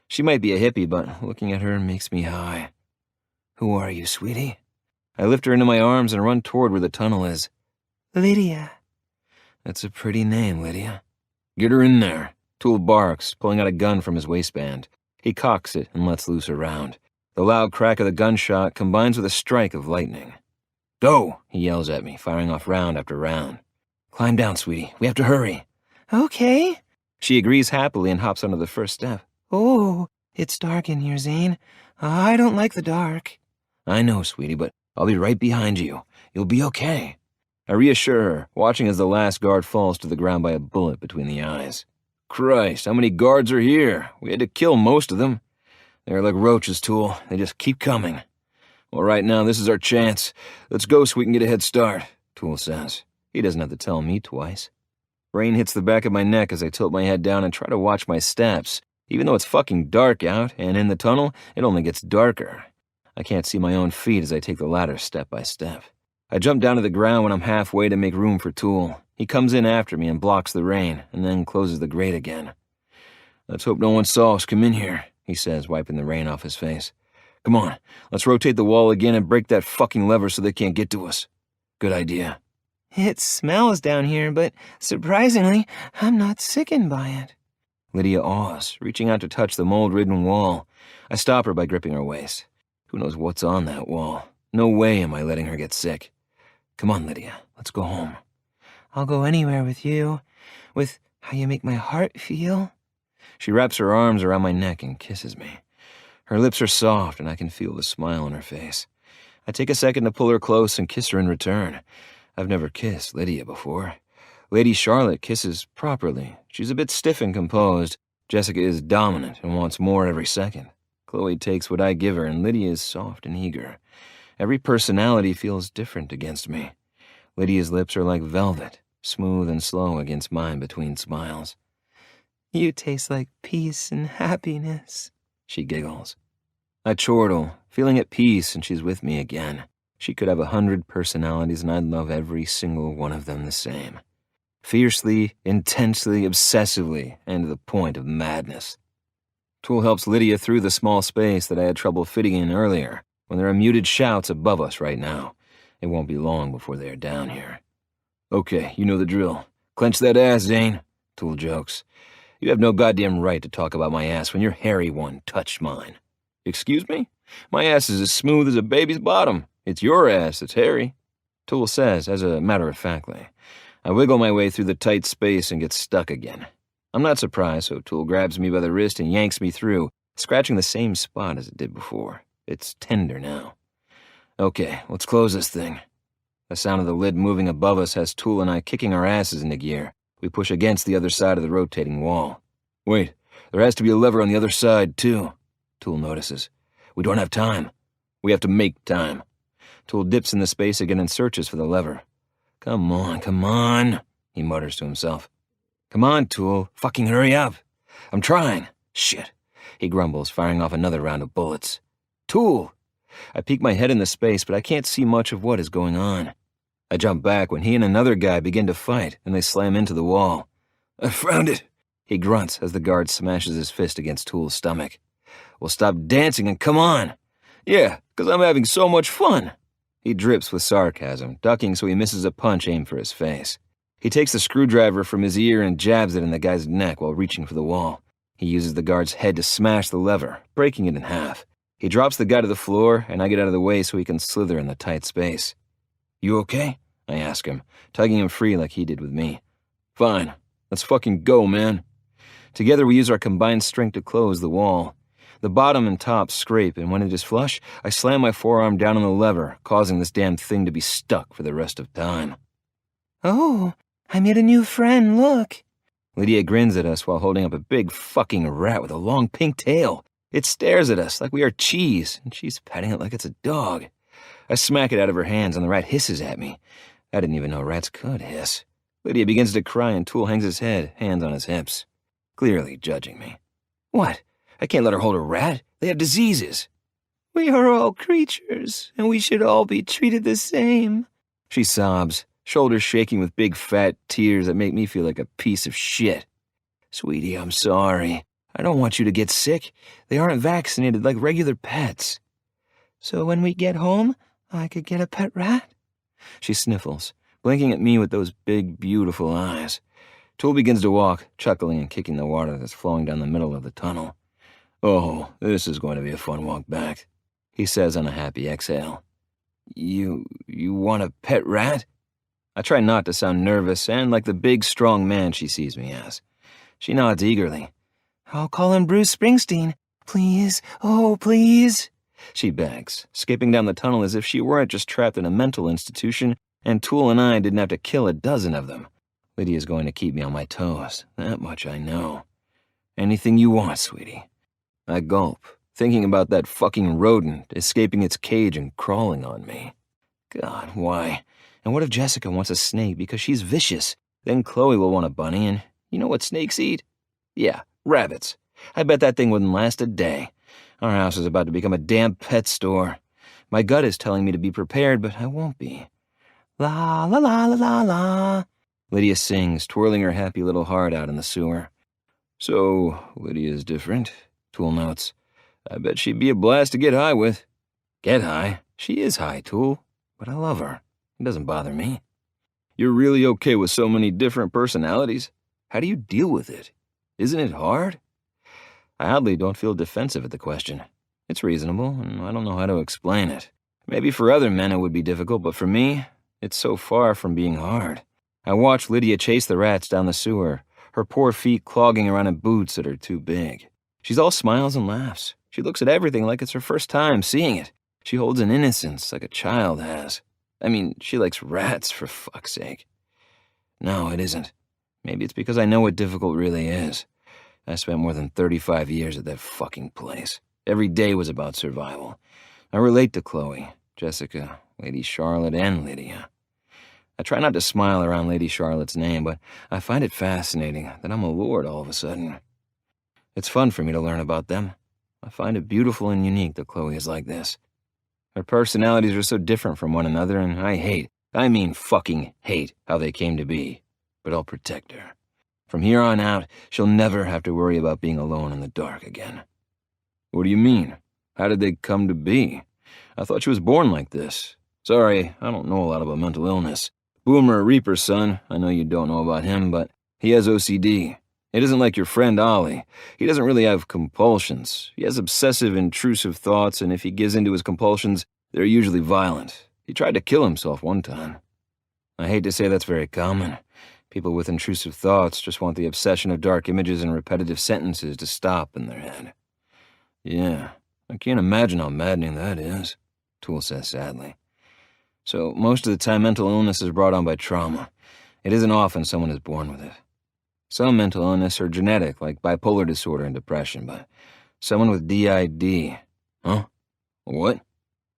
She might be a hippie, but looking at her makes me high. Who are you, sweetie? I lift her into my arms and run toward where the tunnel is. Lydia. That's a pretty name, Lydia. Get her in there. Tool barks, pulling out a gun from his waistband. He cocks it and lets loose a round. The loud crack of the gunshot combines with a strike of lightning. Go, he yells at me, firing off round after round. Climb down, sweetie. We have to hurry. Okay. She agrees happily and hops onto the first step. Oh, it's dark in here, Zane. I don't like the dark. I know, sweetie, but I'll be right behind you. You'll be okay. I reassure her, watching as the last guard falls to the ground by a bullet between the eyes. Christ, how many guards are here? We had to kill most of them. They're like roaches, Tool. They just keep coming. Well, right now, this is our chance. Let's go so we can get a head start, Tool says. He doesn't have to tell me twice. Rain hits the back of my neck as I tilt my head down and try to watch my steps. Even though it's fucking dark out, and in the tunnel, it only gets darker. I can't see my own feet as I take the ladder step by step. I jump down to the ground when I'm halfway to make room for Tool. He comes in after me and blocks the rain, and then closes the grate again. Let's hope no one saw us come in here, he says, wiping the rain off his face. Come on, let's rotate the wall again and break that fucking lever so they can't get to us. Good idea. It smells down here, but surprisingly, I'm not sickened by it. Lydia awes, reaching out to touch the mold-ridden wall. I stop her by gripping her waist. Who knows what's on that wall? No way am I letting her get sick. Come on, Lydia, let's go home. I'll go anywhere with you, with how you make my heart feel. She wraps her arms around my neck and kisses me. Her lips are soft, and I can feel the smile on her face. I take a second to pull her close and kiss her in return. I've never kissed Lydia before. Lady Charlotte kisses properly. She's a bit stiff and composed. Jessica is dominant and wants more every second. Chloe takes what I give her, and Lydia is soft and eager. Every personality feels different against me. Lydia's lips are like velvet, smooth and slow against mine between smiles. You taste like peace and happiness, she giggles. I chortle, feeling at peace, and she's with me again. She could have 100 personalities, and I'd love every single one of them the same. Fiercely, intensely, obsessively, and to the point of madness. Tool helps Lydia through the small space that I had trouble fitting in earlier, when there are muted shouts above us right now. It won't be long before they are down here. Okay, you know the drill. Clench that ass, Zane, Tool jokes. You have no goddamn right to talk about my ass when your hairy one touched mine. Excuse me? My ass is as smooth as a baby's bottom. It's your ass that's hairy, Tool says, as a matter of factly. I wiggle my way through the tight space and get stuck again. I'm not surprised, so Tool grabs me by the wrist and yanks me through, scratching the same spot as it did before. It's tender now. Okay, let's close this thing. The sound of the lid moving above us has Tool and I kicking our asses into gear. We push against the other side of the rotating wall. Wait, there has to be a lever on the other side, too, Tool notices. We don't have time. We have to make time. Tool dips in the space again and searches for the lever. Come on, he mutters to himself. Come on, Tool, fucking hurry up. I'm trying. Shit, he grumbles, firing off another round of bullets. Tool! I peek my head in the space, but I can't see much of what is going on. I jump back when he and another guy begin to fight, and they slam into the wall. I found it, he grunts as the guard smashes his fist against Tool's stomach. Well, stop dancing and come on. Yeah, 'cause I'm having so much fun. He drips with sarcasm, ducking so he misses a punch aimed for his face. He takes the screwdriver from his ear and jabs it in the guy's neck while reaching for the wall. He uses the guard's head to smash the lever, breaking it in half. He drops the guy to the floor, and I get out of the way so he can slither in the tight space. You okay? I ask him, tugging him free like he did with me. Fine. Let's fucking go, man. Together we use our combined strength to close the wall. The bottom and top scrape, and when it is flush, I slam my forearm down on the lever, causing this damn thing to be stuck for the rest of time. Oh, I made a new friend, look. Lydia grins at us while holding up a big fucking rat with a long pink tail. It stares at us like we are cheese, and she's petting it like it's a dog. I smack it out of her hands, and the rat hisses at me. I didn't even know rats could hiss. Lydia begins to cry, and Tool hangs his head, hands on his hips, clearly judging me. What? I can't let her hold a rat. They have diseases. We are all creatures, and we should all be treated the same. She sobs, shoulders shaking with big fat tears that make me feel like a piece of shit. Sweetie, I'm sorry. I don't want you to get sick. They aren't vaccinated like regular pets. So when we get home, I could get a pet rat? She sniffles, blinking at me with those big, beautiful eyes. Tool begins to walk, chuckling and kicking the water that's flowing down the middle of the tunnel. Oh, this is going to be a fun walk back, he says on a happy exhale. You want a pet rat? I try not to sound nervous and like the big, strong man she sees me as. She nods eagerly. I'll call him Bruce Springsteen. Please, oh, please. She begs, skipping down the tunnel as if she weren't just trapped in a mental institution, and Tool and I didn't have to kill a dozen of them. Lydia's going to keep me on my toes, that much I know. Anything you want, sweetie. I gulp, thinking about that fucking rodent escaping its cage and crawling on me. God, why? And what if Jessica wants a snake because she's vicious? Then Chloe will want a bunny, and you know what snakes eat? Yeah, rabbits. I bet that thing wouldn't last a day. Our house is about to become a damn pet store. My gut is telling me to be prepared, but I won't be. La la la la la la. Lydia sings, twirling her happy little heart out in the sewer. So, Lydia's different, Tool notes. I bet she'd be a blast to get high with. Get high? She is high, Tool. But I love her. It doesn't bother me. You're really okay with so many different personalities? How do you deal with it? Isn't it hard? I oddly don't feel defensive at the question. It's reasonable, and I don't know how to explain it. Maybe for other men it would be difficult, but for me, it's so far from being hard. I watch Lydia chase the rats down the sewer, her poor feet clogging around in boots that are too big. She's all smiles and laughs. She looks at everything like it's her first time seeing it. She holds an innocence like a child has. I mean, she likes rats, for fuck's sake. No, it isn't. Maybe it's because I know what difficult really is. I spent more than 35 years at that fucking place. Every day was about survival. I relate to Chloe, Jessica, Lady Charlotte, and Lydia. I try not to smile around Lady Charlotte's name, but I find it fascinating that I'm a lord all of a sudden. It's fun for me to learn about them. I find it beautiful and unique that Chloe is like this. Her personalities are so different from one another, and I mean fucking hate how they came to be. But I'll protect her. From here on out, she'll never have to worry about being alone in the dark again. What do you mean? How did they come to be? I thought she was born like this. Sorry, I don't know a lot about mental illness. Boomer Reaper's son, I know you don't know about him, but he has OCD. It isn't like your friend Ollie. He doesn't really have compulsions. He has obsessive, intrusive thoughts, and if he gives into his compulsions, they're usually violent. He tried to kill himself one time. I hate to say that's very common. People with intrusive thoughts just want the obsession of dark images and repetitive sentences to stop in their head. Yeah, I can't imagine how maddening that is, Toole says sadly. So most of the time mental illness is brought on by trauma. It isn't often someone is born with it. Some mental illness are genetic, like bipolar disorder and depression, but someone with DID... Huh? What?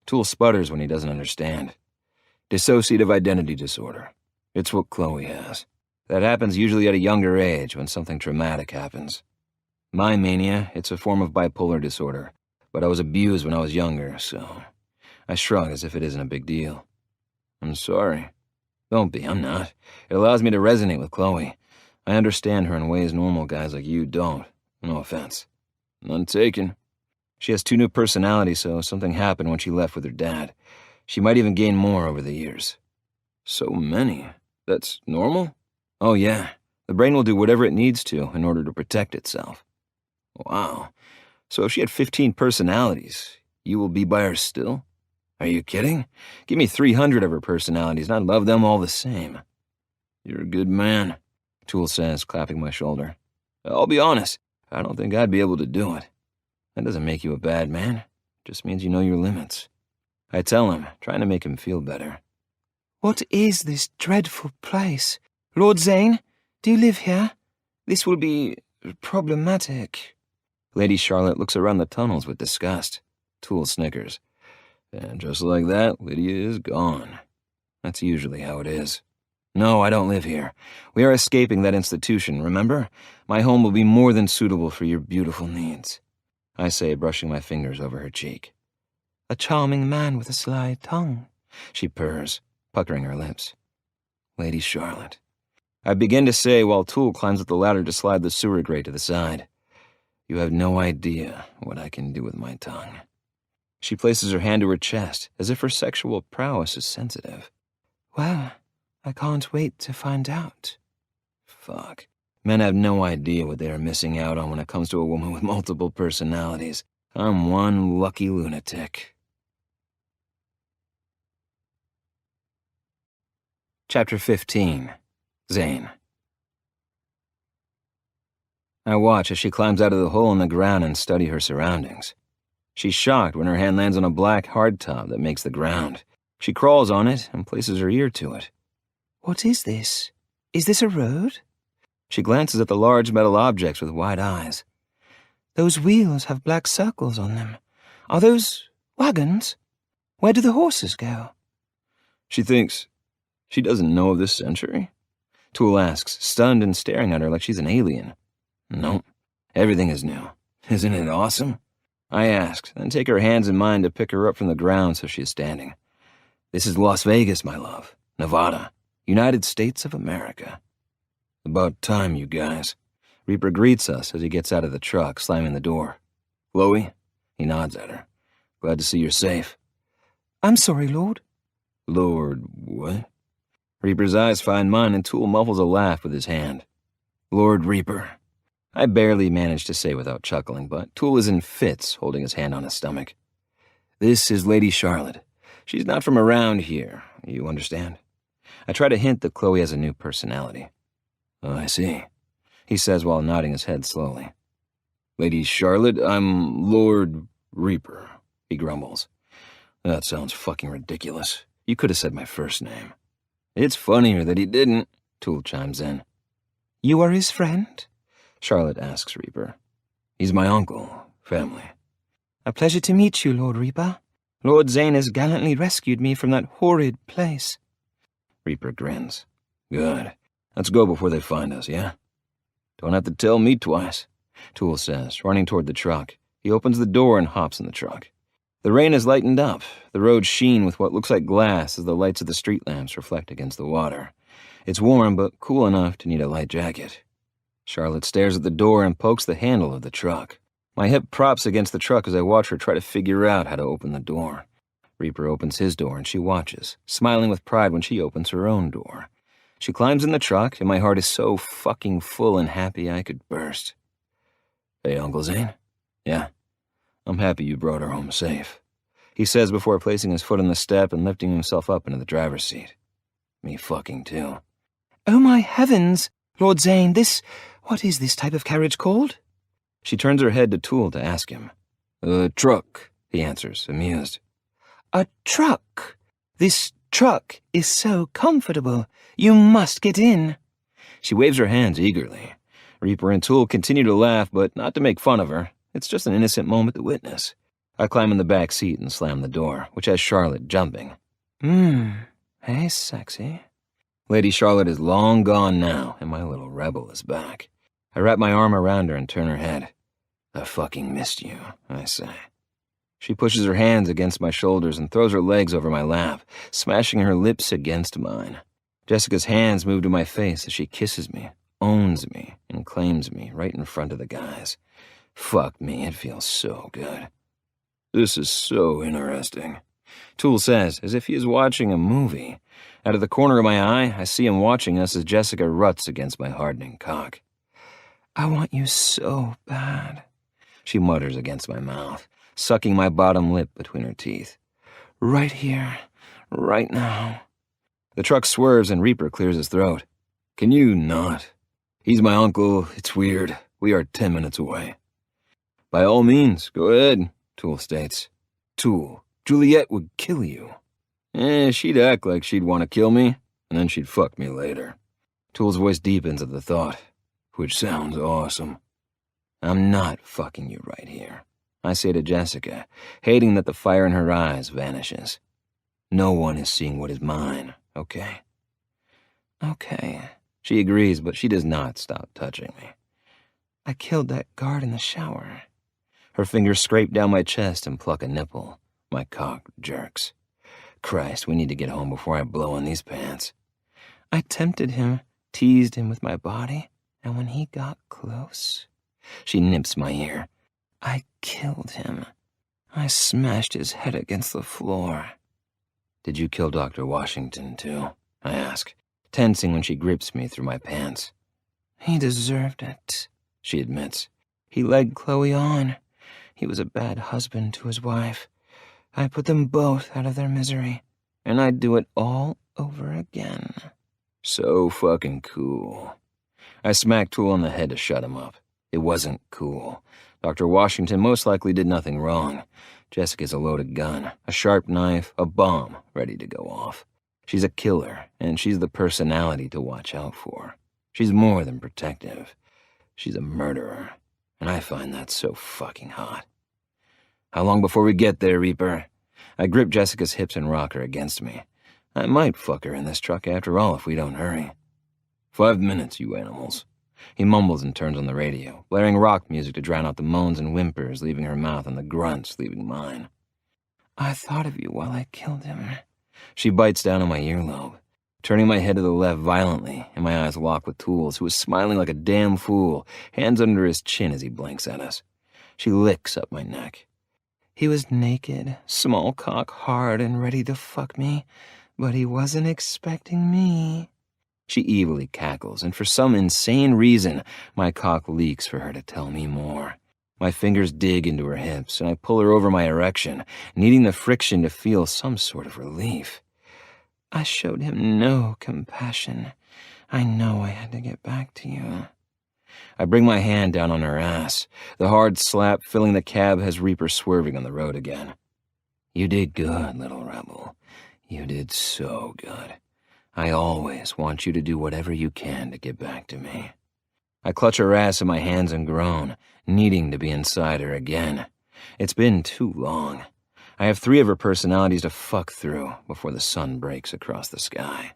Toole sputters when he doesn't understand. Dissociative identity disorder. It's what Chloe has. That happens usually at a younger age when something traumatic happens. My mania, it's a form of bipolar disorder, but I was abused when I was younger, so I shrug as if it isn't a big deal. I'm sorry. Don't be, I'm not. It allows me to resonate with Chloe. I understand her in ways normal guys like you don't. No offense. None taken. She has 2 new personalities, so something happened when she left with her dad. She might even gain more over the years. So many. That's normal? Oh yeah. The brain will do whatever it needs to in order to protect itself. Wow. So if she had 15 personalities, you will be by her still? Are you kidding? Give me 300 of her personalities and I'd love them all the same. You're a good man, Toole says, clapping my shoulder. I'll be honest, I don't think I'd be able to do it. That doesn't make you a bad man. It just means you know your limits. I tell him, trying to make him feel better. What is this dreadful place? Lord Zane, do you live here? This will be problematic. Lady Charlotte looks around the tunnels with disgust. Toole snickers. And just like that, Lydia is gone. That's usually how it is. No, I don't live here. We are escaping that institution, remember? My home will be more than suitable for your beautiful needs. I say, brushing my fingers over her cheek. A charming man with a sly tongue, she purrs, puckering her lips. Lady Charlotte. I begin to say while Toole climbs up the ladder to slide the sewer grate to the side. You have no idea what I can do with my tongue. She places her hand to her chest, as if her sexual prowess is sensitive. Well, I can't wait to find out. Fuck. Men have no idea what they are missing out on when it comes to a woman with multiple personalities. I'm one lucky lunatic. Chapter 15. Zane. I watch as she climbs out of the hole in the ground and study her surroundings. She's shocked when her hand lands on a black hardtop that makes the ground. She crawls on it and places her ear to it. What is this? Is this a road? She glances at the large metal objects with wide eyes. Those wheels have black circles on them. Are those wagons? Where do the horses go? She thinks she doesn't know of this century. Toole asks, stunned and staring at her like she's an alien. Nope, everything is new. Isn't it awesome? I asked, then take her hands in mine to pick her up from the ground so she is standing. This is Las Vegas, my love. Nevada. United States of America. About time, you guys. Reaper greets us as he gets out of the truck, slamming the door. Chloe? He nods at her. Glad to see you're safe. I'm sorry, Lord. Lord what? Reaper's eyes find mine and Toole muffles a laugh with his hand. Lord Reaper. I barely managed to say without chuckling, but Toole is in fits, holding his hand on his stomach. This is Lady Charlotte. She's not from around here, you understand? I try to hint that Chloe has a new personality. Oh, I see, he says while nodding his head slowly. Lady Charlotte, I'm Lord Reaper, he grumbles. That sounds fucking ridiculous. You could have said my first name. It's funnier that he didn't, Toole chimes in. You are his friend? Charlotte asks Reaper. He's my uncle, family. A pleasure to meet you, Lord Reaper. Lord Zane has gallantly rescued me from that horrid place. Reaper grins. Good. Let's go before they find us, yeah? Don't have to tell me twice, Toole says, running toward the truck. He opens the door and hops in the truck. The rain has lightened up, the road sheen with what looks like glass as the lights of the street lamps reflect against the water. It's warm, but cool enough to need a light jacket. Charlotte stares at the door and pokes the handle of the truck. My hip props against the truck as I watch her try to figure out how to open the door. Reaper opens his door and she watches, smiling with pride when she opens her own door. She climbs in the truck, and my heart is so fucking full and happy I could burst. Hey, Uncle Zane? Yeah? I'm happy you brought her home safe, he says before placing his foot on the step and lifting himself up into the driver's seat. Me fucking too. Oh my heavens! Lord Zane, what is this type of carriage called? She turns her head to Toole to ask him. A truck, he answers, amused. A truck? This truck is so comfortable. You must get in. She waves her hands eagerly. Reaper and Toole continue to laugh, but not to make fun of her. It's just an innocent moment to witness. I climb in the back seat and slam the door, which has Charlotte jumping. Hey, sexy. Lady Charlotte is long gone now, and my little rebel is back. I wrap my arm around her and turn her head. I fucking missed you, I say. She pushes her hands against my shoulders and throws her legs over my lap, smashing her lips against mine. Jessica's hands move to my face as she kisses me, owns me, and claims me right in front of the guys. Fuck me, it feels so good. This is so interesting, Toole says, as if he is watching a movie. Out of the corner of my eye, I see him watching us as Jessica ruts against my hardening cock. I want you so bad, she mutters against my mouth, sucking my bottom lip between her teeth. Right here, right now. The truck swerves and Reaper clears his throat. Can you not? He's my uncle, it's weird. We are 10 minutes away. By all means, go ahead, Toole states. Toole, Juliet would kill you. She'd act like she'd want to kill me, and then she'd fuck me later. Toole's voice deepens at the thought, which sounds awesome. I'm not fucking you right here, I say to Jessica, hating that the fire in her eyes vanishes. No one is seeing what is mine, okay? Okay, she agrees, but she does not stop touching me. I killed that guard in the shower. Her fingers scrape down my chest and pluck a nipple. My cock jerks. Christ, we need to get home before I blow on these pants. I tempted him, teased him with my body, and when he got close, she nips my ear. I killed him. I smashed his head against the floor. Did you kill Dr. Washington, too? I ask, tensing when she grips me through my pants. He deserved it, she admits. He led Chloe on. He was a bad husband to his wife. I put them both out of their misery, and I'd do it all over again. So fucking cool. I smacked Toole on the head to shut him up. It wasn't cool. Dr. Washington most likely did nothing wrong. Jessica's a loaded gun, a sharp knife, a bomb ready to go off. She's a killer, and she's the personality to watch out for. She's more than protective. She's a murderer, and I find that so fucking hot. How long before we get there, Reaper? I grip Jessica's hips and rock her against me. I might fuck her in this truck after all if we don't hurry. 5 minutes, you animals. He mumbles and turns on the radio, blaring rock music to drown out the moans and whimpers leaving her mouth and the grunts leaving mine. I thought of you while I killed him. She bites down on my earlobe, turning my head to the left violently, and my eyes lock with Toole's, who is smiling like a damn fool, hands under his chin as he blinks at us. She licks up my neck. He was naked, small cock hard and ready to fuck me, but he wasn't expecting me. She evilly cackles, and for some insane reason, my cock leaks for her to tell me more. My fingers dig into her hips, and I pull her over my erection, needing the friction to feel some sort of relief. I showed him no compassion. I know I had to get back to you. I bring my hand down on her ass, the hard slap filling the cab as Reaper swerving on the road again. You did good, little rebel. You did so good. I always want you to do whatever you can to get back to me. I clutch her ass in my hands and groan, needing to be inside her again. It's been too long. I have 3 of her personalities to fuck through before the sun breaks across the sky.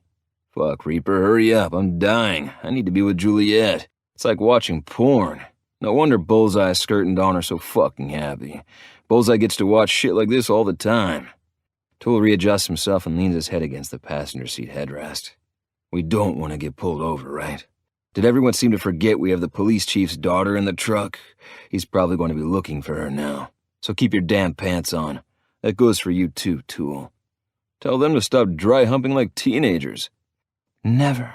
Fuck, Reaper, hurry up, I'm dying. I need to be with Juliet. It's like watching porn. No wonder Bullseye, Skirt, and Dawn are so fucking happy. Bullseye gets to watch shit like this all the time. Tool readjusts himself and leans his head against the passenger seat headrest. We don't want to get pulled over, right? Did everyone seem to forget we have the police chief's daughter in the truck? He's probably going to be looking for her now. So keep your damn pants on. That goes for you too, Tool. Tell them to stop dry humping like teenagers. Never,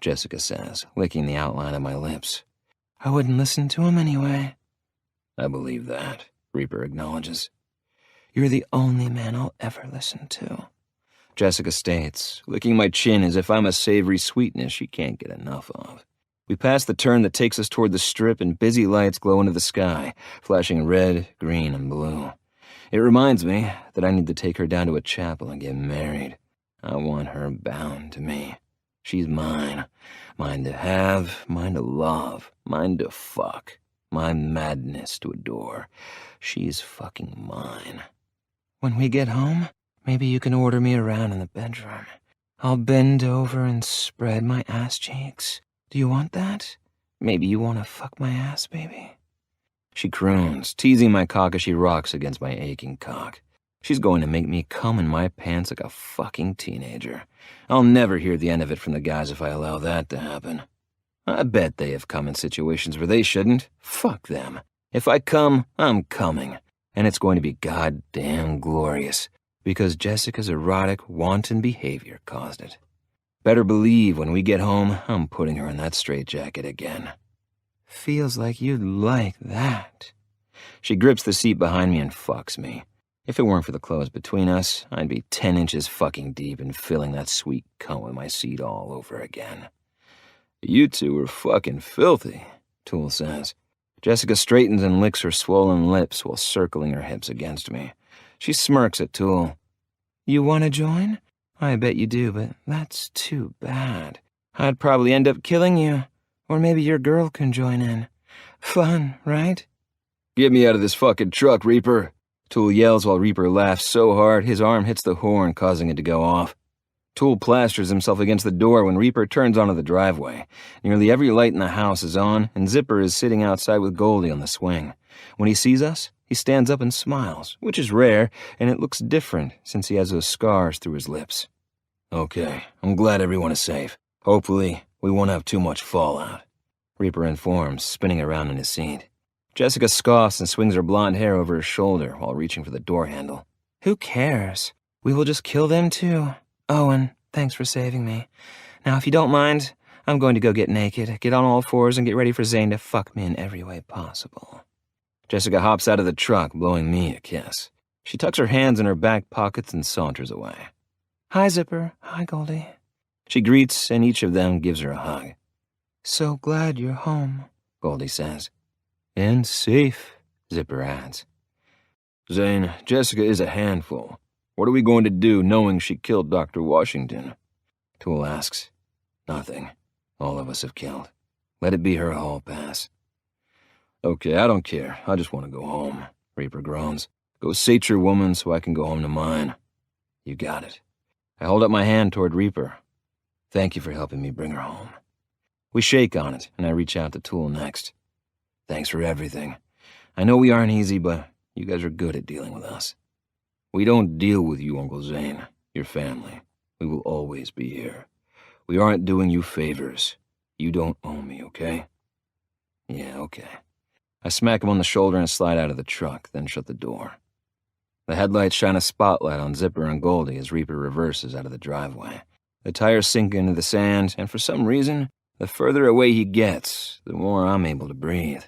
Jessica says, licking the outline of my lips. I wouldn't listen to him anyway. I believe that, Reaper acknowledges. You're the only man I'll ever listen to, Jessica states, licking my chin as if I'm a savory sweetness she can't get enough of. We pass the turn that takes us toward the strip, and busy lights glow into the sky, flashing red, green, and blue. It reminds me that I need to take her down to a chapel and get married. I want her bound to me. She's mine. Mine to have, mine to love, mine to fuck, my madness to adore. She's fucking mine. When we get home, maybe you can order me around in the bedroom. I'll bend over and spread my ass cheeks. Do you want that? Maybe you want to fuck my ass, baby? She croons, teasing my cock as she rocks against my aching cock. She's going to make me cum in my pants like a fucking teenager. I'll never hear the end of it from the guys if I allow that to happen. I bet they have come in situations where they shouldn't. Fuck them. If I come, I'm coming. And it's going to be goddamn glorious, because Jessica's erotic, wanton behavior caused it. Better believe when we get home, I'm putting her in that straitjacket again. Feels like you'd like that. She grips the seat behind me and fucks me. If it weren't for the clothes between us, I'd be 10 inches fucking deep and filling that sweet cunt with my seed all over again. You two are fucking filthy, Tool says. Jessica straightens and licks her swollen lips while circling her hips against me. She smirks at Tool. You want to join? I bet you do, but that's too bad. I'd probably end up killing you. Or maybe your girl can join in. Fun, right? Get me out of this fucking truck, Reaper. Tool yells while Reaper laughs so hard his arm hits the horn, causing it to go off. Tool plasters himself against the door when Reaper turns onto the driveway. Nearly every light in the house is on, and Zipper is sitting outside with Goldie on the swing. When he sees us, he stands up and smiles, which is rare, and it looks different since he has those scars through his lips. Okay, I'm glad everyone is safe. Hopefully, we won't have too much fallout, Reaper informs, spinning around in his seat. Jessica scoffs and swings her blonde hair over her shoulder while reaching for the door handle. Who cares? We will just kill them too. Oh, and thanks for saving me. Now, if you don't mind, I'm going to go get naked, get on all fours, and get ready for Zane to fuck me in every way possible. Jessica hops out of the truck, blowing me a kiss. She tucks her hands in her back pockets and saunters away. Hi, Zipper. Hi, Goldie. She greets, and each of them gives her a hug. So glad you're home, Goldie says. And safe, Zipper adds. Zane, Jessica is a handful. What are we going to do knowing she killed Dr. Washington? Tool asks. Nothing. All of us have killed. Let it be her hall pass. Okay, I don't care. I just want to go home, Reaper groans. Go sate your woman so I can go home to mine. You got it. I hold up my hand toward Reaper. Thank you for helping me bring her home. We shake on it, and I reach out to Tool next. Thanks for everything. I know we aren't easy, but you guys are good at dealing with us. We don't deal with you, Uncle Zane. Your family. We will always be here. We aren't doing you favors. You don't owe me, okay? Yeah, okay. I smack him on the shoulder and slide out of the truck, then shut the door. The headlights shine a spotlight on Zipper and Goldie as Reaper reverses out of the driveway. The tires sink into the sand, and for some reason, the further away he gets, the more I'm able to breathe.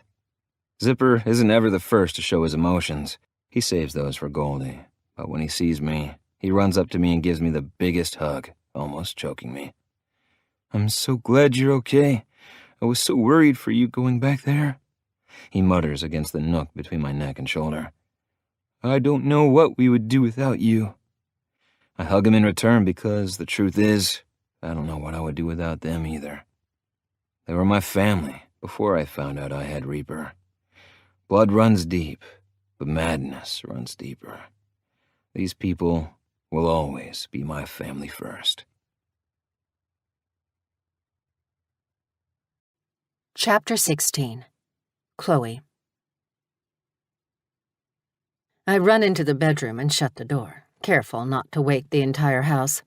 Zipper isn't ever the first to show his emotions. He saves those for Goldie. But when he sees me, he runs up to me and gives me the biggest hug, almost choking me. "I'm so glad you're okay. I was so worried for you going back there," he mutters against the nook between my neck and shoulder. "I don't know what we would do without you." I hug him in return because the truth is, I don't know what I would do without them either. They were my family before I found out I had Reaper. Blood runs deep, but madness runs deeper. These people will always be my family first. Chapter 16. Chloe. I run into the bedroom and shut the door, careful not to wake the entire house.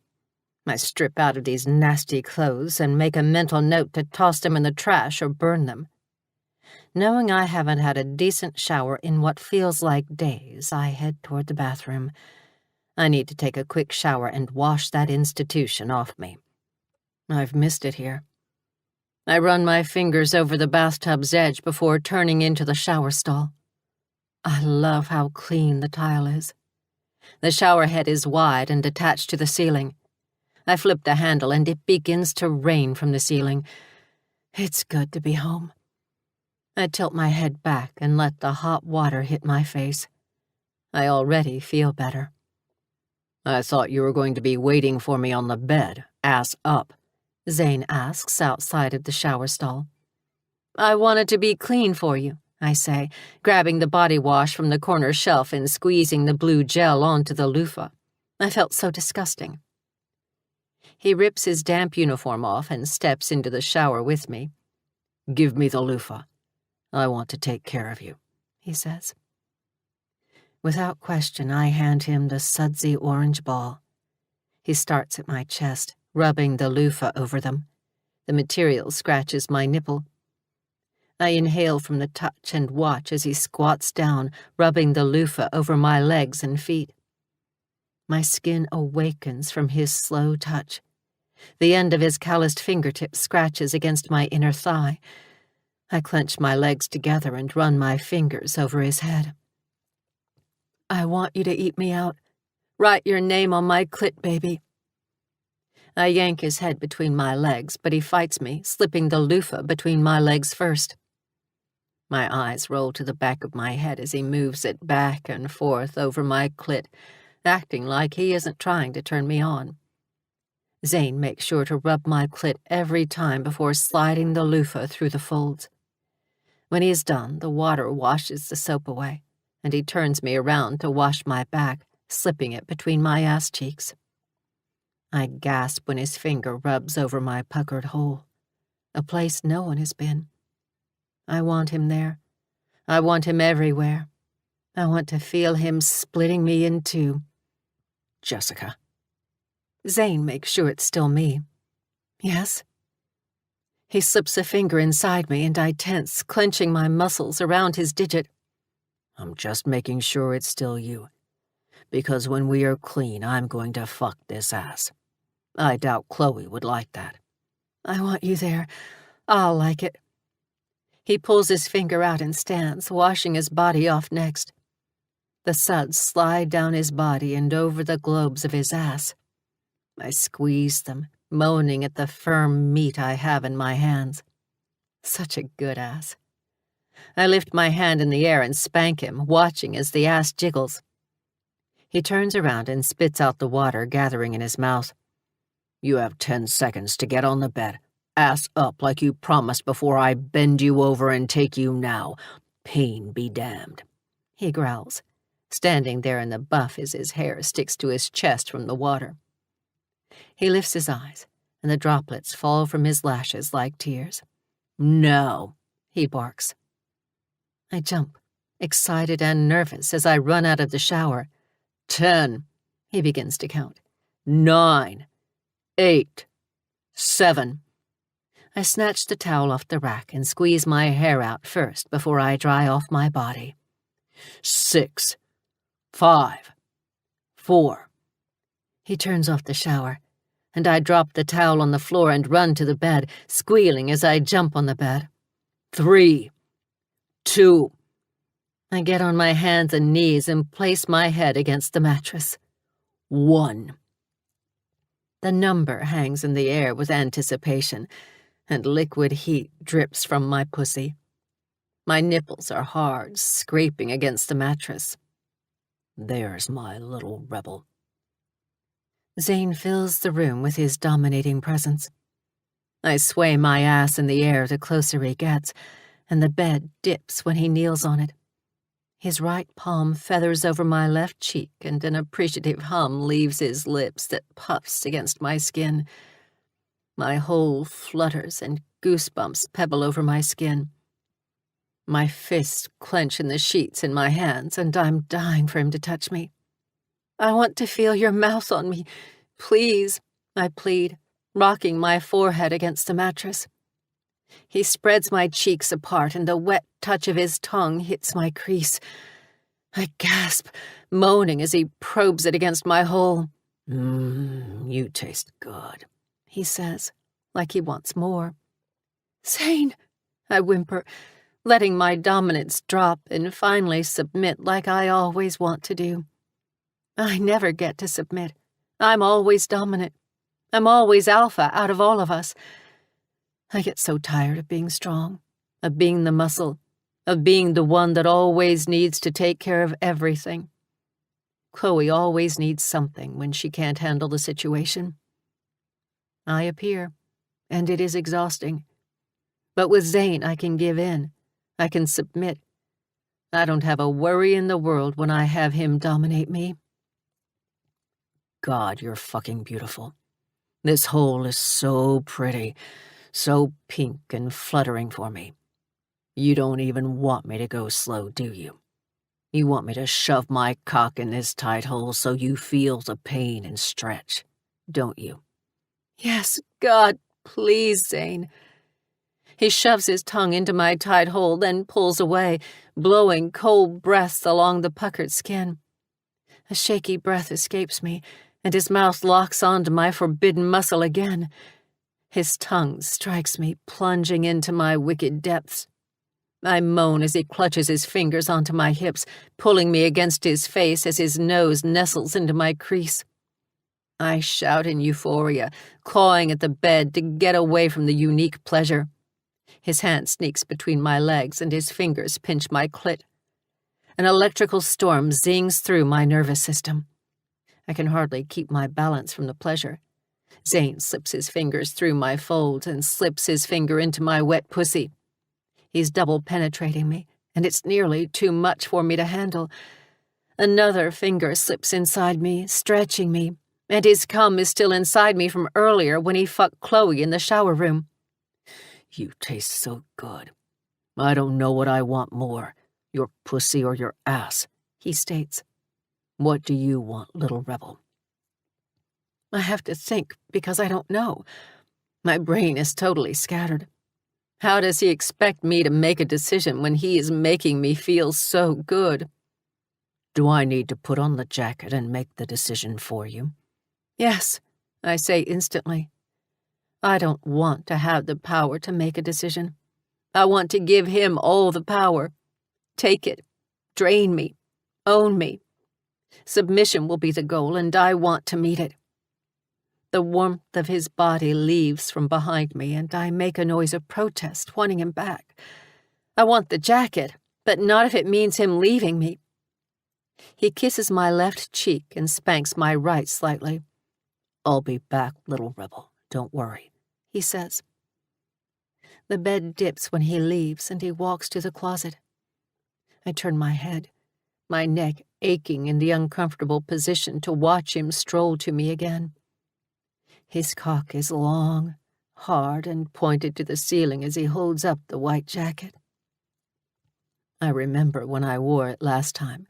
I strip out of these nasty clothes and make a mental note to toss them in the trash or burn them. Knowing I haven't had a decent shower in what feels like days, I head toward the bathroom. I need to take a quick shower and wash that institution off me. I've missed it here. I run my fingers over the bathtub's edge before turning into the shower stall. I love how clean the tile is. The shower head is wide and attached to the ceiling. I flip the handle and it begins to rain from the ceiling. It's good to be home. I tilt my head back and let the hot water hit my face. I already feel better. "I thought you were going to be waiting for me on the bed, ass up," Zane asks outside of the shower stall. "I wanted to be clean for you," I say, grabbing the body wash from the corner shelf and squeezing the blue gel onto the loofah. I felt so disgusting. He rips his damp uniform off and steps into the shower with me. "Give me the loofah. I want to take care of you," he says. Without question, I hand him the sudsy orange ball. He starts at my chest, rubbing the loofah over them. The material scratches my nipple. I inhale from the touch and watch as he squats down, rubbing the loofah over my legs and feet. My skin awakens from his slow touch. The end of his calloused fingertip scratches against my inner thigh. I clench my legs together and run my fingers over his head. "I want you to eat me out. Write your name on my clit, baby." I yank his head between my legs, but he fights me, slipping the loofah between my legs first. My eyes roll to the back of my head as he moves it back and forth over my clit, acting like he isn't trying to turn me on. Zane makes sure to rub my clit every time before sliding the loofah through the folds. When he is done, the water washes the soap away, and he turns me around to wash my back, slipping it between my ass cheeks. I gasp when his finger rubs over my puckered hole, a place no one has been. I want him there. I want him everywhere. I want to feel him splitting me in two. "Jessica." Zane makes sure it's still me. "Yes?" He slips a finger inside me and I tense, clenching my muscles around his digit. "I'm just making sure it's still you. Because when we are clean, I'm going to fuck this ass. I doubt Chloe would like that." "I want you there. I'll like it." He pulls his finger out and stands, washing his body off next. The suds slide down his body and over the globes of his ass. I squeeze them, moaning at the firm meat I have in my hands. Such a good ass. I lift my hand in the air and spank him, watching as the ass jiggles. He turns around and spits out the water gathering in his mouth. "You have 10 seconds to get on the bed. Ass up like you promised before I bend you over and take you now. Pain be damned," he growls, standing there in the buff as his hair sticks to his chest from the water. He lifts his eyes, and the droplets fall from his lashes like tears. "No," he barks. I jump, excited and nervous as I run out of the shower. 10, he begins to count. 9, 8, 7. I snatch the towel off the rack and squeeze my hair out first before I dry off my body. 6, 5, 4. He turns off the shower, and I drop the towel on the floor and run to the bed, squealing as I jump on the bed. 3, 2, I get on my hands and knees and place my head against the mattress. 1. The number hangs in the air with anticipation, and liquid heat drips from my pussy. My nipples are hard, scraping against the mattress. There's my little rebel. Zane fills the room with his dominating presence. I sway my ass in the air the closer he gets, and the bed dips when he kneels on it. His right palm feathers over my left cheek, and an appreciative hum leaves his lips that puffs against my skin. My whole flutters, and goosebumps pebble over my skin. My fists clench in the sheets in my hands, and I'm dying for him to touch me. I want to feel your mouth on me. Please, I plead, rocking my forehead against the mattress. He spreads my cheeks apart, and the wet touch of his tongue hits my crease. I gasp, moaning as he probes it against my hole. You taste good, he says, like he wants more. Zane, I whimper, letting my dominance drop and finally submit like I always want to do. I never get to submit. I'm always dominant. I'm always alpha out of all of us. I get so tired of being strong, of being the muscle, of being the one that always needs to take care of everything. Chloe always needs something when she can't handle the situation. I appear, and it is exhausting. But with Zane, I can give in. I can submit. I don't have a worry in the world when I have him dominate me. God, you're fucking beautiful. This hole is so pretty, so pink and fluttering for me. You don't even want me to go slow, do you? You want me to shove my cock in this tight hole so you feel the pain and stretch, don't you? Yes, God, please, Zane. He shoves his tongue into my tight hole, then pulls away, blowing cold breaths along the puckered skin. A shaky breath escapes me, and his mouth locks onto my forbidden muscle again. His tongue strikes me, plunging into my wicked depths. I moan as he clutches his fingers onto my hips, pulling me against his face as his nose nestles into my crease. I shout in euphoria, clawing at the bed to get away from the unique pleasure. His hand sneaks between my legs, and his fingers pinch my clit. An electrical storm zings through my nervous system. I can hardly keep my balance from the pleasure. Zane slips his fingers through my folds and slips his finger into my wet pussy. He's double penetrating me, and it's nearly too much for me to handle. Another finger slips inside me, stretching me, and his cum is still inside me from earlier when he fucked Chloe in the shower room. You taste so good. I don't know what I want more, your pussy or your ass, he states. What do you want, little rebel? I have to think because I don't know. My brain is totally scattered. How does he expect me to make a decision when he is making me feel so good? Do I need to put on the jacket and make the decision for you? Yes, I say instantly. I don't want to have the power to make a decision. I want to give him all the power. Take it. Drain me. Own me. Submission will be the goal, and I want to meet it. The warmth of his body leaves from behind me, and I make a noise of protest, wanting him back. I want the jacket, but not if it means him leaving me. He kisses my left cheek and spanks my right slightly. I'll be back, little rebel. Don't worry, he says. The bed dips when he leaves, and he walks to the closet. I turn my head, my neck aching in the uncomfortable position to watch him stroll to me again. His cock is long, hard, and pointed to the ceiling as he holds up the white jacket. I remember when I wore it last time,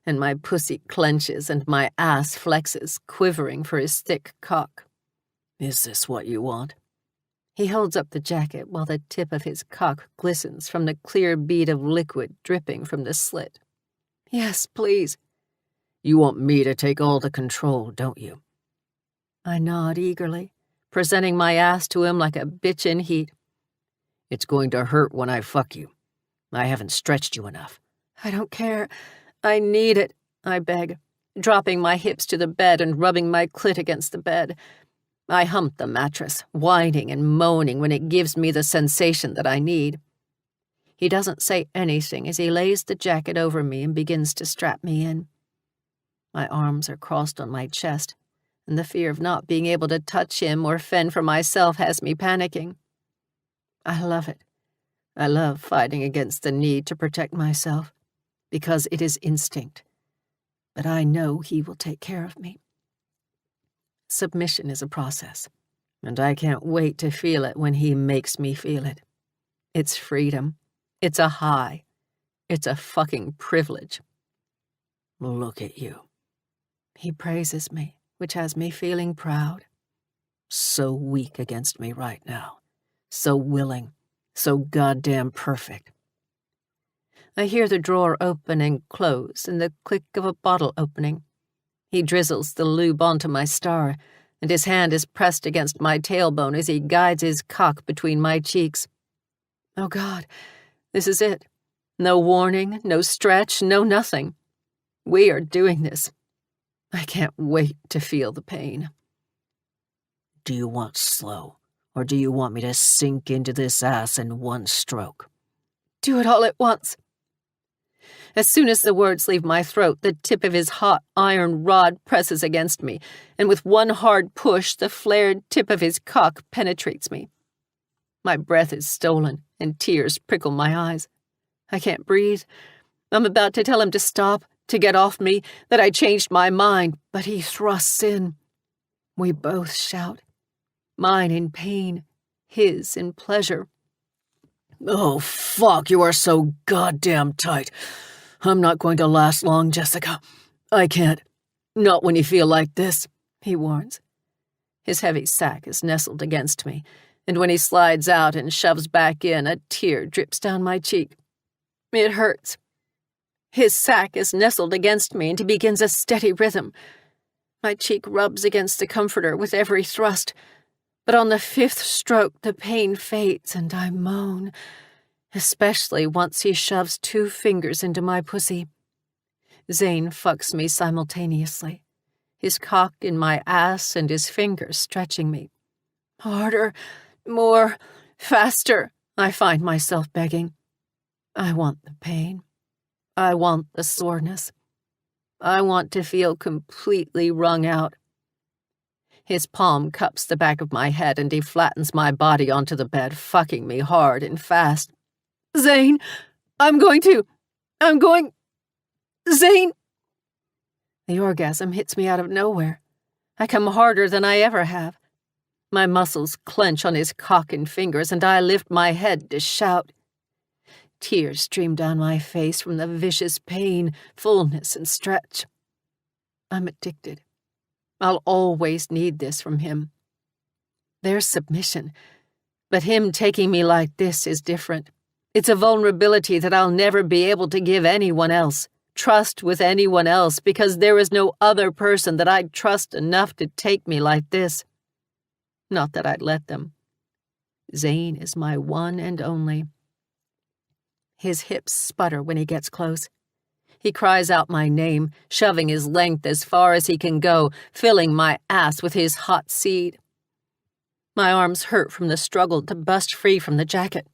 and my pussy clenches and my ass flexes, quivering for his thick cock. Is this what you want? He holds up the jacket while the tip of his cock glistens from the clear bead of liquid dripping from the slit. Yes, please. You want me to take all the control, don't you? I nod eagerly, presenting my ass to him like a bitch in heat. It's going to hurt when I fuck you. I haven't stretched you enough. I don't care. I need it, I beg, dropping my hips to the bed and rubbing my clit against the bed. I hump the mattress, whining and moaning when it gives me the sensation that I need. He doesn't say anything as he lays the jacket over me and begins to strap me in. My arms are crossed on my chest, and the fear of not being able to touch him or fend for myself has me panicking. I love it. I love fighting against the need to protect myself, because it is instinct. But I know he will take care of me. Submission is a process, and I can't wait to feel it when he makes me feel it. It's freedom. It's a high. It's a fucking privilege. Look at you. He praises me, which has me feeling proud. So weak against me right now. So willing. So goddamn perfect. I hear the drawer open and close and the click of a bottle opening. He drizzles the lube onto my star, and his hand is pressed against my tailbone as he guides his cock between my cheeks. Oh God, this is it. No warning, no stretch, no nothing. We are doing this. I can't wait to feel the pain. Do you want slow, or do you want me to sink into this ass in one stroke? Do it all at once. As soon as the words leave my throat, the tip of his hot iron rod presses against me, and with one hard push, the flared tip of his cock penetrates me. My breath is stolen, and tears prickle my eyes. I can't breathe. I'm about to tell him to stop, to get off me, that I changed my mind, but he thrusts in. We both shout. Mine in pain, his in pleasure. Oh, fuck, you are so goddamn tight. I'm not going to last long, Jessica. I can't. Not when you feel like this, he warns. His heavy sack is nestled against me, and when he slides out and shoves back in, a tear drips down my cheek. It hurts. His sack is nestled against me, and he begins a steady rhythm. My cheek rubs against the comforter with every thrust, but on the 5th stroke the pain fades, and I moan, especially once he shoves 2 fingers into my pussy. Zane fucks me simultaneously, his cock in my ass and his fingers stretching me. Harder, more, faster, I find myself begging. I want the pain. I want the soreness. I want to feel completely wrung out. His palm cups the back of my head and he flattens my body onto the bed, fucking me hard and fast. Zane, Zane! The orgasm hits me out of nowhere. I come harder than I ever have. My muscles clench on his cock and fingers, and I lift my head to shout. Tears stream down my face from the vicious pain, fullness, and stretch. I'm addicted. I'll always need this from him. There's submission, but him taking me like this is different. It's a vulnerability that I'll never be able to give anyone else, trust with anyone else, because there is no other person that I'd trust enough to take me like this. Not that I'd let them. Zane is my one and only. His hips sputter when he gets close. He cries out my name, shoving his length as far as he can go, filling my ass with his hot seed. My arms hurt from the struggle to bust free from the jacket.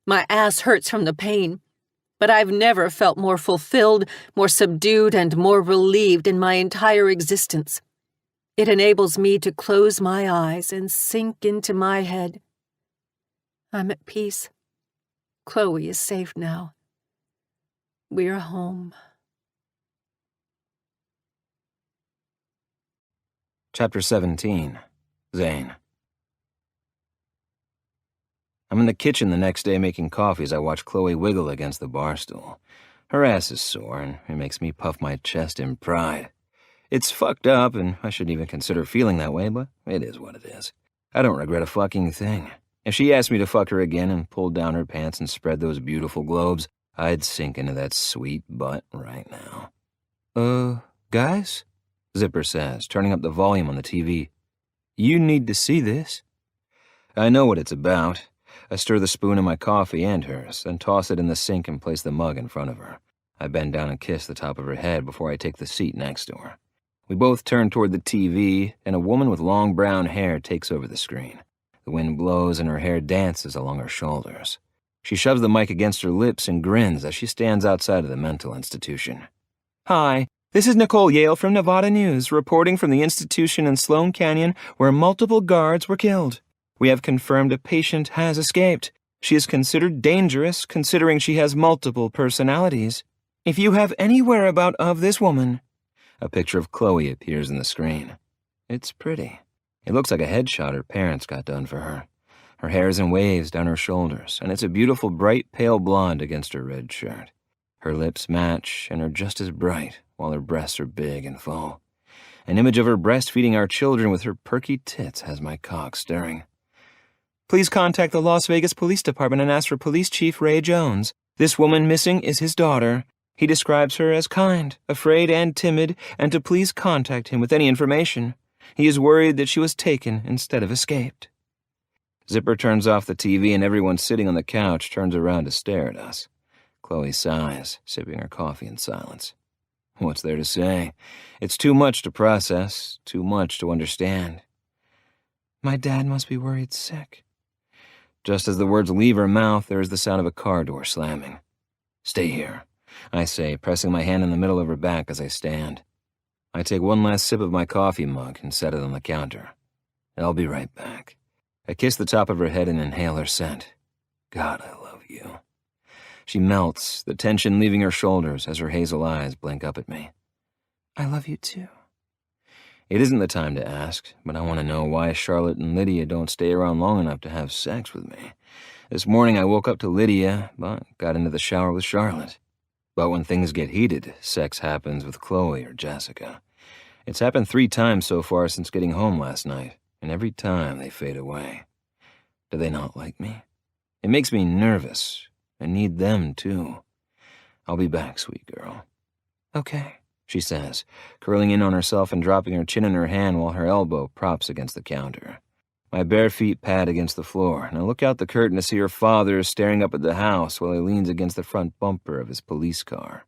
My ass hurts from the pain. But I've never felt more fulfilled, more subdued, and more relieved in my entire existence. It enables me to close my eyes and sink into my head. I'm at peace. Chloe is safe now. We're home. Chapter 17. Zane. I'm in the kitchen the next day making coffee as I watch Chloe wiggle against the bar stool. Her ass is sore, and it makes me puff my chest in pride. It's fucked up, and I shouldn't even consider feeling that way, but it is what it is. I don't regret a fucking thing. If she asked me to fuck her again and pulled down her pants and spread those beautiful globes, I'd sink into that sweet butt right now. Guys? Zipper says, turning up the volume on the TV. You need to see this. I know what it's about. I stir the spoon in my coffee and hers, then toss it in the sink and place the mug in front of her. I bend down and kiss the top of her head before I take the seat next to her. We both turn toward the TV, and a woman with long brown hair takes over the screen. The wind blows and her hair dances along her shoulders. She shoves the mic against her lips and grins as she stands outside of the mental institution. Hi, this is Nicole Yale from Nevada News, reporting from the institution in Sloan Canyon where multiple guards were killed. We have confirmed a patient has escaped. She is considered dangerous considering she has multiple personalities. If you have any whereabout of this woman... A picture of Chloe appears in the screen. It's pretty. It looks like a headshot her parents got done for her. Her hair is in waves down her shoulders, and it's a beautiful bright pale blonde against her red shirt. Her lips match and are just as bright, while her breasts are big and full. An image of her breastfeeding our children with her perky tits has my cock stirring. Please contact the Las Vegas Police Department and ask for Police Chief Ray Jones. This woman missing is his daughter. He describes her as kind, afraid, and timid, and to please contact him with any information. He is worried that she was taken instead of escaped. Zipper turns off the TV and everyone sitting on the couch turns around to stare at us. Chloe sighs, sipping her coffee in silence. What's there to say? It's too much to process, too much to understand. My dad must be worried sick. Just as the words leave her mouth, there is the sound of a car door slamming. Stay here, I say, pressing my hand in the middle of her back as I stand. I take one last sip of my coffee mug and set it on the counter. I'll be right back. I kiss the top of her head and inhale her scent. God, I love you. She melts, the tension leaving her shoulders as her hazel eyes blink up at me. I love you too. It isn't the time to ask, but I want to know why Charlotte and Lydia don't stay around long enough to have sex with me. This morning I woke up to Lydia, but got into the shower with Charlotte. But when things get heated, sex happens with Chloe or Jessica. It's happened 3 times so far since getting home last night, and every time they fade away. Do they not like me? It makes me nervous. I need them, too. I'll be back, sweet girl. Okay, she says, curling in on herself and dropping her chin in her hand while her elbow props against the counter. My bare feet pad against the floor, and I look out the curtain to see her father staring up at the house while he leans against the front bumper of his police car.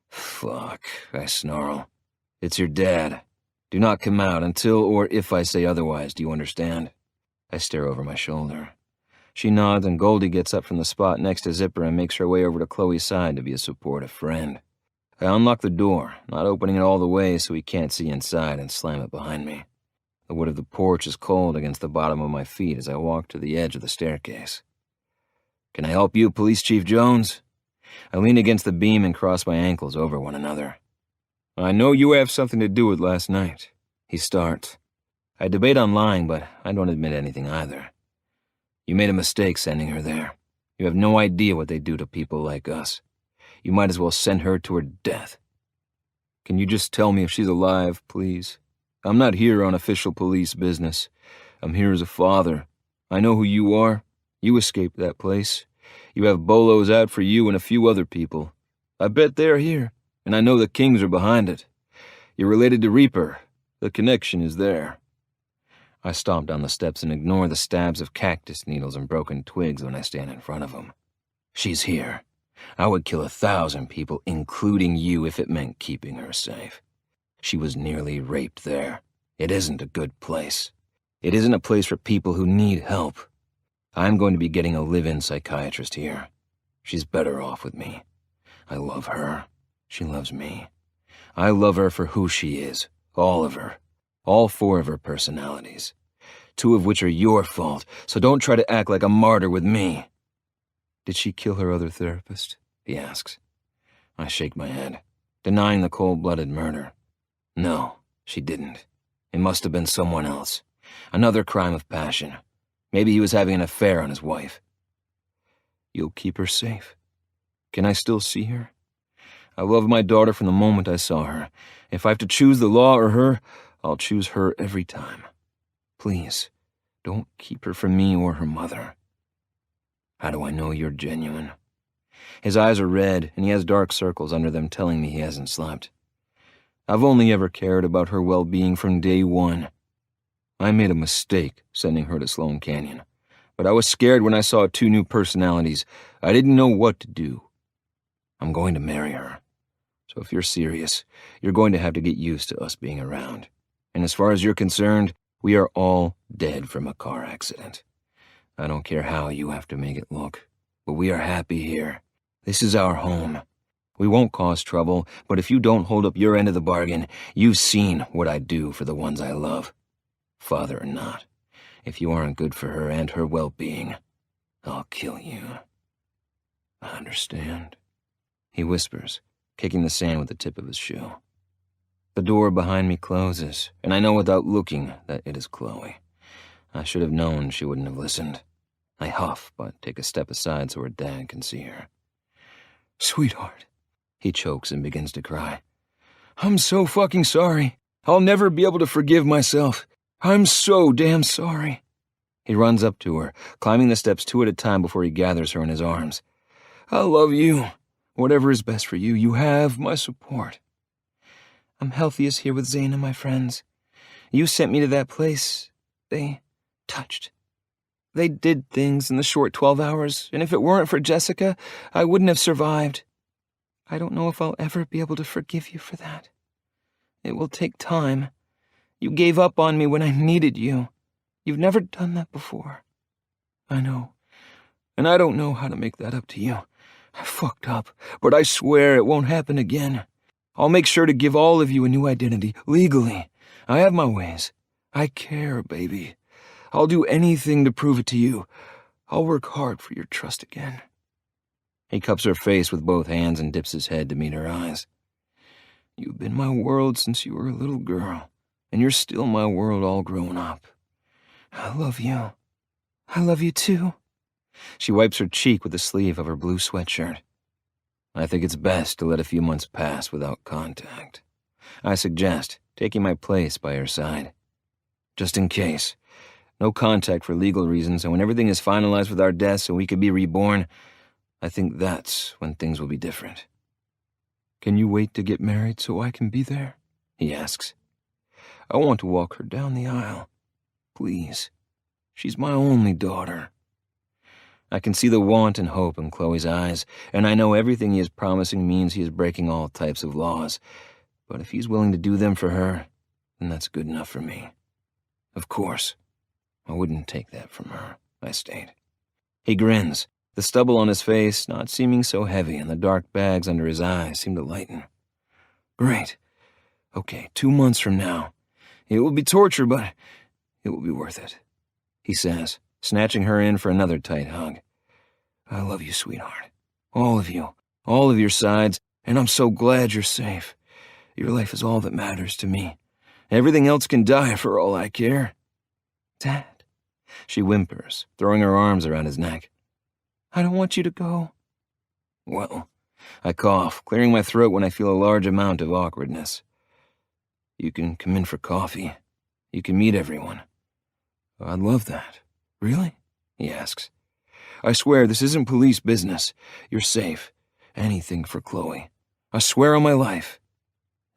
Fuck, I snarl. It's your dad. Do not come out until or if I say otherwise, do you understand? I stare over my shoulder. She nods and Goldie gets up from the spot next to Zipper and makes her way over to Chloe's side to be a supportive friend. I unlock the door, not opening it all the way so he can't see inside, and slam it behind me. The wood of the porch is cold against the bottom of my feet as I walk to the edge of the staircase. Can I help you, Police Chief Jones? I lean against the beam and cross my ankles over one another. I know you have something to do with last night. He starts. I debate on lying, but I don't admit anything either. You made a mistake sending her there. You have no idea what they do to people like us. You might as well send her to her death. Can you just tell me if she's alive, please? I'm not here on official police business. I'm here as a father. I know who you are. You escaped that place. You have bolos out for you and a few other people. I bet they're here, and I know the Kings are behind it. You're related to Reaper. The connection is there. I stomp down the steps and ignore the stabs of cactus needles and broken twigs when I stand in front of him. She's here. I would kill 1,000 people, including you, if it meant keeping her safe. She was nearly raped there. It isn't a good place. It isn't a place for people who need help. I'm going to be getting a live-in psychiatrist here. She's better off with me. I love her. She loves me. I love her for who she is. All of her. All 4 of her personalities. 2 of which are your fault, so don't try to act like a martyr with me. Did she kill her other therapist? He asks. I shake my head, denying the cold-blooded murder. No, she didn't. It must have been someone else. Another crime of passion. Maybe he was having an affair on his wife. You'll keep her safe. Can I still see her? I love my daughter from the moment I saw her. If I have to choose the law or her, I'll choose her every time. Please, don't keep her from me or her mother. How do I know you're genuine? His eyes are red, and he has dark circles under them telling me he hasn't slept. I've only ever cared about her well-being from day one. I made a mistake sending her to Sloan Canyon, but I was scared when I saw 2 new personalities. I didn't know what to do. I'm going to marry her. So if you're serious, you're going to have to get used to us being around. And as far as you're concerned, we are all dead from a car accident. I don't care how you have to make it look, but we are happy here. This is our home. We won't cause trouble, but if you don't hold up your end of the bargain, you've seen what I do for the ones I love. Father or not, if you aren't good for her and her well-being, I'll kill you. I understand, he whispers, kicking the sand with the tip of his shoe. The door behind me closes, and I know without looking that it is Chloe. I should have known she wouldn't have listened. I huff, but take a step aside so her dad can see her. Sweetheart, he chokes and begins to cry. I'm so fucking sorry. I'll never be able to forgive myself. I'm so damn sorry. He runs up to her, climbing the steps 2 at a time before he gathers her in his arms. I love you. Whatever is best for you, you have my support. I'm healthiest here with Zane and my friends. You sent me to that place. They touched. They did things in the short 12 hours, and if it weren't for Jessica, I wouldn't have survived. I don't know if I'll ever be able to forgive you for that. It will take time. You gave up on me when I needed you. You've never done that before. I know, and I don't know how to make that up to you. I fucked up, but I swear it won't happen again. I'll make sure to give all of you a new identity, legally. I have my ways. I care, baby. I'll do anything to prove it to you. I'll work hard for your trust again. He cups her face with both hands and dips his head to meet her eyes. You've been my world since you were a little girl, and you're still my world all grown up. I love you. I love you too. She wipes her cheek with the sleeve of her blue sweatshirt. I think it's best to let a few months pass without contact. I suggest taking my place by her side. Just in case. No contact for legal reasons, and when everything is finalized with our deaths so we could be reborn, I think that's when things will be different. Can you wait to get married so I can be there? He asks. I want to walk her down the aisle. Please. She's my only daughter. I can see the want and hope in Chloe's eyes, and I know everything he is promising means he is breaking all types of laws. But if he's willing to do them for her, then that's good enough for me. Of course, I wouldn't take that from her, I state. He grins, the stubble on his face not seeming so heavy, and the dark bags under his eyes seem to lighten. Great. Okay, 2 months from now. It will be torture, but it will be worth it, he says, snatching her in for another tight hug. I love you, sweetheart. All of you, all of your sides, and I'm so glad you're safe. Your life is all that matters to me. Everything else can die for all I care. Dad, she whimpers, throwing her arms around his neck. I don't want you to go. Well, I cough, clearing my throat when I feel a large amount of awkwardness. You can come in for coffee. You can meet everyone. I'd love that. Really? He asks. I swear this isn't police business. You're safe. Anything for Chloe. I swear on my life.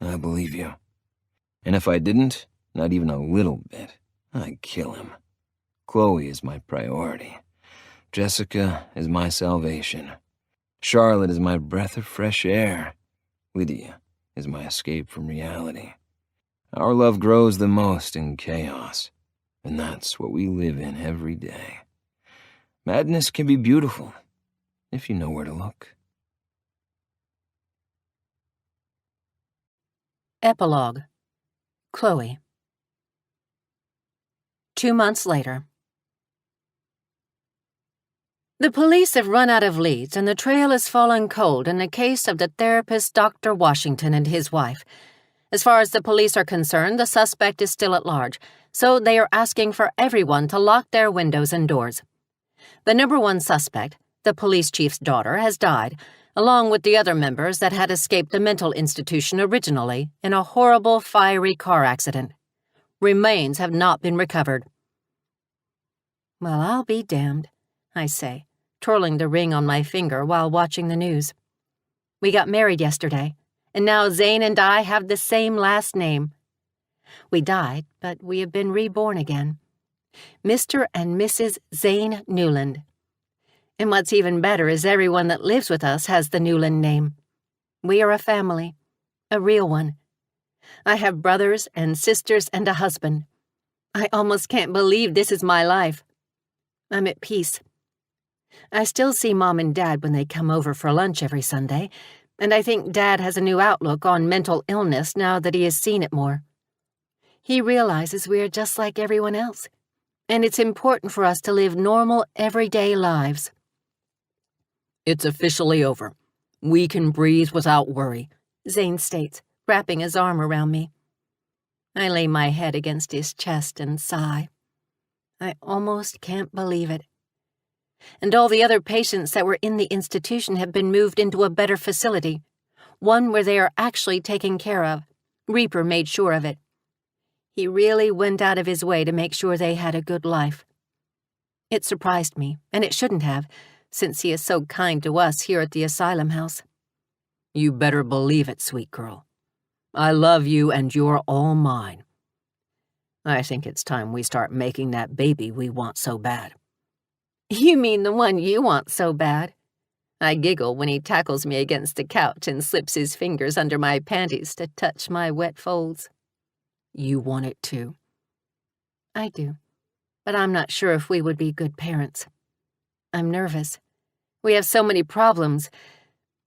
I believe you. And if I didn't, not even a little bit, I'd kill him. Chloe is my priority. Jessica is my salvation. Charlotte is my breath of fresh air. Lydia is my escape from reality. Our love grows the most in chaos, and that's what we live in every day. Madness can be beautiful, if you know where to look. Epilogue. Chloe. 2 months later. The police have run out of leads, and the trail has fallen cold in the case of the therapist Dr. Washington and his wife. As far as the police are concerned, the suspect is still at large, so they are asking for everyone to lock their windows and doors. The number one suspect, the police chief's daughter, has died, along with the other members that had escaped the mental institution originally in a horrible, fiery car accident. Remains have not been recovered. Well, I'll be damned, I say, twirling the ring on my finger while watching the news. We got married yesterday, and now Zane and I have the same last name. We died, but we have been reborn again. Mr. and Mrs. Zane Newland. And what's even better is everyone that lives with us has the Newland name. We are a family, a real one. I have brothers and sisters and a husband. I almost can't believe this is my life. I'm at peace. I still see Mom and Dad when they come over for lunch every Sunday, and I think Dad has a new outlook on mental illness now that he has seen it more. He realizes we are just like everyone else, and it's important for us to live normal, everyday lives. It's officially over. We can breathe without worry, Zane states, wrapping his arm around me. I lay my head against his chest and sigh. I almost can't believe it. And all the other patients that were in the institution have been moved into a better facility, one where they are actually taken care of. Reaper made sure of it. He really went out of his way to make sure they had a good life. It surprised me, and it shouldn't have, since he is so kind to us here at the asylum house. You better believe it, sweet girl. I love you and you're all mine. I think it's time we start making that baby we want so bad. You mean the one you want so bad? I giggle when he tackles me against the couch and slips his fingers under my panties to touch my wet folds. You want it too? I do, but I'm not sure if we would be good parents. I'm nervous. We have so many problems,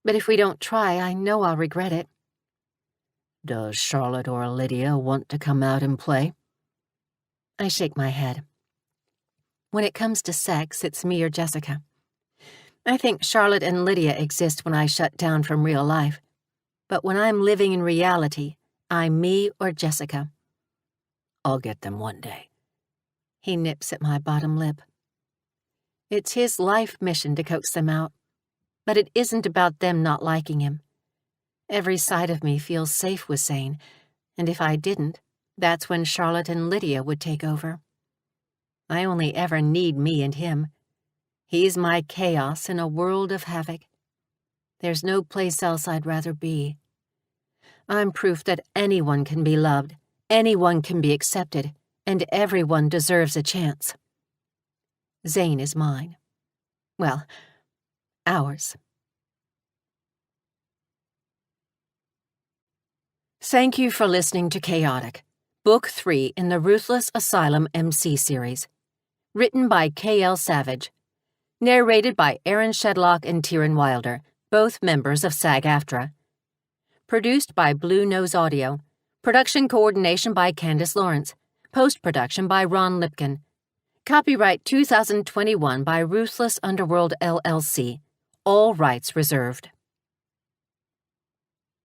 but if we don't try, I know I'll regret it. Does Charlotte or Lydia want to come out and play? I shake my head. When it comes to sex, it's me or Jessica. I think Charlotte and Lydia exist when I shut down from real life, but when I'm living in reality, I'm me or Jessica. I'll get them one day. He nips at my bottom lip. It's his life mission to coax them out, but it isn't about them not liking him. Every side of me feels safe with Zane, and if I didn't, that's when Charlotte and Lydia would take over. I only ever need me and him. He's my chaos in a world of havoc. There's no place else I'd rather be. I'm proof that anyone can be loved, anyone can be accepted, and everyone deserves a chance. Zane is mine. Well, ours. Thank you for listening to Chaotic, Book 3 in the Ruthless Asylum MC series. Written by K.L. Savage. Narrated by Aaron Shedlock and Tieran Wilder, both members of SAG-AFTRA. Produced by Blue Nose Audio. Production coordination by Candace Lawrence. Post-production by Ron Lipkin. Copyright 2021 by Ruthless Underworld LLC. All rights reserved.